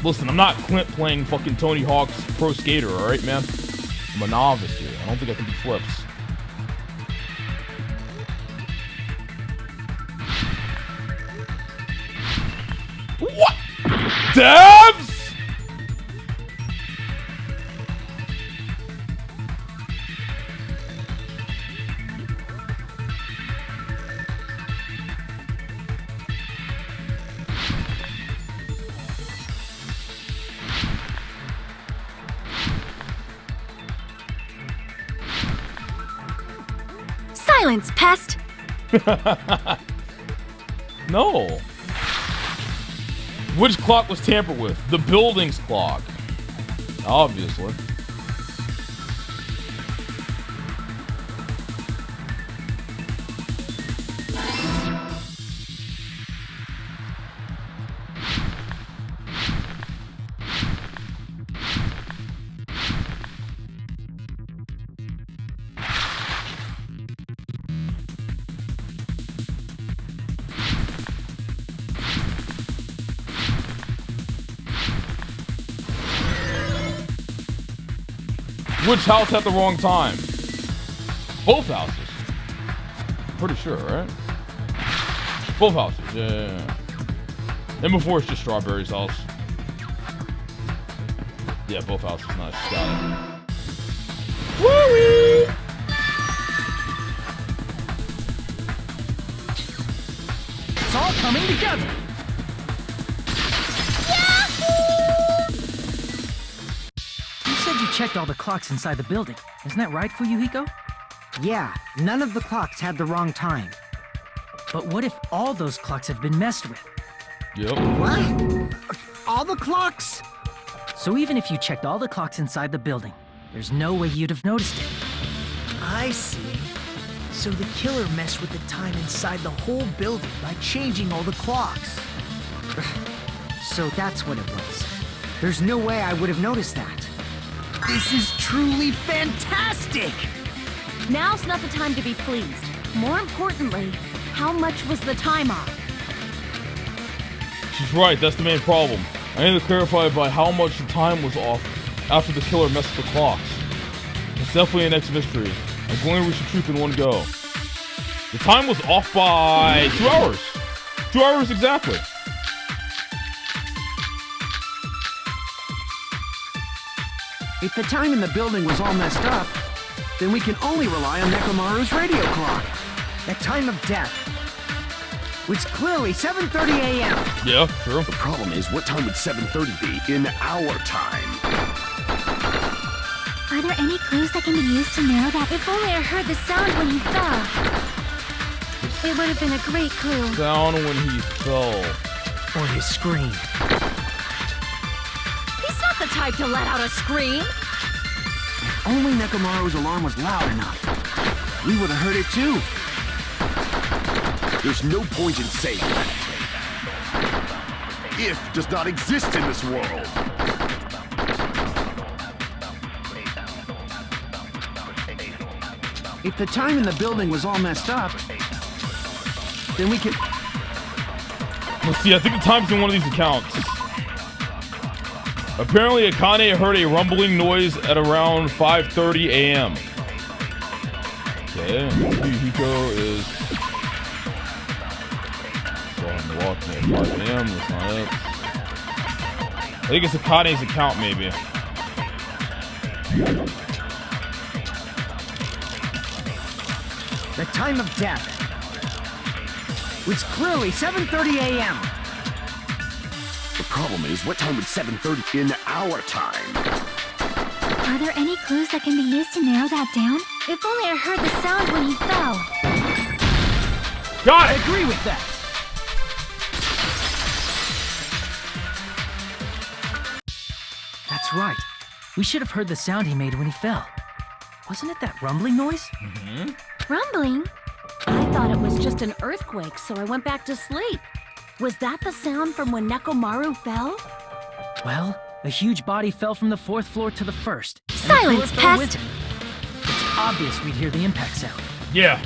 Listen, I'm not Clint playing fucking Tony Hawk's Pro Skater, alright, man? I'm a novice here. I don't think I can do flips. What? Dabs? Silence, pest! No. Which clock was tampered with? The building's clock. Obviously. Which house had the wrong time? Both houses. Pretty sure, right? Both houses, yeah. And before it's just Strawberry's house. Yeah, both houses, nice, got it. Woo-wee! It's all coming together. You said you checked all the clocks inside the building. Isn't that right, Fuyuhiko? Yeah, none of the clocks had the wrong time. But what if all those clocks have been messed with? Yep. What? All the clocks? So even if you checked all the clocks inside the building, there's no way you'd have noticed it. I see. So the killer messed with the time inside the whole building by changing all the clocks. So that's what it was. There's no way I would have noticed that. This is truly fantastic! Now's not the time to be pleased. More importantly, how much was the time off? She's right, that's the main problem. I need to clarify by how much the time was off after the killer messed with the clocks. It's definitely an next mystery. I'm going to reach the truth in one go. The time was off by 2 hours. 2 hours exactly. If the time in the building was all messed up, then we can only rely on Nekomaru's radio clock. That time of death, which clearly 7:30 a.m. Yeah, true. The problem is, what time would 7:30 be in our time? Are there any clues that can be used to narrow that? If only I heard the sound when he fell. It would have been a great clue. Sound when he fell. Or his scream. He's not the type to let out a scream. If only Nekomaru's alarm was loud enough, we would have heard it too. There's no point in saying that. If does not exist in this world. If the time in the building was all messed up, then we could... Let's see, I think the time's in one of these accounts. Apparently, Akane heard a rumbling noise at around 5:30 a.m. Okay, Hiko is... walking at 5 a.m. That's not it. I think it's Akane's account, maybe. The time of death, which clearly 7:30 a.m. The problem is, what time would 7:30 in our time? Are there any clues that can be used to narrow that down? If only I heard the sound when he fell. Got it! I agree with that. That's right. We should have heard the sound he made when he fell. Wasn't it that rumbling noise? Mm-hmm. Rumbling? I thought it was just an earthquake, so I went back to sleep. Was that the sound from when Nekomaru fell? Well, a huge body fell from the 4th floor to the 1st. Silence, pest! It's obvious we'd hear the impact sound. Yeah.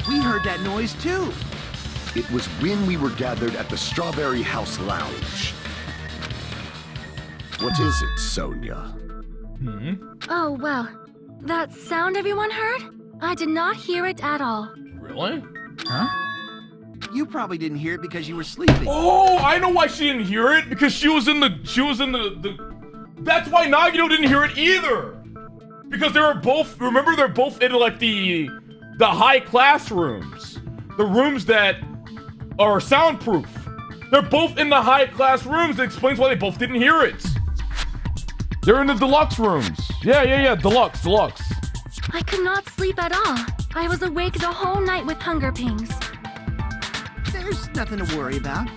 We heard that noise too. It was when we were gathered at the Strawberry House Lounge. What is it, Sonia? Oh, well. That sound everyone heard? I did not hear it at all. Really? Huh? You probably didn't hear it because you were sleeping. Oh, I know why she didn't hear it. Because she was in the That's why Nagito didn't hear it either. Because they were both, remember, they're both in like the high classrooms. The rooms that are soundproof. They're both in the high class rooms. That explains why they both didn't hear it. They're in the deluxe rooms. Yeah, deluxe. I could not sleep at all. I was awake the whole night with hunger pangs. There's nothing to worry about.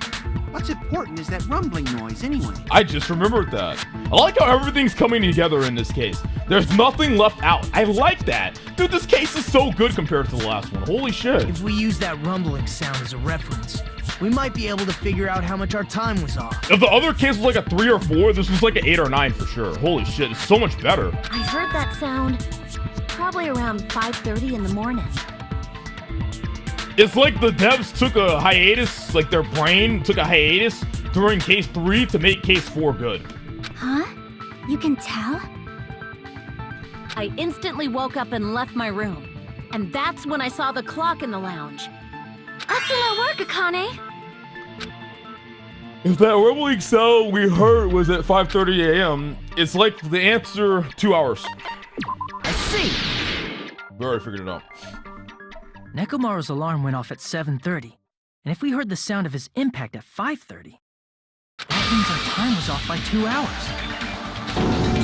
What's important is that rumbling noise anyway. I just remembered that. I like how everything's coming together in this case. There's nothing left out. I like that. Dude, this case is so good compared to the last one. Holy shit. If we use that rumbling sound as a reference, we might be able to figure out how much our time was off. If the other case was like a 3 or 4, this was like an 8 or 9 for sure. Holy shit, it's so much better. I heard that sound probably around 5:30 in the morning. It's like the devs took a hiatus, like their brain took a hiatus during case 3 to make case 4 good. Huh? You can tell? I instantly woke up and left my room. And that's when I saw the clock in the lounge. Excellent work, Akane! If that rumbling sound we heard was at 5:30 a.m., it's like the answer 2 hours. I see! We already figured it out. Nekomaru's alarm went off at 7:30, and if we heard the sound of his impact at 5:30, that means our time was off by 2 hours.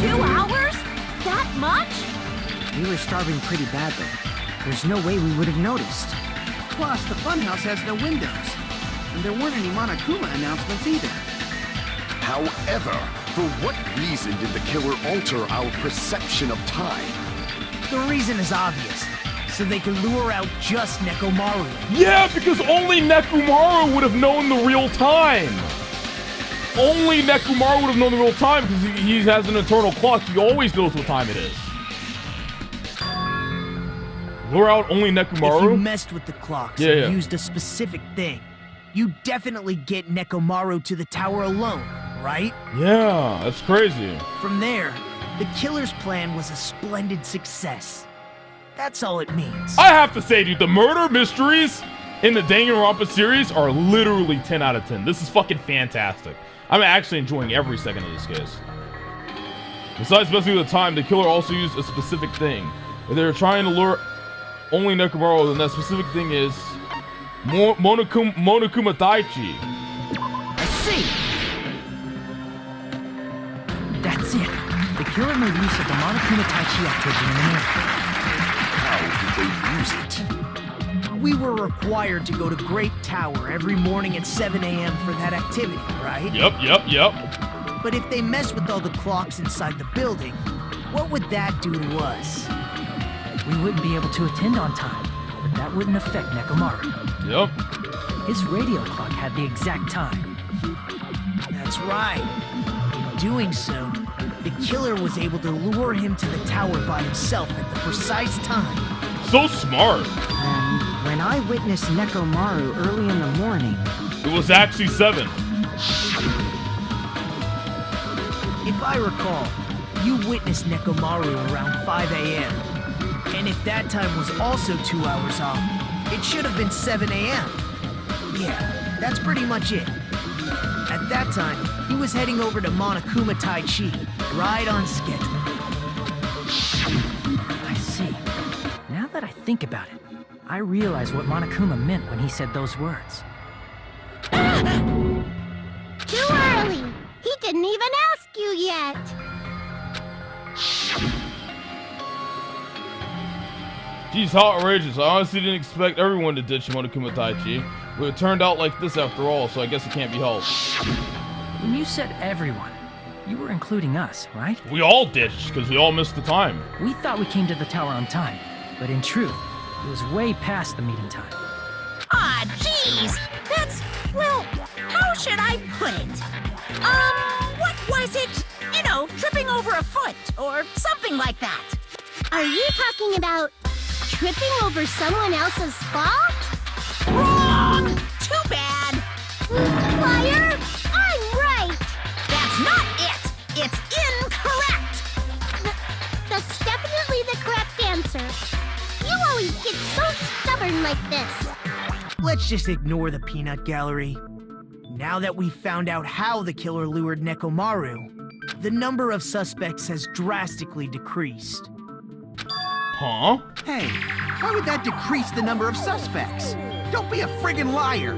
2 hours? That much? We were starving pretty badly. There's no way we would have noticed. Plus, the funhouse has no windows. And there weren't any Monokuma announcements either. However, for what reason did the killer alter our perception of time? The reason is obvious. So they can lure out just Nekomaru. Yeah, because only Nekomaru would have known the real time. Only Nekomaru would have known the real time because he has an eternal clock. He always knows what time it is. Lure out only Nekomaru? If you messed with the clocks and used a specific thing, you definitely get Nekomaru to the tower alone, right? Yeah, that's crazy. From there, the killer's plan was a splendid success. That's all it means. I have to say, dude, the murder mysteries in the Danganronpa series are literally 10 out of 10. This is fucking fantastic. I'm actually enjoying every second of this case. Besides messing with the time, the killer also used a specific thing. If they're trying to lure only Nekomaru, then that specific thing is Monokuma Taichi. I see. That's it. The killer made use of the Monokuma Taichi activity in the morning. How did they use it? We were required to go to Great Tower every morning at 7 a.m. for that activity, right? Yep. But if they mess with all the clocks inside the building, what would that do to us? We wouldn't be able to attend on time, but that wouldn't affect Nekomaru. Yep. His radio clock had the exact time. That's right. In doing so, the killer was able to lure him to the tower by himself at the precise time. So smart. And when I witnessed Nekomaru early in the morning... It was actually 7. If I recall, you witnessed Nekomaru around 5 a.m. And if that time was also 2 hours off, it should have been 7 a.m. Yeah, that's pretty much it. At that time, he was heading over to Monokuma Taichi, right on schedule. I see. Now that I think about it, I realize what Monokuma meant when he said those words. Too early! He didn't even ask you yet! Geez, how outrageous. I honestly didn't expect everyone to ditch Monokuma Taichi, but it turned out like this after all, so I guess it can't be helped. When you said everyone, you were including us, right? We all ditched, because we all missed the time. We thought we came to the tower on time, but in truth, it was way past the meeting time. Ah, jeez! That's, well, how should I put it? What was it? You know, tripping over a foot, or something like that. Are you talking about tripping over someone else's fault? Wrong! Too bad! Liar! I'm right! That's not it! It's incorrect! That's definitely the correct answer. You always get so stubborn like this. Let's just ignore the peanut gallery. Now that we've found out how the killer lured Nekomaru, the number of suspects has drastically decreased. Huh? Hey, why would that decrease the number of suspects? Don't be a friggin' liar!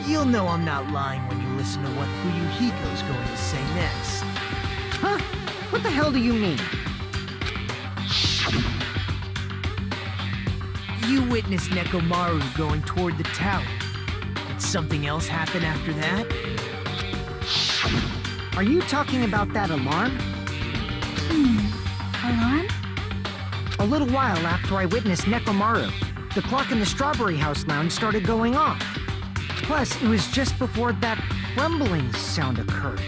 You'll know I'm not lying when you listen to what Fuyuhiko's going to say next. Huh? What the hell do you mean? You witnessed Nekomaru going toward the tower. Did something else happen after that? Are you talking about that alarm? Alarm? A little while after I witnessed Nekomaru, the clock in the Strawberry House lounge started going off. Plus, it was just before that rumbling sound occurred.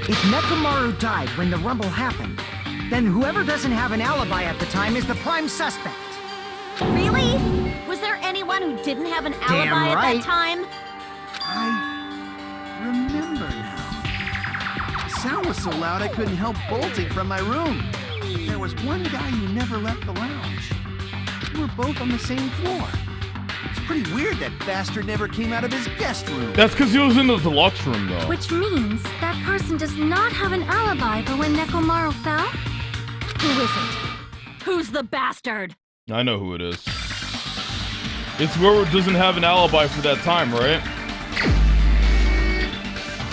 If Nekomaru died when the rumble happened, then whoever doesn't have an alibi at the time is the prime suspect. Really? Was there anyone who didn't have an alibi Damn at right. that time? I remember now. The sound was so loud I couldn't help bolting from my room. There was one guy who never left the lounge. We were both on the same floor. It's pretty weird that bastard never came out of his guest room. That's because he was in the deluxe room, though. Which means that person does not have an alibi for when Nekomaru fell? Who is it? Who's the bastard? I know who it is. It's whoever doesn't have an alibi for that time, right?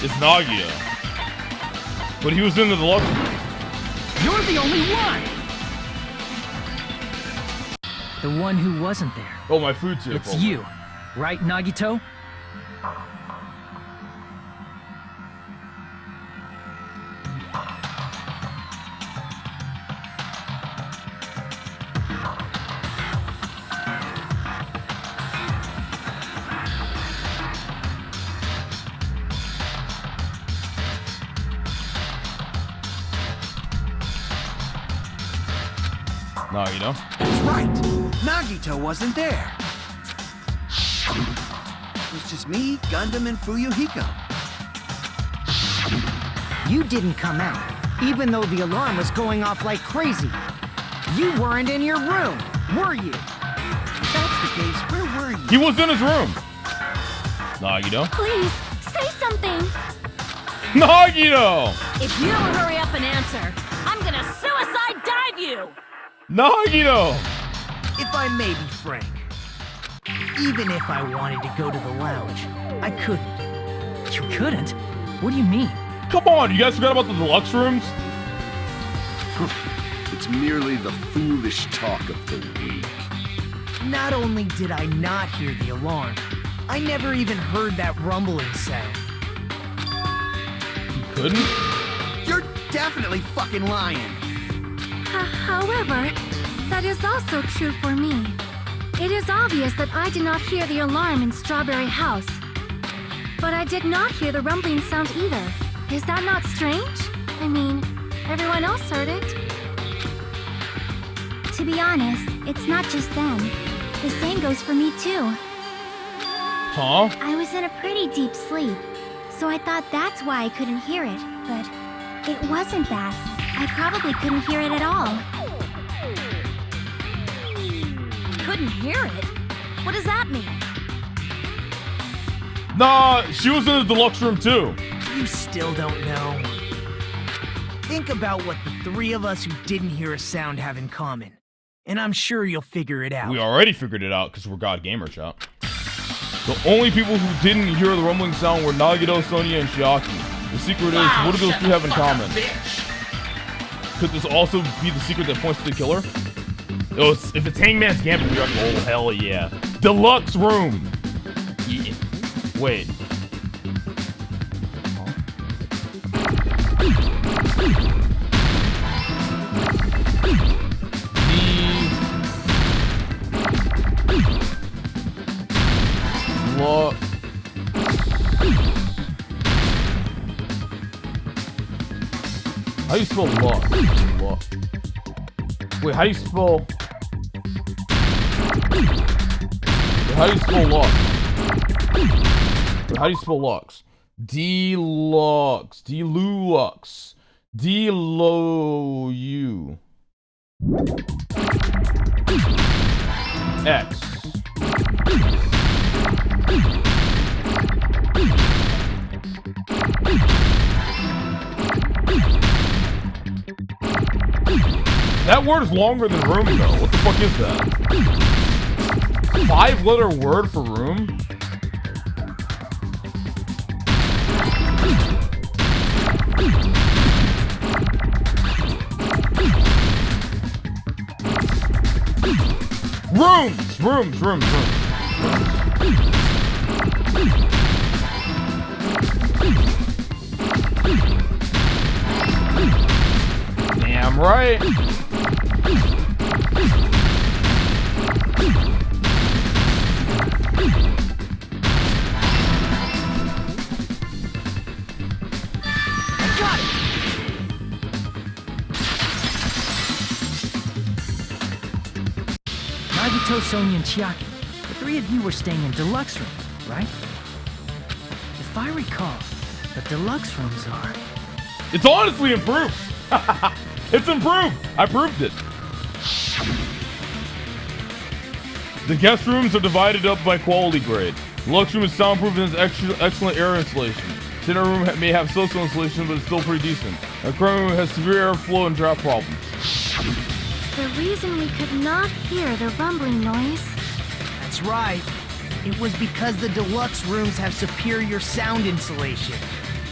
It's Nagia. But he was in the deluxe room. You're the only one! The one who wasn't there. Oh, my food's here. It's you, right, Nagito? Nagito. That's right. Nagito wasn't there. It was just me, Gundam, and Fuyuhiko. You didn't come out, even though the alarm was going off like crazy. You weren't in your room, were you? If that's the case, where were you? He was in his room. Nagito. Please, say something! Nagito! If you don't hurry up and answer, I'm gonna suicide dive you! Nagito! If I may be frank, even if I wanted to go to the lounge, I couldn't. You couldn't? What do you mean? Come on, you guys forgot about the deluxe rooms? It's merely the foolish talk of the weak. Not only did I not hear the alarm, I never even heard that rumbling sound. You couldn't? You're definitely fucking lying. However, that is also true for me. It is obvious that I did not hear the alarm in Strawberry House. But I did not hear the rumbling sound either. Is that not strange? I mean, everyone else heard it. To be honest, it's not just them. The same goes for me too. Huh? I was in a pretty deep sleep, so I thought that's why I couldn't hear it, but it wasn't that. I probably couldn't hear it at all. Couldn't hear it? What does that mean? Nah, she was in the deluxe room too. You still don't know. Think about what the three of us who didn't hear a sound have in common, and I'm sure you'll figure it out. We already figured it out because we're godgamer, chat. The only people who didn't hear the rumbling sound were Nagito, Sonia, and Shiaki. The secret is, what do those three have in common? Could this also be the secret that points to the killer? Oh, if it's Hangman's Gambit, you're like, oh, hell yeah. Deluxe room! Yeah. Wait. Look. How do you spell luck? Luck. Wait, how do you spell? Wait, how do you spell luck? Wait, how do you spell lux? Deluxe. Deluxe. D-Lo-U. X. That word is longer than room, though. What the fuck is that? 5-letter word for room? Rooms! Rooms, rooms, rooms. Damn right. Nagito, Sonia, and Chiaki. The three of you were staying in deluxe rooms, right? If I recall, the deluxe rooms are... It's honestly improved. It's improved. I proved it. The guest rooms are divided up by quality grade. Deluxe room is soundproof and has excellent air insulation. Dinner room may have so-so insulation, but it's still pretty decent. The current room has severe airflow and draft problems. The reason we could not hear the rumbling noise... That's right. It was because the deluxe rooms have superior sound insulation.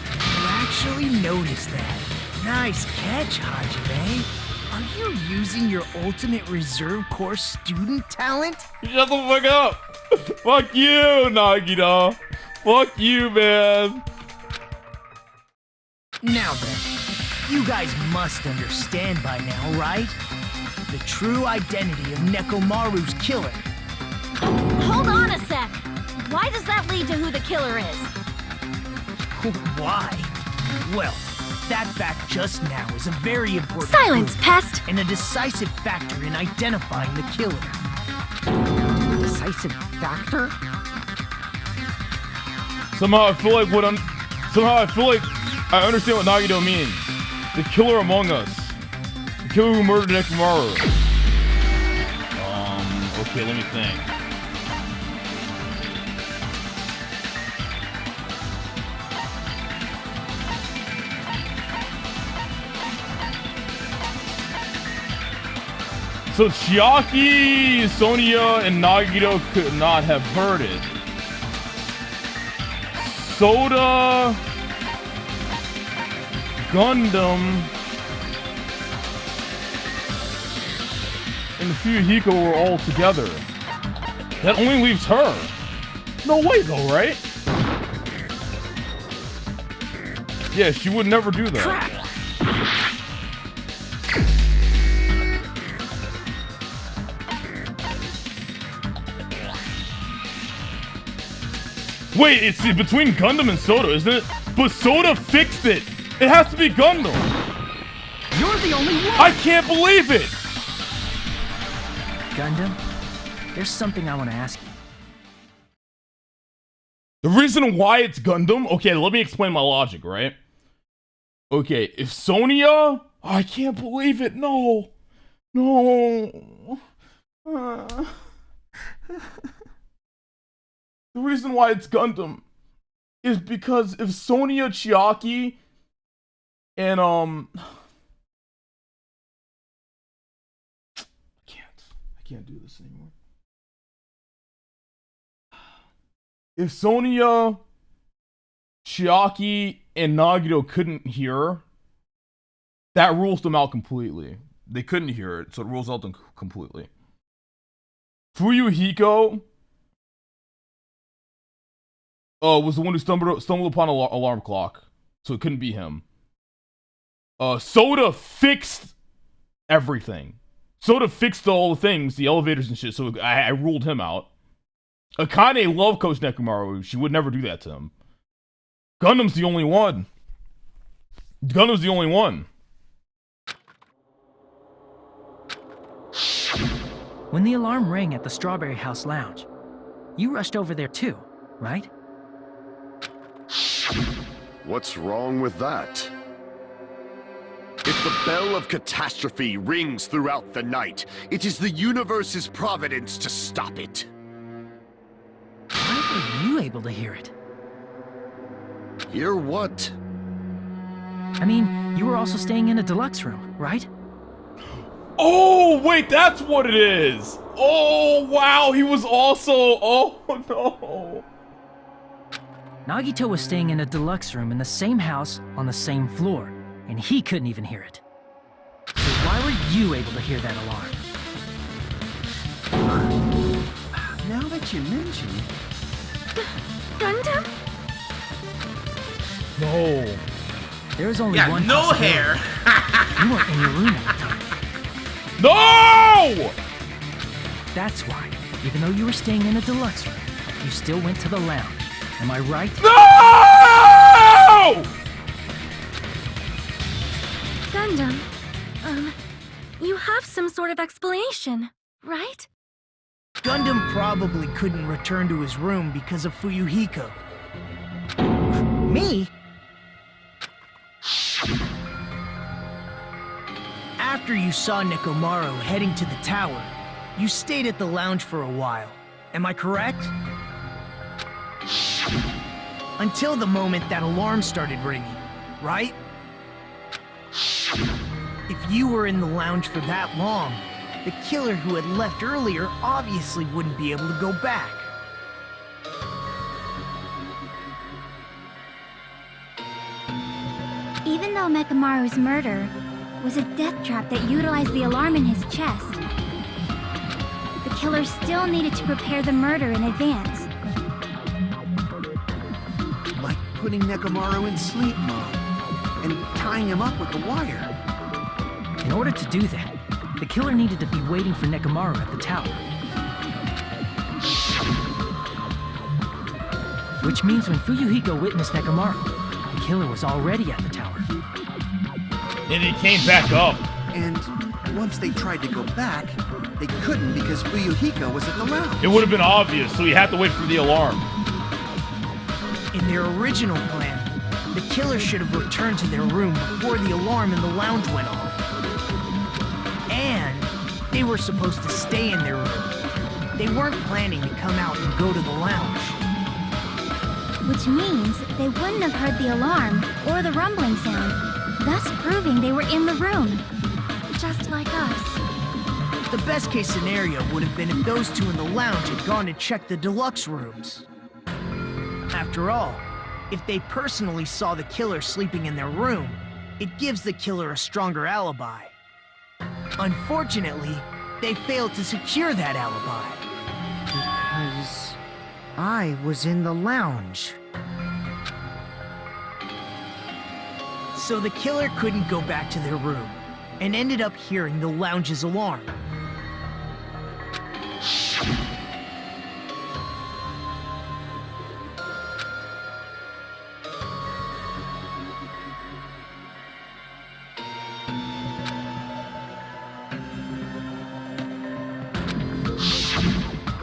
You actually noticed that. Nice catch, Hajime. Are you using your ultimate reserve course student talent? Shut the fuck up! Fuck you, Nagito! Fuck you, man! Now then, you guys must understand by now, right? The true identity of Nekomaru's killer. Hold on a sec! Why does that lead to who the killer is? Why? Well, that fact just now is a very important Silence, clue pest! and a decisive factor in identifying the killer. Decisive factor? Somehow I feel like I understand what Nagito means. The killer among us. The killer who murdered Nekomaru. Okay, let me think. So Chiaki, Sonia, and Nagito could not have heard it. Soda, Gundam, and Fuyuhiko were all together. That only leaves her. No way though, right? Yeah, she would never do that. Crap. Wait, it's between Gundam and Soda, isn't it? But Soda fixed it. It has to be Gundam. You're the only one. I can't believe it. Gundam, there's something I want to ask you. The reason why it's Gundam, okay, let me explain my logic, right? Okay, if Sonia, I can't believe it, no. The reason why it's Gundam is because if Sonia, Chiaki, and I can't do this anymore. If Sonia, Chiaki, and Nagito couldn't hear, that rules them out completely. They couldn't hear it, so it rules out them completely. Fuyuhiko was the one who stumbled upon an alarm clock, so it couldn't be him. Soda fixed everything. Soda fixed all the things, the elevators and shit, so I ruled him out. Akane loved Coach Nekomaru. She would never do that to him. Gundam's the only one. Gundam's the only one. When the alarm rang at the Strawberry House Lounge, you rushed over there too, right? What's wrong with that? If the bell of catastrophe rings throughout the night, it is the universe's providence to stop it. Why were you able to hear it? Hear what? I mean, you were also staying in a deluxe room, right? Oh, wait, that's what it is. Oh, wow, he was also... Oh, no. Nagito was staying in a deluxe room in the same house on the same floor, and he couldn't even hear it. So why were you able to hear that alarm? Now that you mention it... Gundam? No. There was only one no possibility. hair. You weren't in your room at the time. No! That's why, even though you were staying in a deluxe room, you still went to the lounge. Am I right? No! Gundam, you have some sort of explanation, right? Gundam probably couldn't return to his room because of Fuyuhiko. Me? After you saw Nekomaru heading to the tower, you stayed at the lounge for a while. Am I correct? Until the moment that alarm started ringing, right? If you were in the lounge for that long, the killer who had left earlier obviously wouldn't be able to go back. Even though Nekomaru's murder was a death trap that utilized the alarm in his chest, the killer still needed to prepare the murder in advance. Like putting Nekomaru in sleep mode and tying him up with a wire. In order to do that, the killer needed to be waiting for Nekomaru at the tower. Which means when Fuyuhiko witnessed Nekomaru, the killer was already at the tower. And he came back up. And once they tried to go back, they couldn't because Fuyuhiko was at the lounge. It would have been obvious, so he had to wait for the alarm. In their original plan, the killer should have returned to their room before the alarm in the lounge went off. And they were supposed to stay in their room. They weren't planning to come out and go to the lounge. Which means they wouldn't have heard the alarm or the rumbling sound, thus proving they were in the room. Just like us. The best case scenario would have been if those two in the lounge had gone to check the deluxe rooms. After all, if they personally saw the killer sleeping in their room, it gives the killer a stronger alibi. Unfortunately, they failed to secure that alibi. Because I was in the lounge. So the killer couldn't go back to their room, and ended up hearing the lounge's alarm.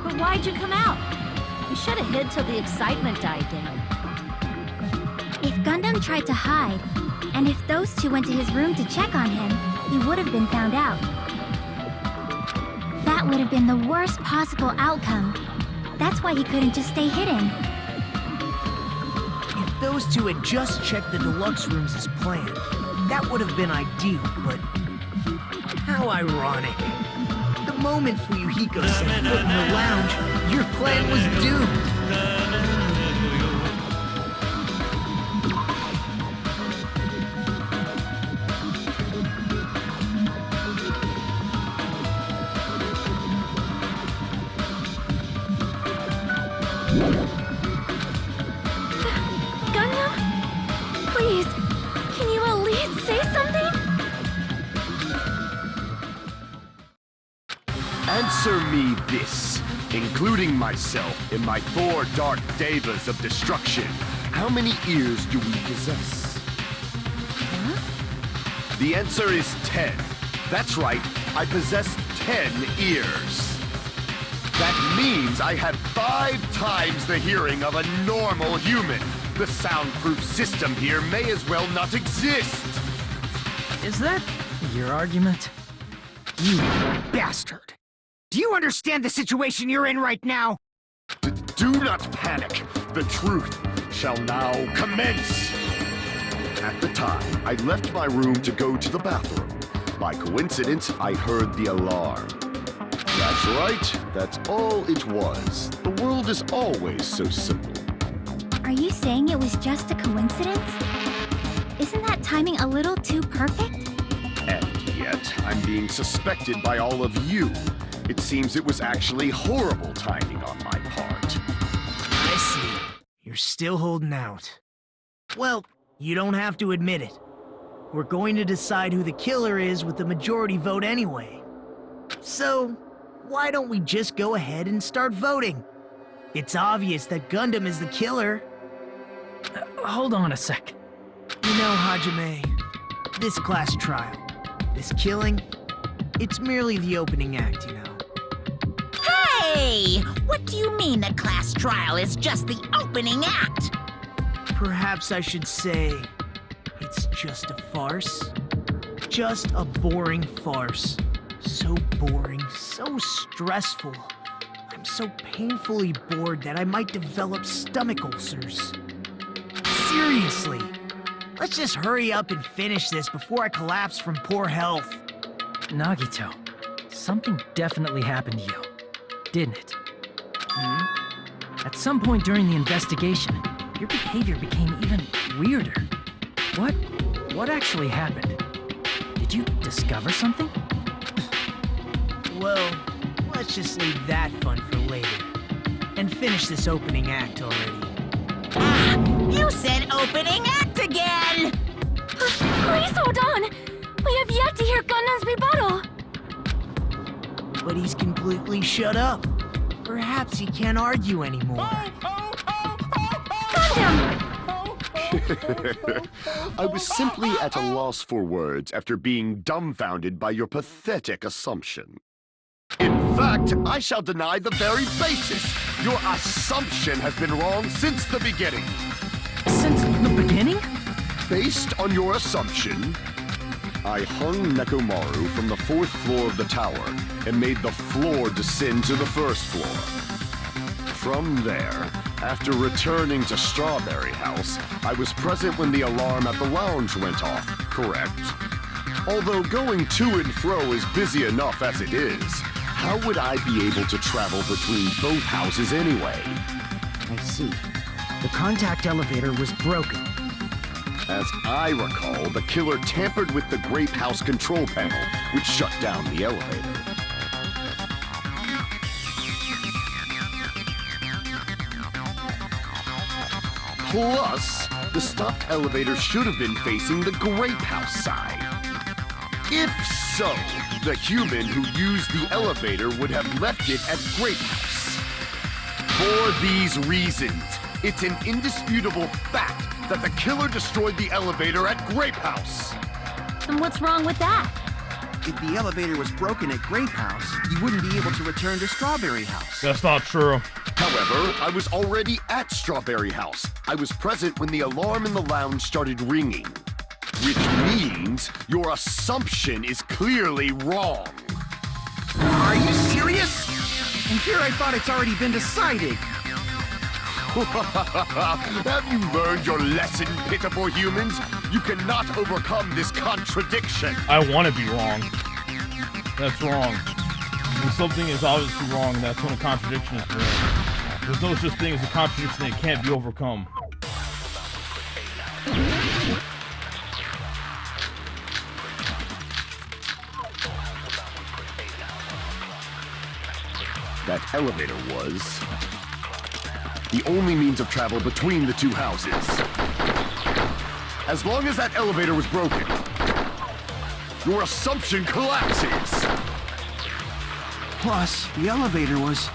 But why'd you come out? You should have hid till the excitement died down. If Gundam tried to hide, and if those two went to his room to check on him, he would have been found out. That would have been the worst possible outcome. That's why he couldn't just stay hidden. If those two had just checked the deluxe rooms as planned, that would have been ideal, but how ironic. The moment Fuyuhiko set foot in the lounge, your plan was doomed. Gundam? Please, can you at least say something? Answer me this, including myself in my 4 dark devas of destruction. How many ears do we possess? Huh? The answer is 10. That's right, I possess 10 ears. That means I have 5 times the hearing of a normal human. The soundproof system here may as well not exist. Is that your argument? You bastard! Do you understand the situation you're in right now? Do not panic. The truth shall now commence. At the time, I left my room to go to the bathroom. By coincidence, I heard the alarm. That's right. That's all it was. The world is always so simple. Are you saying it was just a coincidence? Isn't that timing a little too perfect? And yet, I'm being suspected by all of you. It seems it was actually horrible timing on my part. I see. You're still holding out. Well, you don't have to admit it. We're going to decide who the killer is with the majority vote anyway. So, why don't we just go ahead and start voting? It's obvious that Gundam is the killer. Hold on a sec. You know, Hajime, this class trial, this killing, it's merely the opening act, you know. Hey! What do you mean the class trial is just the opening act? Perhaps I should say, it's just a farce. Just a boring farce. So boring, so stressful. I'm so painfully bored that I might develop stomach ulcers. Seriously, let's just hurry up and finish this before I collapse from poor health. Nagito, something definitely happened to you, didn't it? At some point during the investigation, your behavior became even weirder. What actually happened? Did you discover something? Well, let's just leave that fun for later. And finish this opening act already. You said opening act again! Please hold on! We have yet to hear Gundam's rebuttal! But he's completely shut up. Perhaps he can't argue anymore. Gundam! I was simply at a loss for words after being dumbfounded by your pathetic assumption. In fact, I shall deny the very basis. Your assumption has been wrong since the beginning. Since the beginning? Based on your assumption, I hung Nekomaru from the 4th floor of the tower and made the floor descend to the 1st floor. From there, after returning to Strawberry House, I was present when the alarm at the lounge went off, correct? Although going to and fro is busy enough as it is, how would I be able to travel between both houses anyway? I see. The contact elevator was broken. As I recall, the killer tampered with the Grape House control panel, which shut down the elevator. Plus, the stopped elevator should have been facing the Grape House side. If so, the human who used the elevator would have left it at Grape House. For these reasons, it's an indisputable fact that the killer destroyed the elevator at Grape House. And what's wrong with that? If the elevator was broken at Grape House, you wouldn't be able to return to Strawberry House. That's not true. However, I was already at Strawberry House. I was present when the alarm in the lounge started ringing. Which means your assumption is clearly wrong. Are you serious? And here I thought it's already been decided. Have you learned your lesson, pitiful humans? You cannot overcome this contradiction. I want to be wrong. That's wrong. When something is obviously wrong, that's when a contradiction is wrong. There's no such thing as a contradiction that can't be overcome. That elevator was the only means of travel between the two houses. As long as that elevator was broken, your assumption collapses. Plus, the elevator was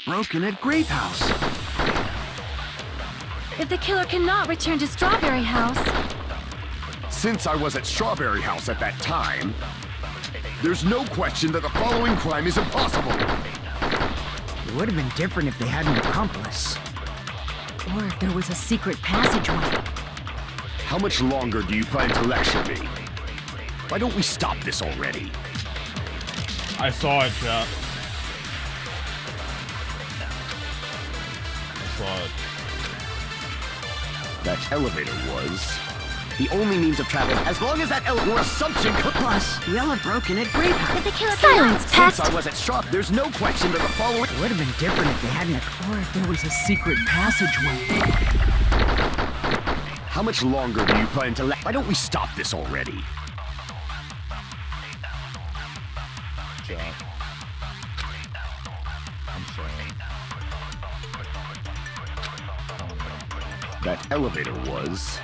broken at Grape House. If the killer cannot return to Strawberry House... Since I was at Strawberry House at that time, there's no question that the following crime is impossible. It would have been different if they had an accomplice. Or if there was a secret passageway. How much longer do you plan to lecture me? Why don't we stop this already? I saw it, chat. I saw it. That elevator was the only means of travel. As long as that your assumption Plus, the elevator broken at Grape House. If the killer Silence, pest! Since I was at Shop, there's no question that the following It would have been different if they hadn't. Or if there was a secret passageway. How much longer do you plan to Why don't we stop this already? John. I'm sorry. That elevator was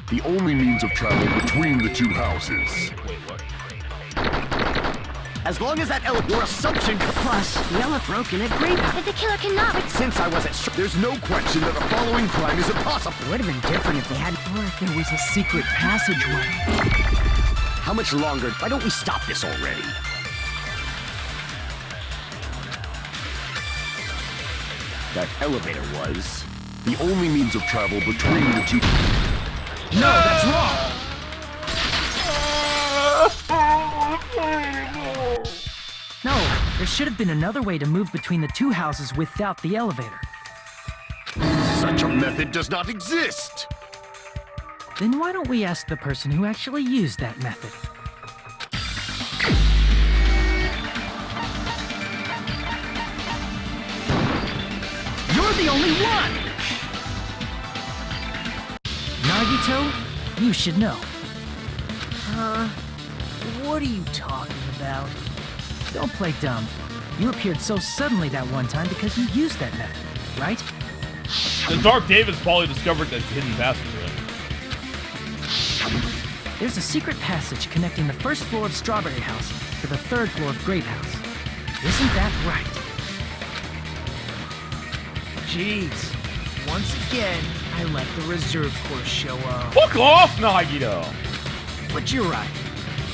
the only means of travel between the two houses. Wait, what? As long as that your assumption Plus, the elevator broken at Grape House. If the killer cannot... Since I was at there's no question that the following crime is impossible. It would have been different if they hadn't. Or if there was a secret passageway. How much longer? Why don't we stop this already? That elevator was the only means of travel between the two. No, that's wrong! No, there should have been another way to move between the two houses without the elevator. Such a method does not exist! Then why don't we ask the person who actually used that method? You're the only one! Nagito, you should know. What are you talking about? Don't play dumb. You appeared so suddenly that one time because you used that method, right? The Dark David's probably discovered that hidden passageway. There's a secret passage connecting the first floor of Strawberry House to the third floor of Grape House. Isn't that right? Jeez. Once again, I let the reserve course show up. Fuck off, Nagito! But you're right.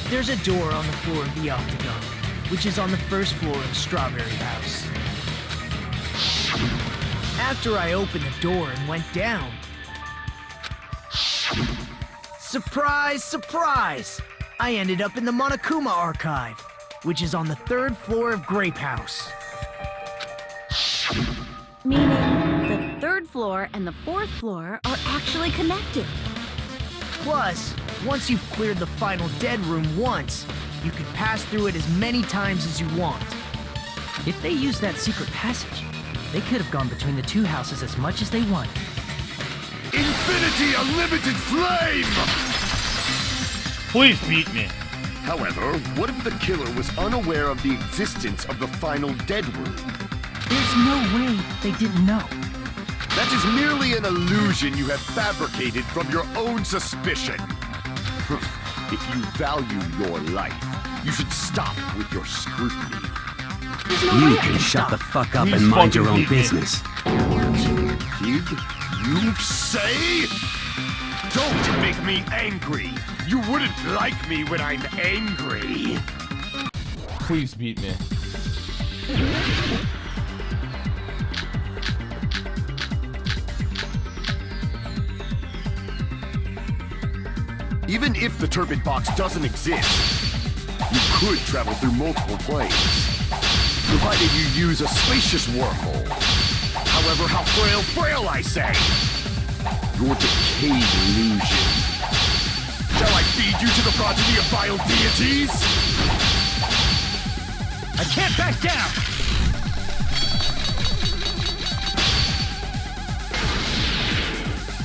There's a door on the floor of the Octagon, which is on the first floor of Strawberry House. After I opened the door and went down... Surprise, surprise! I ended up in the Monokuma Archive, which is on the third floor of Grape House. Meaning the third floor and the fourth floor are actually connected. Plus, once you've cleared the final dead room once, you can pass through it as many times as you want. If they use that secret passage, they could have gone between the two houses as much as they wanted. Infinity Unlimited Flame! Please beat me. However, what if the killer was unaware of the existence of the final dead room? There's no way they didn't know. That is merely an illusion you have fabricated from your own suspicion. If you value your life, you should stop with your scrutiny. You can shut the fuck up and mind your own business. Kid, you say? Don't make me angry. You wouldn't like me when I'm angry. Please beat me. Even if the turbid box doesn't exist, you could travel through multiple planes, provided you use a spacious wormhole. However, how frail I say! Your decayed illusion. Shall I feed you to the progeny of vile deities? I can't back down!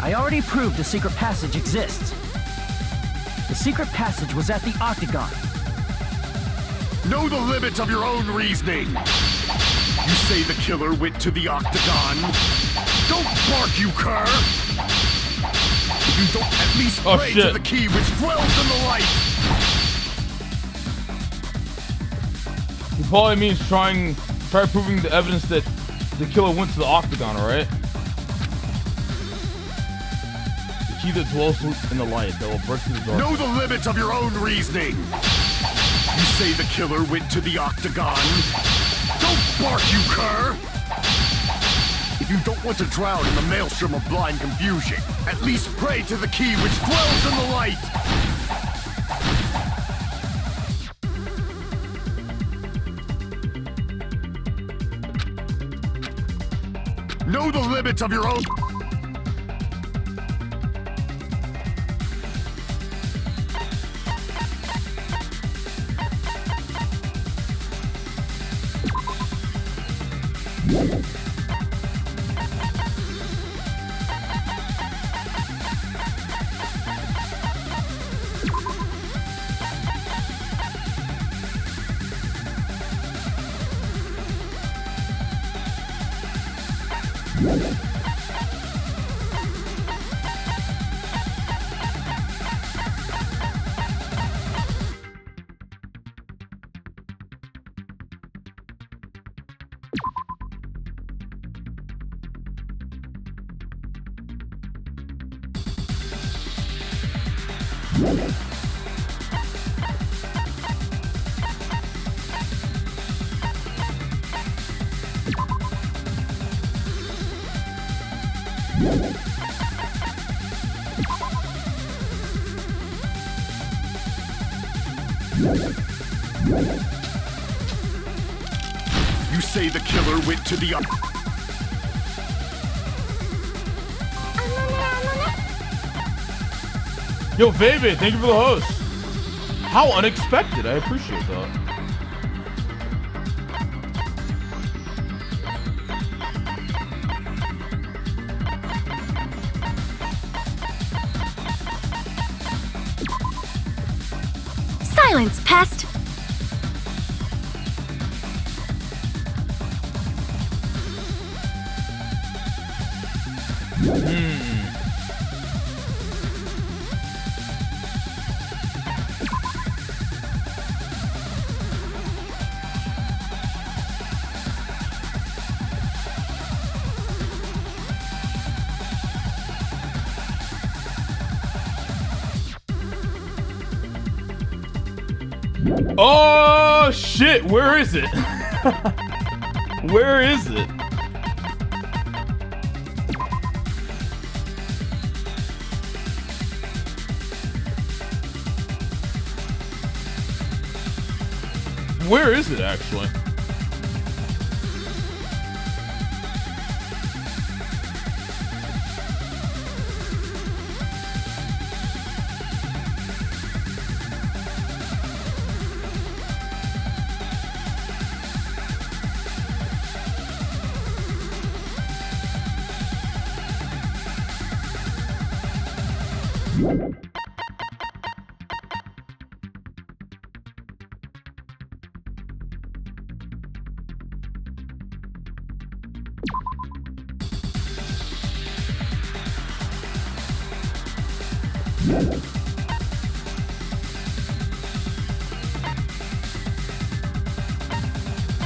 I already proved the secret passage exists. The secret passage was at the Octagon. Know the limits of your own reasoning. You say the killer went to the Octagon? Don't bark, you cur! If you don't at least pray to the key which dwells in the light! He probably means try proving the evidence that the killer went to the Octagon, alright? The key that dwells in the light that will break through the dark. Know the limits of your own reasoning! You say the killer went to the Octagon? Don't bark, you cur! If you don't want to drown in the maelstrom of blind confusion, at least pray to the key which dwells in the light! Know the limits of your own... You say the killer went to the... Yo, Baby, thank you for the host. How unexpected. I appreciate that. Silence, pest! Oh shit, where is it? Where is it? Where is it actually?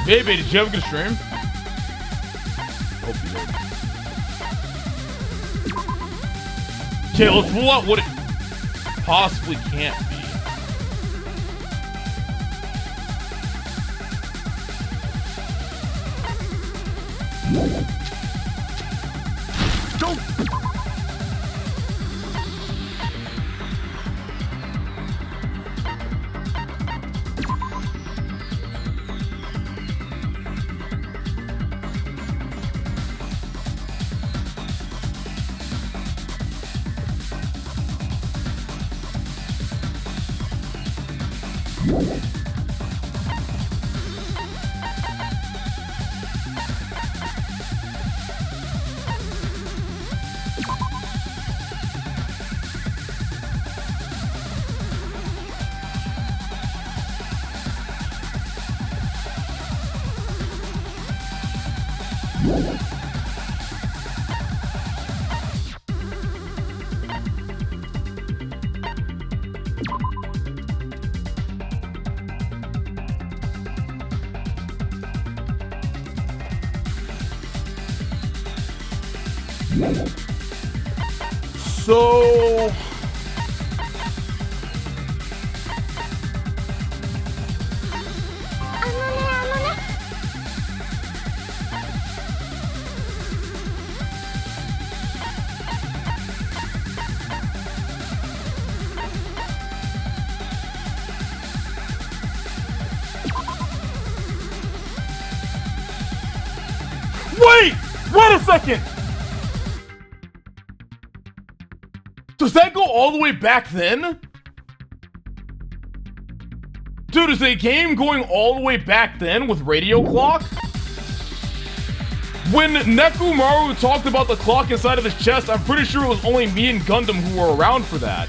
Baby, did you have a good stream? Hope you did. Okay, let's rule out what it possibly can't be. Don't. So wait a second. Does that go all the way back then? Dude, is the game going all the way back then with radio clock? When Nekomaru talked about the clock inside of his chest, I'm pretty sure it was only me and Gundam who were around for that.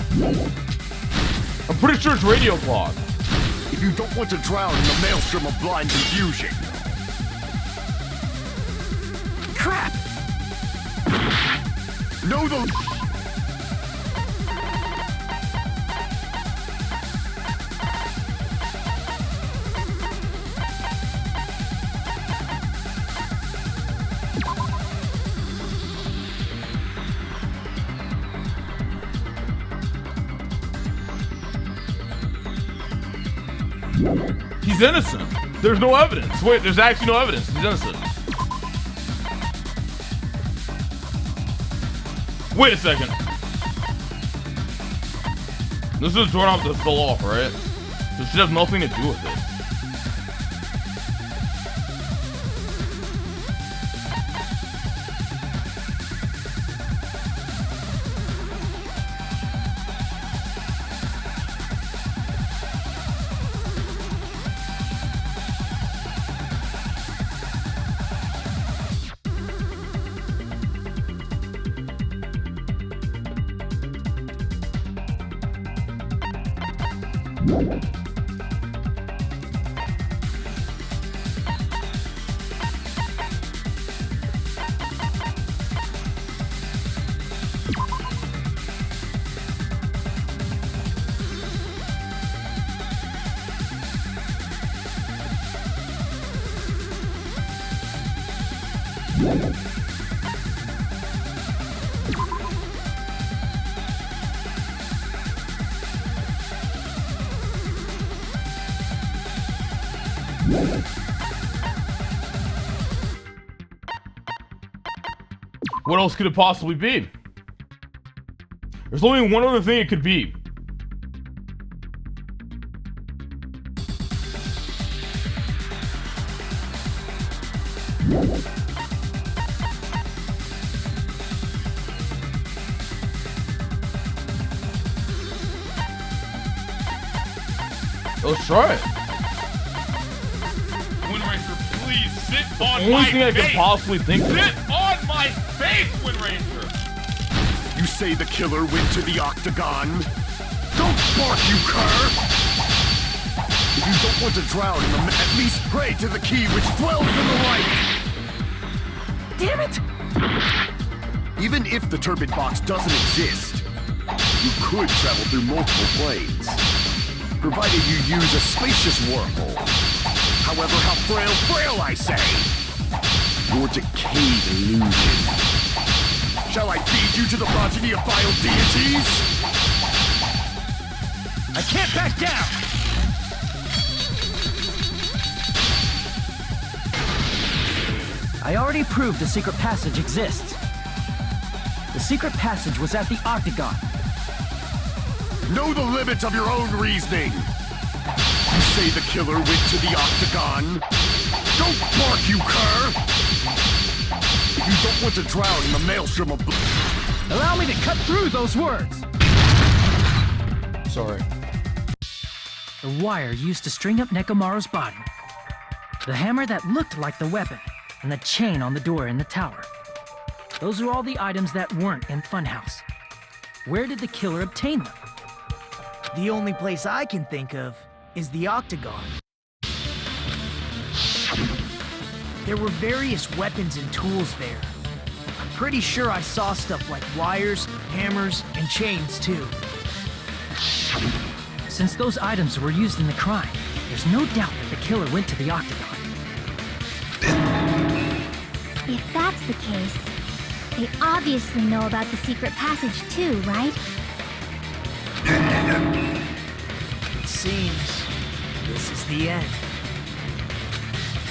I'm pretty sure it's radio clock. If you don't want to drown in the maelstrom of blind confusion. Crap! Know the... He's innocent. There's no evidence. Wait, there's actually no evidence. He's innocent. Wait a second. This is a doorknob that fell off, right? So it should have nothing to do with it. What else could it possibly be? There's only one other thing it could be. Let's try it. Windranger, please sit on The only my thing I face. could possibly think of. Sit on my face, Windranger. You say the killer went to the octagon? Don't bark, you cur! If you don't want to drown in them, at least pray to the key which dwells in the light! Damn it! Even if the turbid box doesn't exist, you could travel through multiple planes, provided you use a spacious wormhole. However, how frail, I say! Your decayed illusion. Shall I feed you to the progeny of vile deities? I can't back down! I already proved the secret passage exists. The secret passage was at the octagon. Know the limits of your own reasoning! You say the killer went to the octagon? Don't bark, you cur! If you don't want to drown in the maelstrom of blood... Allow me to cut through those words! Sorry. The wire used to string up Nekomaru's body. The hammer that looked like the weapon, and the chain on the door in the tower. Those are all the items that weren't in Funhouse. Where did the killer obtain them? The only place I can think of is the octagon. There were various weapons and tools there. I'm pretty sure I saw stuff like wires, hammers, and chains too. Since those items were used in the crime, there's no doubt that the killer went to the octagon. If that's the case, they obviously know about the secret passage too, right? It seems this is the end.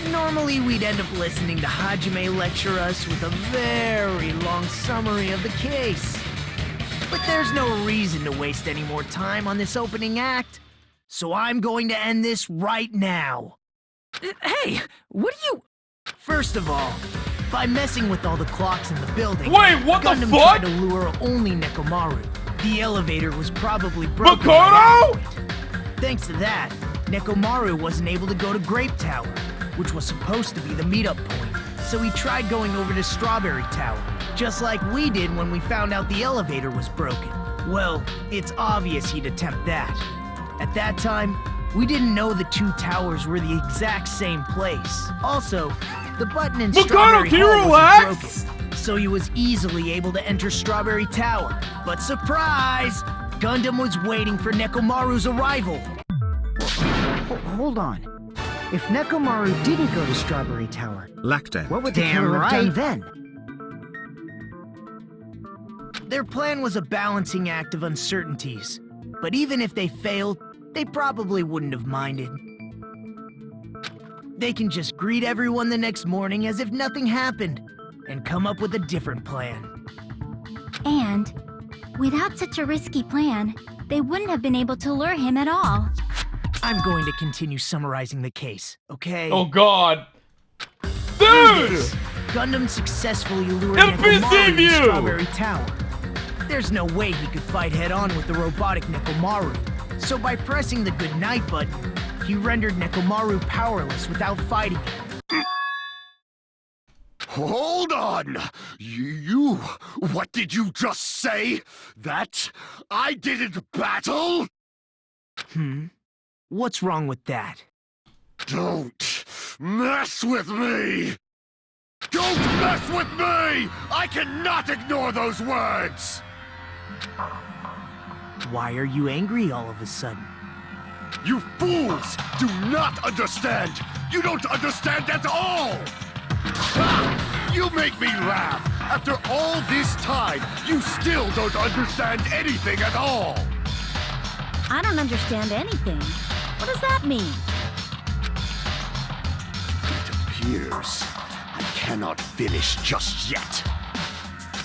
Normally we'd end up listening to Hajime lecture us with a very long summary of the case. But there's no reason to waste any more time on this opening act, so I'm going to end this right now. Hey, what are you... First of all, by messing with all the clocks in the building, wait, what the Gundam fuck? tried to lure only Nekomaru. The elevator was probably broken. Makoto? Thanks to that, Nekomaru wasn't able to go to Grape Tower, which was supposed to be the meetup point. So he tried going over to Strawberry Tower, just like we did when we found out the elevator was broken. Well, it's obvious he'd attempt that. At that time, we didn't know the two towers were the exact same place. Also, the button in Strawberry Hall wasn't broken, so he was easily able to enter Strawberry Tower. But surprise! Gundam was waiting for Nekomaru's arrival. Hold on. If Nekomaru didn't go to Strawberry Tower, what would the killer have done then? Their plan was a balancing act of uncertainties. But even if they failed, they probably wouldn't have minded. They can just greet everyone the next morning as if nothing happened, and come up with a different plan. And, without such a risky plan, they wouldn't have been able to lure him at all. I'm going to continue summarizing the case, okay? Oh god. Dude! Gundam successfully lured Nekomaru to Strawberry Tower. There's no way he could fight head-on with the robotic Nekomaru. So by pressing the goodnight button, he rendered Nekomaru powerless without fighting him. Hold on! You... What did you just say? That I didn't battle? What's wrong with that? Don't mess with me! Don't mess with me! I cannot ignore those words! Why are you angry all of a sudden? You fools do not understand! You don't understand at all! Ha! You make me laugh! After all this time, you still don't understand anything at all! I don't understand anything. What does that mean? It appears I cannot finish just yet.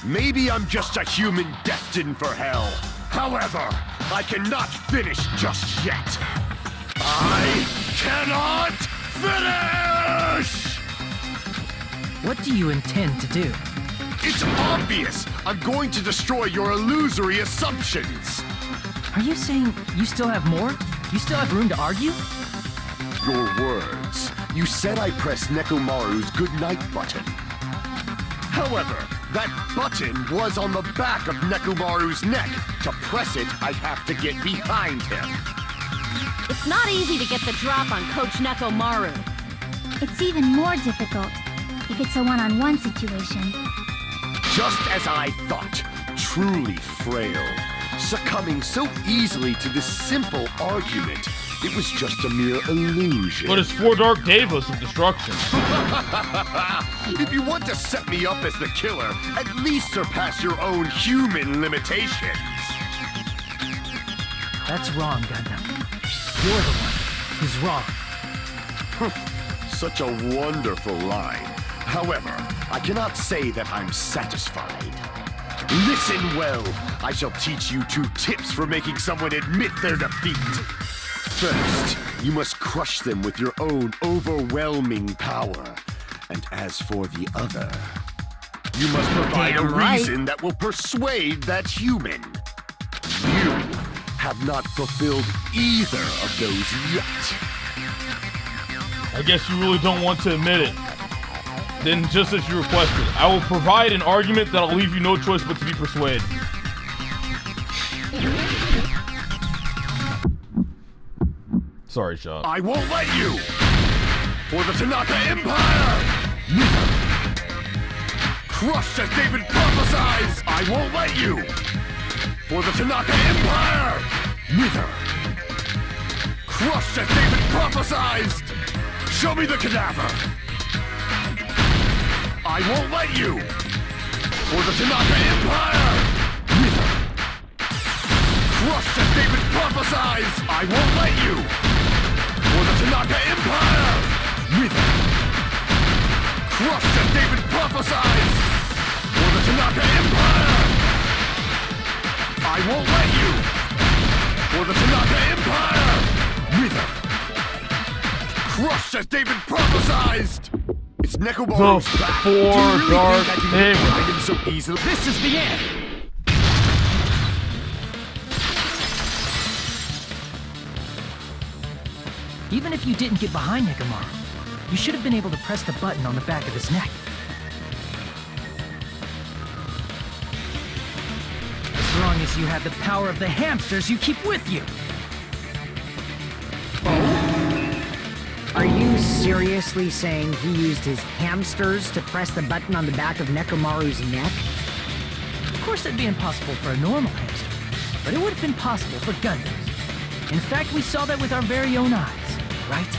Maybe I'm just a human destined for hell. However, I cannot finish just yet. I cannot finish! What do you intend to do? It's obvious! I'm going to destroy your illusory assumptions! Are you saying you still have more? You still have room to argue? Your words. You said I pressed Nekomaru's goodnight button. However, That button was on the back of Nekomaru's neck. To press it, I'd have to get behind him. It's not easy to get the drop on Coach Nekomaru. It's even more difficult if it's a one-on-one situation. Just as I thought, truly frail. Succumbing so easily to this simple argument. It was just a mere illusion. But it's 4 dark devas of destruction. If you want to set me up as the killer, at least surpass your own human limitations. That's wrong, Gundam. You're the one who's wrong. Such a wonderful line. However, I cannot say that I'm satisfied. Listen well. I shall teach you 2 tips for making someone admit their defeat. First, you must crush them with your own overwhelming power. And as for the other, you must provide a reason that will persuade that human. You have not fulfilled either of those yet. I guess you really don't want to admit it. Then, just as you requested, I will provide an argument that'll leave you no choice but to be persuaded. Sorry, Shop. I won't let you! For the Tanaka Empire! Crushed as David prophesies! I won't let you! For the Tanaka Empire! Wither! Crushed as David prophesied! Show me the cadaver! I won't let you! For the Tanaka Empire! Wither! Crushed as David prophesied! I won't let you! For the Tanaka Empire! Wither! Crushed as David prophesied! For the Tanaka Empire! I won't let you! For the Tanaka Empire! Wither! Crushed as David prophesied! It's Nekomaru's back. Do you really think I can get behind him so easily? This is the end! Even if you didn't get behind Nekomaru, you should have been able to press the button on the back of his neck. As long as you have the power of the hamsters you keep with you. Are you seriously saying he used his hamsters to press the button on the back of Nekomaru's neck? Of course it'd be impossible for a normal hamster, but it would have been possible for Gundams. In fact, we saw that with our very own eyes, right?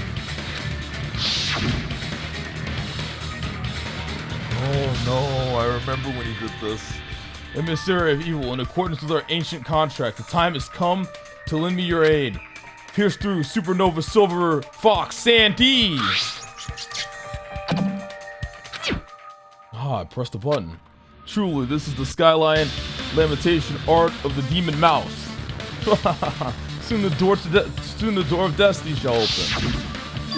Oh no, I remember when he did this. Emissary of evil, in accordance with our ancient contract, the time has come to lend me your aid. Pierce through Supernova Silver Fox Sandy! Ah, I pressed the button. Truly, this is the Skyline Lamentation art of the Demon Mouse. Soon the door of Destiny shall open.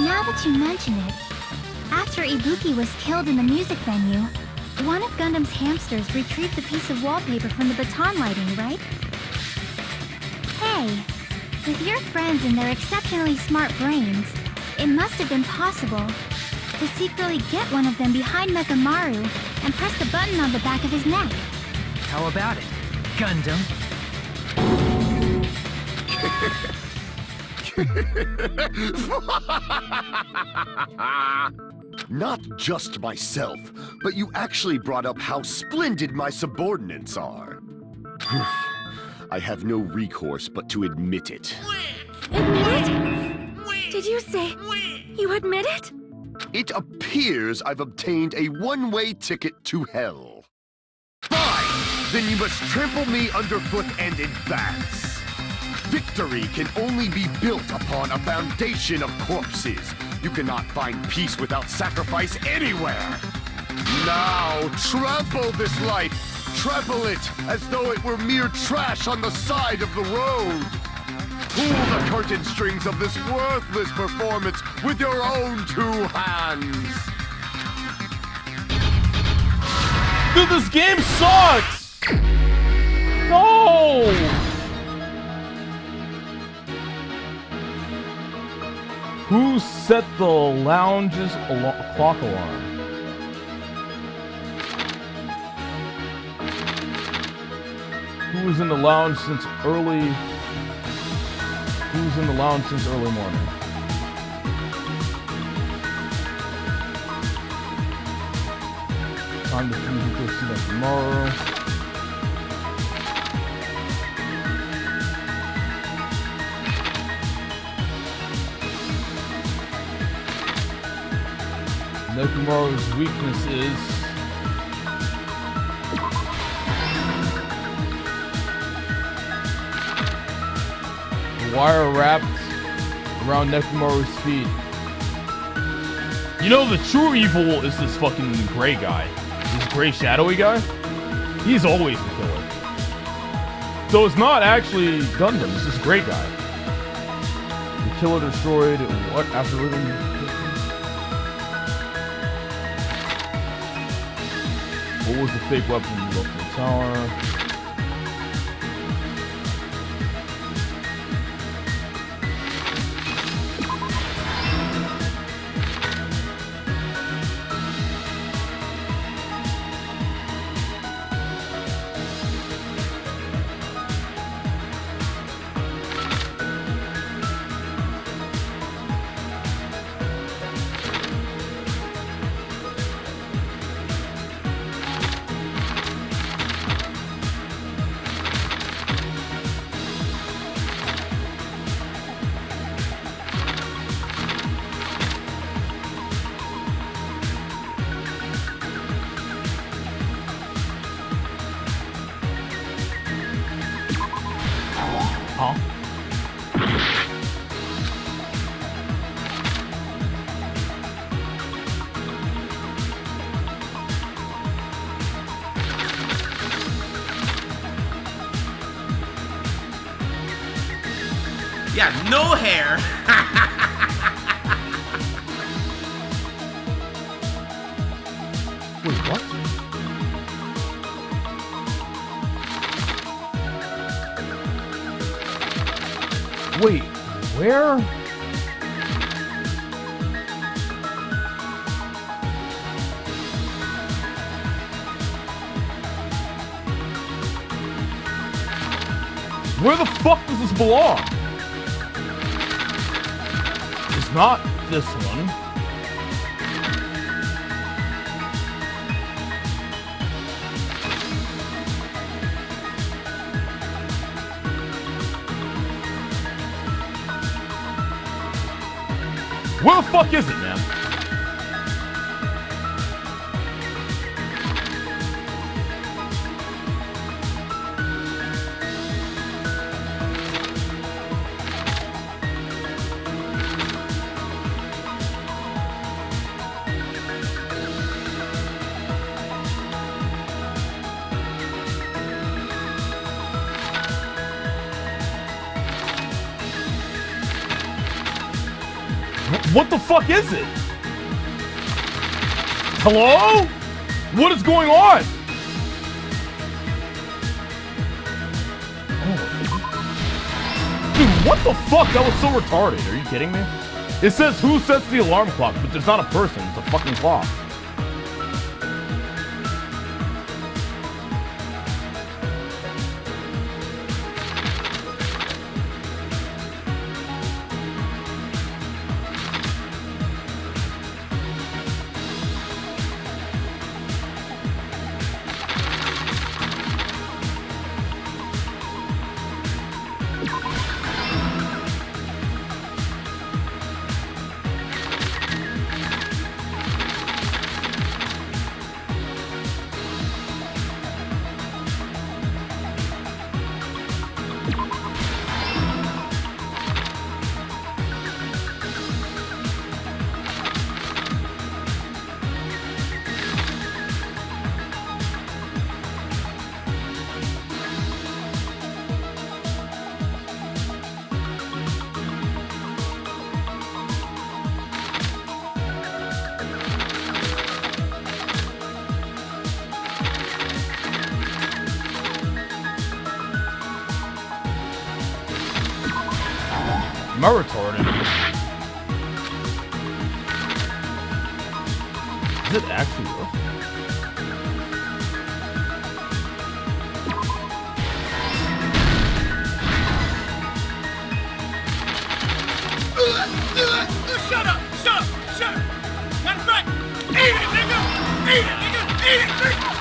Now that you mention it, after Ibuki was killed in the music venue, one of Gundam's hamsters retrieved the piece of wallpaper from the baton lighting, right? Hey, with your friends and their exceptionally smart brains, it must have been possible to secretly get one of them behind Nekomaru and press the button on the back of his neck. How about it, Gundam? Not just myself, but you actually brought up how splendid my subordinates are. I have no recourse but to admit it. Admit it? Did you say you admit it? It appears I've obtained a one-way ticket to hell. Fine! Then you must trample me underfoot and advance. Victory can only be built upon a foundation of corpses. You cannot find peace without sacrifice anywhere. Now, trample this life. Trample it as though it were mere trash on the side of the road. Pull the curtain strings of this worthless performance with your own 2 hands. Dude, this game sucks! No! Who set the lounge's clock alarm? Who was in the lounge since early morning? Time to finish it to see that tomorrow. Nekomaru's weakness is the wire wrapped around Nekomaru's feet. You know, the true evil is this fucking gray guy. This gray shadowy guy. He's always the killer. So it's not actually Gundam, it's this gray guy. The killer destroyed what after living? What was the fake weapon you left in the tower? Huh? Yeah, no hair. Wait, what? Wait, where? Where the fuck does this belong? It's not this one. Where the fuck is it, man? What the fuck is it? Hello? What is going on? Oh. Dude, what the fuck? That was so retarded. Are you kidding me? It says who sets the alarm clock, but there's not a person. It's a fucking clock. Am I retarded? Is it actually this? Shut up! Shut up! Shut up! Matter of fact, eat it, nigga! Eat it, nigga! Eat it, nigga!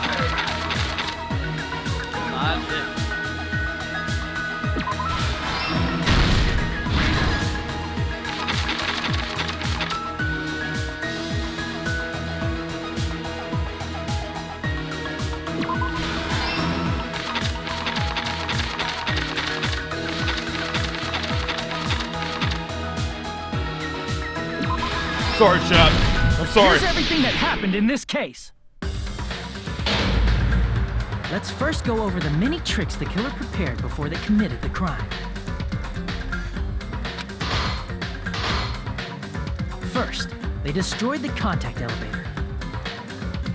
Sorry, chat. I'm sorry. Here's everything that happened in this case. Let's first go over the many tricks the killer prepared before they committed the crime. First, they destroyed the contact elevator.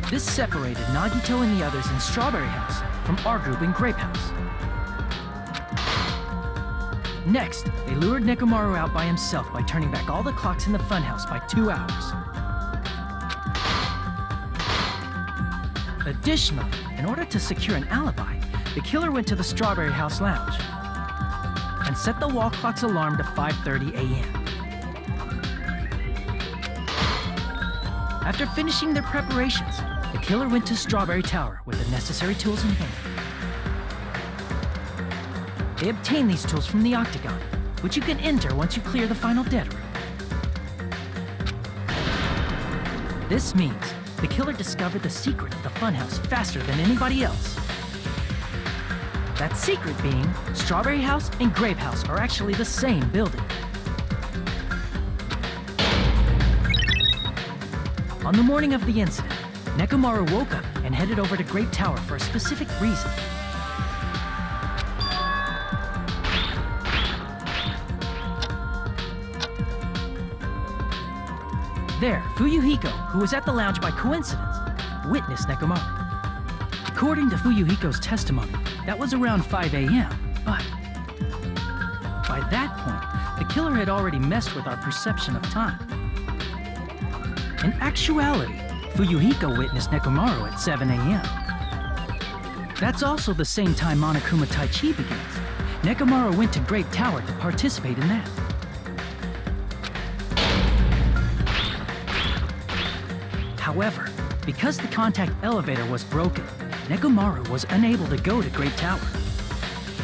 This separated Nagito and the others in Strawberry House from our group in Grape House. Next, they lured Nekomaru out by himself by turning back all the clocks in the funhouse by 2 hours. Additionally, in order to secure an alibi, the killer went to the Strawberry House lounge and set the wall clock's alarm to 5:30 a.m. After finishing their preparations, the killer went to Strawberry Tower with the necessary tools in hand. They obtained these tools from the Octagon, which you can enter once you clear the final dead room. This means the killer discovered the secret of the funhouse faster than anybody else. That secret being, Strawberry House and Grape House are actually the same building. On the morning of the incident, Nekomaru woke up and headed over to Grape Tower for a specific reason. There, Fuyuhiko, who was at the lounge by coincidence, witnessed Nekomaru. According to Fuyuhiko's testimony, that was around 5 a.m., but by that point, the killer had already messed with our perception of time. In actuality, Fuyuhiko witnessed Nekomaru at 7 a.m. That's also the same time Monokuma Taichi begins. Nekomaru went to Grape Tower to participate in that. However, because the contact elevator was broken, Nekomaru was unable to go to Grape Tower.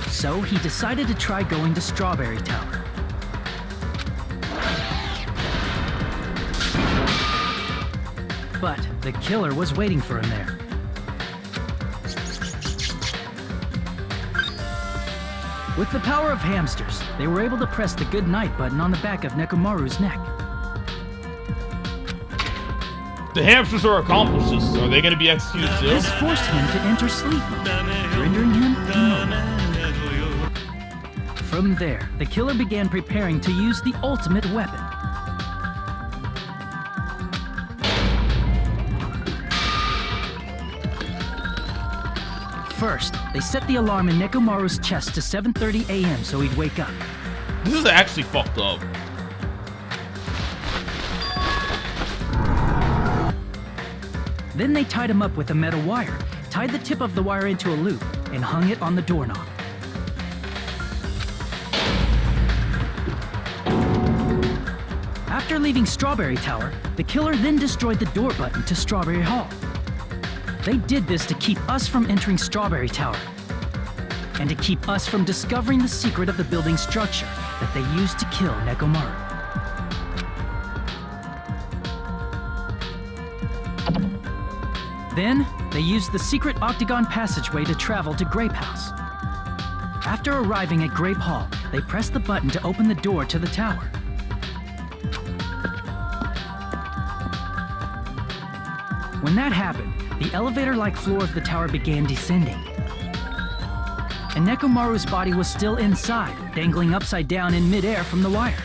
So he decided to try going to Strawberry Tower. But the killer was waiting for him there. With the power of hamsters, they were able to press the good night button on the back of Nekomaru's neck. The hamsters are accomplices. Are they going to be executed too? This forced him to enter sleep mode, rendering him immobile. From there, the killer began preparing to use the ultimate weapon. First, they set the alarm in Nekomaru's chest to 7:30 a.m. so he'd wake up. This is actually fucked up. Then they tied him up with a metal wire, tied the tip of the wire into a loop, and hung it on the doorknob. After leaving Strawberry Tower, the killer then destroyed the door button to Strawberry Hall. They did this to keep us from entering Strawberry Tower, and to keep us from discovering the secret of the building's structure that they used to kill Nekomaru. Then, they used the secret octagon passageway to travel to Grape House. After arriving at Grape Hall, they pressed the button to open the door to the tower. When that happened, the elevator-like floor of the tower began descending. And Nekomaru's body was still inside, dangling upside down in midair from the wire.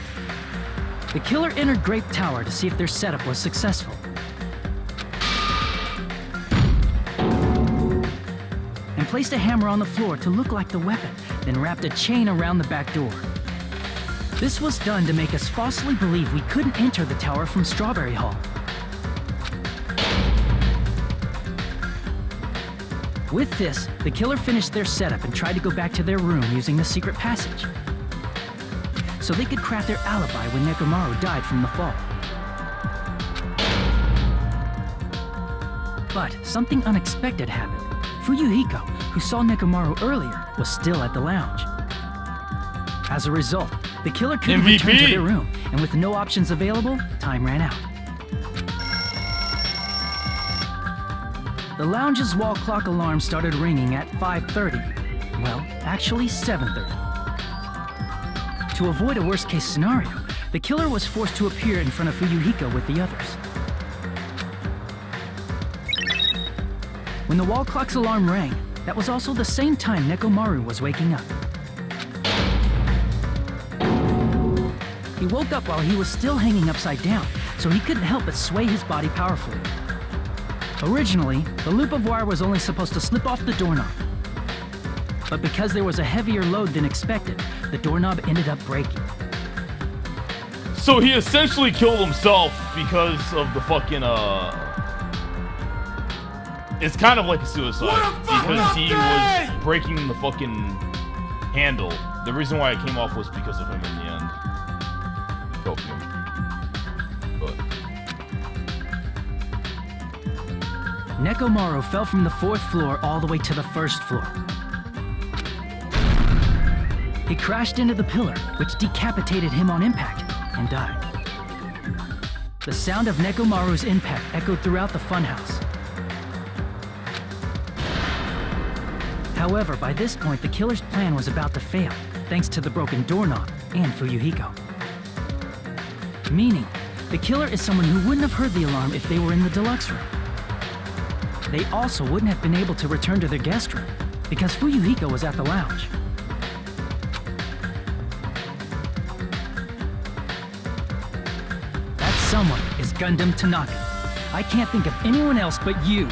The killer entered Grape Tower to see if their setup was successful. And placed a hammer on the floor to look like the weapon, then wrapped a chain around the back door. This was done to make us falsely believe we couldn't enter the tower from Strawberry Hall. With this, the killer finished their setup and tried to go back to their room using the secret passage, so they could craft their alibi when Nekomaru died from the fall. But something unexpected happened. Fuyuhiko, who saw Nekomaru earlier, was still at the lounge. As a result, the killer couldn't return to their room, and with no options available, time ran out. The lounge's wall clock alarm started ringing at 5:30. Well, actually 7:30. To avoid a worst-case scenario, the killer was forced to appear in front of Fuyuhiko with the others. When the wall clock's alarm rang, that was also the same time Nekomaru was waking up. He woke up while he was still hanging upside down, so he couldn't help but sway his body powerfully. Originally, the loop of wire was only supposed to slip off the doorknob. But because there was a heavier load than expected, the doorknob ended up breaking. So he essentially killed himself because of the fucking, It's kind of like a suicide, because he was breaking the fucking handle. The reason why it came off was because of him in the end. Copium. But Nekomaru fell from the 4th floor all the way to the 1st floor. He crashed into the pillar, which decapitated him on impact, and died. The sound of Nekomaru's impact echoed throughout the funhouse. However, by this point, the killer's plan was about to fail, thanks to the broken doorknob and Fuyuhiko. Meaning, the killer is someone who wouldn't have heard the alarm if they were in the deluxe room. They also wouldn't have been able to return to their guest room, because Fuyuhiko was at the lounge. That someone is Gundam Tanaka. I can't think of anyone else but you.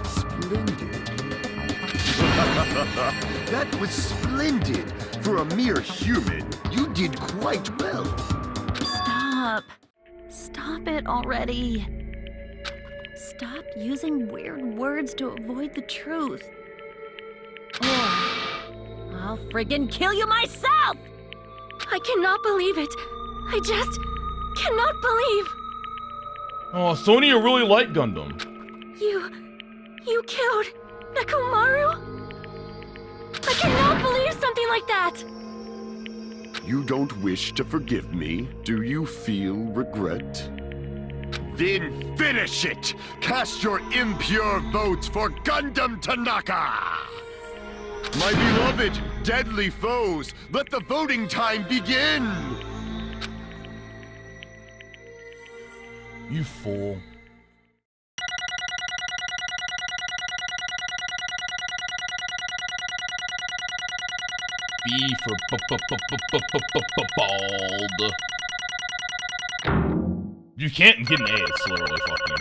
Splendid. That was splendid. For a mere human, you did quite well. Stop. Stop it already. Stop using weird words to avoid the truth. Or I'll friggin' kill you myself! I cannot believe it. I just cannot believe. oh, Sonya really liked Gundam. You killed Nekomaru? I cannot believe something like that! You don't wish to forgive me? Do you feel regret? Then finish it! Cast your impure votes for Gundam Tanaka! My beloved, deadly foes, let the voting time begin! You fool. B for bald. You can't get an A, it's literally fucking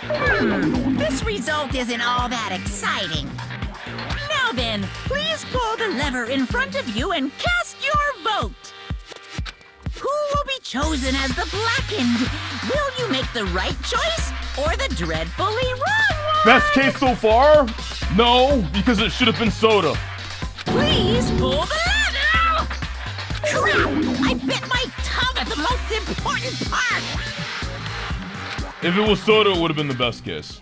impossible. This result isn't all that exciting. Now then, please pull the lever in front of you and cast your vote. Who will be chosen as the blackened? Will you make the right choice or the dreadfully wrong one? Best case so far? No, because it should have been Soda. Please pull the lever! Crap! I bit my tongue at the most important part! If it was Soda, it would have been the best case.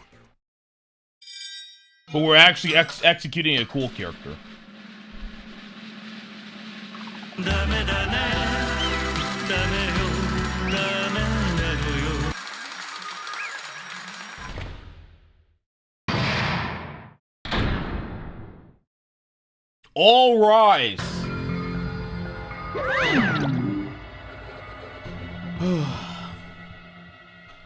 But we're actually executing a cool character. All rise.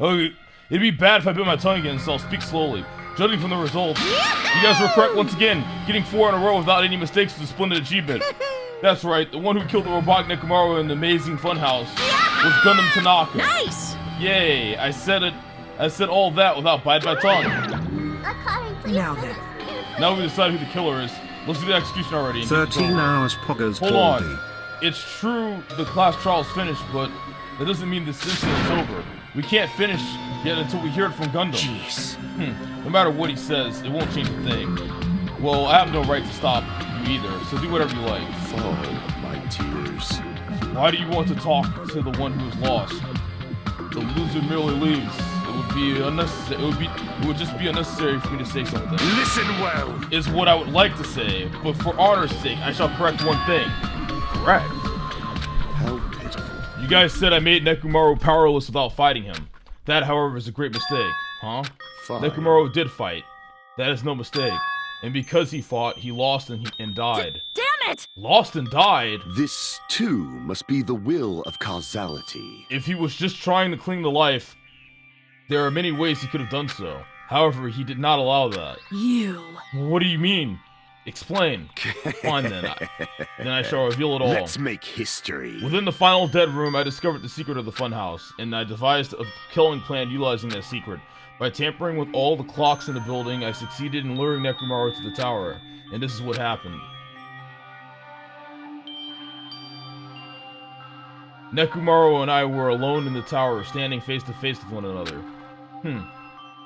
Okay, it'd be bad if I bit my tongue again, so I'll speak slowly. Judging from the results, you guys were correct once again. Getting 4 in a row without any mistakes is a splendid achievement. That's right, the one who killed the robotic Nekomaru in the amazing funhouse was Gundam Tanaka. Nice! Yay, I said all that without biting my tongue. Now then. Now we decide who the killer is. Let's do the execution already. 13 hours Poggers Hold Baldy. on. It's true the class trial's finished, but that doesn't mean this incident's over. We can't finish yet until we hear it from Gundam. Jeez. No matter what he says, it won't change a thing. Well, I have no right to stop either, so do whatever you like. Fall my tears. Why do you want to talk to the one who is lost? The loser merely leaves. It would be unnecessary. It would just be unnecessary for me to say something. Listen well. Is what I would like to say, but for honor's sake, I shall correct one thing. Correct. How pitiful. You guys said I made Nekomaru powerless without fighting him. That, however, is a great mistake, huh? Fine. Nekomaru did fight. That is no mistake. And because he fought, he lost and died. Damn it! Lost and died? This, too, must be the will of causality. If he was just trying to cling to life, there are many ways he could have done so. However, he did not allow that. You. What do you mean? Explain. Fine then. Then I shall reveal it all. Let's make history. Within the final dead room, I discovered the secret of the funhouse, and I devised a killing plan utilizing that secret. By tampering with all the clocks in the building, I succeeded in luring Nekomaru to the tower, and this is what happened. Nekomaru and I were alone in the tower, standing face to face with one another.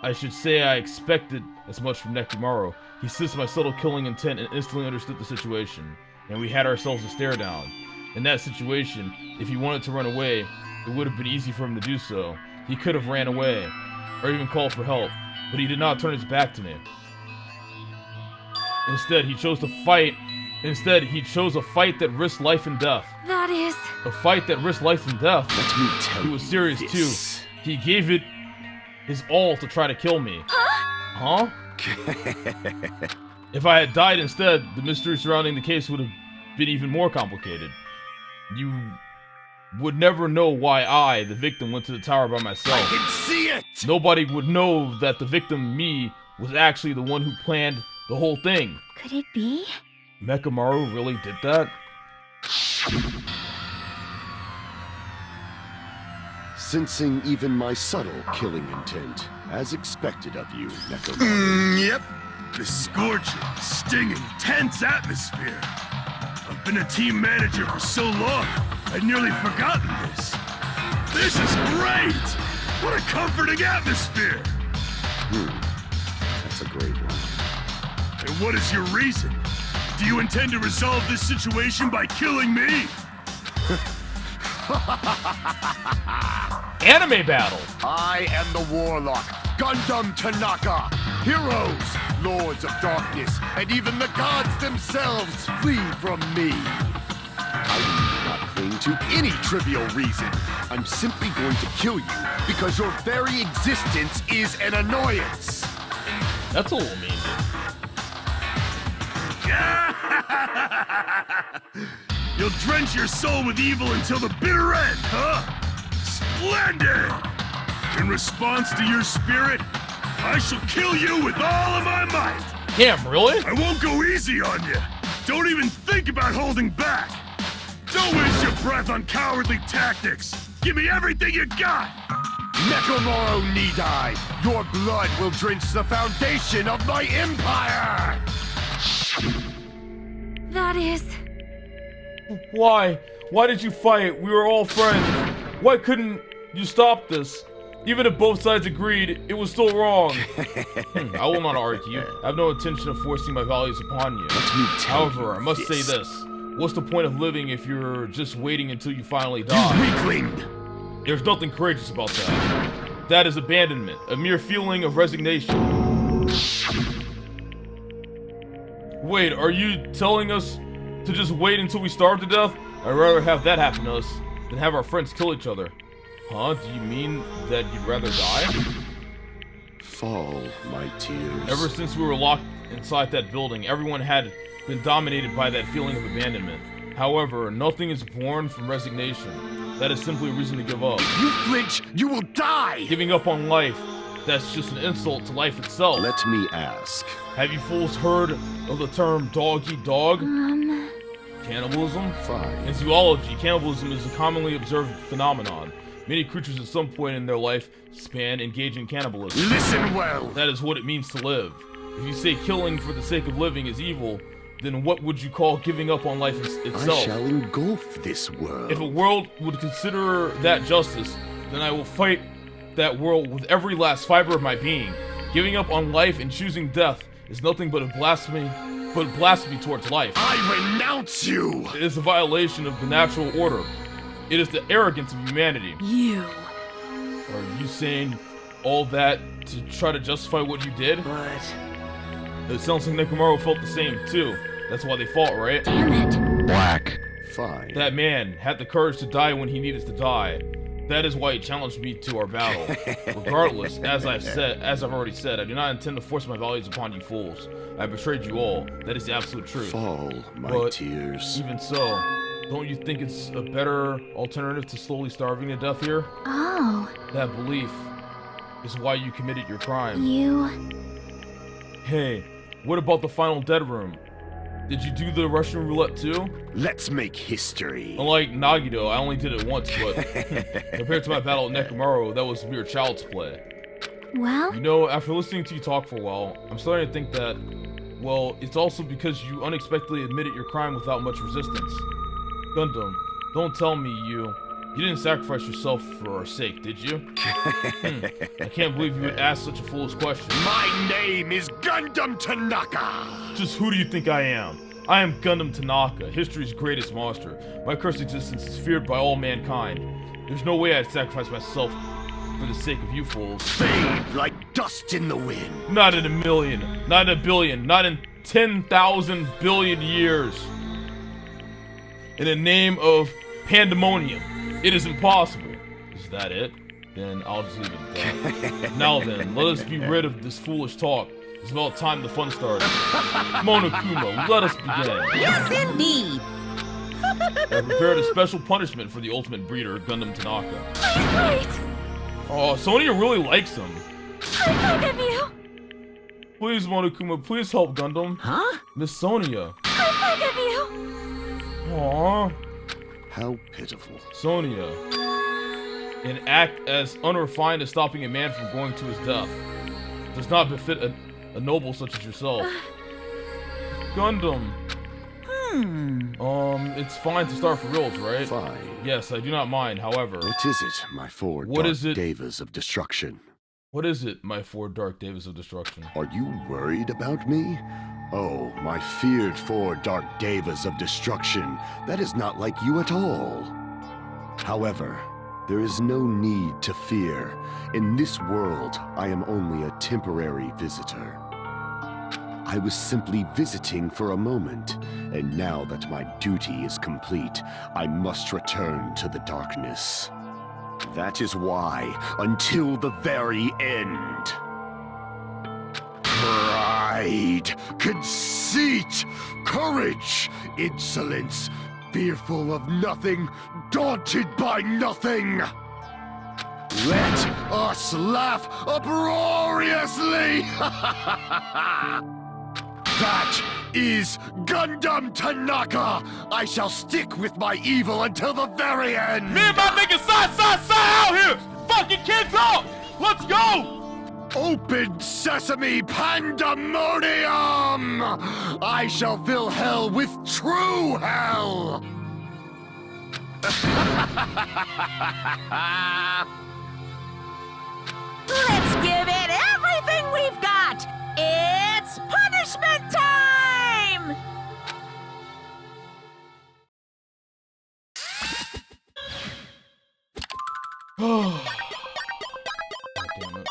I should say I expected as much from Nekomaru. He sensed my subtle killing intent and instantly understood the situation, and we had ourselves a stare down. In that situation, if he wanted to run away, it would have been easy for him to do so. He could have ran away, or even called for help, but he did not turn his back to me. Instead, he chose to fight. Instead, he chose a fight that risked life and death. That is... A fight that risked life and death. Let me tell you. He was serious this. too. He gave it his all to try to kill me. Huh? If I had died instead, the mystery surrounding the case would have been even more complicated. You would never know why I, the victim, went to the tower by myself. I can see it! Nobody would know that the victim, me, was actually the one who planned the whole thing. Could it be? Nekomaru really did that? Sensing even my subtle killing intent, as expected of you, Nekomaru. Yep. The scorching, stinging, tense atmosphere. I've been a team manager for so long, I'd nearly forgotten this. This is great! What a comforting atmosphere! That's a great one. And what is your reason? Do you intend to resolve this situation by killing me? Anime battle! I am the Warlock, Gundam Tanaka. Heroes, Lords of Darkness, and even the gods themselves flee from me. I do not cling to any trivial reason. I'm simply going to kill you because your very existence is an annoyance. That's a little mean. You'll drench your soul with evil until the bitter end, huh? Splendid! In response to your spirit, I shall kill you with all of my might! Damn, really? I won't go easy on you! Don't even think about holding back! Don't waste your breath on cowardly tactics! Give me everything you got! Nekomaru need I! Your blood will drench the foundation of my empire! That is... Why? Why did you fight? We were all friends. Why couldn't you stop this? Even if both sides agreed, it was still wrong. I will not argue. I have no intention of forcing my values upon you. However, I must say this. What's the point of living if you're just waiting until you finally die? You weakling! There's nothing courageous about that. That is abandonment, a mere feeling of resignation. Wait, are you telling us to just wait until we starve to death? I'd rather have that happen to us than have our friends kill each other. Huh? Do you mean that you'd rather die? Fall, my tears. Ever since we were locked inside that building, everyone had been dominated by that feeling of abandonment. However, nothing is born from resignation. That is simply a reason to give up. You flinch, you will die! Giving up on life, that's just an insult to life itself. Let me ask. Have you fools heard of the term dog-eat-dog? Cannibalism? Fine. In zoology, cannibalism is a commonly observed phenomenon. Many creatures at some point in their life span engage in cannibalism. Listen well! That is what it means to live. If you say killing for the sake of living is evil, then what would you call giving up on life itself? I shall engulf this world. If a world would consider that justice, then I will fight that world with every last fiber of my being. Giving up on life and choosing death is nothing but a blasphemy but blasphemy towards life. I renounce you! It is a violation of the natural order. It is the arrogance of humanity. You. Are you saying all that to try to justify what you did? But... It sounds like Nekomaru felt the same, too. That's why they fought, right? Damn it. Black. Fine. That man had the courage to die when he needed to die. That is why he challenged me to our battle. Regardless, as I've already said, I do not intend to force my values upon you fools. I betrayed you all. That is the absolute truth. Fall, my but tears. Even so, don't you think it's a better alternative to slowly starving to death here? Oh. That belief is why you committed your crime. You... Hey, what about the final dead room? Did you do the Russian roulette too? Let's make history. Unlike Nagito, I only did it once, but compared to my battle with Nekomaru, that was mere child's play. Well? You know, after listening to you talk for a while, I'm starting to think that, well, it's also because you unexpectedly admitted your crime without much resistance. Gundam, don't tell me you didn't sacrifice yourself for our sake, did you? I can't believe you would ask such a foolish question. My name is Gundam Tanaka! Just who do you think I am? I am Gundam Tanaka, history's greatest monster. My cursed existence is feared by all mankind. There's no way I'd sacrifice myself for the sake of you fools. Fade like dust in the wind. Not in a million, not in a billion, not in 10,000 billion years. In the name of pandemonium, it is impossible. Is that it? Then I'll just leave it at that. Now then, let us be rid of this foolish talk. It's about time the fun started. Monokuma, let us begin. Yes, indeed. I prepared a special punishment for the ultimate breeder, Gundam Tanaka. Wait! Oh, Sonya really likes him. I beg of you! Please, Monokuma, please help Gundam. Huh? Miss Sonya. I beg of you! Aww. How pitiful. Sonya. An act as unrefined as stopping a man from going to his death. Does not befit a noble such as yourself. Gundam. It's fine to start for reals, right? Fine. Yes, I do not mind, however. What is it, my four Devas of destruction? What is it, my four Dark Devas of destruction? Are you worried about me? Oh, my feared four Dark Devas of destruction. That is not like you at all. However, there is no need to fear. In this world, I am only a temporary visitor. I was simply visiting for a moment, and now that my duty is complete, I must return to the darkness. That is why, until the very end. Pride, conceit, courage, insolence, fearful of nothing, daunted by nothing. Let us laugh uproariously! That is Gundam Tanaka! I shall stick with my evil until the very end! Me and my niggas side out here! Fucking kids up! Let's go! Open sesame pandemonium! I shall fill hell with true hell! Let's give it everything we've got! It's punishment time! God damn it.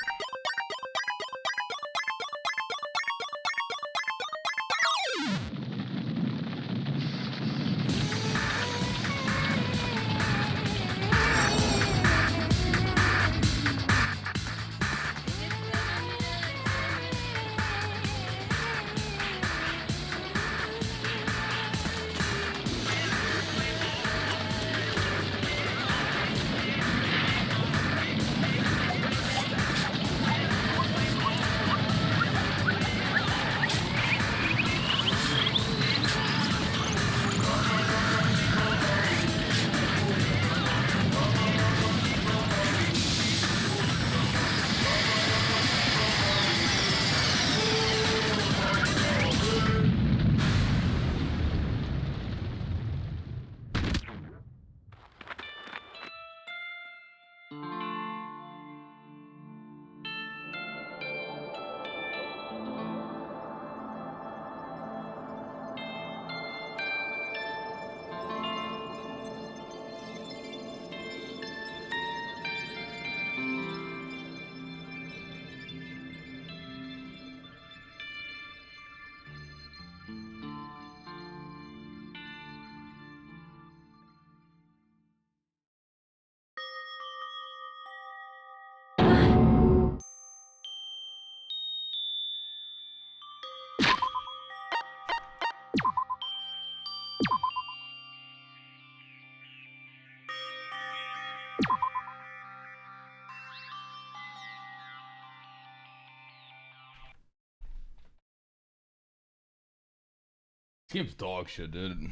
This game's dog shit, dude.